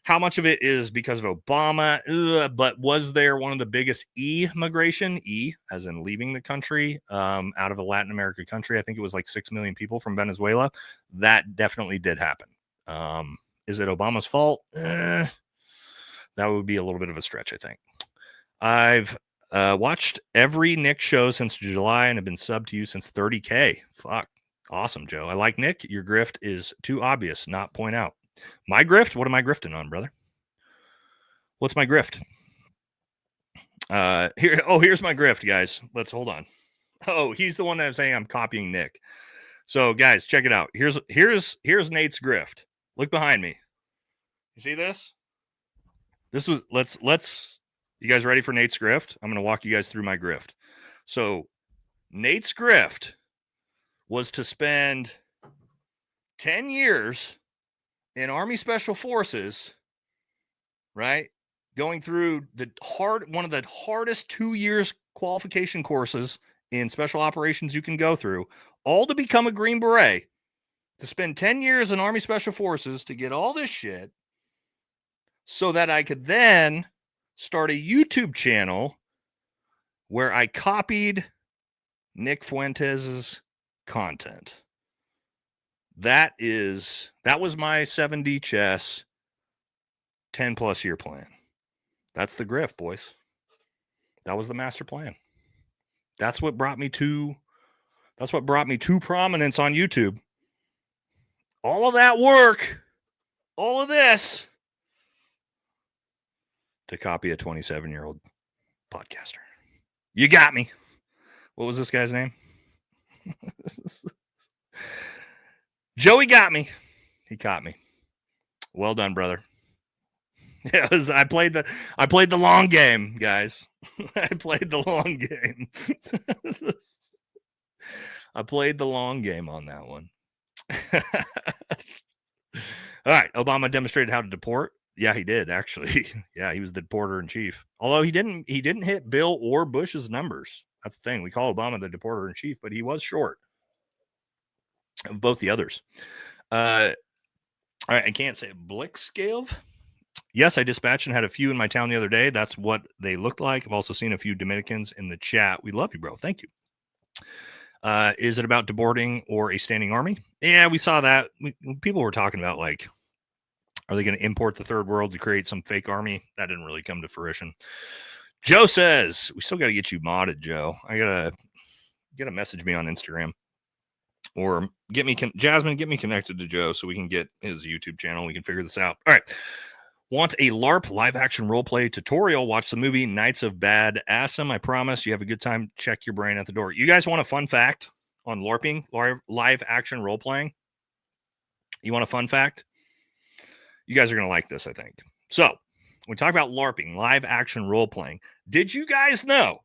Speaker 1: How much of it is because of Obama? But was there one of the biggest migration, as in leaving the country, out of a Latin American country? I think it was like 6 million people from Venezuela. That definitely did happen. Is it Obama's fault? That would be a little bit of a stretch, I think. I've watched every Nick show since July and have been subbed to you since 30K. Fuck. Awesome, Joe. I like Nick. Your grift is too obvious, not point out. My grift? What am I grifting on, brother? What's my grift? Here's my grift, guys. Let's hold on. Oh, he's the one that I'm saying I'm copying Nick. So, guys, check it out. Here's Nate's grift. Look behind me. You see this? This was let's you guys ready for Nate's grift? I'm going to walk you guys through my grift. So, Nate's grift was to spend 10 years in Army Special Forces, right? Going through one of the hardest 2 years qualification courses in special operations you can go through, all to become a Green Beret, to spend 10 years in Army Special Forces to get all this shit so that I could then start a YouTube channel where I copied Nick Fuentes's content. That was my 7D chess 10 plus year plan. That's the grift, boys. That was the master plan. That's what brought me to prominence on YouTube. All of that work, all of this to copy a 27-year-old podcaster. You got me. What was this guy's name? Joey got me. He caught me. Well done, brother. I played the long game, guys. I played the long game. I played the long game on that one. All right. Obama demonstrated how to deport. Yeah, he did, actually. Yeah, he was the deporter in chief. Although he didn't hit Bill or Bush's numbers. That's the thing. We call Obama the deporter in chief, but he was short of both the others. All right, I can't say Blickscale. Yes, I dispatched and had a few in my town the other day. That's what they looked like. I've also seen a few Dominicans in the chat. We love you, bro. Thank you. Is it about deboarding or a standing army? Yeah, we saw that. People were talking about, like, are they going to import the third world to create some fake army? That didn't really come to fruition. Joe says, we still got to get you modded, Joe. I got to message me on Instagram. Or Jasmine, get me connected to Joe so we can get his YouTube channel. We can figure this out. All right. Want a LARP live action roleplay tutorial? Watch the movie Knights of Bad Assam. I promise you have a good time. Check your brain at the door. You guys want a fun fact on LARPing, live action role playing? You want a fun fact? You guys are going to like this, I think. So, when we talk about LARPing, live action role playing, did you guys know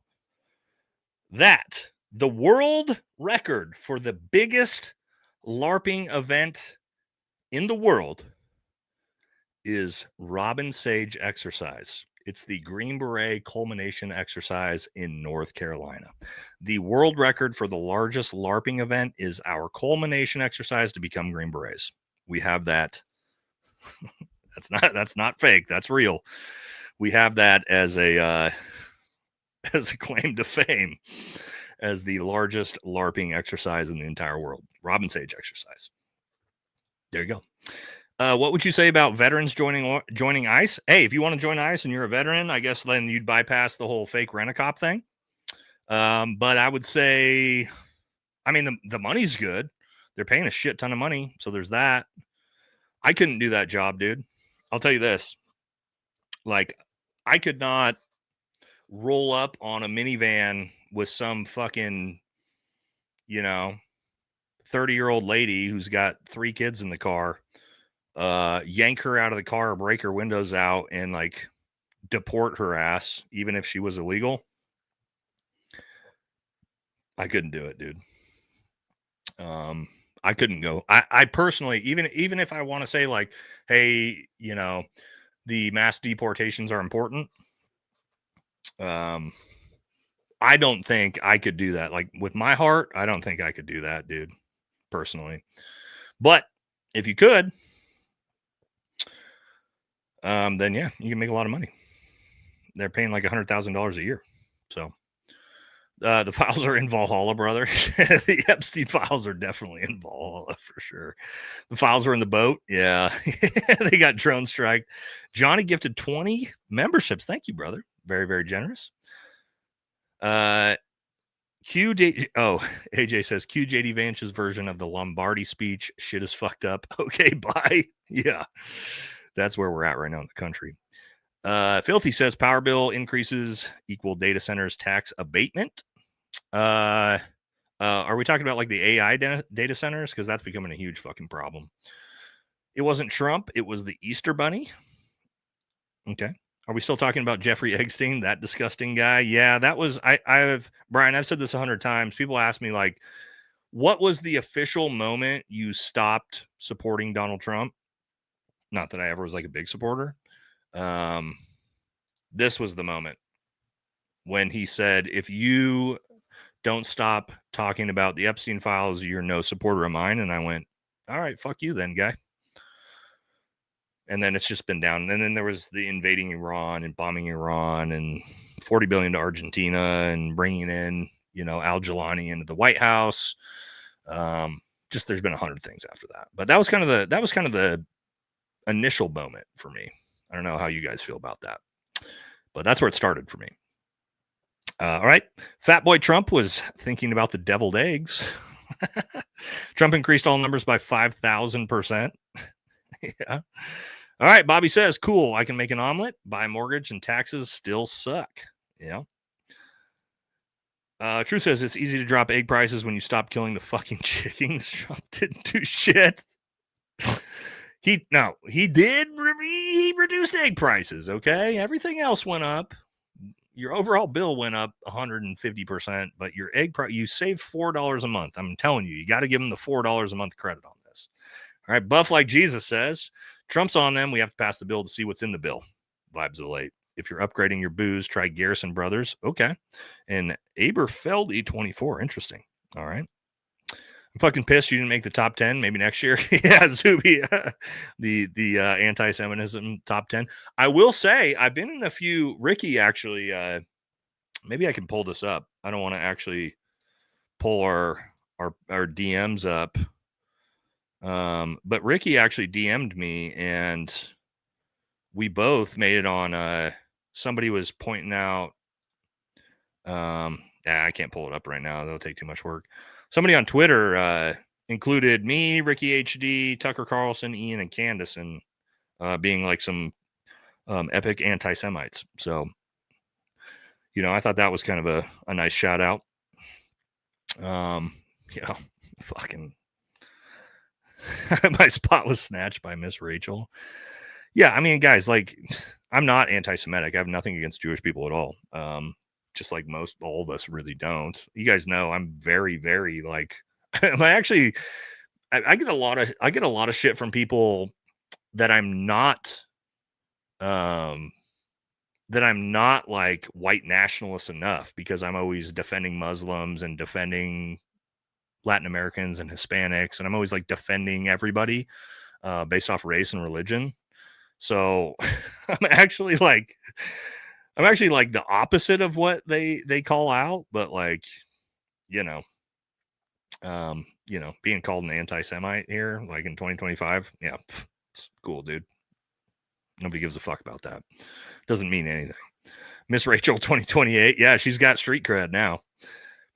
Speaker 1: that the world record for the biggest LARPing event in the world is Robin Sage Exercise? It's the Green Beret culmination exercise in North Carolina. The world record for the largest LARPing event is our culmination exercise to become Green Berets. We have that. That's not fake. That's real. We have that as a claim to fame as the largest LARPing exercise in the entire world. Robin Sage Exercise. There you go. What would you say about veterans joining ICE? Hey, if you want to join ICE and you're a veteran, I guess then you'd bypass the whole fake rent-a-cop thing. But I would say, I mean, the money's good. They're paying a shit ton of money, so there's that. I couldn't do that job, dude. I'll tell you this. Like, I could not roll up on a minivan with some fucking, 30-year-old lady who's got 3 kids in the car, yank her out of the car, break her windows out, and like deport her ass, even if she was illegal. I couldn't do it, dude. I couldn't go. I personally, even if I want to say like, hey, the mass deportations are important. I don't think I could do that. Like, with my heart, I don't think I could do that, dude, personally. But if you could, then yeah, you can make a lot of money. They're paying like $100,000 a year. So the files are in Valhalla, brother. The Epstein files are definitely in Valhalla for sure. The files are in the boat. Yeah. They got drone strike. Johnny gifted 20 memberships. Thank you, brother. Very, very generous. AJ says QJD Vance's version of the Lombardi speech. Shit is fucked up. Okay, bye. Yeah. That's where we're at right now in the country. Filthy says power bill increases equal data centers tax abatement. Are we talking about like the AI data centers? Because that's becoming a huge fucking problem. It wasn't Trump. It was the Easter Bunny. Okay. Are we still talking about Jeffrey Epstein, that disgusting guy? Yeah, that was, Brian, I've said this 100 times. People ask me, like, what was the official moment you stopped supporting Donald Trump? Not that I ever was like a big supporter. This was the moment when he said, if you don't stop talking about the Epstein files, you're no supporter of mine. And I went, all right, fuck you then, guy. And then it's just been down. And then there was the invading Iran and bombing Iran and $40 billion to Argentina and bringing in, Al Jilani into the White House. Just there's been 100 things after that. But that was kind of the initial moment for me. I don't know how you guys feel about that, but that's where it started for me. All right. Fat Boy Trump was thinking about the deviled eggs. Trump increased all numbers by 5,000%. Yeah. All right. Bobby says, cool. I can make an omelet, buy a mortgage, and taxes still suck. Yeah. True says it's easy to drop egg prices when you stop killing the fucking chickens. Trump didn't do shit. He reduced egg prices. Okay. Everything else went up. Your overall bill went up 150%, but your egg price, you saved $4 a month. I'm telling you, you got to give them the $4 a month credit on this. All right. Buff Like Jesus says, Trump's on them. We have to pass the bill to see what's in the bill. Vibes of late. If you're upgrading your booze, try Garrison Brothers. Okay. And Aberfeldy 24. Interesting. All right. I'm fucking pissed you didn't make the top 10. Maybe next year. Yeah, Zuby, the anti-Semitism top 10. I will say I've been in a few. Ricky actually, maybe I can pull this up. I don't want to actually pull our DMs up. But Ricky actually DM'd me, and we both made it on. Somebody was pointing out. I can't pull it up right now. That'll take too much work. Somebody on Twitter included me, Ricky HD, Tucker Carlson, Ian, and Candace, and being like some epic anti-Semites. So, I thought that was kind of a nice shout out. Fucking my spot was snatched by Miss Rachel. Yeah, I mean, guys, like, I'm not anti-Semitic. I have nothing against Jewish people at all. Just like all of us really don't. You guys know I'm very, very like. I get a lot of shit from people that I'm not like white nationalist enough, because I'm always defending Muslims and defending Latin Americans and Hispanics, and I'm always like defending everybody based off race and religion. So I'm actually like the opposite of what they call out, but like, being called an anti-Semite here, like in 2025, yeah, it's cool, dude. Nobody gives a fuck about that. Doesn't mean anything. Miss Rachel 2028, yeah, she's got street cred now.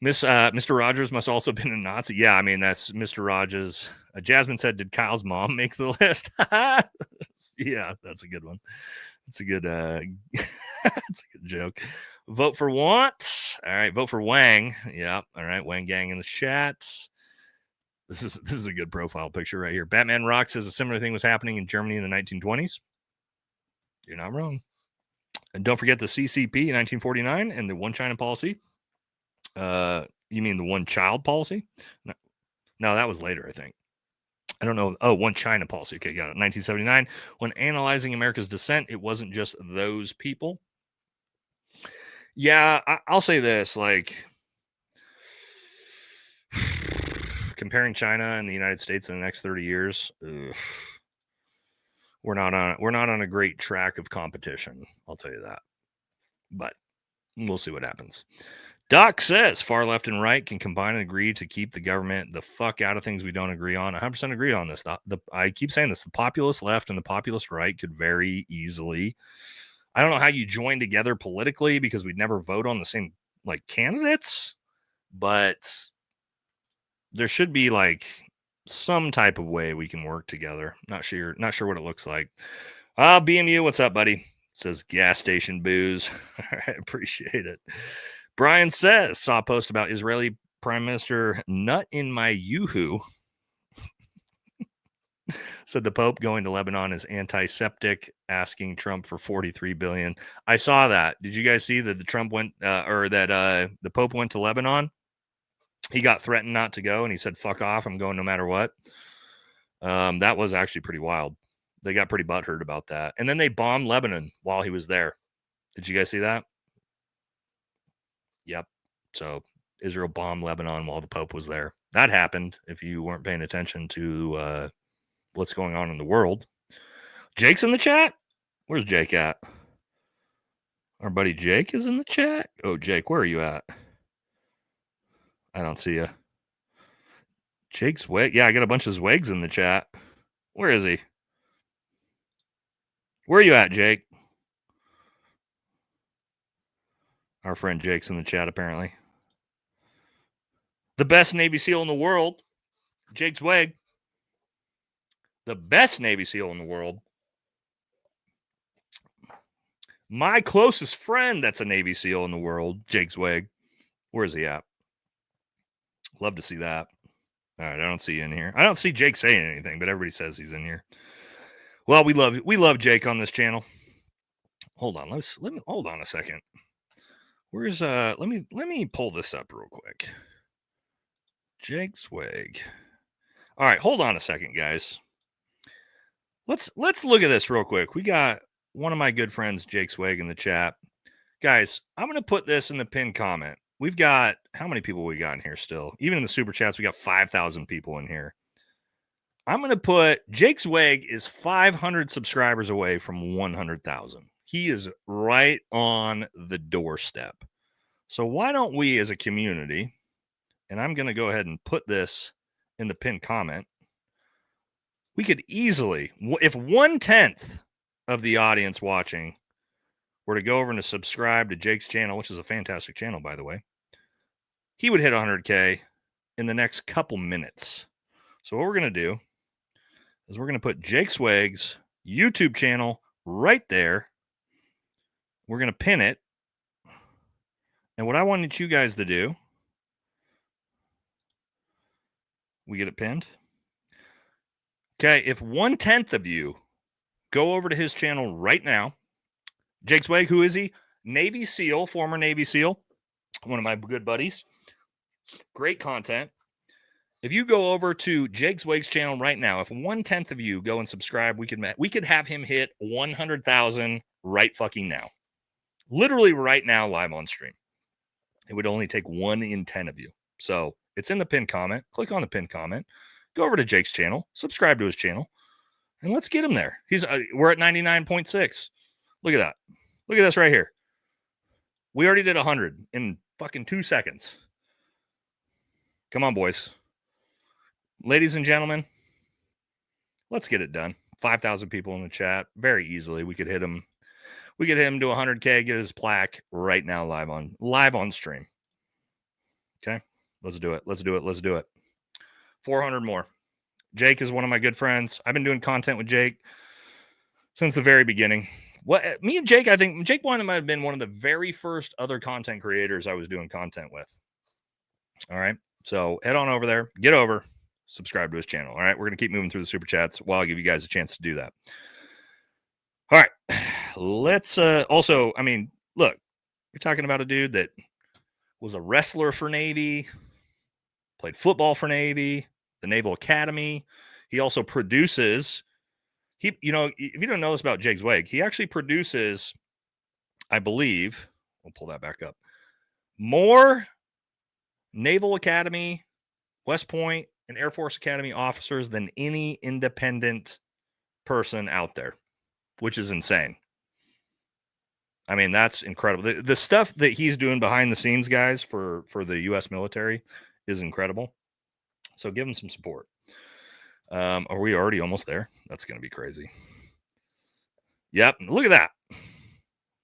Speaker 1: Mr. Rogers must also been a Nazi. Yeah, I mean, that's Mr. Rogers. Jasmine said, did Kyle's mom make the list? Yeah, that's a good one. That's a good that's a good joke. Vote for what? All right, vote for Wang. Yeah, all right, Wang gang in the chat. This is a good profile picture right here. Batman Rock says a similar thing was happening in Germany in the 1920s. You're not wrong. And don't forget the CCP in 1949 and the One China policy. You mean the One Child policy? No, that was later, I think. I don't know. Oh, One China policy. Okay, got it. 1979. When analyzing America's descent, it wasn't just those people. Yeah, I'll say this, like, comparing China and the United States in the next 30 years, we're not on a great track of competition. I'll tell you that. But we'll see what happens. Doc says far left and right can combine and agree to keep the government the fuck out of things we don't agree on. 100% agree on this. I keep saying this. The populist left and the populist right could very easily. I don't know how you join together politically, because we'd never vote on the same like candidates, but there should be like some type of way we can work together. Not sure what it looks like. BMU, what's up, buddy? Says gas station booze. All right, appreciate it. Brian says, saw a post about Israeli Prime Minister nut in my yoo-hoo. Said the Pope going to Lebanon is antiseptic, asking Trump for $43 billion. I saw that. Did you guys see that the Trump went the Pope went to Lebanon? He got threatened not to go, and he said, fuck off, I'm going no matter what. That was actually pretty wild. They got pretty butthurt about that. And then they bombed Lebanon while he was there. Did you guys see that? Yep. So Israel bombed Lebanon while the Pope was there. That happened if you weren't paying attention to what's going on in the world. Jake's in the chat? Where's Jake at? Our buddy Jake is in the chat. Oh, Jake, where are you at? I don't see you. Jake's Zweg. Yeah, I got a bunch of Zwegs in the chat. Where is he? Where are you at, Jake? Our friend Jake's in the chat, apparently. The best Navy SEAL in the world, Jake Zweg. The best Navy SEAL in the world. My closest friend that's a Navy SEAL in the world, Jake Zweg. Where is he at? Love to see that. All right, I don't see you in here. I don't see Jake saying anything, but everybody says he's in here. Well, we love Jake on this channel. Hold on, let me hold on a second. Where's let me pull this up real quick. Jake Zweg. All right, hold on a second, guys. Let's look at this real quick. We got one of my good friends, Jake Zweg, in the chat. Guys, I'm going to put this in the pinned comment. we've got, how many people we got in here still? Even in the super chats, we got 5,000 people in here. I'm going to put Jake Swag is 500 subscribers away from 100,000. He is right on the doorstep. So why don't we as a community, and I'm going to go ahead and put this in the pinned comment, we could easily, if 1/10 of the audience watching were to go over and to subscribe to Jake's channel, which is a fantastic channel, by the way, he would hit 100K in the next couple minutes. So what we're going to do is we're going to put Jake Swag's YouTube channel right there. We're going to pin it. And what I wanted you guys to do, we get it pinned. Okay, if 1/10 of you go over to his channel right now, Jake Swag, who is he? Navy SEAL, former Navy SEAL, one of my good buddies. Great content. If you go over to Jake Swag's channel right now, if 1/10 of you go and subscribe, we could have him hit 100,000 right fucking now. Literally right now, live on stream. It would only take 1 in 10 of you. So it's in the pinned comment. Click on the pinned comment. Go over to Jake's channel. Subscribe to his channel. And let's get him there. We're at 99.6. Look at that. Look at this right here. We already did 100 in fucking 2 seconds. Come on, boys. Ladies and gentlemen, let's get it done. 5,000 people in the chat. Very easily. We could hit him. We could hit him to 100K, get his plaque right now live on stream. Okay? Let's do it. Let's do it. Let's do it. 400 more. Jake is one of my good friends. I've been doing content with Jake since the very beginning. Me and Jake, I think Jake might have been one of the very first other content creators I was doing content with. All right. So head on over there, get over, subscribe to his channel. All right. We're going to keep moving through the super chats while I give you guys a chance to do that. All right. Let's also, I mean, look, you're talking about a dude that was a wrestler for Navy, played football for Navy, the Naval Academy. He also produces, if you don't know this about Jake Swag, he actually produces, I believe, we'll pull that back up, more Naval Academy, West Point, and Air Force Academy officers than any independent person out there, which is insane. I mean, that's incredible. The stuff that he's doing behind the scenes, guys, for the U.S. military is incredible. So give him some support. Are we already almost there? That's going to be crazy. Yep. Look at that.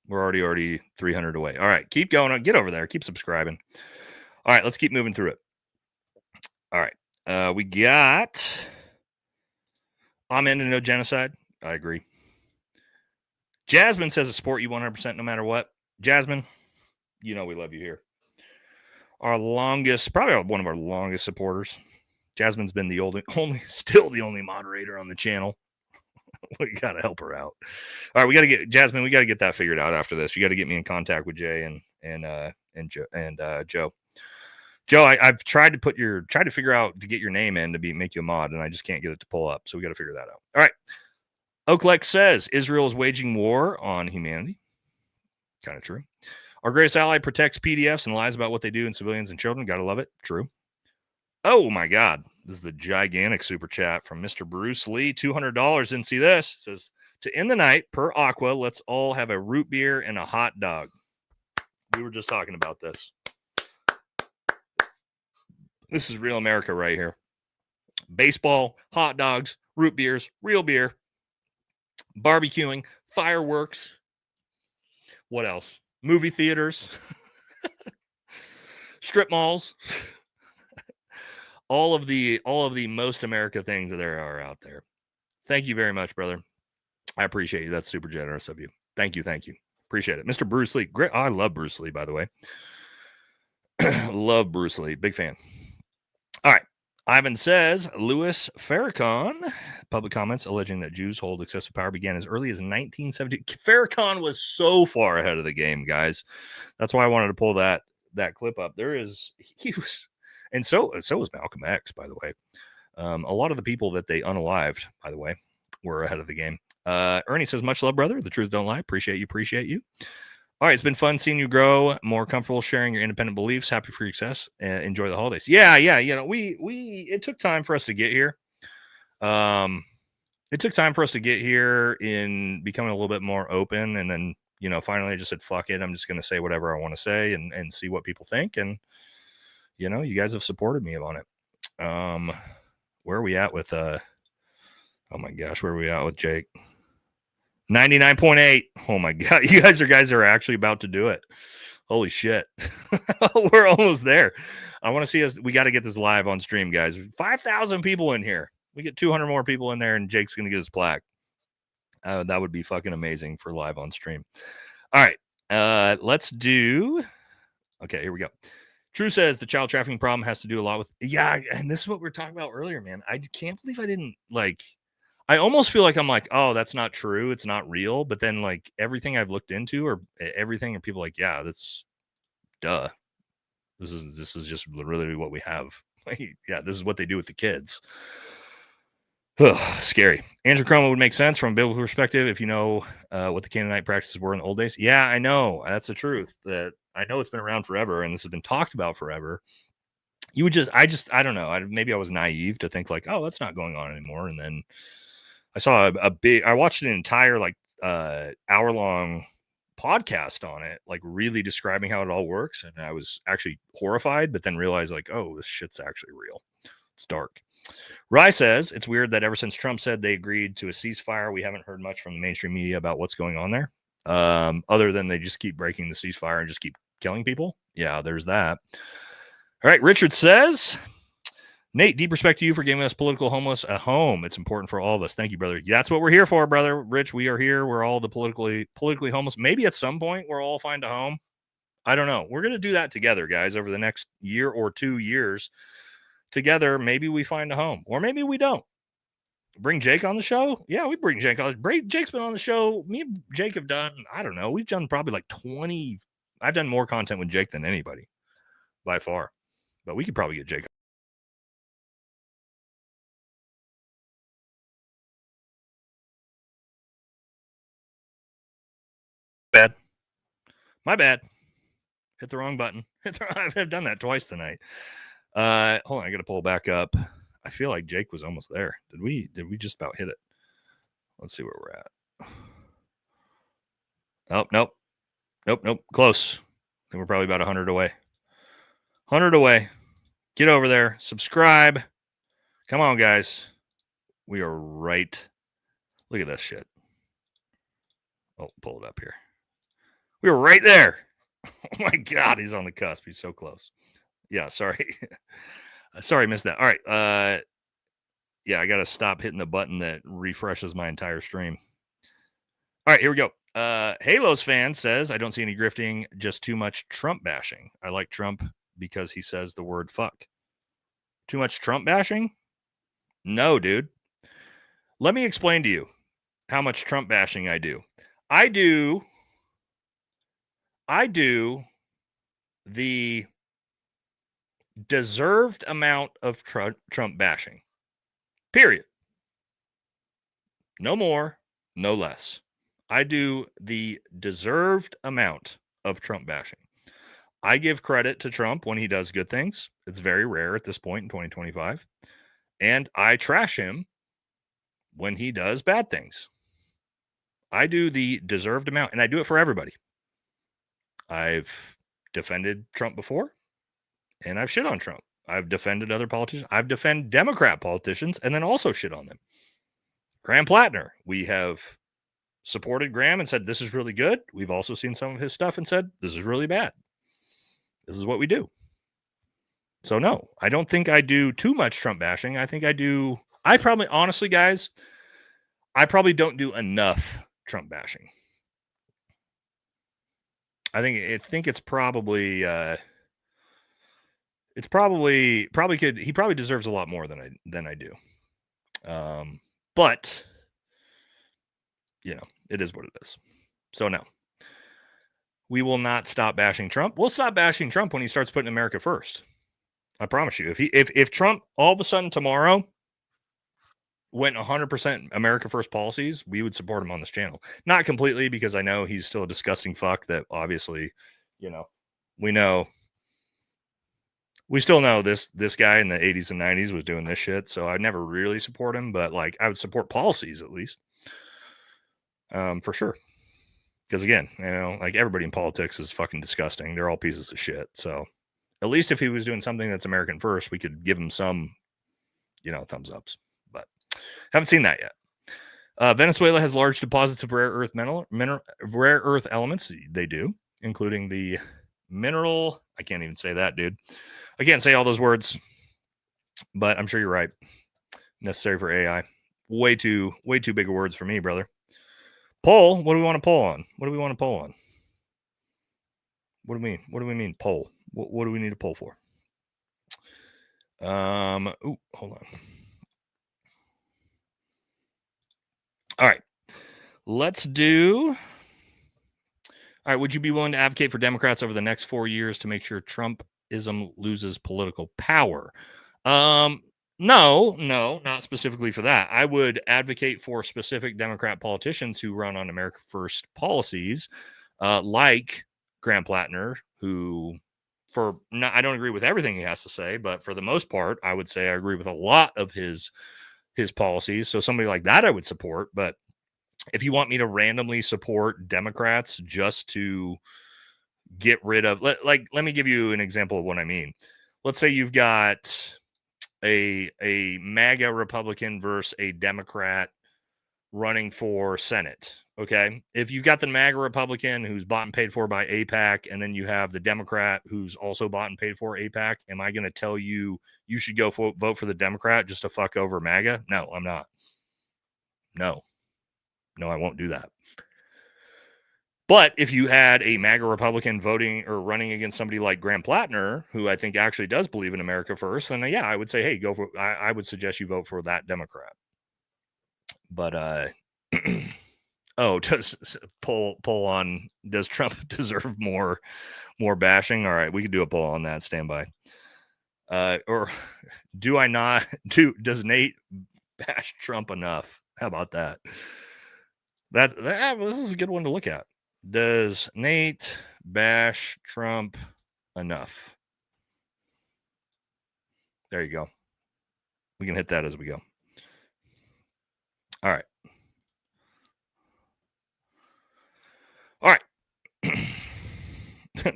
Speaker 1: We're already 300 away. All right. Keep going. Get over there. Keep subscribing. All right. Let's keep moving through it. All right. We got Amen to no genocide. I agree. Jasmine says to support you 100% no matter what. Jasmine, we love you here. Our longest, probably one of our longest supporters. Jasmine's been still the only moderator on the channel. We got to help her out. All right, we got to get Jasmine. We got to get that figured out after this. You got to get me in contact with Jay and Joe. Joe, I've tried to figure out to get your name in to make you a mod, and I just can't get it to pull up. So we got to figure that out. All right. Oaklex says Israel is waging war on humanity. Kind of true. Our greatest ally protects PDFs and lies about what they do in civilians and children. Gotta love it. True. Oh my God. This is the gigantic super chat from Mr. Bruce Lee. $200. Didn't see this. It says, to end the night, per Aqua, let's all have a root beer and a hot dog. We were just talking about this. This is real America right here. Baseball, hot dogs, root beers, real beer, barbecuing, fireworks. What else? Movie theaters, strip malls, all of the most America things that there are out there. Thank you very much, brother. I appreciate you. That's super generous of you. Thank you. Appreciate it. Mr. Bruce Lee. Great. I love Bruce Lee, by the way. Love Bruce Lee. Big fan. All right. Ivan says, Louis Farrakhan, public comments alleging that Jews hold excessive power began as early as 1970. Farrakhan was so far ahead of the game, guys. That's why I wanted to pull that clip up. And so was Malcolm X, by the way. A lot of the people that they unalived, by the way, were ahead of the game. Ernie says, much love, brother. The truth don't lie. Appreciate you. All right, it's been fun seeing you grow, more comfortable sharing your independent beliefs. Happy for your success. Enjoy the holidays. Yeah. You know, it took time for us to get here. It took time for us to get here in becoming a little bit more open, and then, you know, finally I just said, fuck it. I'm just going to say whatever I want to say and see what people think. And, you know, you guys have supported me on it. Where are we at with, oh my gosh, where are we at with Jake? 99.8. Oh my God. You guys are actually about to do it. Holy shit. We're almost there. I want to see us. We got to get this live on stream, guys. 5,000 people in here. We get 200 more people in there and Jake's going to get his plaque. That would be fucking amazing for live on stream. All right. Let's do. Okay, here we go. True says the child trafficking problem has to do a lot with. Yeah. And this is what we were talking about earlier, man. I can't believe I didn't I almost feel like I'm like, oh, that's not true. It's not real. But then like everything I've looked into or everything, and people like, yeah, that's duh. This is just literally what we have. Yeah, this is what they do with the kids. Scary. Andrew Chroma would make sense from a biblical perspective if you know what the Canaanite practices were in the old days. Yeah, I know. That's the truth. That I know it's been around forever and this has been talked about forever. You would I don't know. Maybe I was naive to think like, oh, that's not going on anymore. And then I saw I watched an entire hour-long podcast on it, like really describing how it all works. And I was actually horrified, but then realized like, oh, this shit's actually real. It's dark. Rye says it's weird that ever since Trump said they agreed to a ceasefire, we haven't heard much from the mainstream media about what's going on there. Other than they just keep breaking the ceasefire and just keep killing people. Yeah, there's that. All right. Richard says, Nate, deep respect to you for giving us political homeless a home. It's important for all of us. Thank you, brother. That's what we're here for, brother. Rich, we are here. We're all the politically homeless. Maybe at some point we'll all find a home. I don't know. We're going to do that together, guys, over the next year or 2 years. Together, maybe we find a home, or maybe we don't. Bring Jake on the show? Yeah, we bring Jake on. Jake's been on the show. Me and Jake have done, I don't know, we've done probably like 20. I've done more content with Jake than anybody by far. But we could probably get Jake. Bad. My bad. Hit the wrong button. I've done that twice tonight. Hold on, I gotta pull back up. I feel like Jake was almost there. Did we just about hit it? Let's see where we're at. Oh, nope. Close. I think we're probably about 100 away. 100 away. Get over there. Subscribe. Come on, guys. We are right. Look at this shit. Oh, pull it up here. We were right there. Oh my God, he's on the cusp. He's so close. Yeah, sorry. Sorry, missed that. All right. Yeah, I got to stop hitting the button that refreshes my entire stream. All right, here we go. Halos fan says, I don't see any grifting, just too much Trump bashing. I like Trump because he says the word fuck. Too much Trump bashing? No, dude. Let me explain to you how much Trump bashing I do. I do the deserved amount of Trump bashing. Period. No more, no less. I do the deserved amount of Trump bashing. I give credit to Trump when he does good things. It's very rare at this point in 2025. And I trash him when he does bad things. I do the deserved amount, and I do it for everybody. I've defended Trump before, and I've shit on Trump. I've defended other politicians. I've defended Democrat politicians and then also shit on them. Graham Plattner, we have supported Graham and said, this is really good. We've also seen some of his stuff and said, this is really bad. This is what we do. So no, I don't think I do too much Trump bashing. I probably, honestly, guys, I probably don't do enough Trump bashing. I think it's probably, he probably deserves a lot more than I do. But you know, it is what it is. So no, we will not stop bashing Trump. We'll stop bashing Trump when he starts putting America first. I promise you. If Trump all of a sudden tomorrow went 100% America First policies, we would support him on this channel. Not completely, because I know he's still a disgusting fuck that obviously, we still know this guy in the 80s and 90s was doing this shit. So I'd never really support him, but like I would support policies at least. For sure. Because again, like everybody in politics is fucking disgusting. They're all pieces of shit. So at least if he was doing something that's American first, we could give him some, thumbs ups. But haven't seen that yet. Venezuela has large deposits of rare earth elements. They do, including the mineral. I can't even say that, dude. I can't say all those words, but I'm sure you're right. Necessary for AI. Way too big of words for me, brother. Poll. What do we want to poll on? What do we want to poll on? What do we mean? What do we mean poll? What do we need to poll for? Hold on. All right. Let's do. All right. Would you be willing to advocate for Democrats over the next 4 years to make sure Trumpism loses political power? No, not specifically for that. I would advocate for specific Democrat politicians who run on America First policies, like Graham Plattner, who I don't agree with everything he has to say, but for the most part, I would say I agree with a lot of his policies. So somebody like that I would support. But if you want me to randomly support Democrats just to get rid of, let me give you an example of what I mean. Let's say you've got a MAGA Republican versus a Democrat running for Senate. Okay. If you've got the MAGA Republican who's bought and paid for by AIPAC, and then you have the Democrat who's also bought and paid for AIPAC, am I going to tell you should go vote for the Democrat just to fuck over MAGA? No, I'm not. No, I won't do that. But if you had a MAGA Republican voting or running against somebody like Graham Plattner, who I think actually does believe in America first, then yeah, I would say, hey, go for. I would suggest you vote for that Democrat. But does poll on, does Trump deserve more bashing? All right, we could do a poll on that. Stand by. Or do I not? Does Nate bash Trump enough? How about that? This is a good one to look at. Does Nate bash Trump enough? There you go. We can hit that as we go. All right.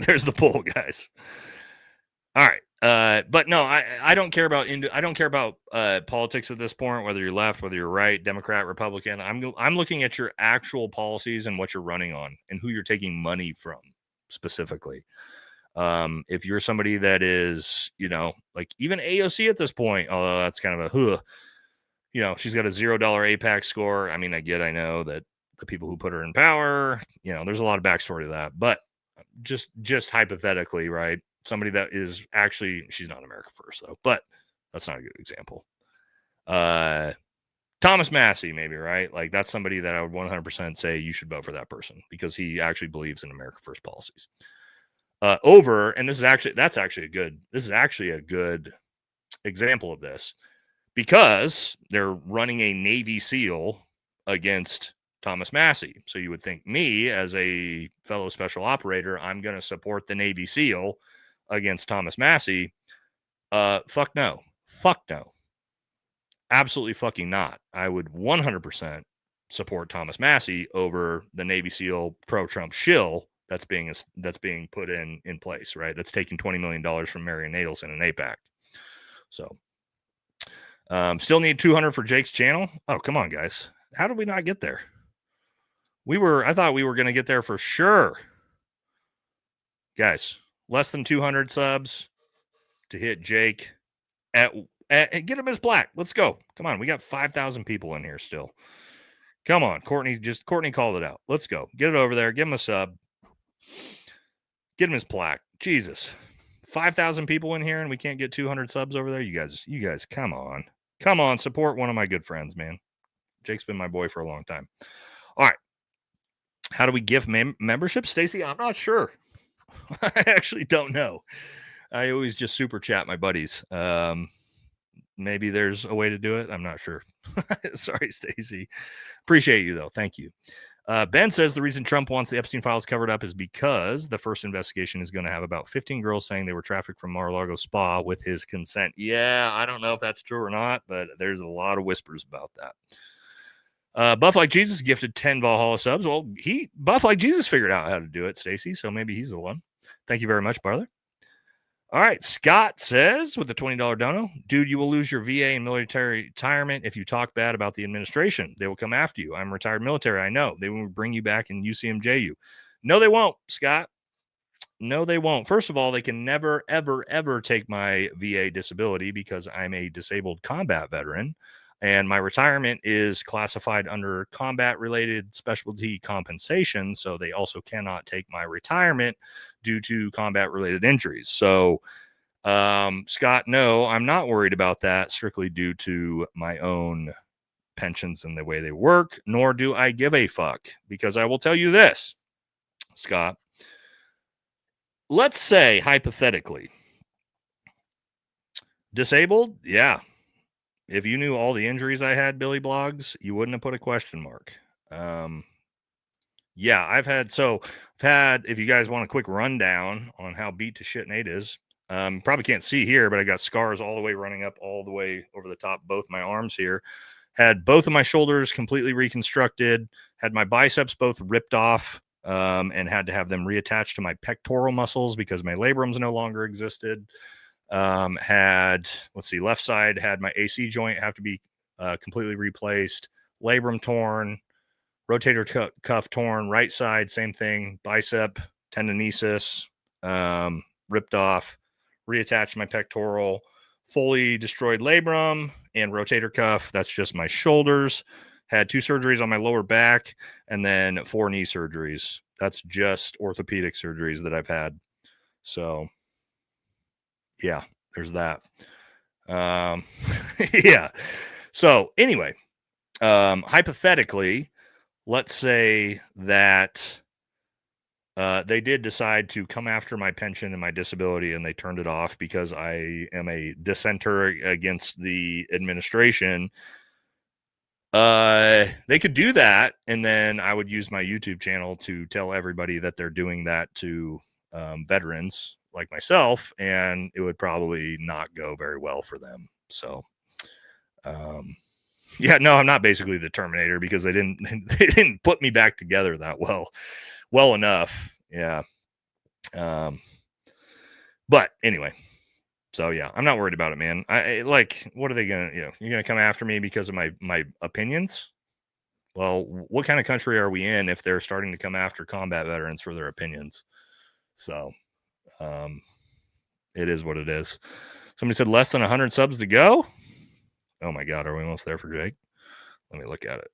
Speaker 1: There's the poll, guys. All right. But no, I don't care about politics at this point, whether you're left, whether you're right, Democrat, Republican. I'm looking at your actual policies and what you're running on and who you're taking money from specifically. If you're somebody that is, like even AOC at this point, although that's kind of a she's got a $0 AIPAC score. I mean, I know that the people who put her in power, there's a lot of backstory to that, but just hypothetically, right? Somebody that is actually, she's not America First though, but that's not a good example. Thomas Massey, maybe, right? Like that's somebody that I would 100% say you should vote for that person because he actually believes in America First policies. And this is actually a good example of this because they're running a Navy SEAL against Thomas Massey. So you would think me as a fellow special operator, I'm going to support the Navy SEAL against Thomas Massey. Fuck no. Absolutely fucking not. I would 100% support Thomas Massey over the Navy SEAL pro-Trump shill that's being put in place, right? That's taking $20 million from Marion Nadelson and AIPAC. So still need 200 for Jake's channel. Oh, come on, guys. How did we not get there? I thought we were going to get there for sure. Guys, less than 200 subs to hit Jake at get him as black. Let's go. Come on. We got 5,000 people in here still. Come on. Courtney called it out. Let's go. Get it over there. Give him a sub. Get him his plaque. Jesus. 5,000 people in here and we can't get 200 subs over there. You guys, come on. Come on. Support one of my good friends, man. Jake's been my boy for a long time. All right. How do we give membership, Stacy? I'm not sure. I actually don't know. I always just super chat my buddies. maybe there's a way to do it. I'm not sure. Sorry, Stacy. Appreciate you though. Thank you. Ben says the reason Trump wants the Epstein files covered up is because the first investigation is going to have about 15 girls saying they were trafficked from Mar-a-Lago spa with his consent. Yeah, I don't know if that's true or not, but there's a lot of whispers about that. Buff Like Jesus gifted 10 Valhalla subs. Well, Buff Like Jesus figured out how to do it, Stacy, so maybe he's the one. Thank you very much, brother. All right, Scott says with the $20 dono, dude, you will lose your VA and military retirement if you talk bad about the administration. They will come after you. I'm retired military. I know. They will bring you back and UCMJ you. No, they won't, Scott. No, they won't. First of all, they can never, ever, ever take my VA disability because I'm a disabled combat veteran. And my retirement is classified under combat-related specialty compensation, so they also cannot take my retirement due to combat-related injuries. So, Scott, no, I'm not worried about that strictly due to my own pensions and the way they work, nor do I give a fuck, because I will tell you this, Scott. Let's say, hypothetically, disabled, yeah. If you knew all the injuries I had, Billy Blogs, you wouldn't have put a question mark. Yeah, I've had, if you guys want a quick rundown on how beat to shit Nate is, probably can't see here, but I got scars all the way running up all the way over the top, both my arms here. Had both of my shoulders completely reconstructed, had my biceps both ripped off, and had to have them reattached to my pectoral muscles because my labrums no longer existed. Left side had my AC joint have to be completely replaced, labrum torn, rotator cuff torn, right side same thing, bicep tendinosis ripped off, reattached my pectoral, fully destroyed labrum and rotator cuff. That's just my shoulders. Had 2 surgeries on my lower back and then 4 knee surgeries. That's just orthopedic surgeries that I've had. So yeah, there's that. Yeah. So anyway, hypothetically, let's say that they did decide to come after my pension and my disability and they turned it off because I am a dissenter against the administration. They could do that, and then I would use my YouTube channel to tell everybody that they're doing that to veterans like myself, and it would probably not go very well for them. So, yeah, no, I'm not basically the Terminator because they didn't put me back together that well enough. Yeah. But anyway, so yeah, I'm not worried about it, man. I like, what are they gonna, you're gonna come after me because of my opinions? Well, what kind of country are we in if they're starting to come after combat veterans for their opinions? So, it is what it is. Somebody said less than 100 subs to go. Oh my God, are we almost there for Jake? Let me look at it.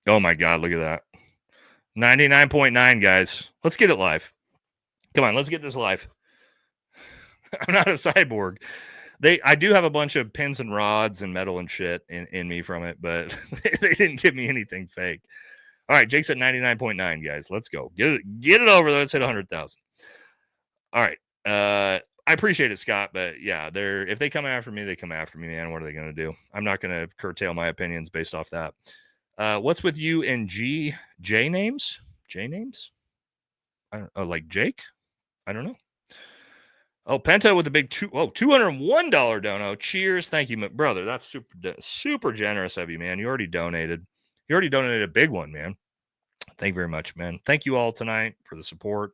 Speaker 1: Oh my God, look at that. 99.9, guys. Let's get it live. Come on, let's get this live. I'm not a cyborg. I do have a bunch of pins and rods and metal and shit in me from it, but they didn't give me anything fake. All right, Jake's at 99.9, guys. Let's go. Get it over. Let's hit 100,000. All right. I appreciate it, Scott, but yeah, if they come after me, they come after me, man. What are they going to do? I'm not going to curtail my opinions based off that. What's with you and J names? J names? I don't know, like Jake? I don't know. Oh, Penta with a big $201 dono. Cheers. Thank you, my brother. That's super generous of you, man. You already donated. You already donated a big one, man. Thank you very much, man. Thank you all tonight for the support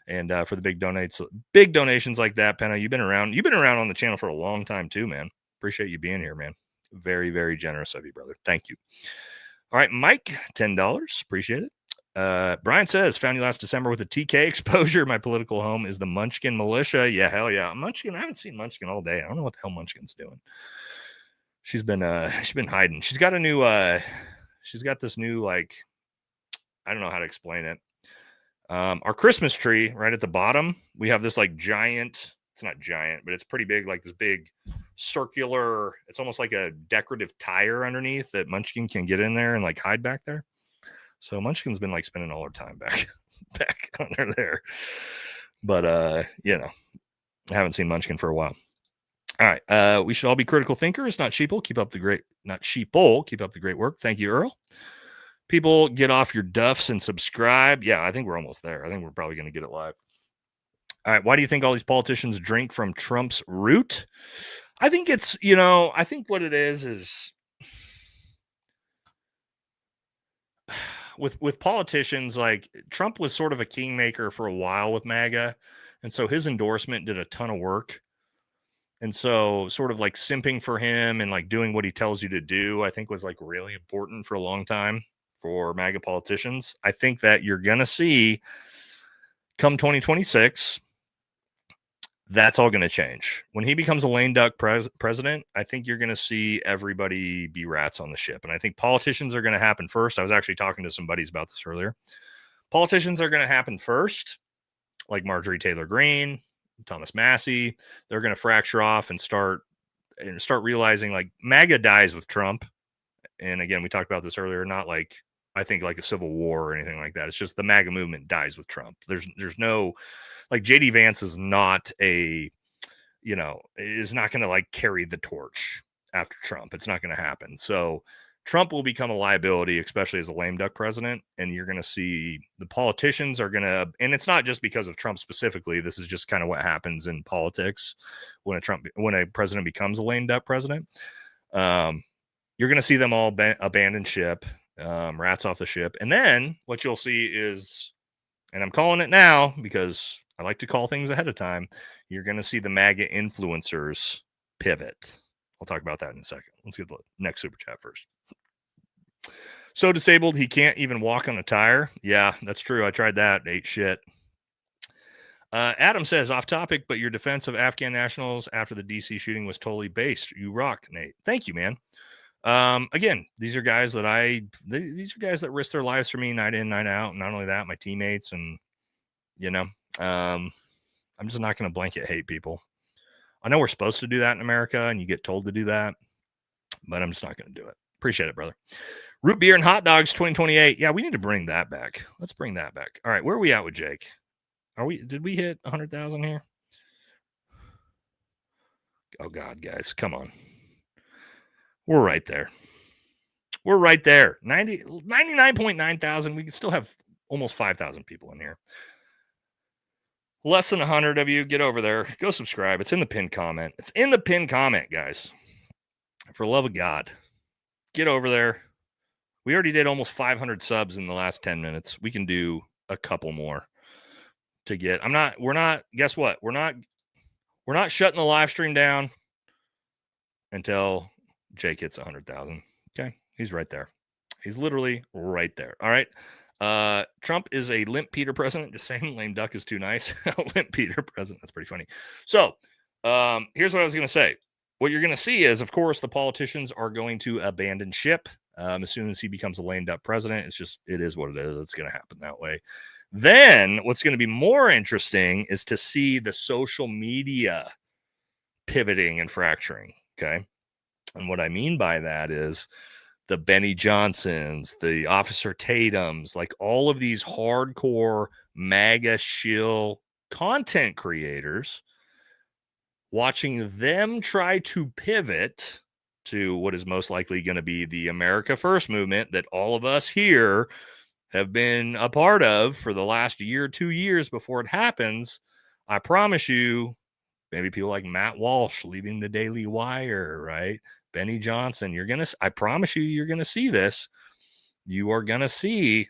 Speaker 1: and for the big donations like that, Penta. You've been around on the channel for a long time too, man. Appreciate you being here, man. Very, very generous of you, brother. Thank you. All right, Mike, $10. Appreciate it. Brian says, found you last December with a TK exposure. My political home is the Munchkin Militia. Yeah, hell yeah. Munchkin. I haven't seen Munchkin all day. I don't know what the hell Munchkin's doing. She's been hiding. She's got this new, like, I don't know how to explain it. Our Christmas tree right at the bottom, we have this like giant, it's not giant, but it's pretty big, like this big circular, it's almost like a decorative tire underneath that Munchkin can get in there and like hide back there. So Munchkin's been like spending all her time back under there. But I haven't seen Munchkin for a while. All right. We should all be critical thinkers, not sheeple. Keep up the great work. Thank you, Earl. People, get off your duffs and subscribe. Yeah, I think we're almost there. I think we're probably going to get it live. All right. Why do you think all these politicians drink from Trump's root? I think it's, I think what it is with politicians, like Trump was sort of a kingmaker for a while with MAGA. And so his endorsement did a ton of work. And so sort of like simping for him and like doing what he tells you to do, I think was like really important for a long time for MAGA politicians. I think that you're going to see come 2026, that's all going to change. When he becomes a lame duck president, I think you're going to see everybody be rats on the ship. And I think politicians are going to happen first. I was actually talking to some buddies about this earlier. Politicians are going to happen first, like Marjorie Taylor Greene, Thomas Massey. They're going to fracture off and start realizing like MAGA dies with Trump. And again, we talked about this earlier, not like, I think like a civil war or anything like that. It's just the MAGA movement dies with Trump. There's no, like JD Vance is not is not going to like carry the torch after Trump. It's not going to happen. So Trump will become a liability, especially as a lame duck president. And you're going to see the politicians are going to, and it's not just because of Trump specifically. This is just kind of what happens in politics when a president becomes a lame duck president. You're going to see them all abandon ship, rats off the ship. And then what you'll see is, and I'm calling it now because I like to call things ahead of time, you're going to see the MAGA influencers pivot. I'll talk about that in a second. Let's get the next super chat first. So disabled, he can't even walk on a tire. Yeah, that's true. I tried that. Ate shit. Adam says, off topic, but your defense of Afghan nationals after the DC shooting was totally based. You rock, Nate. Thank you, man. Again, these are guys that these are guys that risk their lives for me night in, night out. And not only that, my teammates, and I'm just not going to blanket hate people. I know we're supposed to do that in America and you get told to do that, but I'm just not going to do it. Appreciate it, brother. Root beer and hot dogs 2028. Yeah, we need to bring that back. Let's bring that back. All right, where are we at with Jake? Did we hit 100,000 here? Oh God, guys, come on. We're right there. We're right there. 99.9 thousand. We can still have almost 5,000 people in here. Less than 100 of you, get over there. Go subscribe. It's in the pinned comment. It's in the pinned comment, guys. For the love of God, get over there. We already did almost 500 subs in the last 10 minutes. We can do a couple more to get. Guess what? We're not shutting the live stream down until Jake hits 100,000. Okay. He's right there. He's literally right there. All right. Trump is a limp Peter president. Just saying, lame duck is too nice. Limp Peter president. That's pretty funny. So here's what I was going to say. What you're going to see is, of course, the politicians are going to abandon ship as soon as he becomes a lame duck president. It is what it is. It's going to happen that way. Then what's going to be more interesting is to see the social media pivoting and fracturing. Okay. And what I mean by that is the Benny Johnsons, the Officer Tatums, like all of these hardcore MAGA shill content creators, watching them try to pivot to what is most likely going to be the America First movement that all of us here have been a part of for the last year, 2 years before it happens. I promise you, maybe people like Matt Walsh leaving the Daily Wire, right? Benny Johnson, I promise you, you're going to see this. You're going to see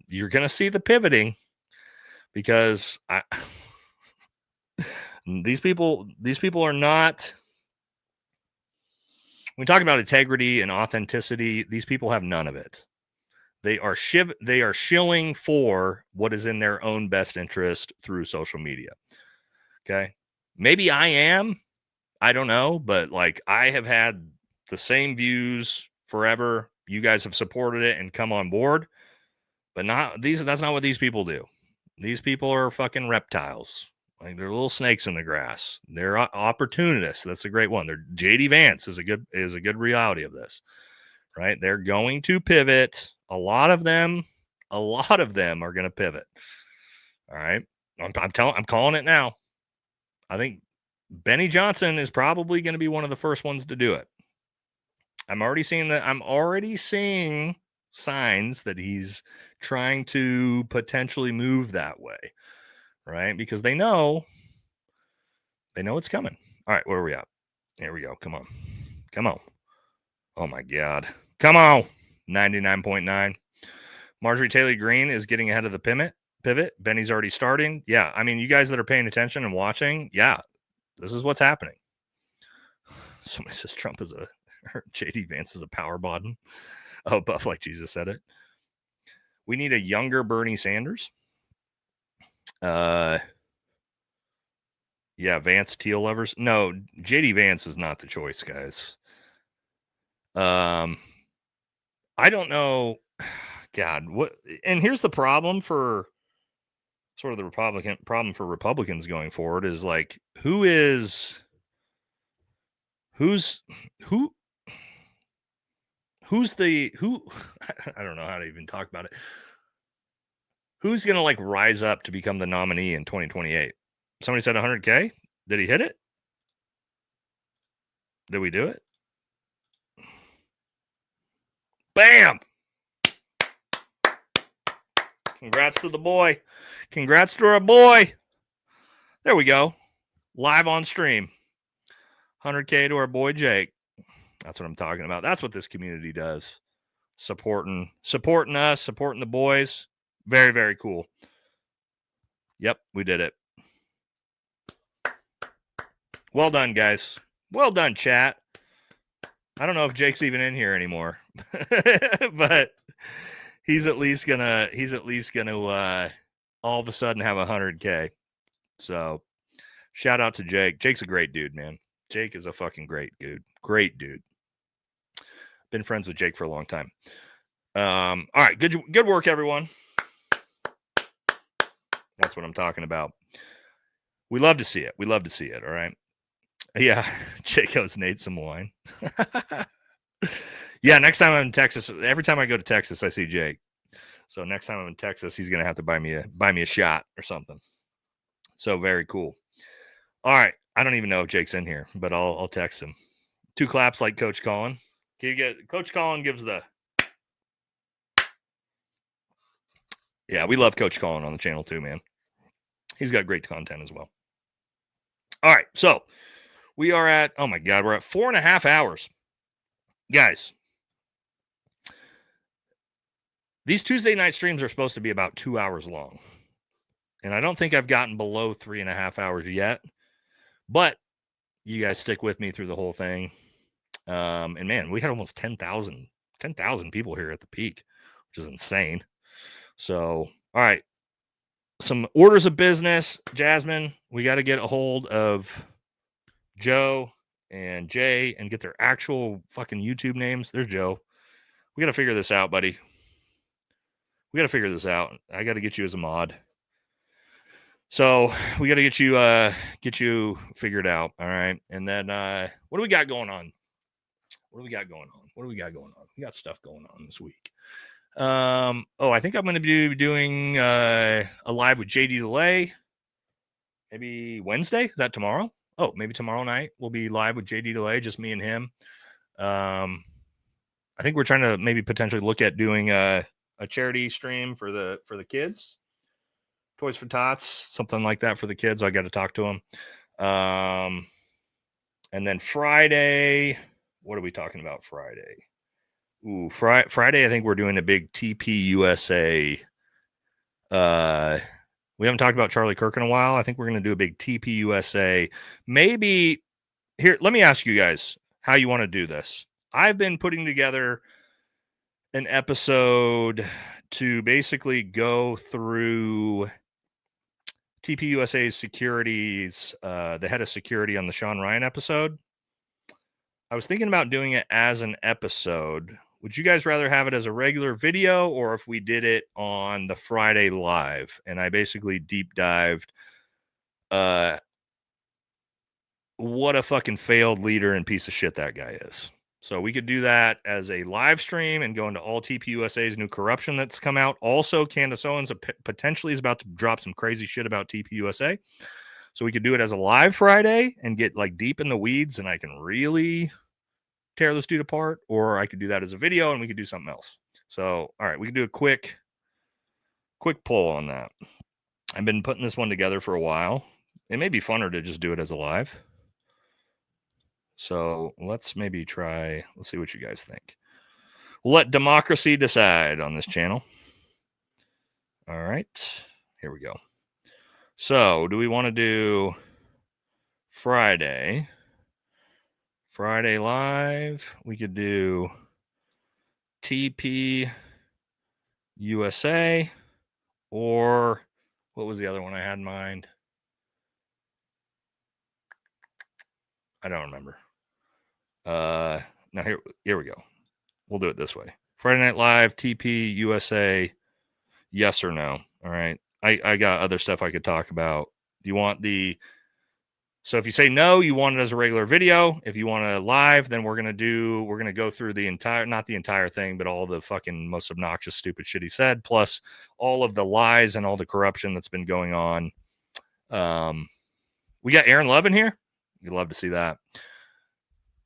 Speaker 1: the pivoting, because these people are not, when we talk about integrity and authenticity, these people have none of it. They are shilling for what is in their own best interest through social media. Okay. Maybe I am. I don't know, but like I have had the same views forever. You guys have supported it and come on board, but that's not what these people do. These people are fucking reptiles. Like they're little snakes in the grass. They're opportunists. That's a great one. JD Vance is a good reality of this, right? They're going to pivot. A lot of them are going to pivot. All right. I'm calling it now. I think Benny Johnson is probably going to be one of the first ones to do it. I'm already seeing signs that he's trying to potentially move that way, right? Because they know it's coming. All right, where are we at? Here we go. Come on. Oh my God. Come on. 99.9. Marjorie Taylor Greene is getting ahead of the pivot. Benny's already starting. Yeah. I mean, you guys that are paying attention and watching, yeah, this is what's happening. Somebody says Trump is JD Vance is a power bottom. Oh, buff like Jesus said it. We need a younger Bernie Sanders. Yeah, Vance teal lovers. No, JD Vance is not the choice, guys. I don't know. God, what? And here's the problem for sort of the problem for Republicans going forward is like, who's the I don't know how to even talk about it. Who's going to like rise up to become the nominee in 2028? Somebody said 100K. Did he hit it? Did we do it? Bam! Congrats to the boy. Congrats to our boy. There we go. Live on stream. 100K to our boy Jake. That's what I'm talking about. That's what this community does. Supporting us, supporting the boys. Very, very cool. Yep, we did it. Well done, guys. Well done, chat. I don't know if Jake's even in here anymore, but he's at least gonna all of a sudden have 100K. So shout out to Jake. Jake's a great dude, man. Jake is a fucking great dude. Great dude. Been friends with Jake for a long time. All right, good work, everyone. That's what I'm talking about. We love to see it. We love to see it. All right. Yeah, Jake owes Nate some wine. Yeah, next time I'm in Texas, every time I go to Texas, I see Jake. So next time I'm in Texas, he's gonna have to buy me a shot or something. So very cool. All right, I don't even know if Jake's in here, but I'll text him. 2 claps like Coach Colin. Can you get Coach Colin gives the? Yeah, we love Coach Colin on the channel too, man. He's got great content as well. All right, so we are at, oh my God, we're at 4.5 hours. Guys, these Tuesday night streams are supposed to be about 2 hours long. And I don't think I've gotten below 3.5 hours yet. But you guys stick with me through the whole thing. And man, we had almost 10,000 people here at the peak, which is insane. So, all right. Some orders of business. Jasmine, we got to get a hold of Joe and Jay and get their actual fucking YouTube names. There's Joe. We got to figure this out, buddy. We got to figure this out. I got to get you as a mod. So we got to get you figured out. All right. And then what do we got going on? We got stuff going on this week. I think I'm going to be doing a live with JD DeLay. Maybe Wednesday. Is that tomorrow? Oh, maybe tomorrow night we'll be live with JD DeLay, just me and him. I think we're trying to maybe potentially look at doing a charity stream for the kids. Toys for Tots, something like that for the kids. I got to talk to them. And then Friday, what are we talking about Friday? Ooh, Friday, I think we're doing a big TPUSA. We haven't talked about Charlie Kirk in a while. I think we're going to do a big TPUSA. Maybe here, let me ask you guys how you want to do this. I've been putting together an episode to basically go through TPUSA's securities, the head of security on the Sean Ryan episode. I was thinking about doing it as an episode. Would you guys rather have it as a regular video or if we did it on the Friday live? And I basically deep dived what a fucking failed leader and piece of shit that guy is. So we could do that as a live stream and go into all TPUSA's new corruption that's come out. Also, Candace Owens potentially is about to drop some crazy shit about TPUSA. So we could do it as a live Friday and get like deep in the weeds, and I can really tear this dude apart, or I could do that as a video and we could do something else. So, all right, we can do a quick poll on that. I've been putting this one together for a while. It may be funner to just do it as a live. So let's maybe try, let's see what you guys think. We'll let democracy decide on this channel. All right, here we go. So do we want to do Friday live? We could do TP USA, or what was the other one I had in mind? I don't remember. Now here we go. We'll do it this way. Friday Night Live, TP USA, yes or no. All right. I got other stuff I could talk about. Do you want so if you say no, you want it as a regular video. If you want to live, then we're going to go through the entire, not the entire thing, but all the fucking most obnoxious, stupid shit he said, plus all of the lies and all the corruption that's been going on. We got Aaron Love in here. You'd love to see that.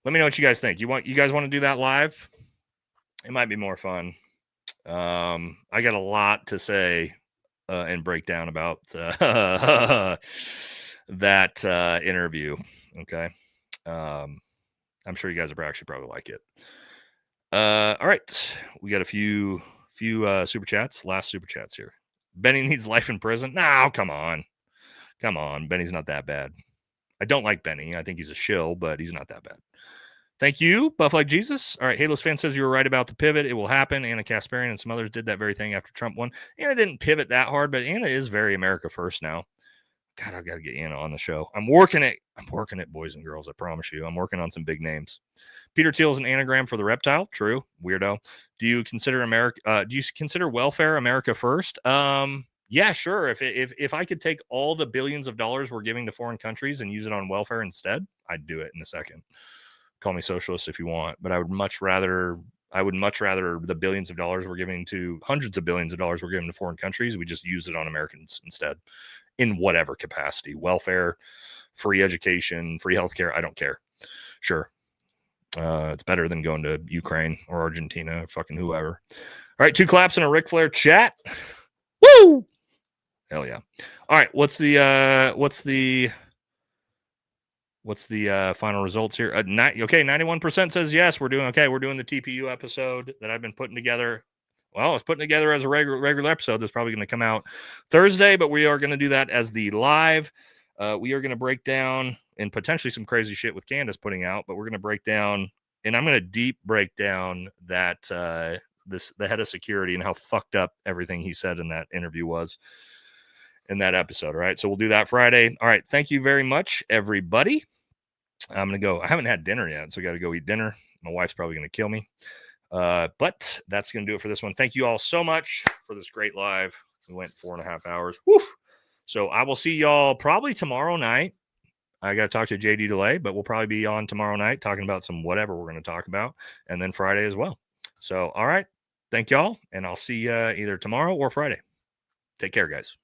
Speaker 1: Let me know what you guys think. You guys want to do that live? It might be more fun. I got a lot to say and break down about that interview. Okay. I'm sure you guys are actually probably like it. All right. We got a few super chats. Last super chats here. Benny needs life in prison. No, come on. Benny's not that bad. I don't like Benny. I think he's a shill, but he's not that bad. Thank you, Buff Like Jesus. All right, Halos fan says you were right about the pivot. It will happen. Anna Kasparian and some others did that very thing after Trump won. Anna didn't pivot that hard, but Anna is very America first now. God, I've got to get Anna on the show. I'm working it, boys and girls. I promise you. I'm working on some big names. Peter Thiel is an anagram for the reptile. True. Weirdo. Do you consider welfare America first? Yeah, sure. If I could take all the billions of dollars we're giving to foreign countries and use it on welfare instead, I'd do it in a second. Call me socialist if you want, but I would much rather the billions of dollars we're giving to hundreds of billions of dollars we're giving to foreign countries. We just use it on Americans instead in whatever capacity, welfare, free education, free healthcare. I don't care. Sure. It's better than going to Ukraine or Argentina, or fucking whoever. All right. 2 claps and a Ric Flair chat. Woo! Hell yeah. All right. What's the final results here? Okay, 91% says yes. We're doing okay. We're doing the TPU episode that I've been putting together. Well, I was putting together as a regular episode that's probably going to come out Thursday, but we are going to do that as the live. We are going to break down, and potentially some crazy shit with Candace putting out, but we're going to break down, and I'm going to deep break down that the head of security and how fucked up everything he said in that interview was in that episode. All right. So we'll do that Friday. All right. Thank you very much, everybody. I'm going to go. I haven't had dinner yet, so I got to go eat dinner. My wife's probably going to kill me. But that's going to do it for this one. Thank you all so much for this great live. We went 4.5 hours. Woo! So I will see y'all probably tomorrow night. I got to talk to JD Delay, but we'll probably be on tomorrow night talking about some whatever we're going to talk about, and then Friday as well. So, all right. Thank y'all, and I'll see you either tomorrow or Friday. Take care, guys.